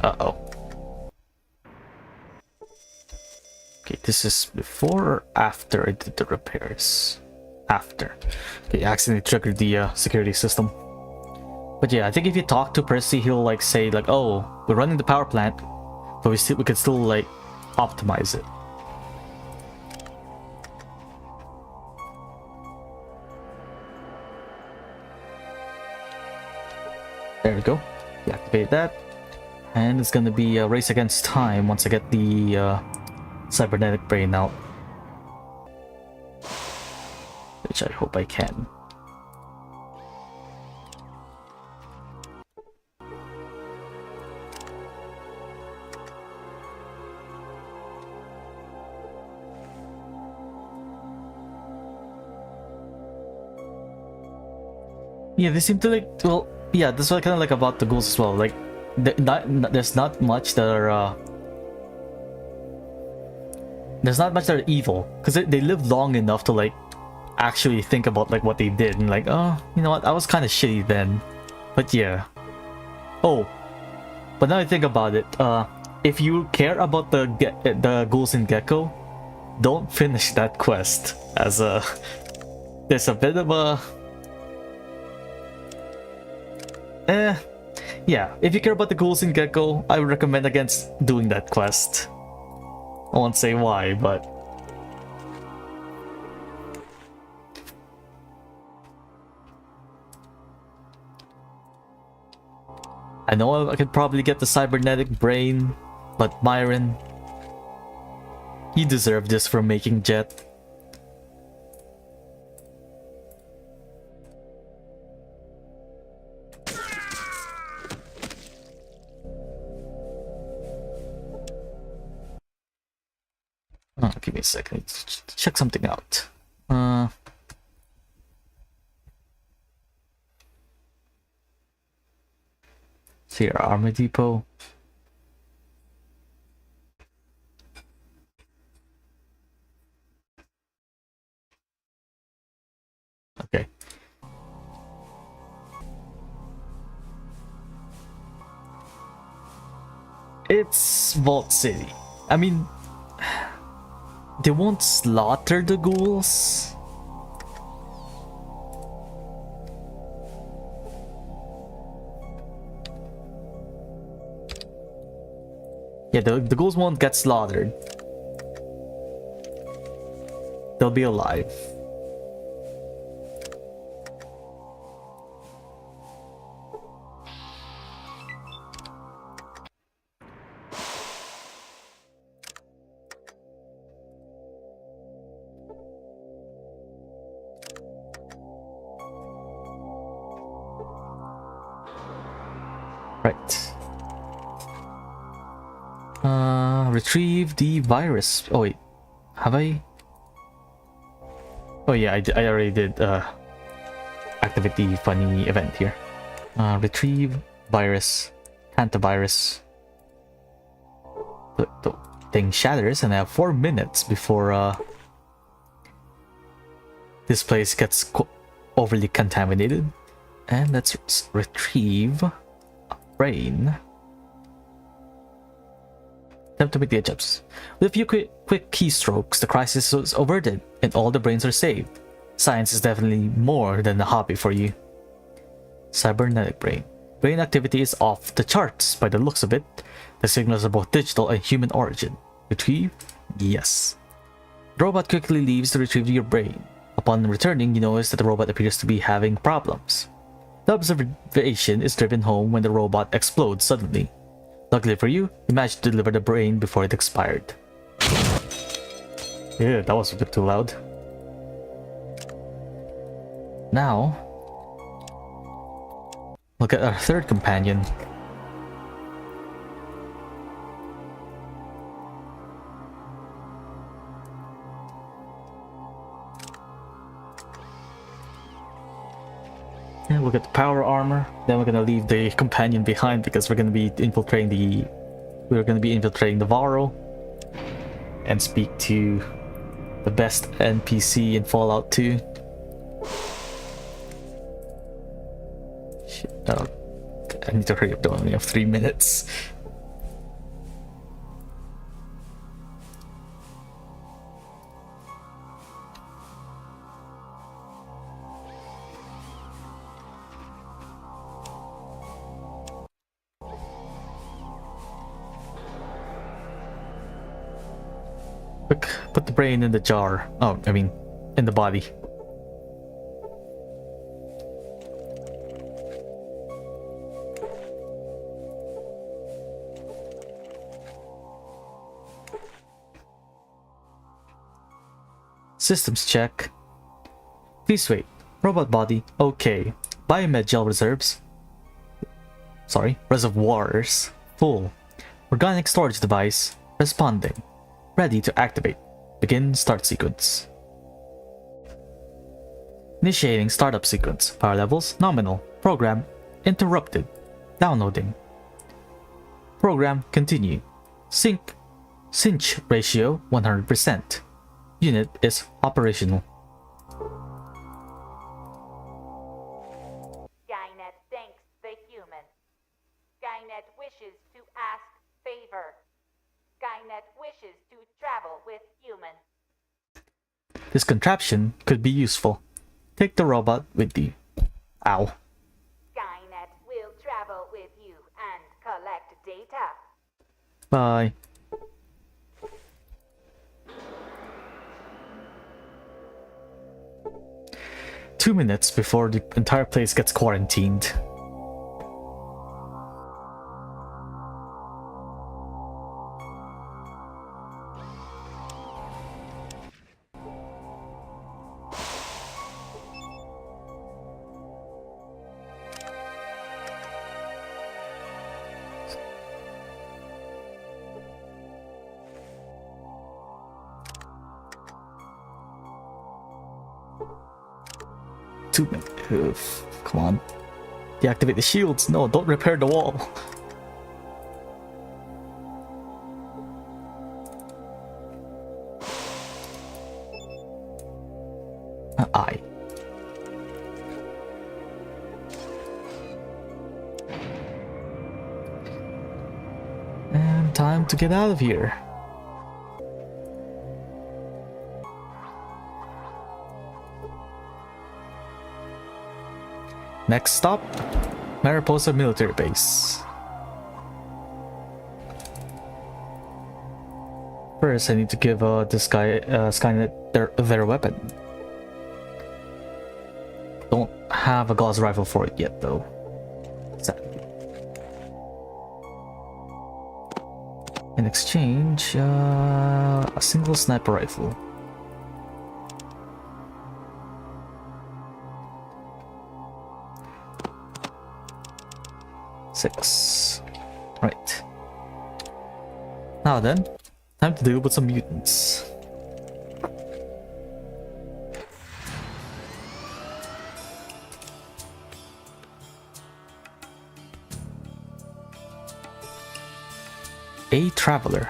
S1: Uh-oh. Okay, this is before or after I did the repairs? After. Okay, I accidentally triggered the security system. But yeah, I think if you talk to Percy, he'll like say like, oh, we're running the power plant, but we could still like optimize it. There we go. Deactivate that. And it's gonna be a race against time once I get the cybernetic brain out, which I hope I can. Yeah, they seem to like, well, yeah, that's what I kind of like about the ghouls as well. Like, there's not much that are there's not much that are evil, because they live long enough to like actually think about like what they did and like, oh, you know what, I was kind of shitty then. But yeah. Oh, but now I think about it, if you care about the ghouls in Gecko, don't finish that quest, as there's a bit of a yeah, if you care about the ghouls in Gecko, I would recommend against doing that quest. I won't say why, but I know I could probably get the cybernetic brain, but Myron, you deserve this for making Jet. Oh, give me a second. Let's check something out. See our armor depot. Okay. It's Vault City. I mean, they won't slaughter the ghouls. Yeah, the ghouls won't get slaughtered. They'll be alive. Right. Retrieve the virus. Oh wait, have I? Oh yeah, I already did. I activate the funny event here. Retrieve virus, antivirus. The thing shatters, and I have 4 minutes before this place gets overly contaminated. And let's retrieve a brain. Attempt to make the adjustments. With a few quick keystrokes, the crisis was averted and all the brains are saved. Science is definitely more than a hobby for you. Cybernetic brain. Brain activity is off the charts by the looks of it. The signals are both digital and human origin. Retrieve? Yes. The robot quickly leaves to retrieve your brain. Upon returning, you notice that the robot appears to be having problems. The observation is driven home when the robot explodes suddenly. Luckily for you, you managed to deliver the brain before it expired. Yeah, that was a bit too loud. Now, look at our third companion. And look at the power armor. Then we're gonna leave the companion behind because we're gonna be infiltrating the Varro and speak to the best NPC in Fallout 2. Shit, I need to hurry up, though. I only have 3 minutes. Put the brain in the jar. Oh, I mean, in the body. Systems check. Please wait. Robot body, okay. Biomed gel reservoirs, full. Organic storage device, responding. Ready to activate. Begin start sequence. Initiating startup sequence. Power levels nominal. Program interrupted. Downloading. Program continue. Cinch ratio 100%. Unit is operational.
S10: Skynet thanks the human. Skynet wishes to ask favor. Skynet wishes to travel with human.
S1: This contraption could be useful. Take the robot with you. Ow.
S10: Skynet will travel with you and collect data.
S1: Bye. Two minutes before the entire place gets quarantined. Come on. Deactivate the shields. No, don't repair the wall. Aye. And time to get out of here. Next stop, Mariposa military base. First, I need to give this guy Skynet their weapon. Don't have a gauss rifle for it yet, though. Sadly. In exchange, a single sniper rifle. Right. Now then, time to deal with some mutants. a traveler.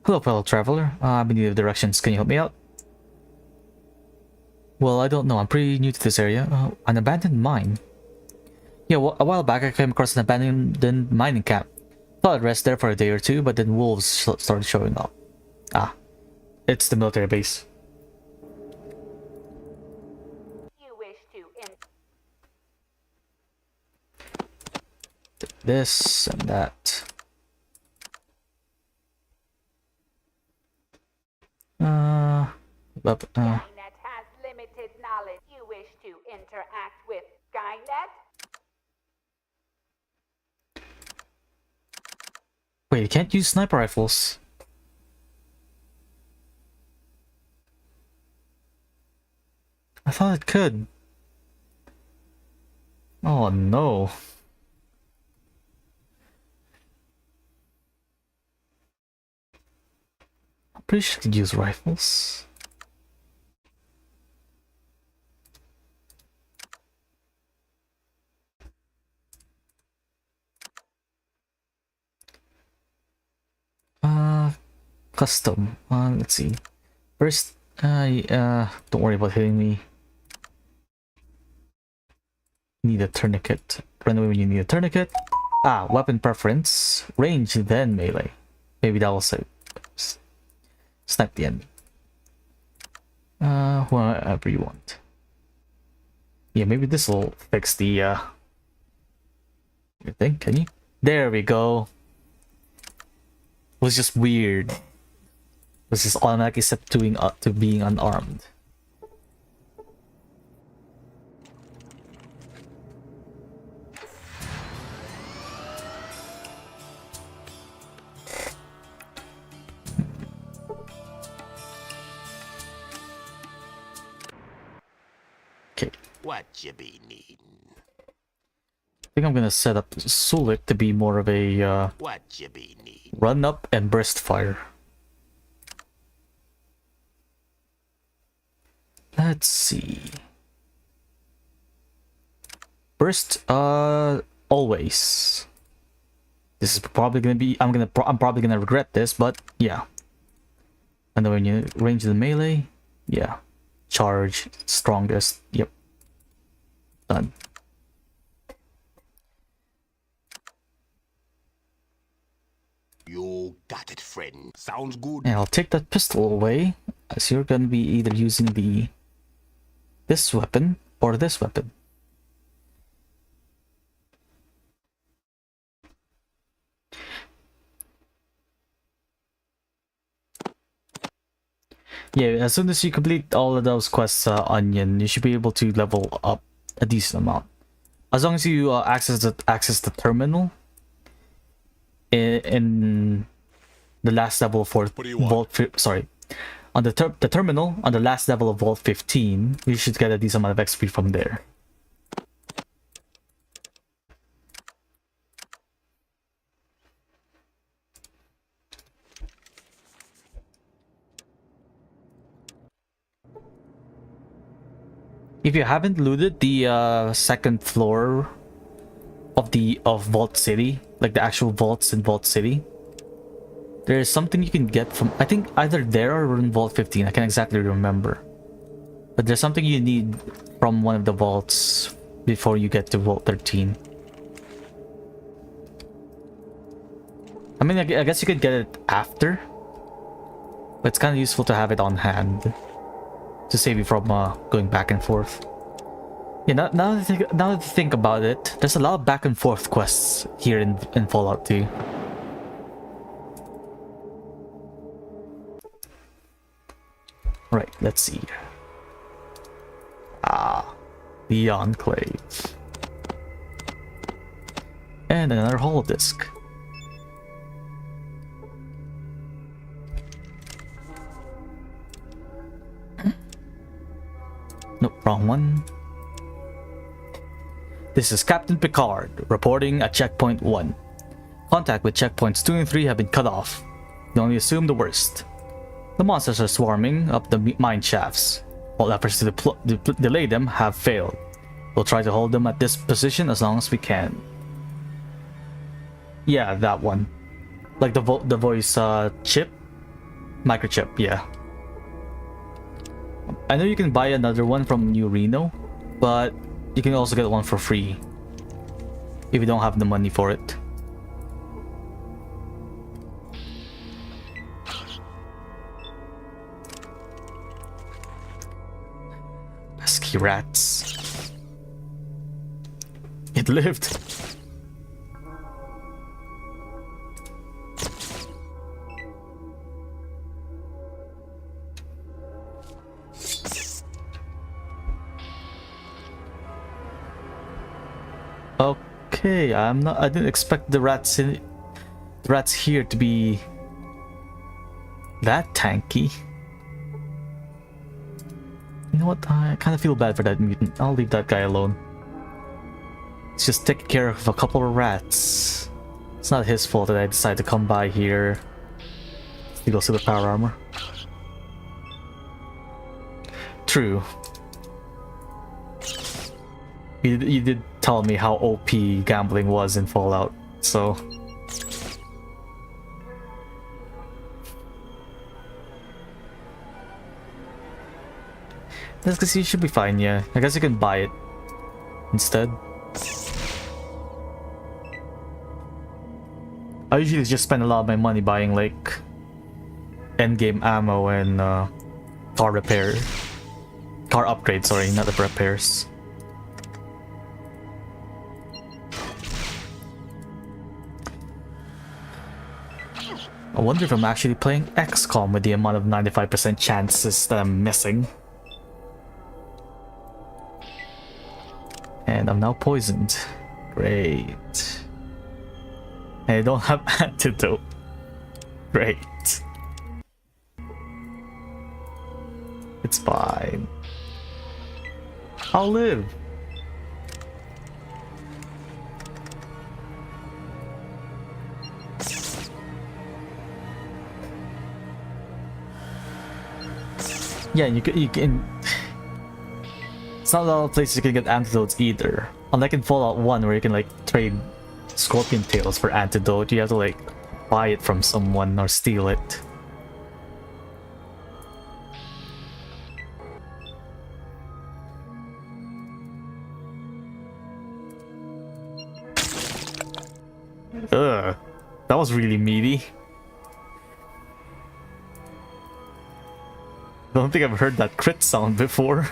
S1: Hello, fellow traveler. I'm in need of directions. Can you help me out? Well, I don't know. I'm pretty new to this area. An abandoned mine. Yeah, well, a while back I came across an abandoned mining camp. Thought I'd rest there for a day or two, but then wolves started showing up. Ah, it's the military base.
S10: You wish to
S1: This and that.
S10: Skynet has limited knowledge. You wish to interact with Skynet?
S1: Wait, you can't use sniper rifles. I thought it could. Oh no. I'm pretty sure I could use rifles. Custom. Let's see. First, don't worry about hitting me. Need a tourniquet. Run away when you need a tourniquet. Ah, weapon preference. Range, then melee. Maybe that will snipe the enemy. Whatever you want. Yeah, maybe this will fix the your thing. Can you? There we go. It was just weird. Was just automatically set to being unarmed. Okay.
S3: What you be needing?
S1: I think I'm gonna set up Sulik to be more of a
S3: What you be needing?
S1: run up and burst fire. Let's see. Burst, always. This is probably gonna be. I'm probably gonna regret this, but yeah. And then when you range the melee, yeah. Charge, strongest. Yep. Done.
S3: You got it, friend. Sounds good.
S1: And I'll take that pistol away, as you're gonna be either using this weapon or this weapon. Yeah, as soon as you complete all of those quests, Onion, you should be able to level up a decent amount. As long as you access the terminal in the last level for Vault. Sorry, on the terminal on the last level of Vault 15, you should get a decent amount of XP from there. If you haven't looted the second floor of Vault City, like the actual vaults in Vault City, there is something you can get from, I think, either there or in Vault 15. I can't exactly remember, but there's something you need from one of the vaults before you get to Vault 13. I mean, I guess you could get it after, but it's kind of useful to have it on hand to save you from going back and forth. Yeah, now that I think about it, there's a lot of back and forth quests here in Fallout 2. Right, let's see. Ah, the Enclave. And another holodisk. Nope, wrong one. This is Captain Picard, reporting at Checkpoint 1. Contact with Checkpoints 2 and 3 have been cut off. You only assume the worst. The monsters are swarming up the mine shafts. All efforts to delay them have failed. We'll try to hold them at this position as long as we can. Yeah, that one. Like the voice chip? Microchip, yeah. I know you can buy another one from New Reno, but you can also get one for free if you don't have the money for it. Pesky rats. It lived. Okay, I didn't expect the rats here to be that tanky. You know what? I kind of feel bad for that mutant. I'll leave that guy alone. He's just taking care of a couple of rats. It's not his fault that I decided to come by here. He goes to the power armor. True. You did tell me how OP gambling was in Fallout, so... That's because you should be fine, yeah. I guess you can buy it instead. I usually just spend a lot of my money buying like endgame ammo and car upgrades, sorry, not the repairs. I wonder if I'm actually playing XCOM with the amount of 95% chances that I'm missing. And I'm now poisoned. Great. And I don't have antidote. Great. It's fine. I'll live. Yeah, you can. It's not a lot of places you can get antidotes either. Unlike in Fallout 1 where you can like trade scorpion tails for antidote, you have to like buy it from someone or steal it. Ugh, that was really meaty. Don't think I've heard that crit sound before.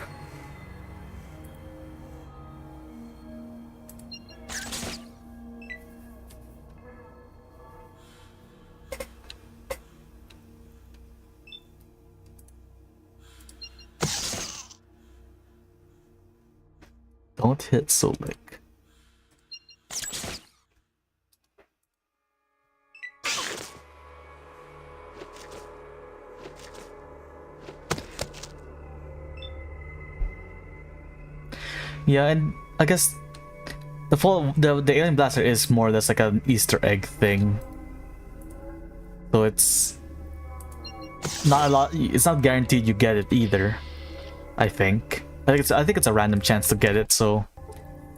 S1: Don't hit Solik. Yeah, and I guess the alien blaster is more or less like an Easter egg thing. So it's not a lot. It's not guaranteed you get it either. I think it's a random chance to get it, so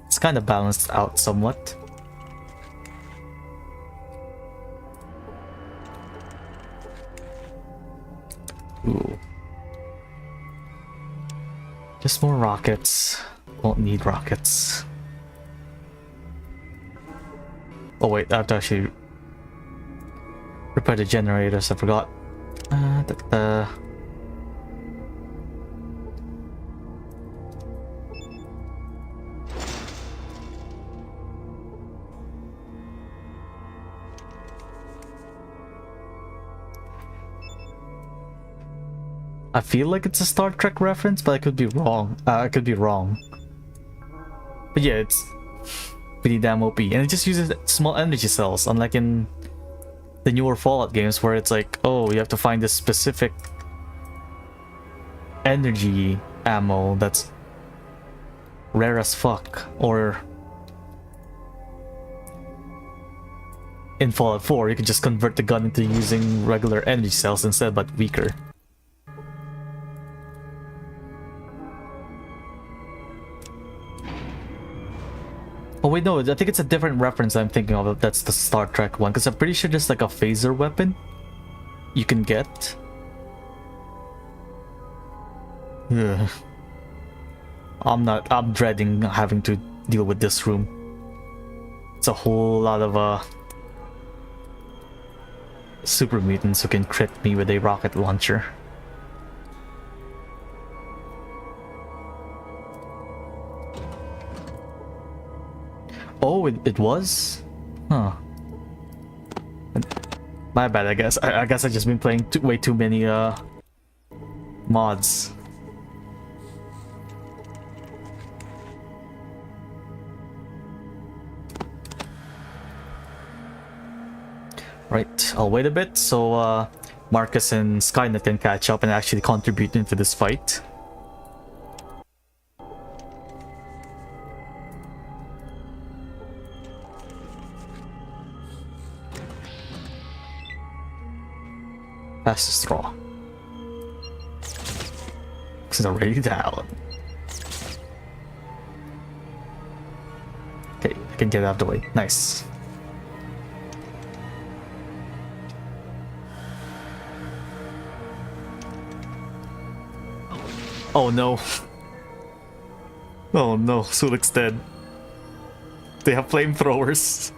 S1: it's kind of balanced out somewhat. Ooh. Just more rockets. Won't need rockets. Oh wait, I have to actually repair the generators. I forgot. I feel like it's a Star Trek reference, but I could be wrong. But yeah, it's pretty damn OP, and it just uses small energy cells, unlike in the newer Fallout games where it's like, oh, you have to find this specific energy ammo that's rare as fuck. Or in Fallout 4, you can just convert the gun into using regular energy cells instead, but weaker. Oh wait, no, I think it's a different reference I'm thinking of. That's the Star Trek one, because I'm pretty sure there's like a phaser weapon you can get. Ugh. I'm dreading having to deal with this room. It's a whole lot of super mutants who can crit me with a rocket launcher. Oh, it was? Huh. My bad, I guess. I guess I just been playing way too many mods. Right, I'll wait a bit so Marcus and Skynet can catch up and actually contribute into this fight. Pass the straw. It's already down. Okay, I can get out of the way. Nice. Oh no. Oh no, Sulik's dead. They have flamethrowers.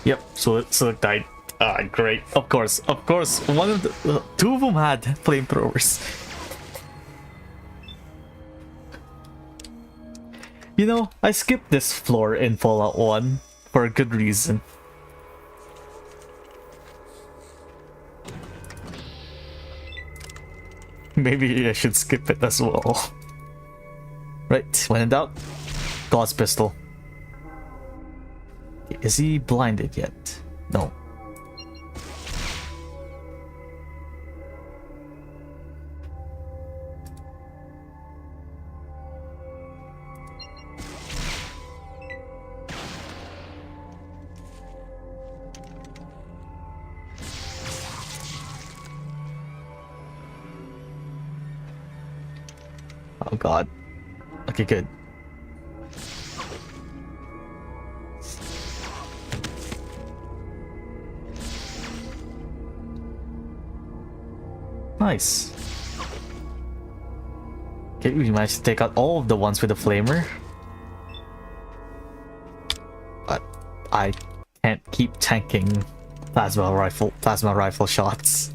S1: Yep, Sulik died. Ah, great. Of course. One of the two of them had flamethrowers. You know, I skipped this floor in Fallout 1 for a good reason. Maybe I should skip it as well. Right, when in doubt, Gauss pistol. Is he blinded yet? No. Oh god. Okay, good. Nice. Okay, we managed to take out all of the ones with the flamer. But I can't keep tanking plasma rifle shots.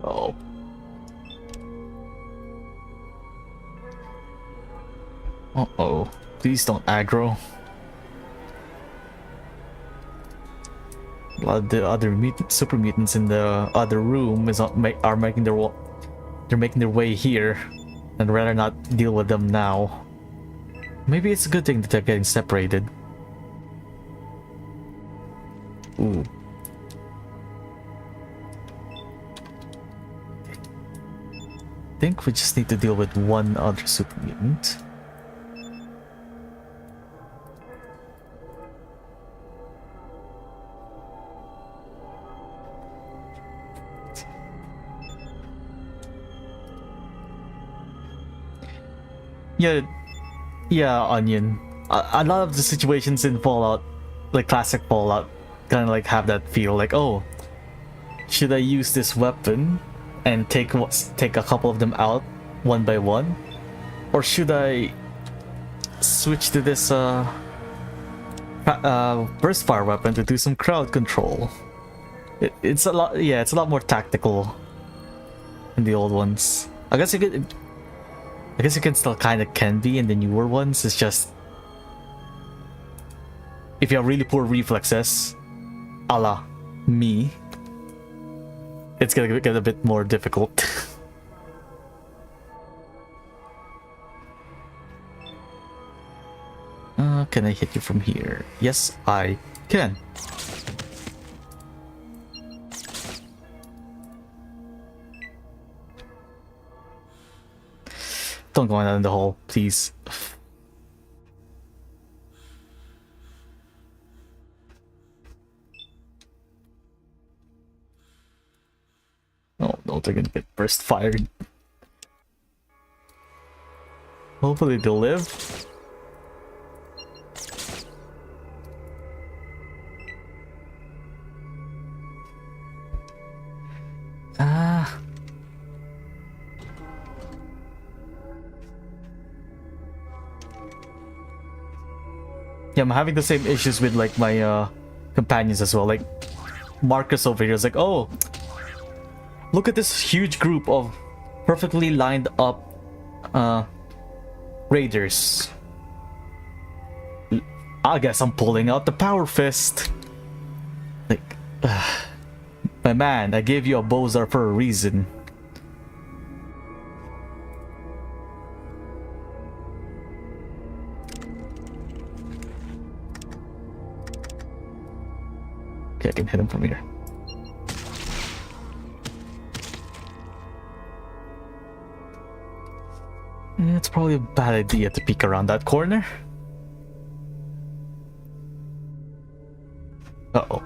S1: Oh. Uh-oh. Please don't aggro. A lot of the other super mutants in the other room are making their way here. I'd rather not deal with them now. Maybe it's a good thing that they're getting separated. Ooh. I think we just need to deal with one other super mutant. Yeah, Onion. A lot of the situations in Fallout, like classic Fallout, kind of like have that feel like, oh, should I use this weapon and take a couple of them out one by one, or should I switch to this burst fire weapon to do some crowd control. It's a lot, yeah, it's a lot more tactical in the old ones. I guess you can still kind of can be in the newer ones. It's just if you have really poor reflexes, a la me, it's gonna get a bit more difficult. Can I hit you from here? Yes, I can. Don't go down in the hole, please. Oh no, they're gonna get burst fired. Hopefully they'll live. Yeah, I'm having the same issues with like my companions as well. Like Marcus over here is like, oh, look at this huge group of perfectly lined up raiders. I guess I'm pulling out the power fist. Like, my man, I gave you a Bozar for a reason. Okay, I can hit him from here. It's probably a bad idea to peek around that corner. Uh-oh.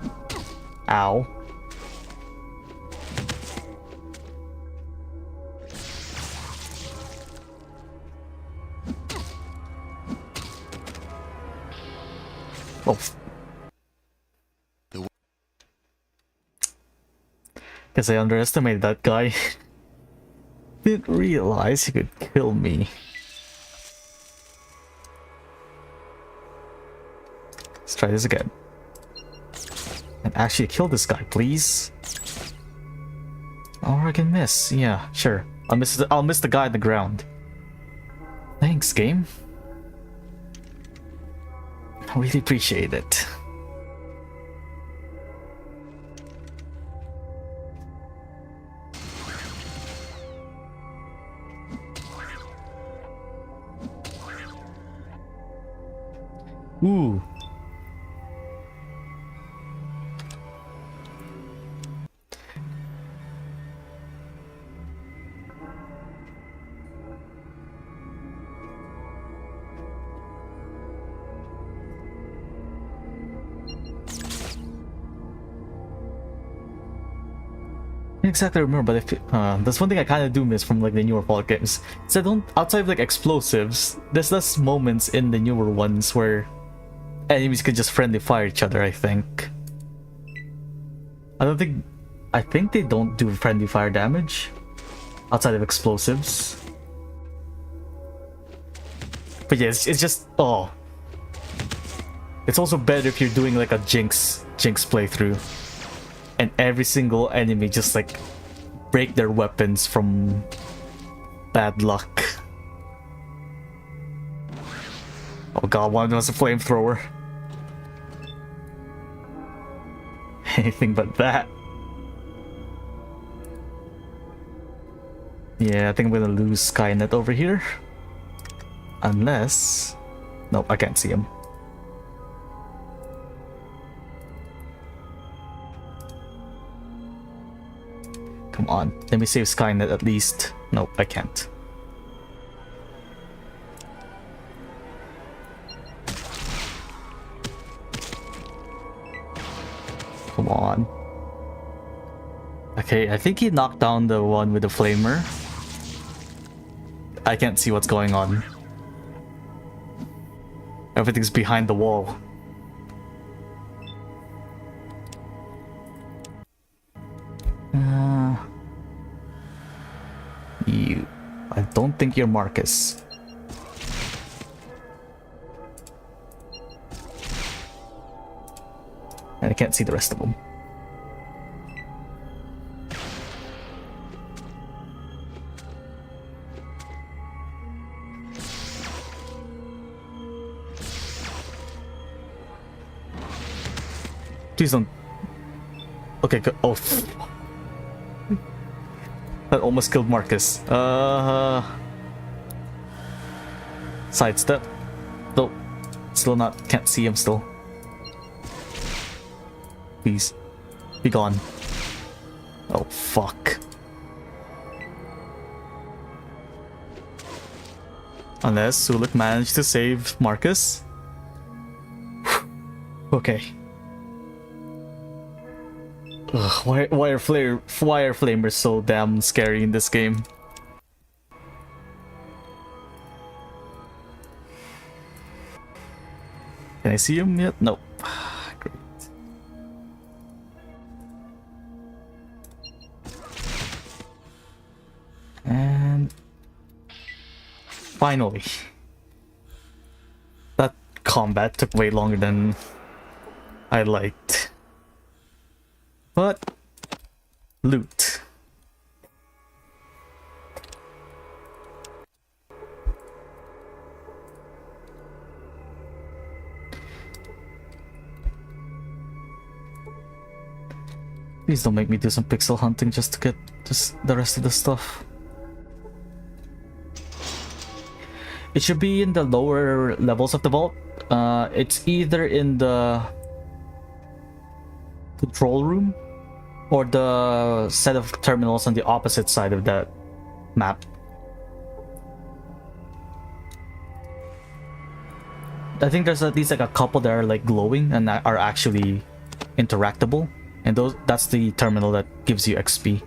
S1: Ow. Oh. Guess I underestimated that guy. Didn't realize he could kill me. Let's try this again. And actually kill this guy, please. Or I can miss. Yeah, sure. I'll miss the guy on the ground. Thanks, game. I really appreciate it. Ooh. Exactly remember, but if that's one thing I kind of do miss from like the newer Fallout games. So I don't, outside of like explosives, there's less moments in the newer ones where enemies can just friendly fire each other. I think I think they don't do friendly fire damage outside of explosives. But yeah, it's just, oh, it's also better if you're doing like a Jinx playthrough. And every single enemy just like break their weapons from bad luck. Oh god, one of them has a flamethrower. Anything but that. Yeah, I think I'm gonna lose Skynet over here. Unless... Nope, I can't see him. Come on, let me save Skynet at least. Nope, I can't. Come on. Okay, I think he knocked down the one with the flamer. I can't see what's going on. Everything's behind the wall. You. I don't think you're Marcus. I can't see the rest of them. Please don't. Okay, good. Oh. That almost killed Marcus. Sidestep. Nope. Still not. Can't see him still. Please. Be gone. Oh, fuck. Unless Sulik managed to save Marcus. Okay. Ugh, why are flamers so damn scary in this game? Can I see him yet? Nope. Great. And finally, that combat took way longer than I liked. But loot. Please don't make me do some pixel hunting just to get just the rest of the stuff. It should be in the lower levels of the vault. It's either in the control room or the set of terminals on the opposite side of that map. I think there's at least like a couple that are like glowing and that are actually interactable, and that's the terminal that gives you XP.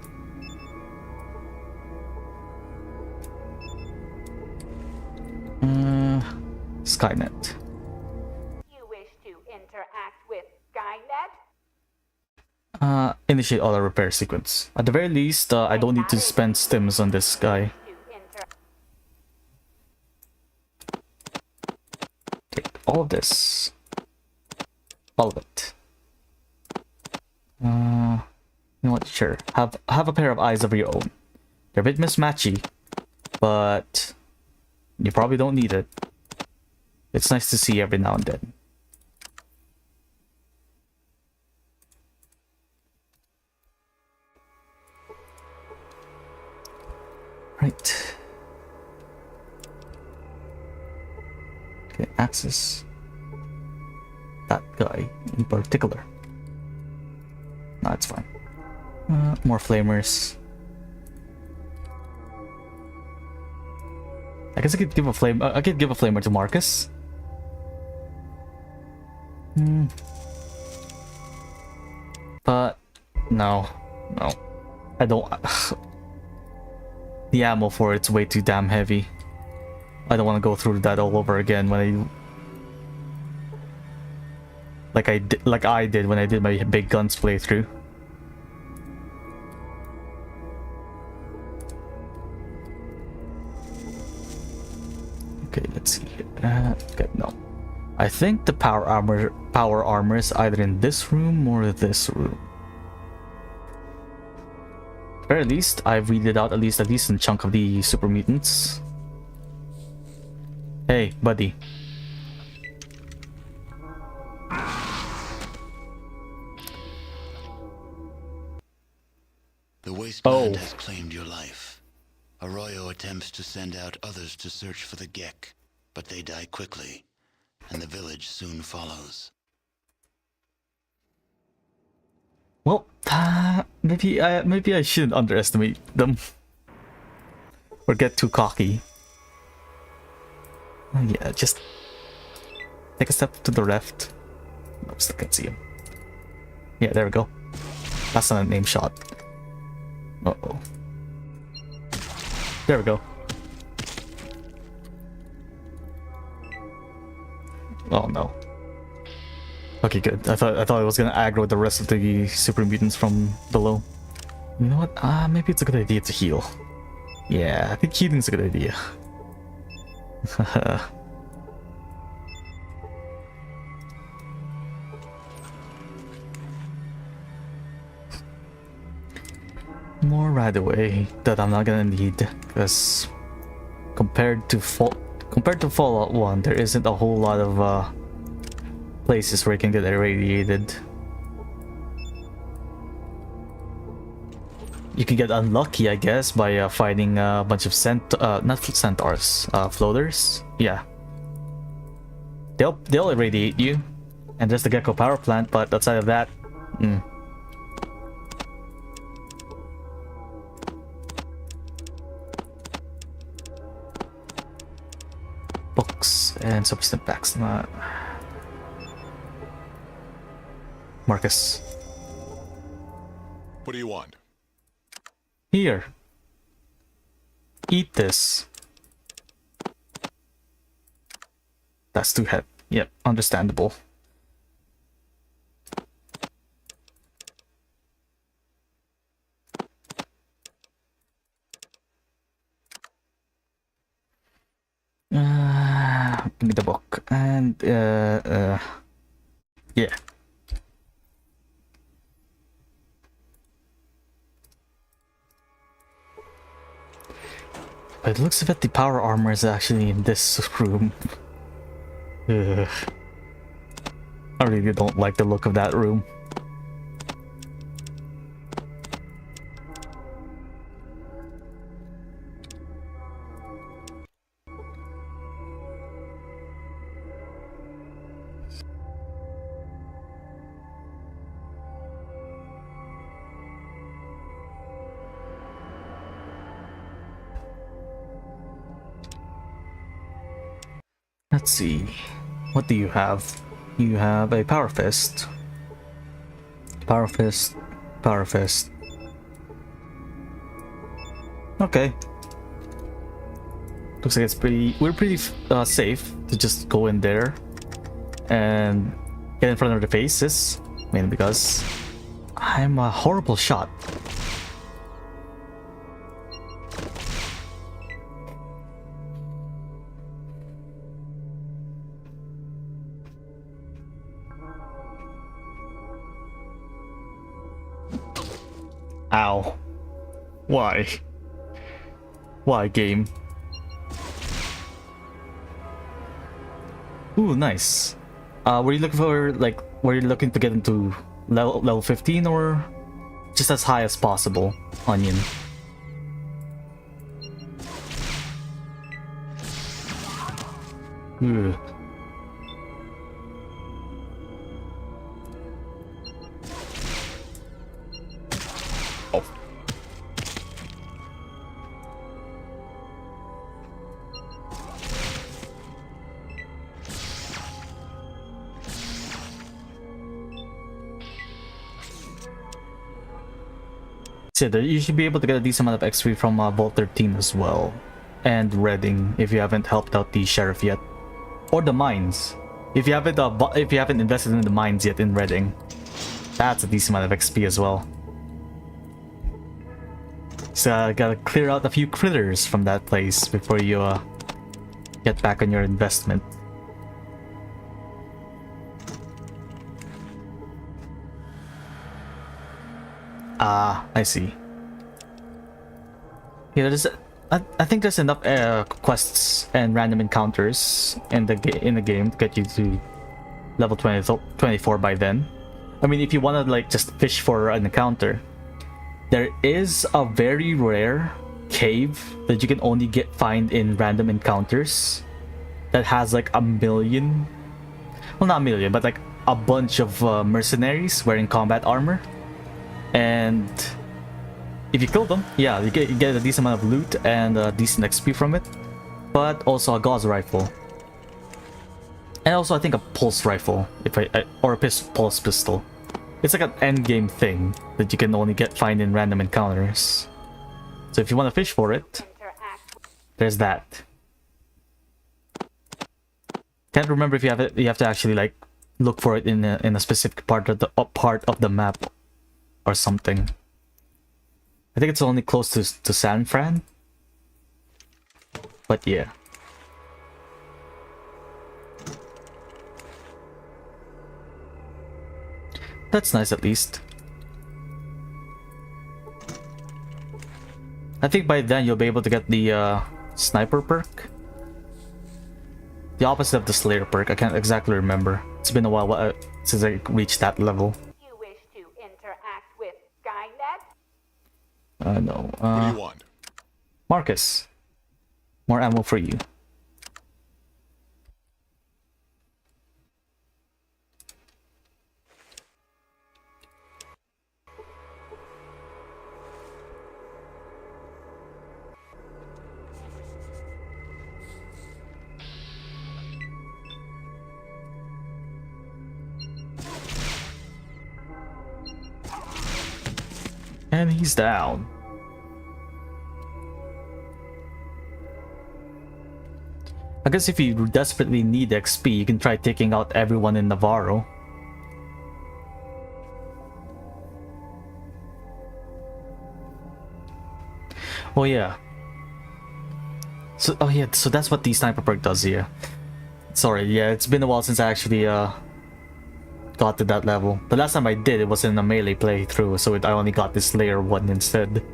S1: Skynet.
S10: You wish to interact with Skynet?
S1: Initiate auto repair sequence. At the very least, I don't need to spend stims on this guy. Take all of this. All of it. You know what? Sure. Have a pair of eyes of your own. They're a bit mismatchy, but you probably don't need it. It's nice to see every now and then. Right. Okay, access that guy in particular. No, it's fine. More flamers. I guess I could give a flame. I could give a flamer to Marcus. But no, I don't. The ammo for it's way too damn heavy. I don't want to go through that all over again when I did when I did my big guns playthrough. Okay, let's see here. Okay, no. I think the power armor is either in this room or this room. At the very least, I've weeded out at least a decent chunk of the super mutants. Hey, buddy.
S11: The wasteland has claimed your life. Arroyo attempts to send out others to search for the Gek, but they die quickly, and the village soon follows.
S1: Well, maybe I shouldn't underestimate them or get too cocky. Yeah, just take a step to the left. No, still can't see him. Yeah, there we go. That's not a name shot. Uh-oh. There we go. Oh no. Okay, good. I thought I was gonna aggro the rest of the super mutants from below. You know what? Maybe it's a good idea to heal. Yeah, I think healing's a good idea. more right away that I'm not gonna need, because compared to Fallout 1, there isn't a whole lot of places where you can get irradiated. You can get unlucky, I guess, by fighting a bunch of not centaurs, floaters. Yeah, they'll irradiate you, and there's the Gecko power plant. But outside of that, books and substance packs. Not Marcus.
S4: What do you want?
S1: Here. Eat this. That's too heavy. Yep, understandable. Give me the book. And, yeah. By the looks of it, the power armor is actually in this room. Ugh. I really don't like the look of that room. Let's see. What do you have? You have a power fist. Power fist. Power fist. Okay. Looks like we're pretty safe to just go in there and get in front of the faces. Mainly because I'm a horrible shot. Ow. Why? Why, game? Ooh, nice. Were you looking for, like, were you looking to get into level 15 or just as high as possible, Onion? Ugh. So you should be able to get a decent amount of XP from Vault 13 as well, and Redding if you haven't helped out the sheriff yet, or the mines. If you haven't invested in the mines yet in Redding, that's a decent amount of XP as well. So gotta clear out a few critters from that place before you get back on your investment. Ah, I see. Yeah, I think there's enough quests and random encounters in the game to get you to level 24 by then. I mean, if you want to like just fish for an encounter, there is a very rare cave that you can only find in random encounters that has like a million, well, not a million, but like a bunch of mercenaries wearing combat armor. And if you kill them, yeah, you get a decent amount of loot and a decent XP from it, but also a gauze rifle, and also I think a pulse rifle, or a pulse pistol. It's like an end game thing that you can only find in random encounters. So if you want to fish for it, there's that. Can't remember if you have to actually like look for it in a specific part of the map or something. I think it's only close to San Fran. But yeah. That's nice at least. I think by then you'll be able to get the sniper perk. The opposite of the Slayer perk. I can't exactly remember. It's been a while since I reached that level.
S10: You wish to interact with Skynet?
S1: No.
S4: What do you want?
S1: Marcus. More ammo for you. And he's down. I guess if you desperately need XP, you can try taking out everyone in Navarro. Oh yeah. So so that's what the sniper perk does here. Sorry, yeah, it's been a while since I actually got to that level. The last time I did, it was in a melee playthrough, so I only got this layer 1 instead.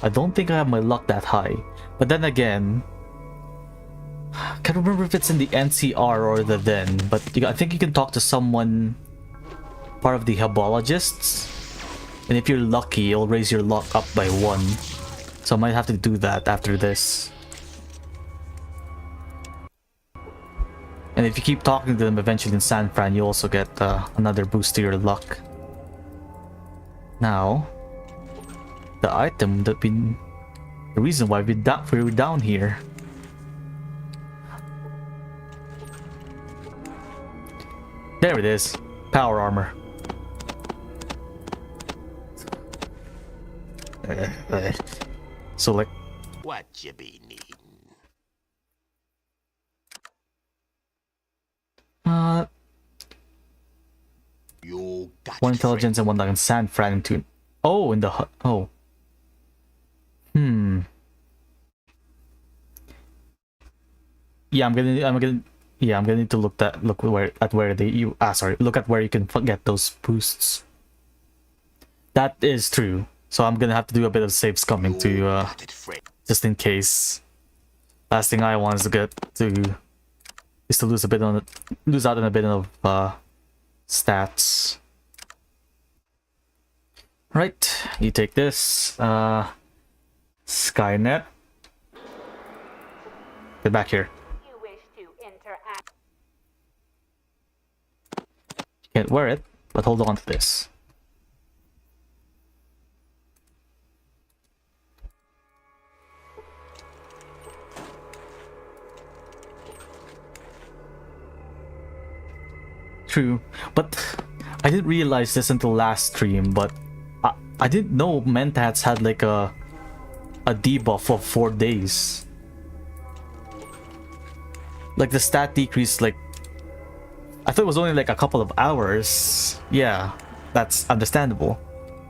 S1: I don't think I have my luck that high, but then again, I can't remember if it's in the NCR or the Den, but I think you can talk to someone, part of the Hebologists. And if you're lucky, it'll raise your luck up by 1. So I might have to do that after this. And if you keep talking to them eventually in San Fran, you also get another boost to your luck. Now, the item that the reason why we're down here. There it is. Power armor. So like,
S11: What you be needing? You got
S1: one intelligence and one like in San Fran and 2. Oh, in the oh. Yeah, I'm gonna need to look at where you can get those boosts. That is true. So I'm gonna have to do a bit of save scumming to just in case. Last thing I want is to lose out on a bit of stats. Right, you take this. Skynet. Get back here.
S10: You wish to interact.
S1: You can't wear it, but hold on to this. True, but I didn't realize this until last stream, but I didn't know Mentats had like a debuff of 4 days. Like the stat decrease, like I thought it was only like a couple of hours. Yeah, that's understandable.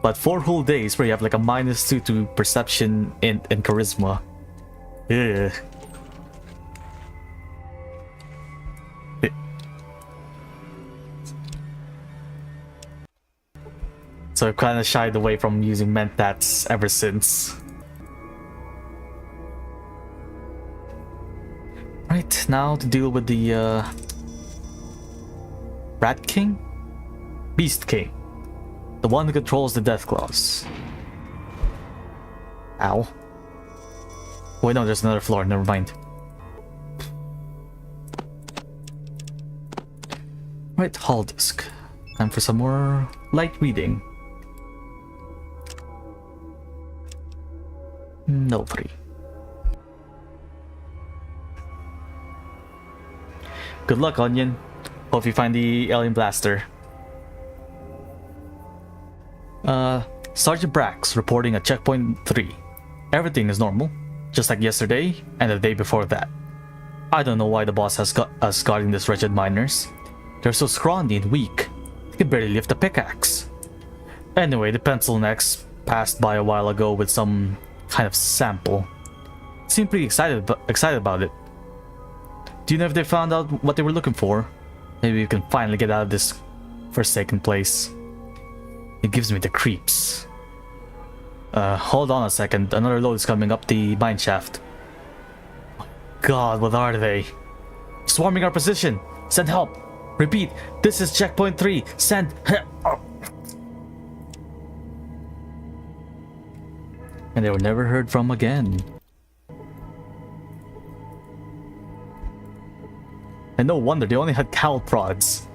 S1: But 4 whole days where you have like a -2 to perception and charisma. Yeah. So I've kind of shied away from using Mentats ever since. Right, now to deal with the Rat King? Beast King. The one who controls the Death Claws. Ow. Wait, no, there's another floor, never mind. Right, Hall Disk. Time for some more light reading. No free. Good luck, Onion. Hope you find the alien blaster. Sergeant Brax reporting at checkpoint 3. Everything is normal, just like yesterday and the day before that. I don't know why the boss has got us guarding these wretched miners. They're so scrawny and weak, they can barely lift a pickaxe. Anyway, the pencil necks passed by a while ago with some kind of sample. Seemed pretty excited about it. Do you know if they found out what they were looking for? Maybe we can finally get out of this forsaken place. It gives me the creeps. Hold on a second. Another load is coming up the mine shaft. God, what are they? Swarming our position. Send help. Repeat. This is checkpoint 3. Send help. And they were never heard from again. And no wonder they only had cowl prods.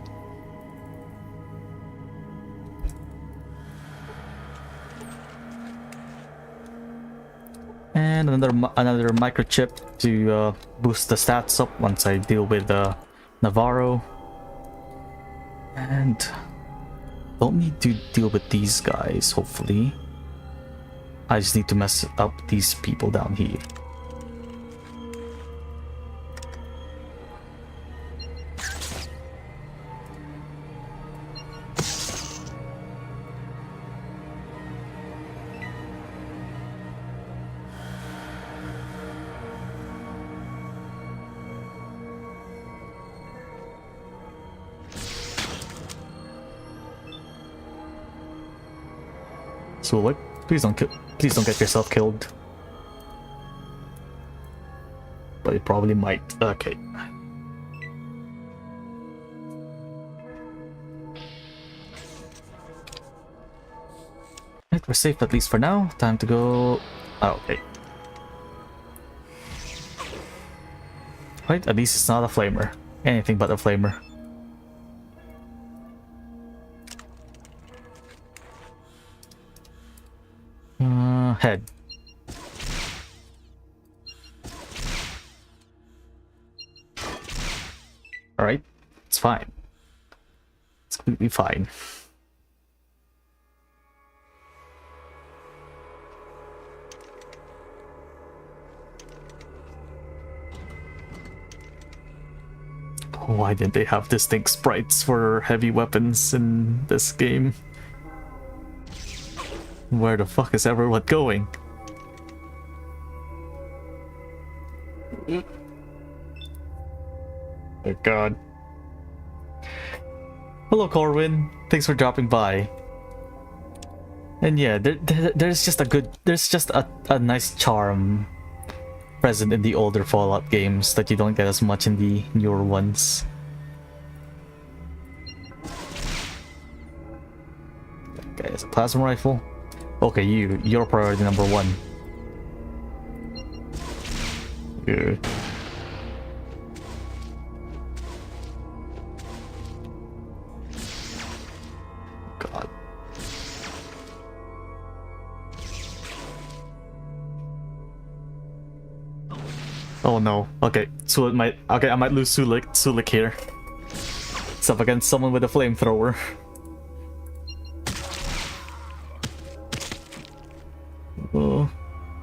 S1: And another microchip to boost the stats up once I deal with Navarro. And don't need to deal with these guys, hopefully. I just need to mess up these people down here. So what? Please don't get yourself killed. But it probably might. Okay. Right, we're safe at least for now. Time to go. Oh, okay. Right, at least it's not a flamer. Anything but a flamer. Head. Alright, it's fine. It's completely fine. Why didn't they have distinct sprites for heavy weapons in this game? Where the fuck is everyone going? Oh god. Hello Corwin, thanks for dropping by. And yeah, there's just a nice charm present in the older Fallout games that you don't get as much in the newer ones. Okay, it's a plasma rifle. Okay, you're priority number 1. Good. God. Oh no. Okay, so it might. Okay, I might lose Sulik here. It's up against someone with a flamethrower.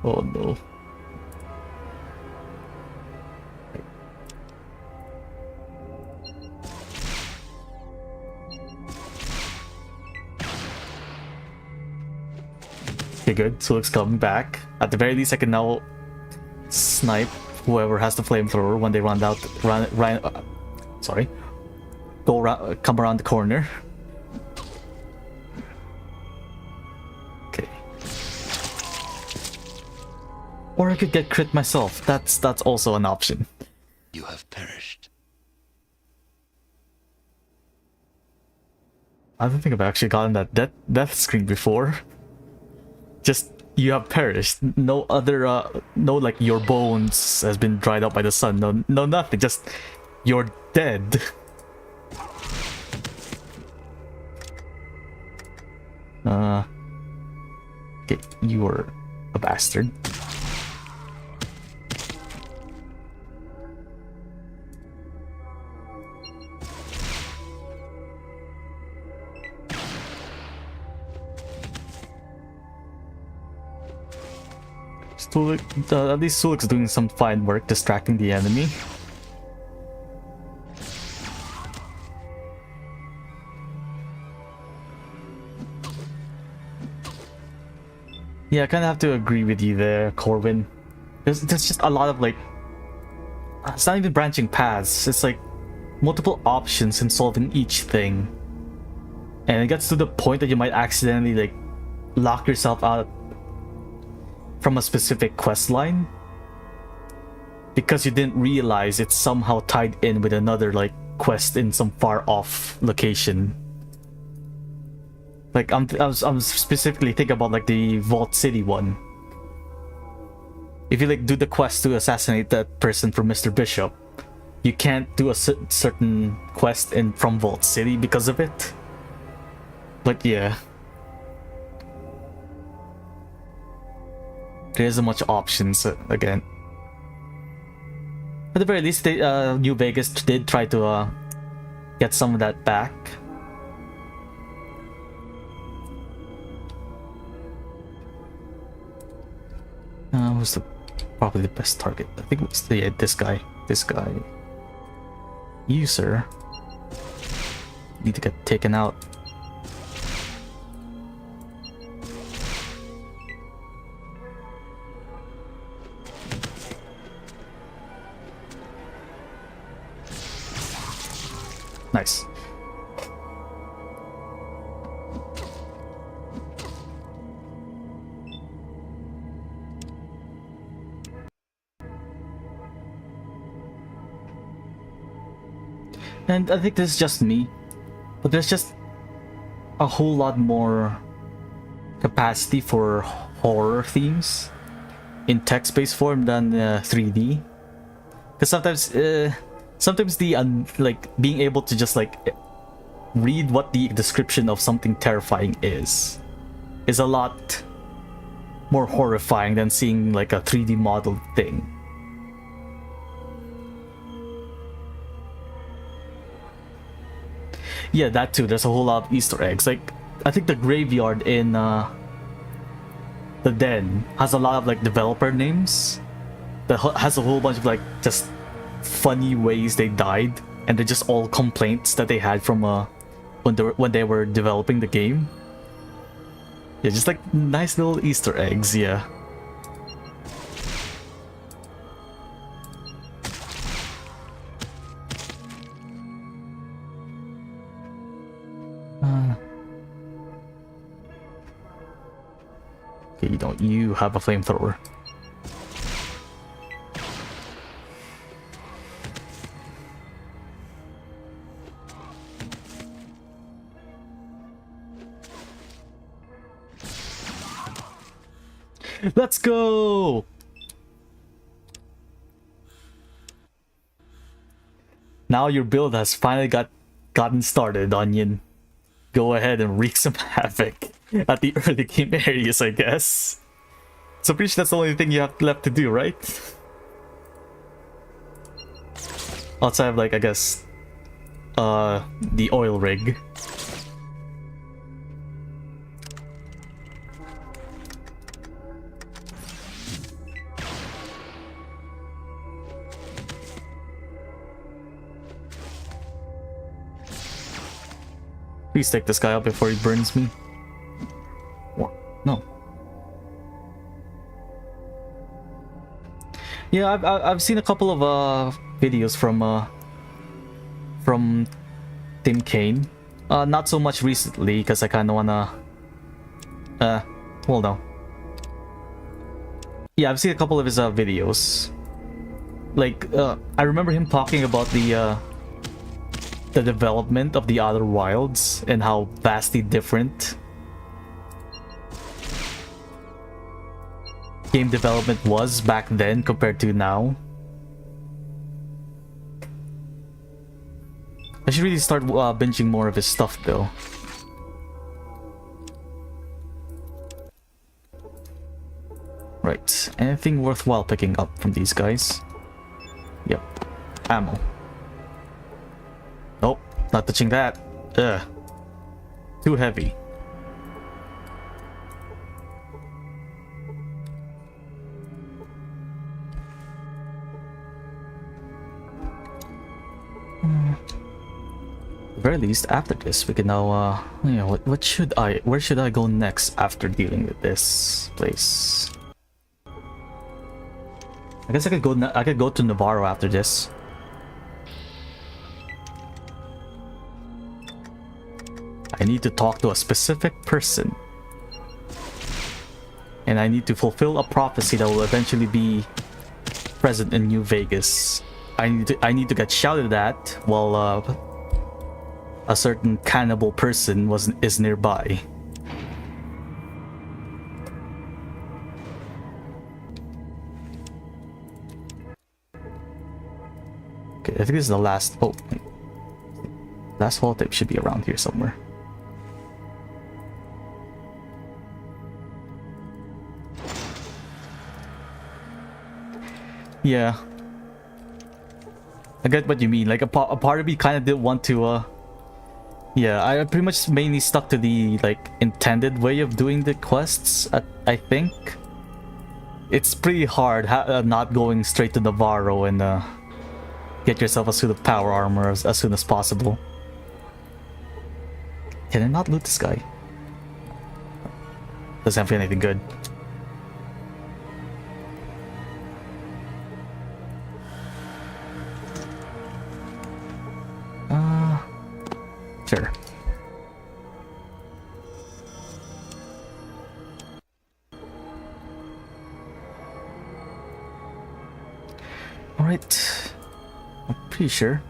S1: Oh no. Okay, good. Sulik's coming back. At the very least, I can now snipe whoever has the flamethrower when they come around the corner. Okay. Or I could get crit myself. That's also an option.
S11: You have perished.
S1: I don't think I've actually gotten that death screen before. Just you have perished. No other no like your bones has been dried up by the sun. No nothing. Just you're dead. Okay, you were a bastard. At least Sulik's doing some fine work distracting the enemy. Yeah, I kind of have to agree with you there, Corwin. There's just a lot of like it's not even branching paths. It's like multiple options in solving each thing. And it gets to the point that you might accidentally like lock yourself out from a specific quest line because you didn't realize it's somehow tied in with another like quest in some far off location. Like I'm specifically thinking about like the Vault City one. If you like do the quest to assassinate that person from Mr. Bishop, you can't do a certain quest in from Vault City because of it. But yeah, there isn't much options again. At the very least, they, New Vegas did try to get some of that back. Who's probably the best target? I think it's this guy. This guy. You, sir, need to get taken out. Nice. And I think this is just me, but there's just a whole lot more capacity for horror themes in text-based form than 3D. Because sometimes the like being able to just like read what the description of something terrifying is a lot more horrifying than seeing like a 3D modeled thing. Yeah, that too. There's a whole lot of Easter eggs. Like, I think the graveyard in the Den has a lot of like developer names that has a whole bunch of like just funny ways they died, and they're just all complaints that they had from when they were developing the game. Yeah, just like nice little Easter eggs. Yeah. Okay, you have a flamethrower. Let's go! Now your build has finally gotten started, Onion. Go ahead and wreak some havoc at the early game areas, I guess. So pretty sure that's the only thing you have left to do, right? Outside of like, I guess, the oil rig. Please take this guy out before he burns me. What? No. Yeah, I've seen a couple of videos from Tim Kaine. Not so much recently because I kind of wanna. Hold on. Yeah, I've seen a couple of his videos. Like, I remember him talking about the development of the Outer Wilds and how vastly different game development was back then compared to now. I should really start binging more of his stuff though. Right, anything worthwhile picking up from these guys? Yep, ammo. Nope, not touching that. Ugh. Too heavy. At the very least, after this, we can now, you know, where should I go next after dealing with this place? I guess I could go to Navarro after this. I need to talk to a specific person. And I need to fulfill a prophecy that will eventually be present in New Vegas. I need to get shouted at while a certain cannibal person is nearby. Okay, I think this is the last. Oh, last holotape should be around here somewhere. Yeah, I get what you mean. Like a part of me kind of did want to. Yeah, I pretty much mainly stuck to the like intended way of doing the quests. I think it's pretty hard not going straight to Navarro and get yourself a suit of power armor as soon as possible. Can I not loot this guy? Doesn't have anything good. Sure. Alright. I'm pretty sure.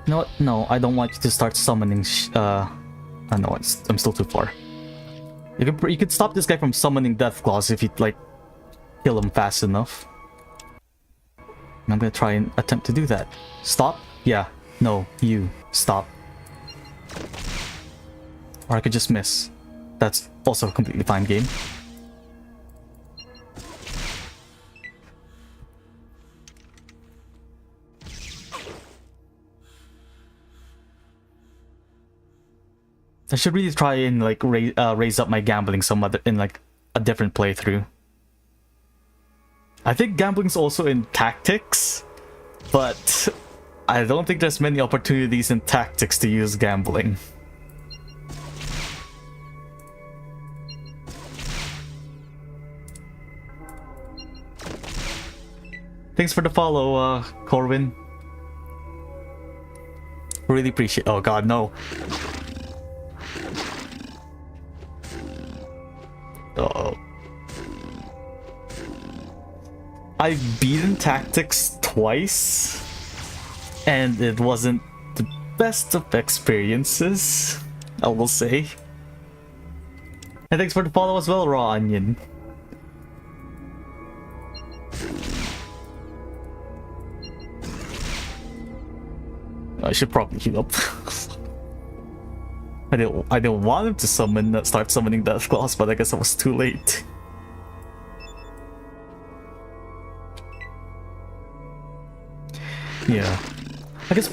S1: You know what? No, I don't want you to start summoning I know I'm still too far. You could stop this guy from summoning death claws if you like kill him fast enough. I'm gonna try and attempt to do that. Stop? Yeah. No, you. Stop. Or I could just miss. That's also a completely fine game. I should really try and like raise up my gambling in like a different playthrough. I think gambling's also in tactics, but I don't think there's many opportunities in tactics to use gambling. Thanks for the follow, Corwin. Really appreciate. Oh god, no. Uh-oh. I've beaten tactics twice, and it wasn't the best of experiences, I will say. And thanks for the follow as well, Raw Onion. I should probably heal up. I didn't want him to start summoning Death Claws, but I guess I was too late. Yeah, I guess.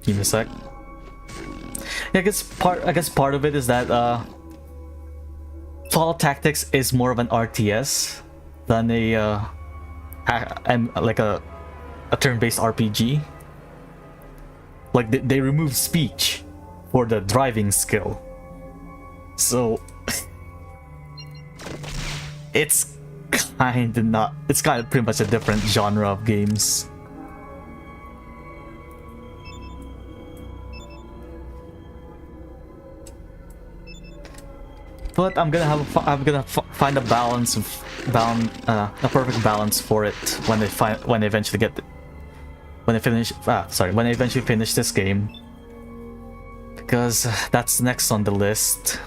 S1: Give me a sec. Yeah, I guess part of it is that Fallout Tactics is more of an RTS than like a turn-based RPG. Like they remove speech for the driving skill, so it's kind of pretty much a different genre of games. But I'm gonna find a balance of a perfect balance for it when I eventually finish this game, because that's next on the list.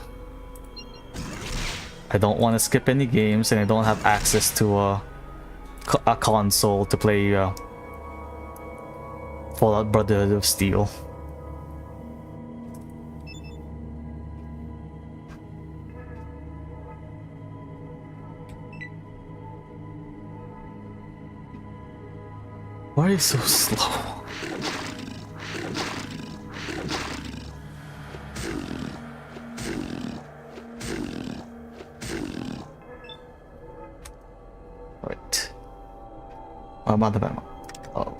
S1: I don't want to skip any games, and I don't have access to a console to play Fallout Brotherhood of Steel. Why are you so slow? Right. I'm out of ammo. Oh.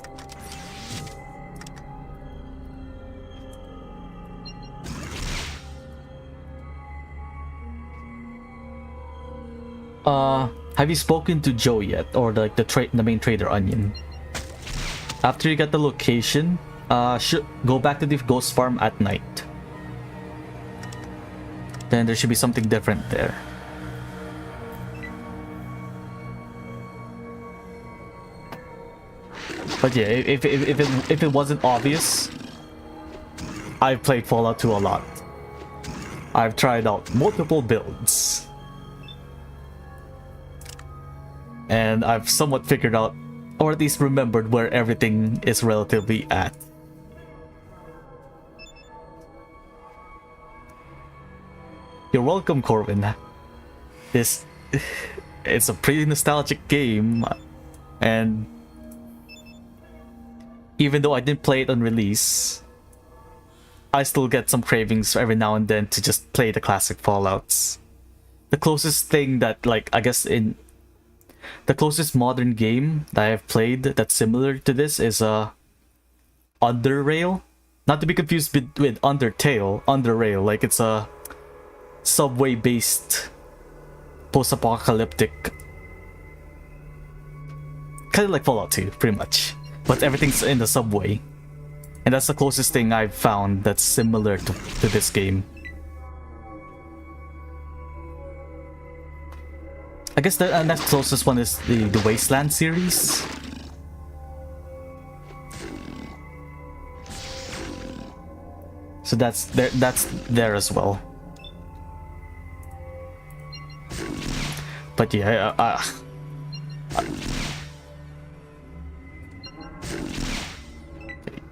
S1: Have you spoken to Joe yet, or like the main trader Onion? After you get the location, should go back to the ghost farm at night. Then there should be something different there. But yeah, if it wasn't obvious, I've played Fallout 2 a lot. I've tried out multiple builds. And I've somewhat figured out, or at least remembered, where everything is relatively at. You're welcome, Corwin. It's a pretty nostalgic game, and even though I didn't play it on release, I still get some cravings every now and then to just play the classic Fallouts. The closest thing that, like, I guess in the closest modern game that I've played that's similar to this is Underrail. Not to be confused with Undertale. Underrail, like it's a subway-based post-apocalyptic, kind of like Fallout 2, pretty much, but everything's in the subway, and that's the closest thing I've found that's similar to this game. I guess the next closest one is the Wasteland series. So that's there as well. But yeah,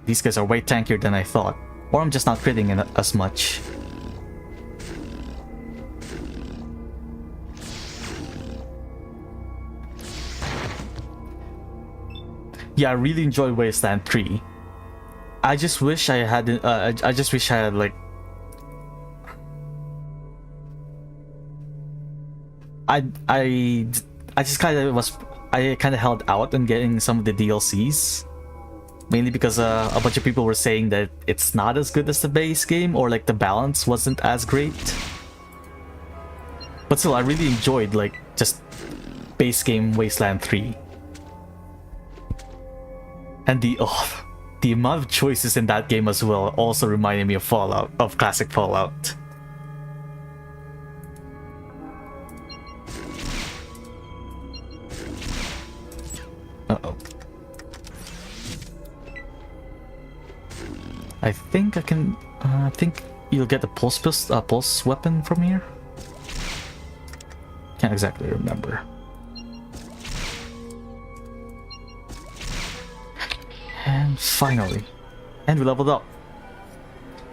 S1: these guys are way tankier than I thought, or I'm just not critting it as much. Yeah, I really enjoyed Wasteland 3. I just wish I had like I just kind of held out on getting some of the DLCs, mainly because a bunch of people were saying that it's not as good as the base game, or like the balance wasn't as great. But still, I really enjoyed like just base game Wasteland 3. And the amount of choices in that game as well also reminded me of Fallout, of classic Fallout. Uh-oh. I think I can. I think you'll get a pulse weapon from here. Can't exactly remember. And finally, and we leveled up.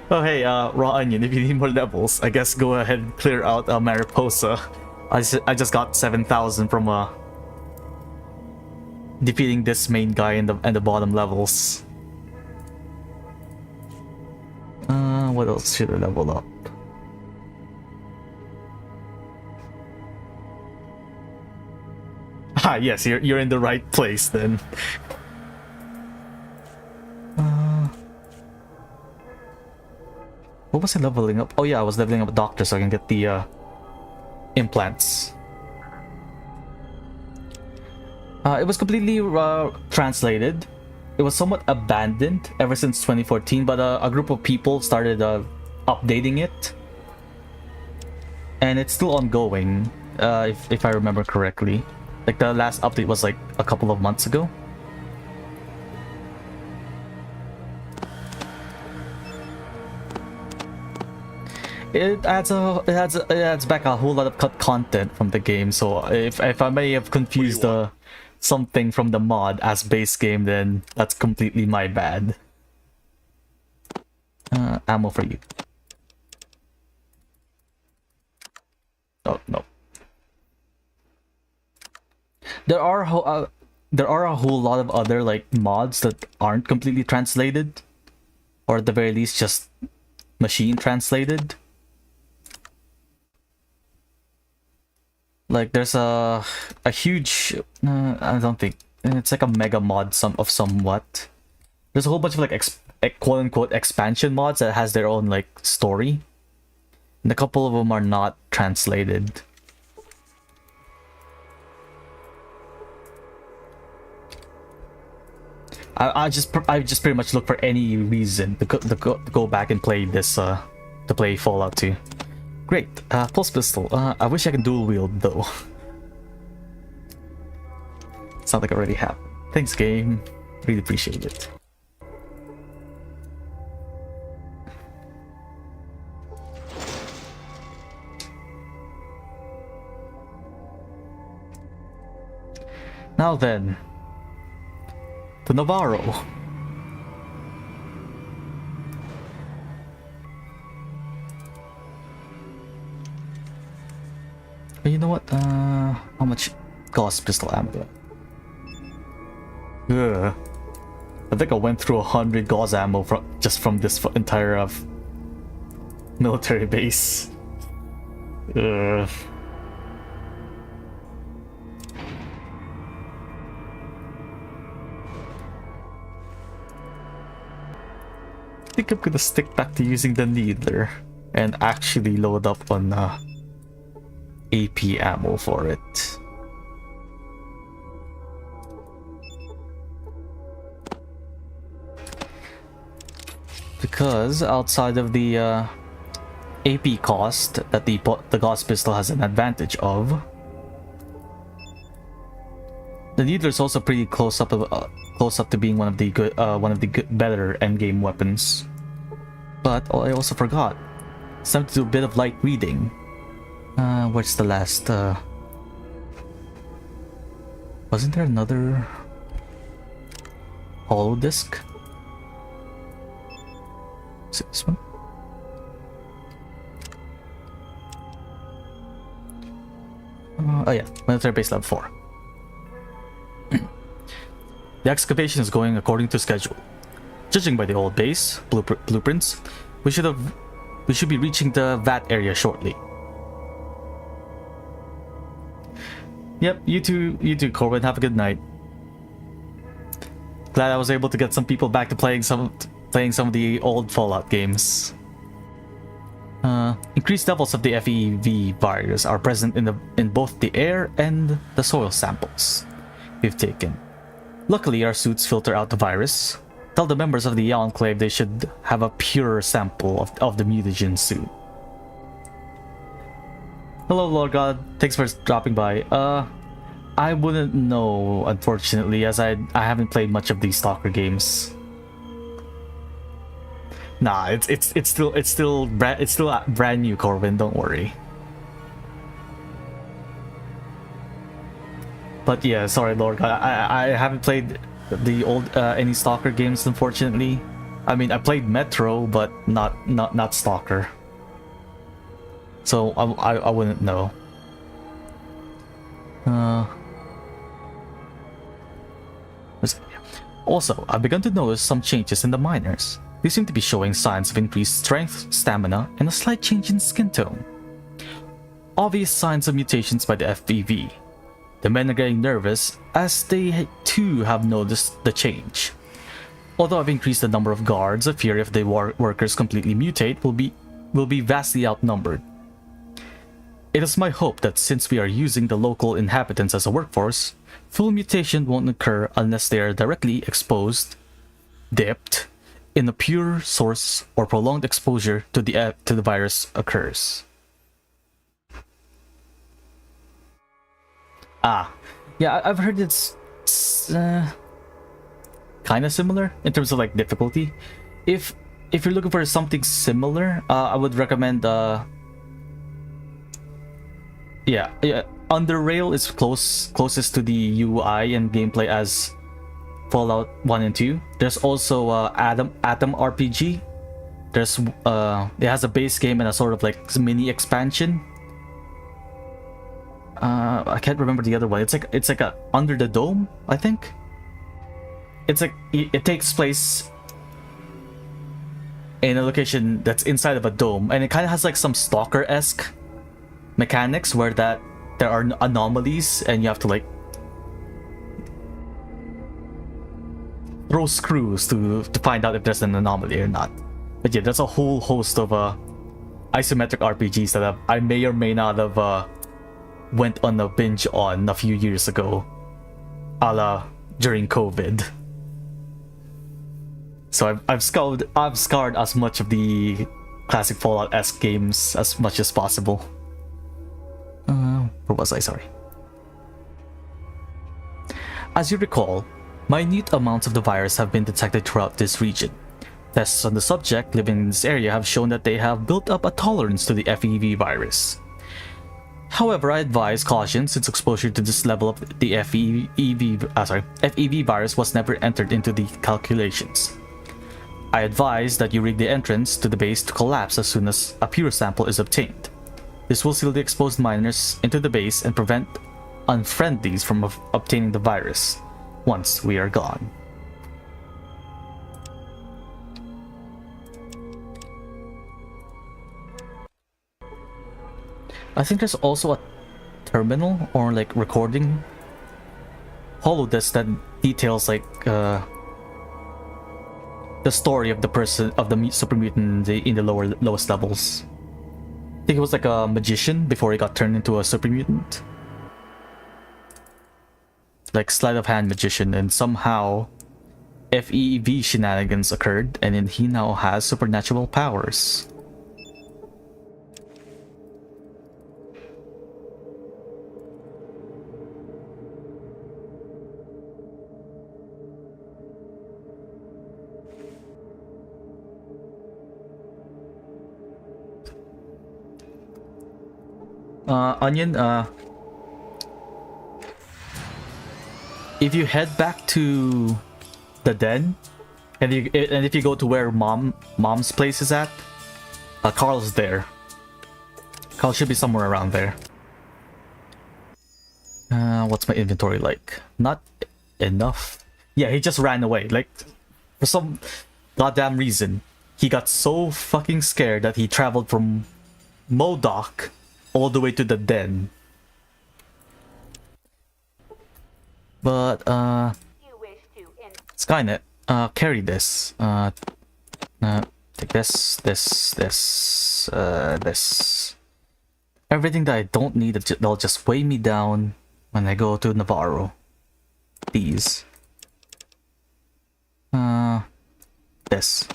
S1: Oh hey, Raw Onion, if you need more levels, I guess go ahead and clear out Mariposa. I just got 7,000 from defeating this main guy in the bottom levels. What else should I level up? Ah, yes, you're in the right place then. What was I leveling up? Oh yeah, I was leveling up a doctor so I can get the implants. It was completely translated. It was somewhat abandoned ever since 2014, but a group of people started updating it, and it's still ongoing. If I remember correctly, like the last update was like a couple of months ago. It adds back a whole lot of cut content from the game. So if I may have confused something from the mod as base game, then that's completely my bad. Ammo for you. Oh no. There are a whole lot of other like mods that aren't completely translated, or at the very least just machine translated. Like there's a huge I don't think it's like a mega mod of somewhat. There's a whole bunch of like quote unquote expansion mods that has their own like story, and a couple of them are not translated. I just pretty much look for any reason to go back and play this to play Fallout 2. Great, pulse pistol. I wish I could dual wield though. Sounds like I already have. Thanks, game. Really appreciate it. Now then, to Navarro. But you know what? How much gauss pistol ammo? Ugh. I think I went through 100 gauss ammo from this entire military base. Ugh. I think I'm gonna stick back to using the needler and actually load up on AP ammo for it. Because outside of the AP cost that the Gauss pistol has an advantage of, the needler is also pretty close up to being one of the better endgame weapons. But I also forgot. It's time to do a bit of light reading. Where's the last? Wasn't there another hollow disc? Is it this one? Oh yeah, military base level 4. The excavation is going according to schedule. Judging by the old base blueprints, we should be reaching the VAT area shortly. Yep, you too, Corbin. Have a good night. Glad I was able to get some people back to playing some of the old Fallout games. Increased levels of the FEV virus are present in both the air and the soil samples we've taken. Luckily, our suits filter out the virus. Tell the members of the Enclave they should have a pure sample of the mutagen suit. Hello, Lord God. Thanks for dropping by. I wouldn't know, unfortunately, as I haven't played much of these Stalker games. Nah, it's still brand new, Corvin. Don't worry. But yeah, sorry, Lord God. I haven't played the old any Stalker games, unfortunately. I mean, I played Metro, but not Stalker. So I wouldn't know. Also, I've begun to notice some changes in the miners. They seem to be showing signs of increased strength, stamina, and a slight change in skin tone. Obvious signs of mutations by the FPV. The men are getting nervous as they too have noticed the change. Although I've increased the number of guards, I fear if the workers completely mutate, will be vastly outnumbered. It is my hope that since we are using the local inhabitants as a workforce, full mutation won't occur unless they are directly exposed, dipped, in a pure source or prolonged exposure to the virus occurs. Yeah, I've heard it's kind of similar in terms of like difficulty. If you're looking for something similar, I would recommend yeah, Underrail is closest to the UI and gameplay as Fallout 1 and 2. There's also Addon RPG. There's it has a base game and a sort of like mini expansion. I can't remember the other one. It's like a Under the Dome, I think. It's like it takes place in a location that's inside of a dome, and it kind of has like some Stalker-esque mechanics where there are anomalies and you have to like throw screws to find out if there's an anomaly or not. But yeah, there's a whole host of isometric RPGs that I may or may not have went on a binge on a few years ago, a la during COVID. So I've scarred as much of the classic Fallout-esque games as much as possible. Where was I? Sorry. As you recall, minute amounts of the virus have been detected throughout this region. Tests on the subject living in this area have shown that they have built up a tolerance to the FEV virus. However, I advise caution since exposure to this level of the FEV virus was never entered into the calculations. I advise that you rig the entrance to the base to collapse as soon as a pure sample is obtained. This will seal the exposed miners into the base and prevent unfriendlies from obtaining the virus once we are gone. I think there's also a terminal or like recording holodesk that details like the story of the person of the super mutant in the lowest levels. I think it was like a magician before he got turned into a super mutant. Like sleight of hand magician, and somehow FEV shenanigans occurred and then he now has supernatural powers. Onion, if you head back to the den, and if you go to where mom's place is at, Carl's there. Carl should be somewhere around there. What's my inventory like? Not enough. Yeah, he just ran away. Like, for some goddamn reason, he got so fucking scared that he traveled from Modoc all the way to the den. But Skynet, carry this. Take this. Everything that I don't need, they'll just weigh me down when I go to Navarro. These. This.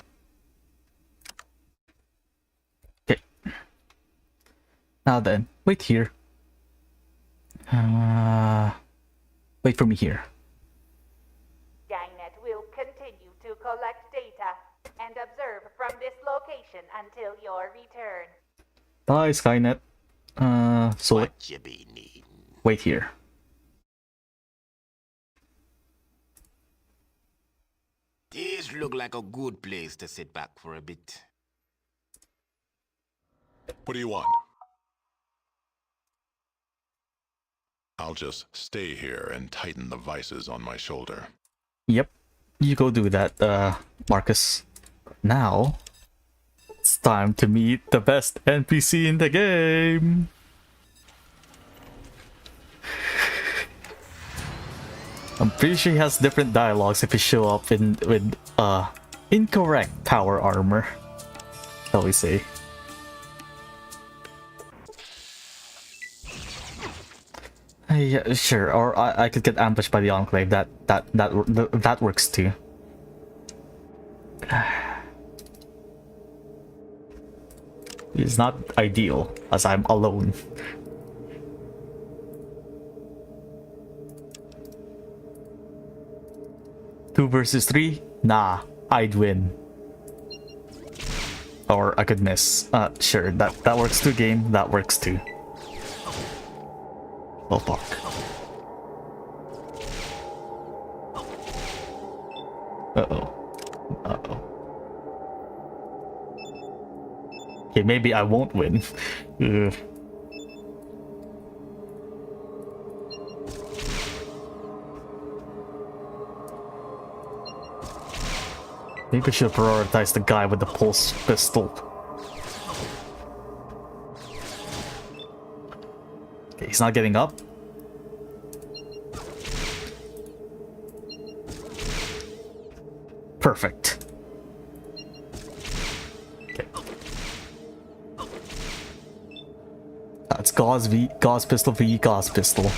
S1: Okay. Now then, wait here. Wait for me here.
S10: Skynet will continue to collect data and observe from this location until your return.
S1: Bye, Skynet. So
S11: What you be needing?
S1: wait here.
S11: This look like a good place to sit back for a bit.
S4: What do you want? I'll just stay here and tighten the vices on my shoulder.
S1: Yep, you go do that, Marcus. Now, it's time to meet the best NPC in the game. I'm pretty sure he has different dialogues if you show up with incorrect power armor, shall we say. Yeah, sure. Or I could get ambushed by the Enclave. That works too. It's not ideal as I'm alone. Two versus three? Nah, I'd win. Or I could miss. Sure. That works too. Game. That works too. Oh fuck. Uh-oh. Okay, maybe I won't win. Ugh. Maybe I should prioritize the guy with the pulse pistol. Okay, he's not getting up. Perfect. Okay. That's Gauze pistol v Gauze pistol.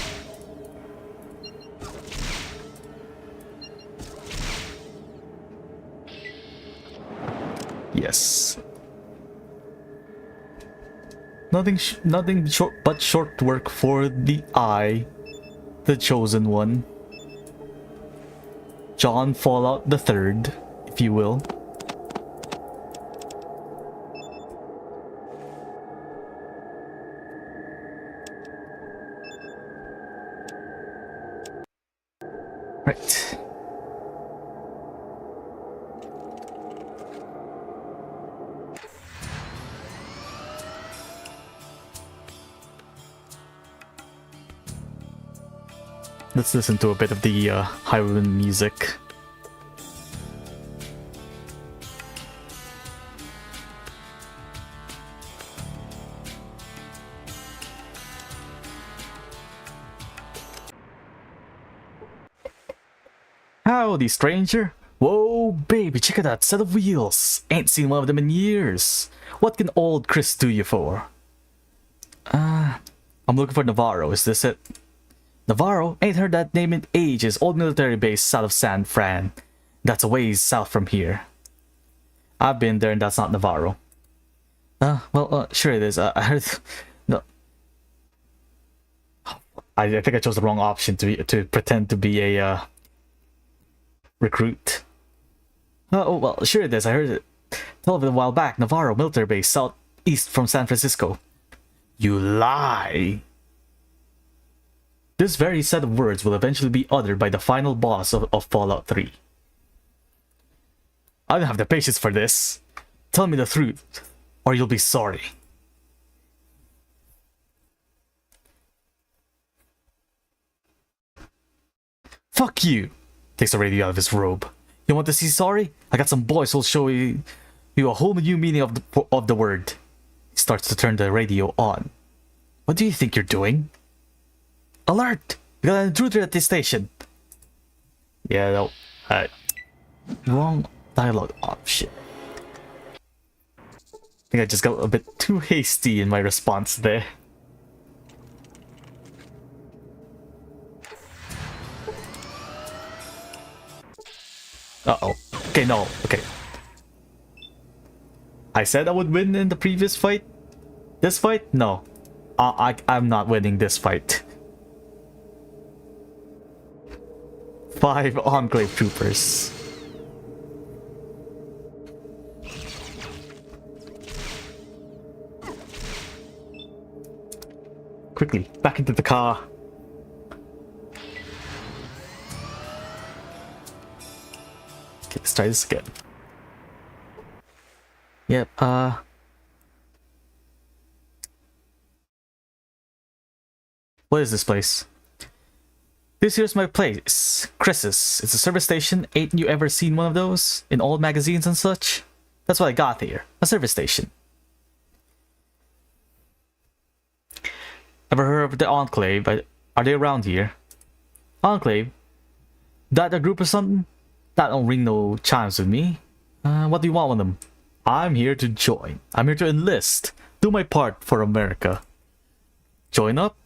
S1: Nothing short but short work for the eye, the chosen one. John Fallout the Third, if you will. Right. Let's listen to a bit of the Highwayman music. Howdy, stranger. Whoa, baby, check out that set of wheels. Ain't seen one of them in years. What can old Chris do you for? I'm looking for Navarro, is this it? Navarro? Ain't heard that name in ages. Old military base south of San Fran. That's a ways south from here. I've been there and that's not Navarro. Sure it is. I heard... No. I think I chose the wrong option to pretend to be a recruit. Well, sure it is. I heard it. Told it a while back. Navarro military base southeast from San Francisco. You lie. This very set of words will eventually be uttered by the final boss of Fallout 3. I don't have the patience for this. Tell me the truth, or you'll be sorry. Fuck you! Takes the radio out of his robe. You want to see sorry? I got some boys who'll show you a whole new meaning of the word. He starts to turn the radio on. What do you think you're doing? Alert! We got an intruder at this station. Yeah, no. Wrong dialogue. Oh, shit. I think I just got a bit too hasty in my response there. Uh-oh. Okay, no. Okay. I said I would win in the previous fight. This fight? No. I'm not winning this fight. 5 Enclave troopers. Quickly, back into the car. Okay, let's try this again. Yep, what is this place? This here's my place, Chris's. It's a service station. Ain't you ever seen one of those? In old magazines and such? That's what I got here. A service station. Ever heard of the Enclave? Are they around here? Enclave? That a group or something? That don't ring no chimes with me. What do you want with them? I'm here to join. I'm here to enlist. Do my part for America. Join up?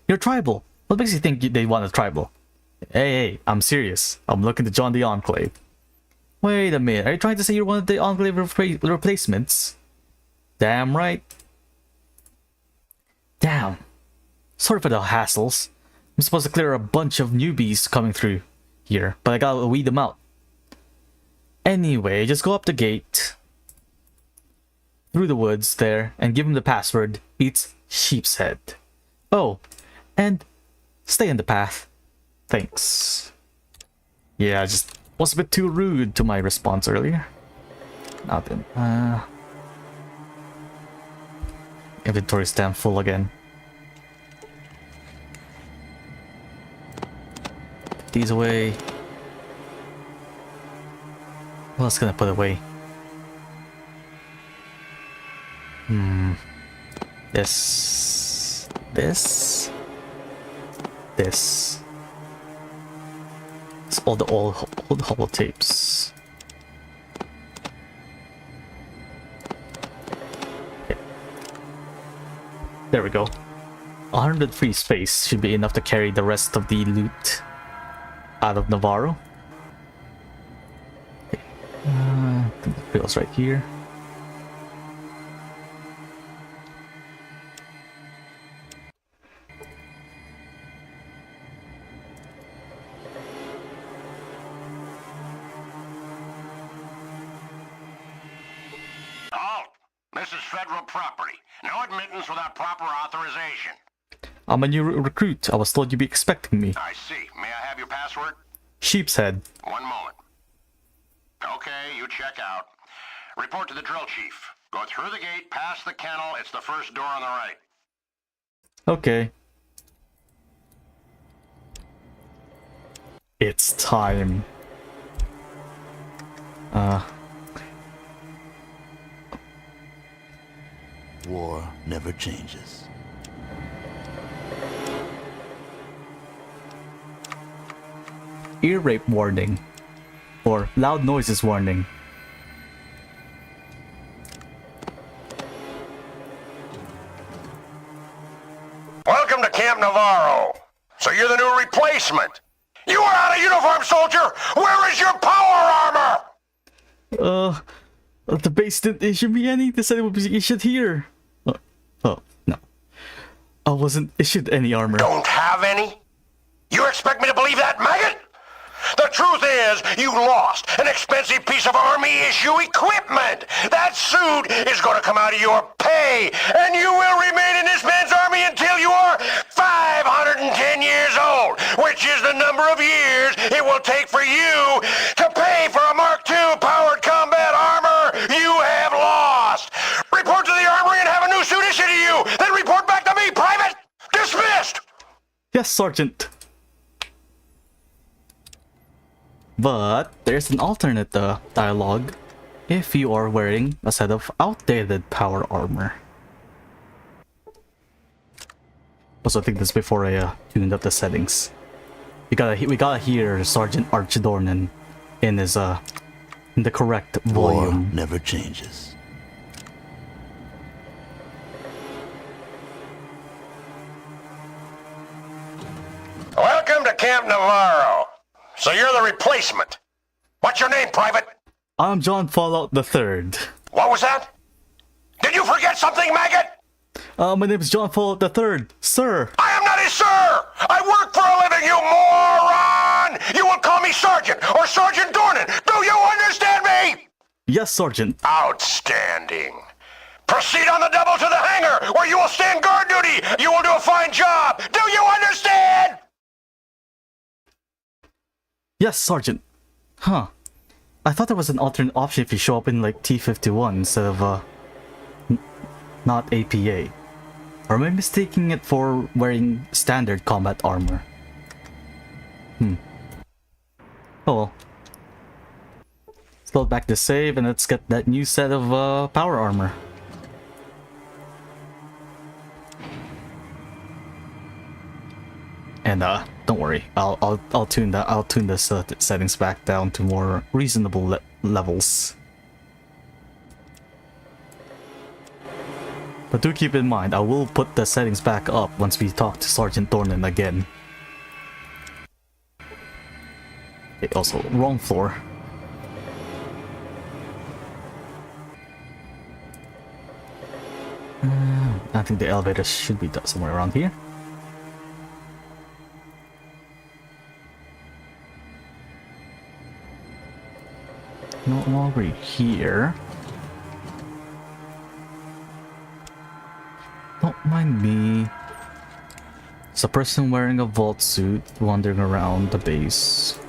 S1: You're tribal. What makes you think they want a tribal? Hey, I'm serious. I'm looking to join the Enclave. Wait a minute. Are you trying to say you're one of the Enclave replacements? Damn right. Damn. Sorry for the hassles. I'm supposed to clear a bunch of newbies coming through here, but I gotta weed them out. Anyway, just go up the gate, through the woods there, and give him the password. It's Sheep's Head. Oh, and stay in the path. Thanks. Yeah, I just was a bit too rude to my response earlier. Nothing. Inventory's damn full again. Put these away. What else can I put away? This. It's all the old holotapes. Okay. There we go. 100 free space should be enough to carry the rest of the loot out of Navarro. Okay. I think the wheel's right here.
S12: This is federal property. No admittance without proper authorization.
S1: I'm a new recruit. I was told you'd be expecting me.
S12: I see. May I have your password?
S1: Sheep's head.
S12: One moment. Okay, you check out. Report to the drill chief. Go through the gate, past the kennel. It's the first door on the right.
S1: Okay. It's time.
S11: War never changes.
S1: Ear rape warning. Or loud noises warning.
S12: Welcome to Camp Navarro. So you're the new replacement. You are out of uniform, soldier! Where is your power armor?
S1: The base didn't issue me any. They said it would be issued here. Oh, no. I wasn't issued any armor.
S12: Don't have any? You expect me to believe that, maggot? The truth is, you lost an expensive piece of Army issue equipment. That suit is going to come out of your pay, and you will remain in this man's army until you are 510 years old, which is the number of years it will take for you to pay for a Mark II powered combat armor you have lost. Report to the armory and have a new suit issued to you. Then report back to me, Private. Dismissed.
S1: Yes, Sergeant. But there's an alternate dialogue if you are wearing a set of outdated power armor. Also, I think this before I tuned up the settings. We gotta hear Sergeant Archidornan in his in the correct volume.
S11: War never changes.
S12: Welcome to Camp Navarro. So you're the replacement. What's your name, Private?
S1: I'm John Fallout the Third.
S12: What was that? Did you forget something, maggot?
S1: My name is John Fallout the Third, sir.
S12: I am not his sir! I work for a living, you moron! You will call me Sergeant or Sergeant Dornan. Do you understand me?
S1: Yes, Sergeant.
S12: Outstanding. Proceed on the double to the hangar, where you will stand guard duty. You will do a fine job. Do you understand?
S1: Yes, Sergeant. Huh. I thought there was an alternate option if you show up in like T-51 instead of not APA. Or am I mistaking it for wearing standard combat armor? Oh well. Let's go back to save and let's get that new set of power armor. And don't worry, I'll tune this settings back down to more reasonable levels. But do keep in mind, I will put the settings back up once we talk to Sergeant Dornan again. Okay, also, wrong floor. I think the elevator should be somewhere around here. Not over here. Don't mind me. It's a person wearing a vault suit wandering around the base.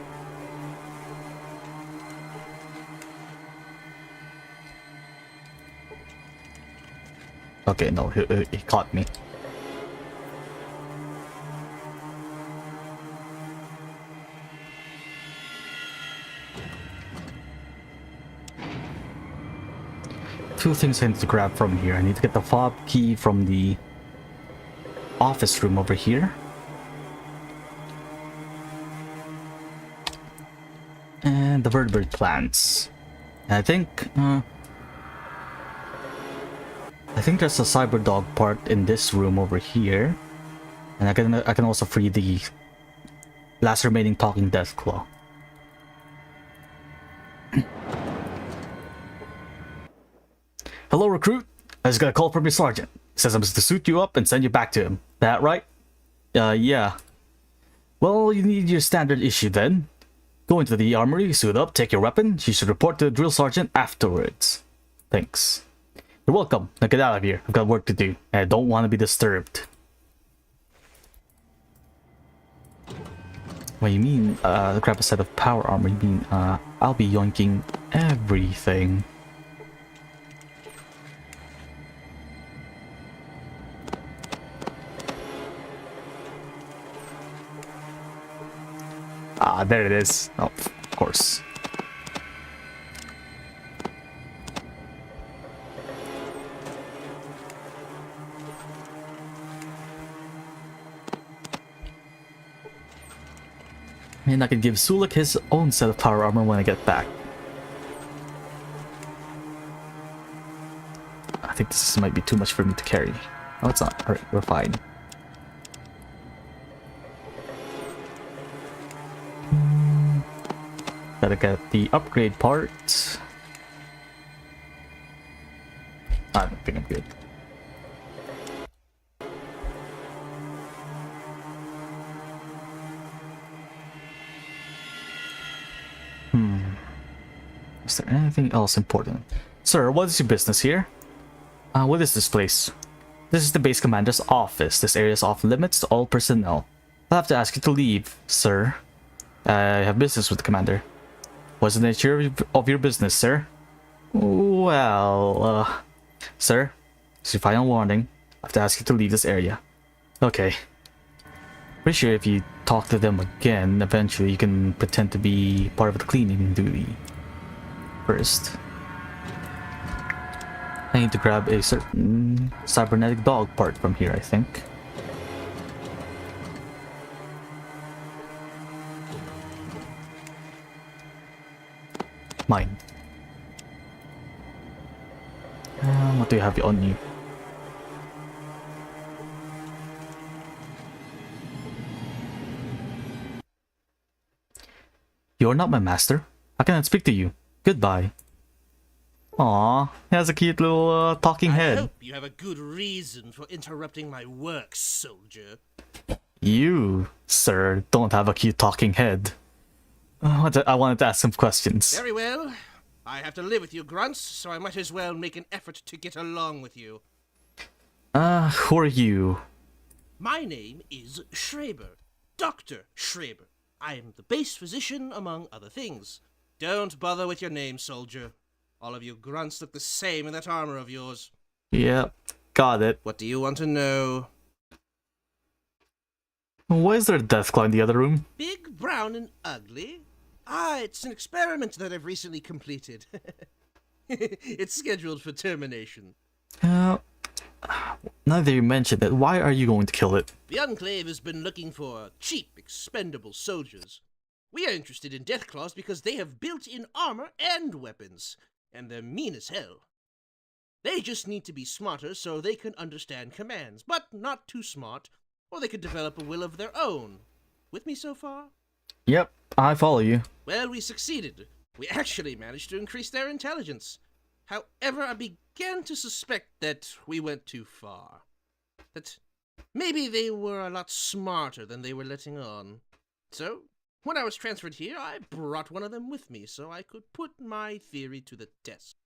S1: Okay, no, he caught me. Two things I need to grab from here. I need to get the fob key from the office room over here. And the vertebrate plants. And I think there's a cyber dog part in this room over here. And I can also free the last remaining talking Deathclaw. Hello, recruit. I just got a call from your sergeant. He says I'm supposed to suit you up and send you back to him. That right? Yeah. Well, you need your standard issue then. Go into the armory, suit up, take your weapon. You should report to the drill sergeant afterwards. Thanks. You're welcome. Now get out of here. I've got work to do, and I don't want to be disturbed. What you mean, grab a set of power armor? You mean, I'll be yoinking everything. Ah, there it is. Oh, of course. And I can give Sulik his own set of power armor when I get back. I think this might be too much for me to carry. Oh, it's not. Alright, we're fine. Gotta get the upgrade part. I don't think I'm good. Is there anything else important? Sir, what is your business here? What is this place? This is the base commander's office. This area is off limits to all personnel. I'll have to ask you to leave, sir. I have business with the commander. What's the nature of your business, sir? Well, sir, it's your final warning. I have to ask you to leave this area. Okay. Pretty sure if you talk to them again, eventually you can pretend to be part of the cleaning duty. First, I need to grab a certain cybernetic dog part from here, I think. Mine. What do you have on you? You're not my master. I cannot speak to you. Goodbye. Aww, he has a cute little talking head.
S13: I hope you have a good reason for interrupting my work, soldier.
S1: You, sir, don't have a cute talking head. I wanted to ask some questions.
S13: Very well. I have to live with you grunts, so I might as well make an effort to get along with you.
S1: Who are you?
S13: My name is Schreiber. Dr. Schreiber. I am the base physician, among other things. Don't bother with your name, soldier. All of you grunts look the same in that armor of yours.
S1: Yep, got it.
S13: What do you want to know?
S1: Why is there a deathclaw in the other room?
S13: Big, brown, and ugly? Ah, it's an experiment that I've recently completed. It's scheduled for termination.
S1: Now that you mentioned it, why are you going to kill it?
S13: The Enclave has been looking for cheap, expendable soldiers. We are interested in Deathclaws because they have built-in armor and weapons, and they're mean as hell. They just need to be smarter so they can understand commands, but not too smart, or they could develop a will of their own. With me so far?
S1: Yep, I follow you.
S13: Well, we succeeded. We actually managed to increase their intelligence. However, I began to suspect that we went too far. That maybe they were a lot smarter than they were letting on. So, when I was transferred here, I brought one of them with me so I could put my theory to the test.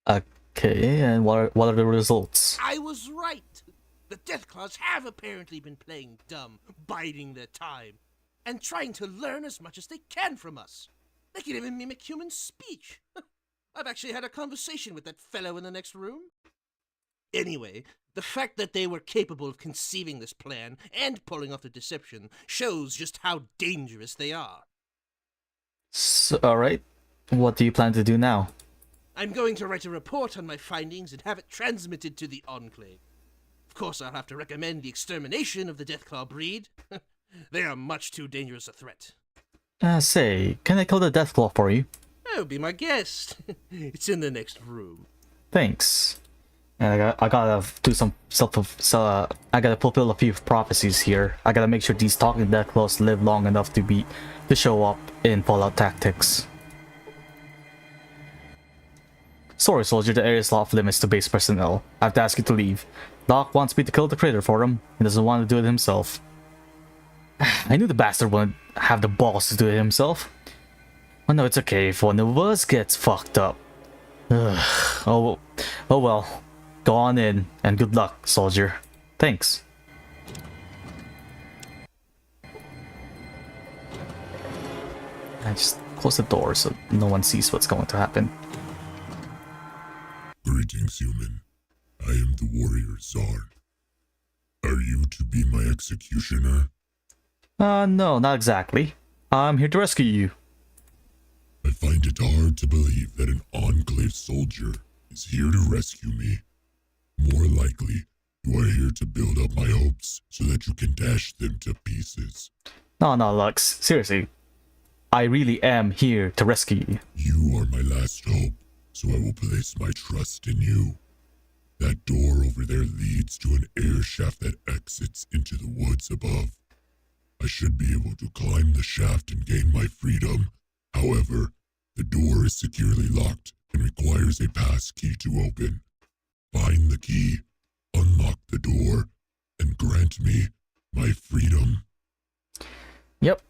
S1: Okay, and what are the results?
S13: I was right! The Deathclaws have apparently been playing dumb, biding their time, and trying to learn as much as they can from us. They can even mimic human speech. I've actually had a conversation with that fellow in the next room. Anyway, the fact that they were capable of conceiving this plan and pulling off the deception shows just how dangerous they are.
S1: So, alright, what do you plan to do now?
S13: I'm going to write a report on my findings and have it transmitted to the Enclave. Of course, I'll have to recommend the extermination of the Deathclaw breed. They are much too dangerous a threat.
S1: Say, can I kill the Deathclaw for you?
S13: Oh, be my guest. It's in the next room.
S1: Thanks. And I gotta do some I gotta fulfill a few prophecies here. I gotta make sure these talking Deathclaws live long enough to show up in Fallout Tactics. Sorry, soldier, the area is off limits to base personnel. I have to ask you to leave. Doc wants me to kill the critter for him. He doesn't want to do it himself. I knew the bastard wouldn't have the balls to do it himself. Oh no, it's okay if one of us gets fucked up. Oh, oh well. Go on in, and good luck, soldier. Thanks. I just close the door so no one sees what's going to happen.
S14: Greetings, human. I am the warrior Czar. Are you to be my executioner?
S1: No, not exactly. I'm here to rescue you.
S14: I find it hard to believe that an Enclave soldier is here to rescue me. More likely, you are here to build up my hopes so that you can dash them to pieces.
S1: No, Lux. Seriously. I really am here to rescue you.
S14: You are my last hope, so I will place my trust in you. That door over there leads to an air shaft that exits into the woods above. I should be able to climb the shaft and gain my freedom. However, the door is securely locked and requires a pass key to open. Find the key, unlock the door, and grant me my freedom.
S1: Yep.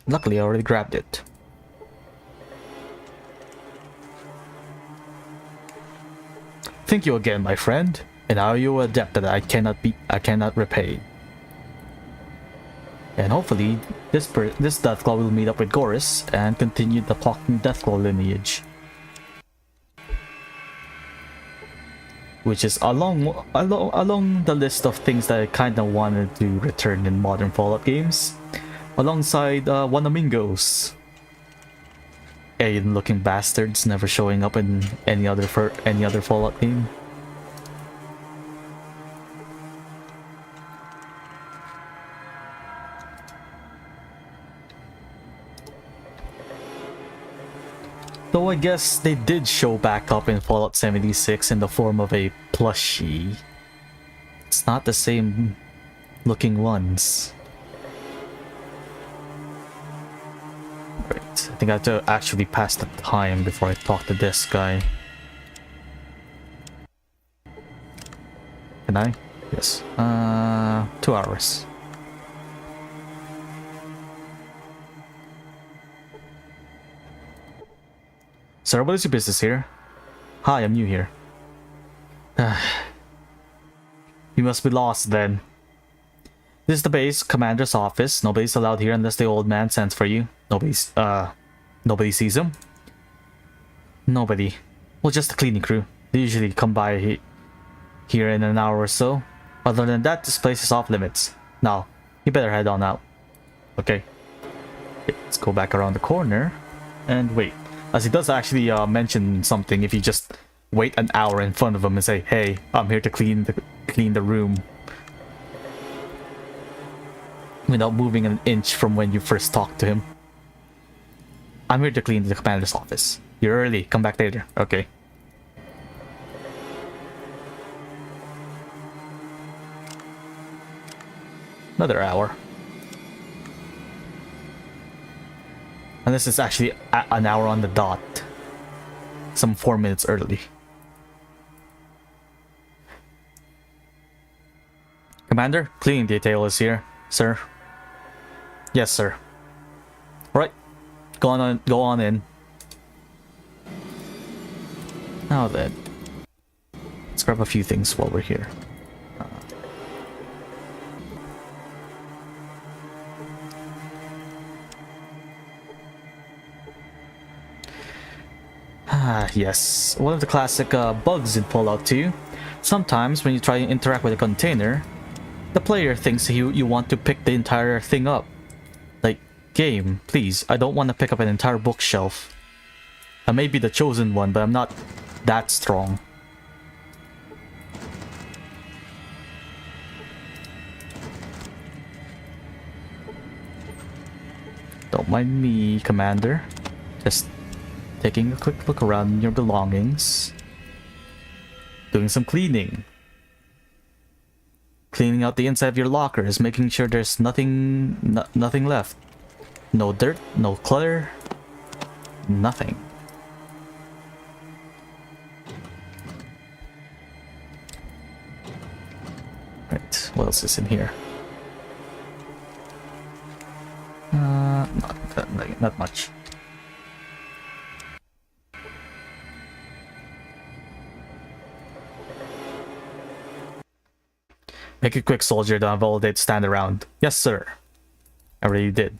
S1: Luckily, I already grabbed it. Thank you again, my friend. And are you a debt that I cannot repay? And hopefully, this Deathclaw will meet up with Goris and continue the Talking Deathclaw lineage, which is along the list of things that I kind of wanted to return in modern Fallout games, alongside Wanamingos. Alien-looking bastards never showing up in any other Fallout game. Though I guess they did show back up in Fallout 76 in the form of a plushie. It's not the same looking ones. Right, I think I have to actually pass the time before I talk to this guy. Can I? Yes. 2 hours. Sir, what is your business here? Hi, I'm new here. You must be lost then. This is the base commander's office. Nobody's allowed here unless the old man sends for you. Nobody sees him. Nobody. Well, just the cleaning crew. They usually come by here in an hour or so. Other than that, this place is off limits. Now, you better head on out. Okay. Let's go back around the corner and wait. As he does actually mention something, if you just wait an hour in front of him and say, "Hey, I'm here to clean the room," without moving an inch from when you first talked to him. "I'm here to clean the commander's office. You're early. Come back later." Okay. Another hour. And this is actually an hour on the dot. Some 4 minutes early. Commander, cleaning detail is here, sir. Yes, sir. Right. Go on in. Now then. Let's grab a few things while we're here. Yes. One of the classic bugs in Fallout 2. Sometimes when you try to interact with a container, the player thinks you want to pick the entire thing up. Like, game, please, I don't want to pick up an entire bookshelf. I may be the chosen one, but I'm not that strong. Don't mind me, Commander. Just taking a quick look around your belongings. Doing some cleaning. Cleaning out the inside of your lockers, making sure there's nothing left. No dirt, no clutter, nothing. Right, what else is in here? Not much. Make it quick, soldier. Don't have all day to stand around. Yes, sir. I already did.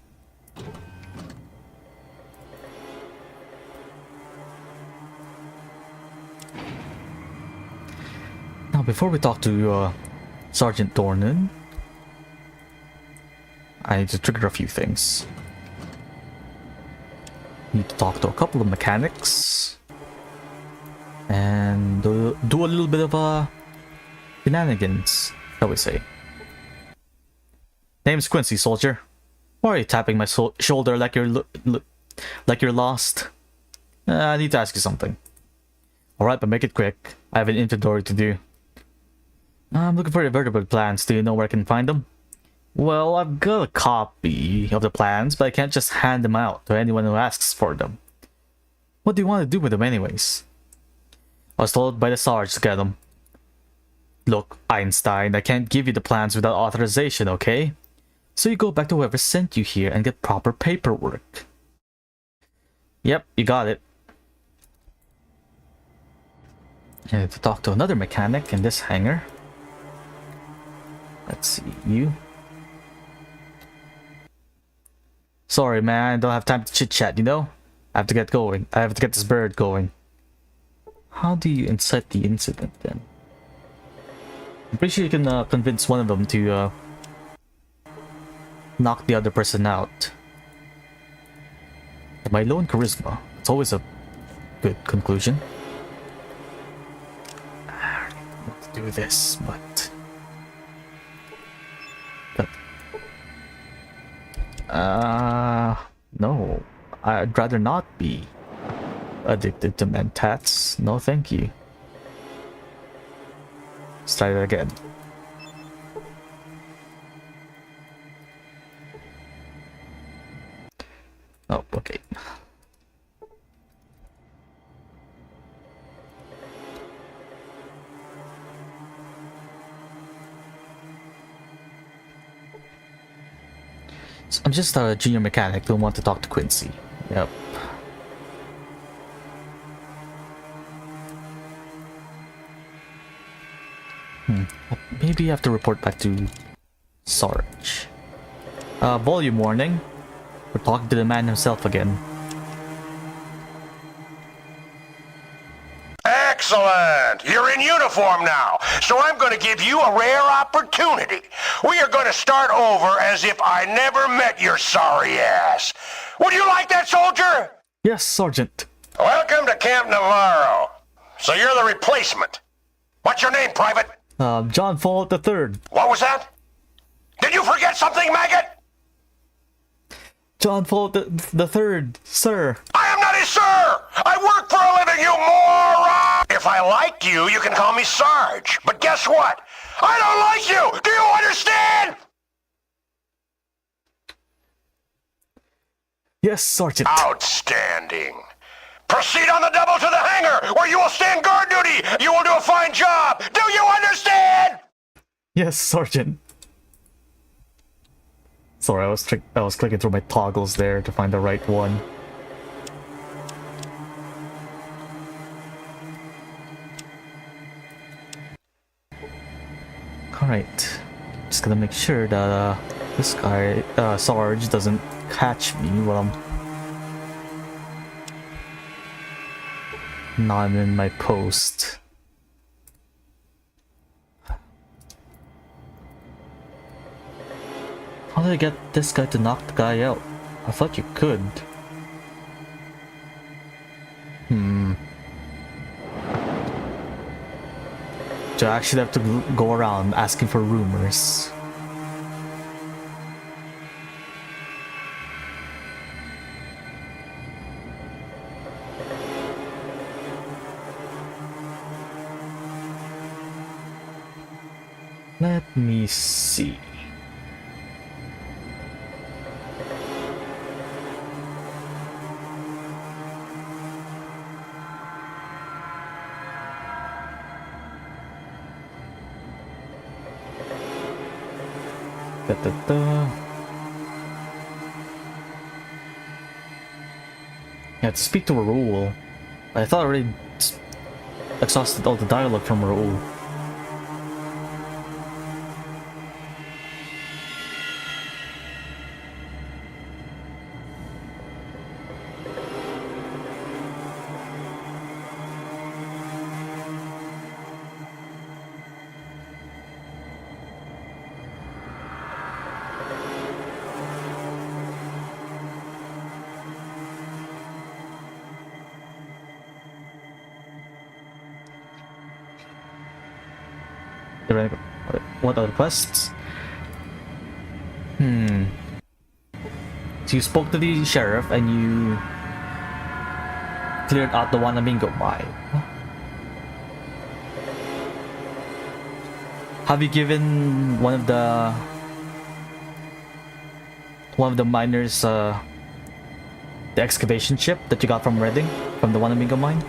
S1: Now, before we talk to Sergeant Dornan, I need to trigger a few things. Need to talk to a couple of mechanics. And do a little bit of shenanigans, shall we say. Name's Quincy, soldier. Why are you tapping my shoulder like you're lost? I need to ask you something. Alright, but make it quick. I have an inventory to do. I'm looking for the vertebrate plans. Do you know where I can find them? Well, I've got a copy of the plans, but I can't just hand them out to anyone who asks for them. What do you want to do with them anyways? I was told by the Sarge to get them. Look, Einstein, I can't give you the plans without authorization, okay? So you go back to whoever sent you here and get proper paperwork. Yep, you got it. I need to talk to another mechanic in this hangar. Let's see, you. Sorry, man, I don't have time to chit-chat, you know? I have to get going. I have to get this bird going. How do you incite the incident, then? I'm pretty sure you can convince one of them to knock the other person out. At my low in charisma, it's always a good conclusion. I don't want to do this, but... no. I'd rather not be addicted to mentats. No, thank you. Let's try it again. Oh, okay. So I'm just a junior mechanic. Don't want to talk to Quincy. Yep. Maybe I have to report back to Sarge. Volume warning. We're talking to the man himself again.
S12: Excellent! You're in uniform now, so I'm going to give you a rare opportunity. We are going to start over as if I never met your sorry ass. Would you like that, soldier?
S1: Yes, Sergeant.
S12: Welcome to Camp Navarro. So you're the replacement. What's your name, Private?
S1: John Fallout III.
S12: What was that? Did you forget something, maggot?
S1: John Fallout the Third, sir.
S12: I am not a sir! I work for a living, you moron! If I like you, you can call me Sarge. But guess what? I don't like you! Do you understand?
S1: Yes, Sergeant.
S12: Outstanding. Proceed on the double to the hangar, where you will stand guard duty. You will do a fine job. Do you understand?
S1: Yes, Sergeant. Sorry, I was clicking through my toggles there to find the right one. Alright. Just gonna make sure that this guy, Sarge, doesn't catch me while I'm not in my post. How did I get this guy to knock the guy out? I thought you could. Do I actually have to go around asking for rumors? Let me see. Yeah, to speak to Raoul. I thought I already exhausted all the dialogue from Raoul. What other quests? So you spoke to the sheriff and you cleared out the Wanamingo mine. Have you given one of the miners the excavation chip that you got from Redding, from the Wanamingo mine?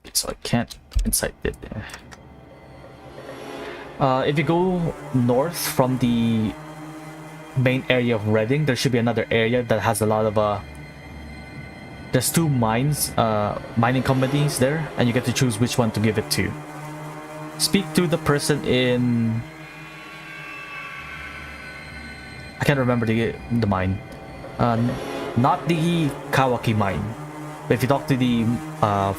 S1: Okay, so I can't incite it. If you go north from the main area of Redding, there should be another area that has a lot of there's 2 mines, mining companies there, and you get to choose which one to give it to. Speak to the person in... I can't remember the mine. Not the Kawaki mine. But if you talk to the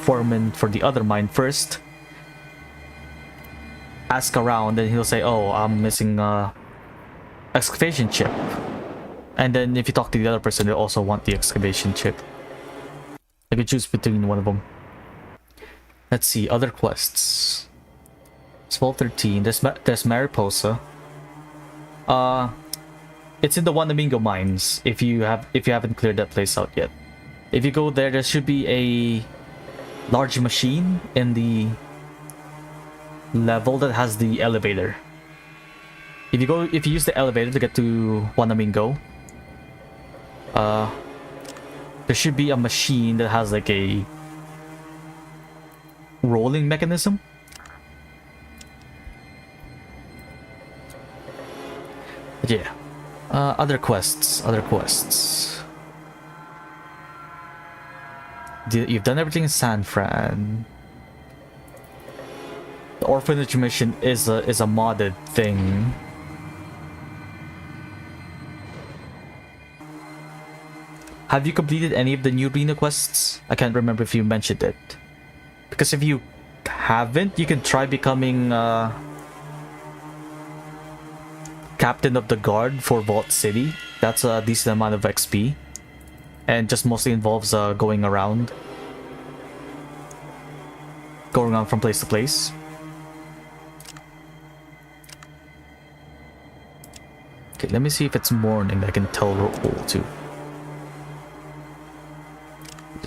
S1: foreman for the other mine first, ask around, and he'll say, "Oh, I'm missing excavation chip." And then if you talk to the other person, they also want the excavation chip. I can choose between one of them. Let's see, other quests. It's Vault 13. There's Mariposa. It's in the Wanamingo mines. If you haven't cleared that place out yet, if you go there, there should be a large machine in the level that has the elevator. If you use the elevator to get to Wanamingo, there should be a machine that has like a rolling mechanism. But yeah, other quests. You've done everything in San Fran. The orphanage mission is a modded thing. Have you completed any of the new arena quests? I can't remember if you mentioned it. Because if you haven't, you can try becoming captain of the guard for Vault City. That's a decent amount of XP. And just mostly involves going around from place to place. Okay, let me see if it's morning. I can tell roll to.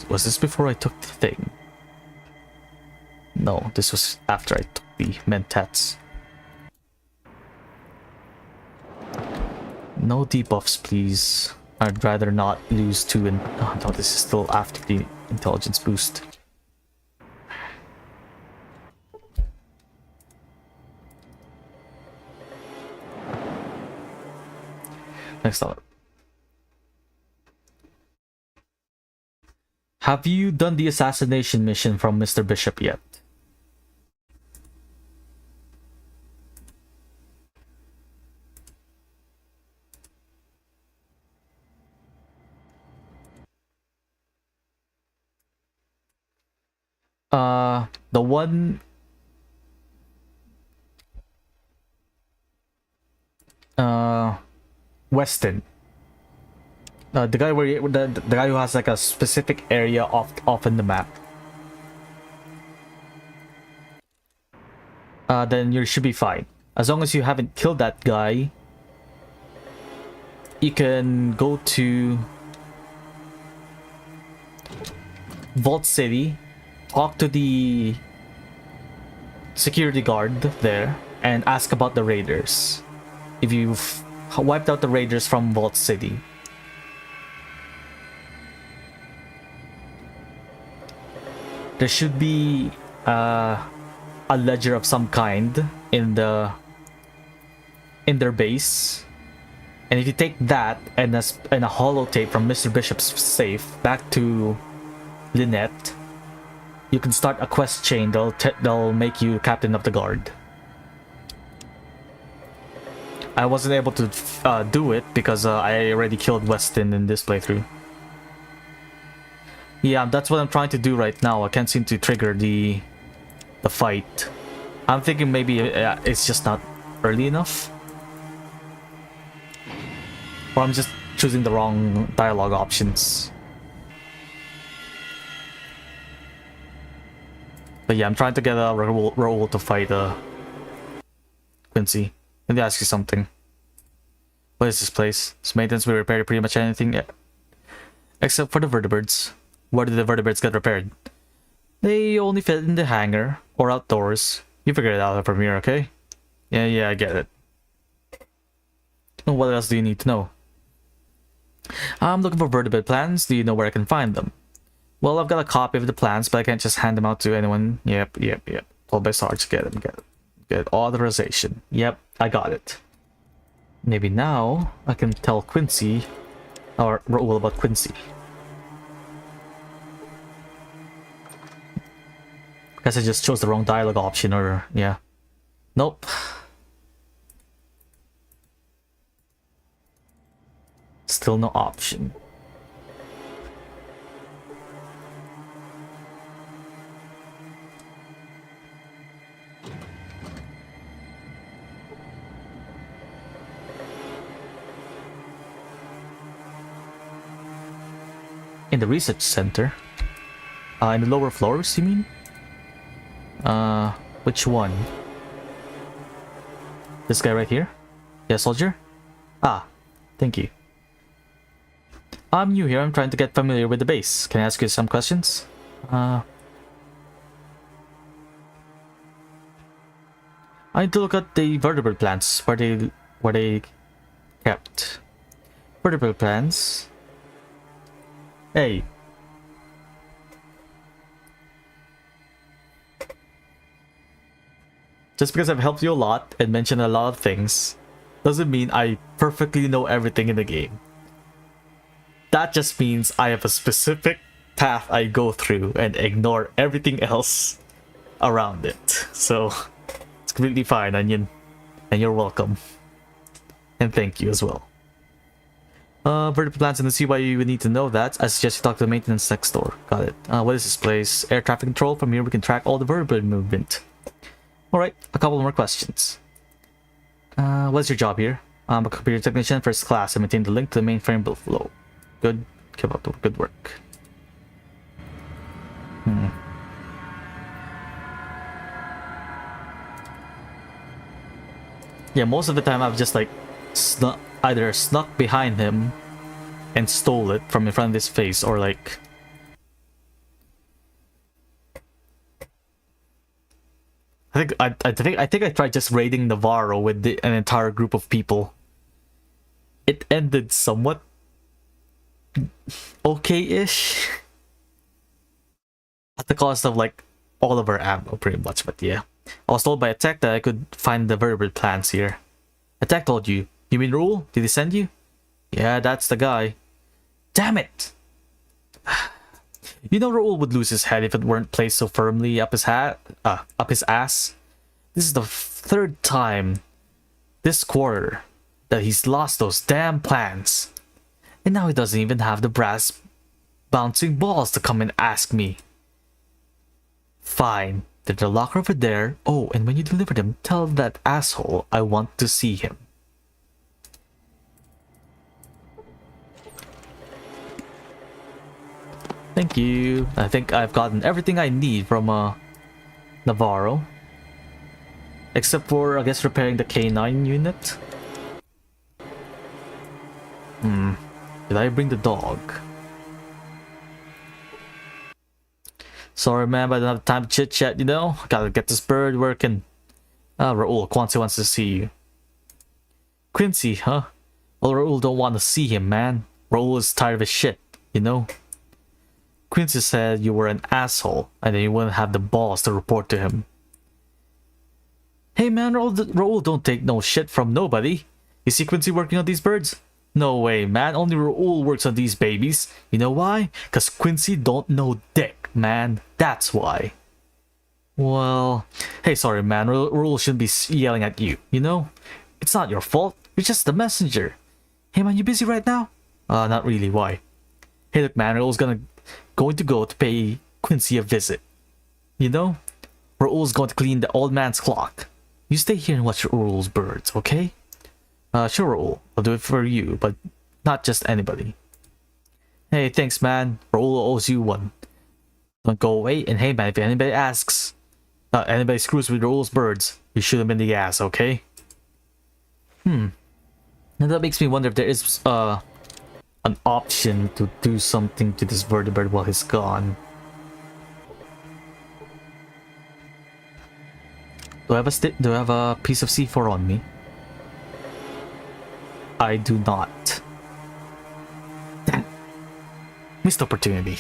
S1: Was this before I took the thing? No, this was after I took the mentats. No debuffs, please. I'd rather not lose 2 and... Oh no, this is still after the intelligence boost. Next up. Have you done the assassination mission from Mr. Bishop yet? The one... Weston. The guy the guy who has like a specific area off in the map. Then you should be fine. As long as you haven't killed that guy, you can go to Vault City, talk to the security guard there, and ask about the raiders. If you've wiped out the raiders from Vault City. There should be a ledger of some kind in their base, and if you take that and a holotape from Mr. Bishop's safe back to Lynette, you can start a quest chain that'll make you captain of the guard. I wasn't able to do it because I already killed Weston in this playthrough. Yeah, that's what I'm trying to do right now. I can't seem to trigger the fight. I'm thinking maybe it's just not early enough. Or I'm just choosing the wrong dialogue options. But yeah, I'm trying to get Raoul to fight Quincy. Let me ask you something. What is this place? It's maintenance. We repaired pretty much anything except for the vertebrates. Where did the vertebrates get repaired? They only fit in the hangar or outdoors. You figure it out from here, okay? Yeah, I get it. What else do you need to know? I'm looking for vertebrate plans. Do you know where I can find them? Well, I've got a copy of the plans, but I can't just hand them out to anyone. Yep. Told by Sarge, get them. Get authorization. Yep, I got it. Maybe now I can tell Quincy, or Raoul about Quincy. Guess I just chose the wrong dialogue option, or yeah. Nope. Still no option. In the research center? In the lower floors, you mean? Which one? This guy right here? Yeah, soldier? Ah, thank you. I'm new here, I'm trying to get familiar with the base. Can I ask you some questions? I need to look at the vertebrate plants, where they kept. Vertebrate plants? Hey. Just because I've helped you a lot and mentioned a lot of things, doesn't mean I perfectly know everything in the game. That just means I have a specific path I go through and ignore everything else around it. So, it's completely fine, Onion. And you're welcome. And thank you as well. Vertical plans, and to see why you would need to know that, I suggest you talk to the maintenance next door. Got it. What is this place? Air traffic control. From here we can track all the vertebrate movement. Alright, a couple more questions. What's your job here? I'm a computer technician, first class. I maintain the link to the mainframe below. Good. Keep up the good work. Yeah, most of the time I've just like either snuck behind him and stole it from in front of his face, or like I think I tried just raiding Navarro with an entire group of people. It ended somewhat okay-ish at the cost of like all of our ammo, pretty much. But yeah, I was told by a tech that I could find the vertebrate plants here. A tech told you. You mean Raoul? Did he send you? Yeah, that's the guy. Damn it! You know Raoul would lose his head if it weren't placed so firmly up his ass. This is the third time this quarter that he's lost those damn plans. And now he doesn't even have the brass bouncing balls to come and ask me. Fine, there's a locker over there. Oh, and when you deliver them, tell that asshole I want to see him. Thank you. I think I've gotten everything I need from Navarro. Except for, I guess, repairing the K9 unit. Did I bring the dog? Sorry man, but I don't have time to chit chat, you know? Gotta get this bird working. Raoul, Quincy wants to see you. Quincy, huh? Well, Raoul don't want to see him, man. Raoul is tired of his shit, you know? Quincy said you were an asshole, and then you wouldn't have the balls to report to him. Hey man, Raoul don't take no shit from nobody. You see Quincy working on these birds? No way, man. Only Raoul works on these babies. You know why? Cause Quincy don't know dick, man. That's why. Well, hey, sorry man. Raoul shouldn't be yelling at you, you know? It's not your fault. You're just the messenger. Hey man, you busy right now? Not really. Why? Hey look man, Raoul's going to go to pay Quincy a visit. You know? Raoul's going to clean the old man's clock. You stay here and watch Raoul's birds, okay? Sure Raoul, I'll do it for you, but not just anybody. Hey, thanks man. Raoul owes you one. Don't go away. And hey man, if anybody asks, anybody screws with the rules, birds, you shoot them in the ass, okay? And that makes me wonder if there is an option to do something to this vertebrate while he's gone. Do I have a do I have a piece of C4 on me? I do not. Damn. Missed opportunity.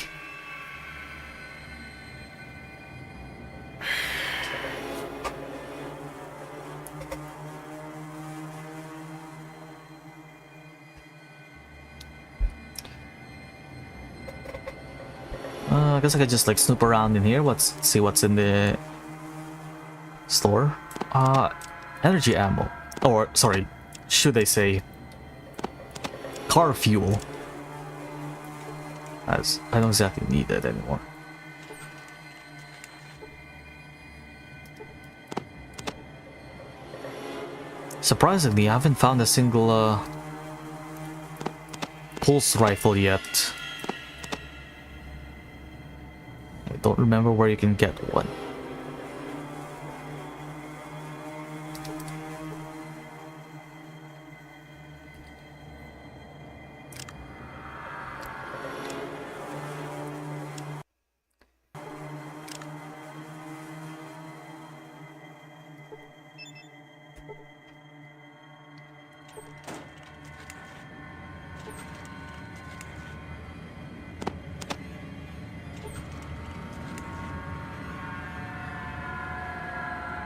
S1: I guess I could just like snoop around in here. Let's see what's in the store. Energy ammo. Or, sorry, should I say car fuel? As I don't exactly need that anymore. Surprisingly, I haven't found a single pulse rifle yet. I don't remember where you can get one.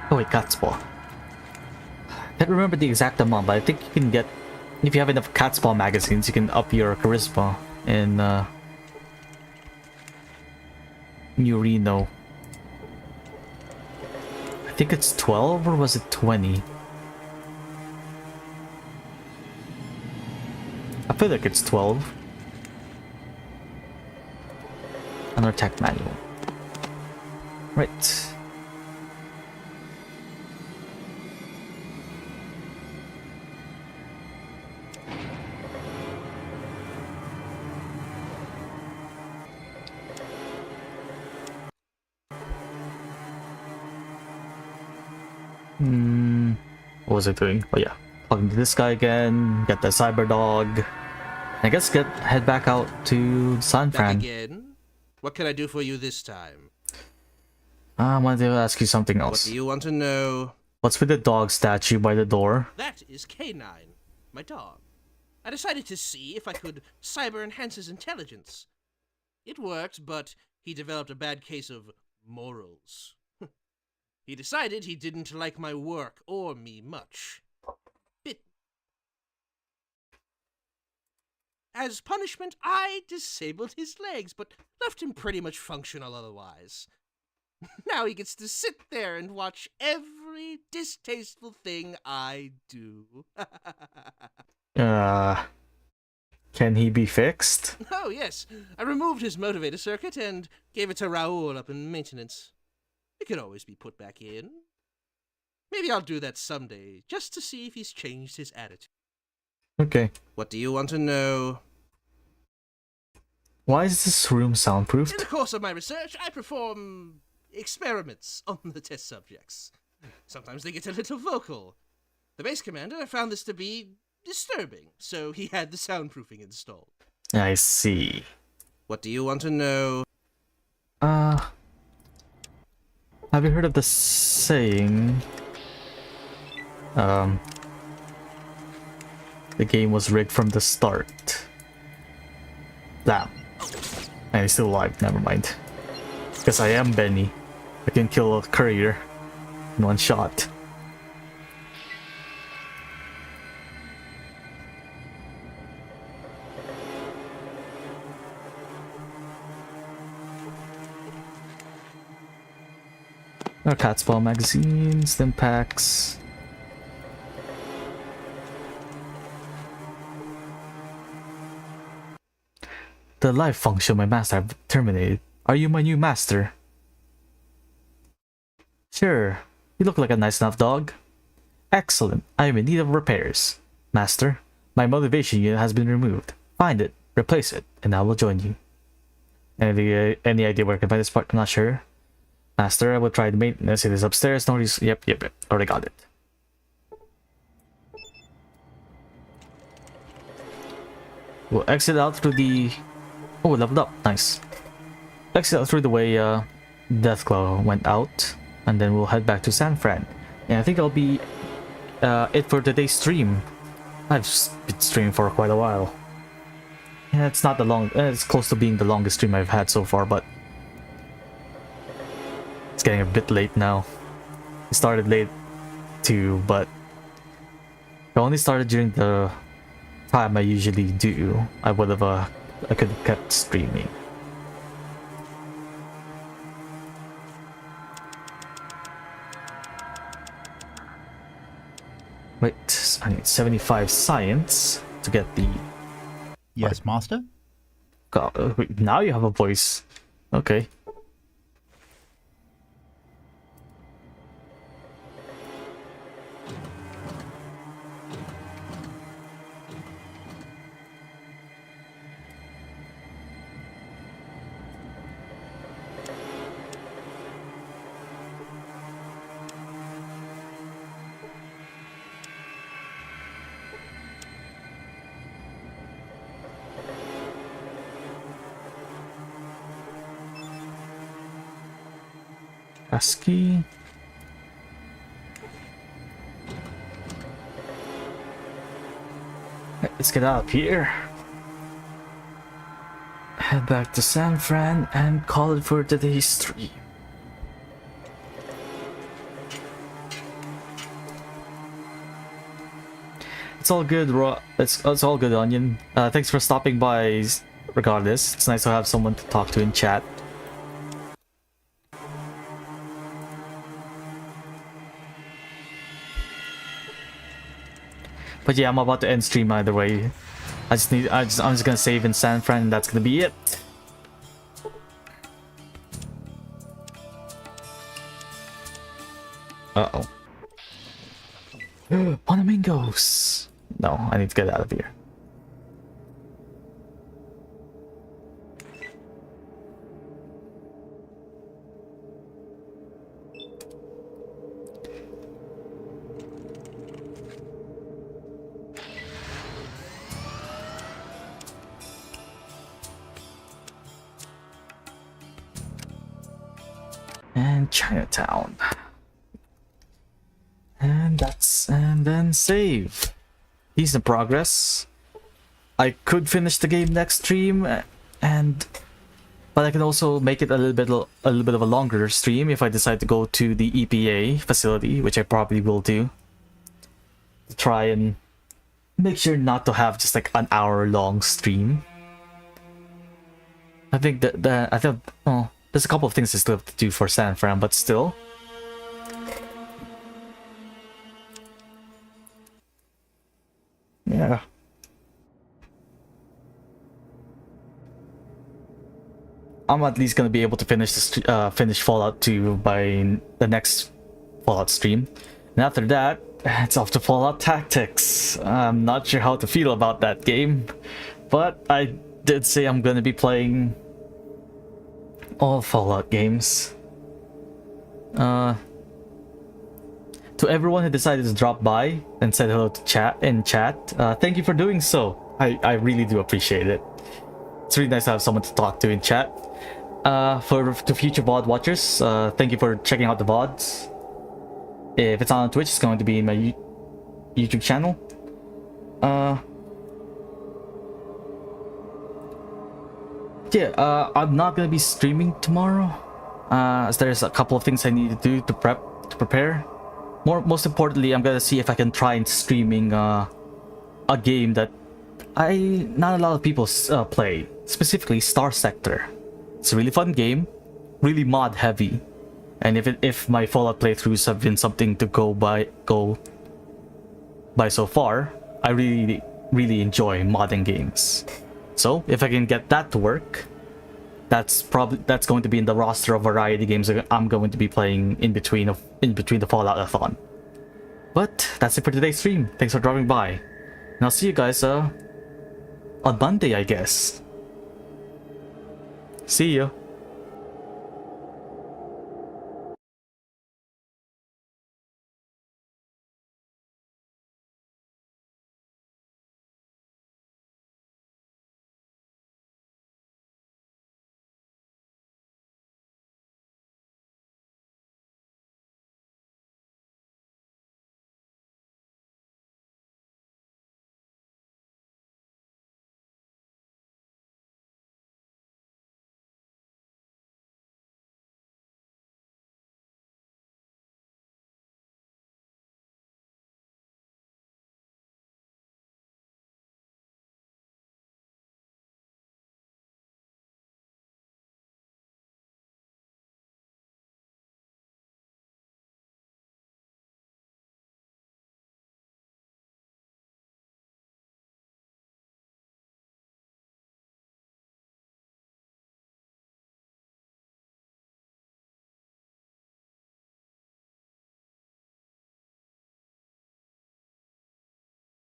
S1: Oh wait, Catspaw. Can't remember the exact amount, but I think you can get, if you have enough Catspaw magazines, you can up your charisma in New Reno. I think it's 12 or was it 20? I feel like it's 12. Another attack manual. Right. What was I doing? Oh yeah, talking to this guy again. Get the cyber dog. I guess head back out to San Fran.
S13: Back again? What can I do for you this time?
S1: I wanted to ask you something else.
S13: What do you want to know?
S1: What's with the dog statue by the door?
S13: That is K9, my dog. I decided to see if I could cyber enhance his intelligence. It worked, but he developed a bad case of morals. He decided he didn't like my work or me much. As punishment, I disabled his legs, but left him pretty much functional otherwise. Now he gets to sit there and watch every distasteful thing I do.
S1: Can he be fixed?
S13: Oh, yes. I removed his motivator circuit and gave it to Raoul up in maintenance. It can always be put back in. Maybe I'll do that someday, just to see if he's changed his attitude.
S1: Okay.
S13: What do you want to know?
S1: Why is this room soundproofed?
S13: In the course of my research, I perform experiments on the test subjects. Sometimes they get a little vocal. The base commander found this to be disturbing, so he had the soundproofing installed.
S1: I see.
S13: What do you want to know?
S1: Have you heard of the saying? The game was rigged from the start. Damn. And he's still alive, never mind. Because I am Benny. I can kill a courier in one shot. Our Catspaw magazines, stim packs. The life function my master have terminated. Are you my new master? Sure. You look like a nice enough dog. Excellent. I am in need of repairs. Master, my motivation unit has been removed. Find it, replace it, and I will join you. Any idea where I can find this part? I'm not sure. Master, I will try the maintenance. It is upstairs. No reason. Yep. Already got it. We'll exit out through the... Oh, leveled up. Nice. Exit out through the way Deathclaw went out. And then we'll head back to San Fran. And I think that'll be it for today's stream. I've been streaming for quite a while. Yeah, it's not the long... it's close to being the longest stream I've had so far, but... It's getting a bit late now. It started late too, but... If I only started during the time I usually do, I would have, I could have kept streaming. Wait, I need 75 science to get the...
S15: Yes, master?
S1: God, wait, now you have a voice. Okay. ASCII. Let's get out of here. Head back to San Fran and call it for today's stream. It's all good, it's all good, Onion. Thanks for stopping by regardless. It's nice to have someone to talk to in chat. But yeah, I'm about to end stream either way. I'm just gonna save in San Fran and that's gonna be it. Uh-oh. Panamingos! No, I need to get out of here. And Chinatown. And then save. Decent progress. I could finish the game next stream, but I can also make it a little bit of a longer stream if I decide to go to the EPA facility, which I probably will do. To try and make sure not to have just like an hour-long stream. I think well, there's a couple of things I still have to do for San Fran, but still. Yeah. I'm at least gonna be able to finish finish Fallout 2 by the next Fallout stream. And after that, it's off to Fallout Tactics. I'm not sure how to feel about that game, but I did say I'm gonna be playing all Fallout games. To everyone who decided to drop by and said hello to chat, thank you for doing so. I really do appreciate it. It's really nice to have someone to talk to in chat. To future VOD watchers, thank you for checking out the VODs. If it's on Twitch, it's going to be in my YouTube channel. I'm not gonna be streaming tomorrow, as there's a couple of things I need to do to prepare. Most importantly, I'm gonna see if I can try and streaming a game that not a lot of people play, specifically Star Sector. It's a really fun game, really mod heavy, and if my Fallout playthroughs have been something to go by so far, I really enjoy modding games. So if I can get that to work, that's going to be in the roster of variety games that I'm going to be playing in between the Fallout-athon. But that's it for today's stream. Thanks for dropping by, and I'll see you guys on Monday, I guess. See ya.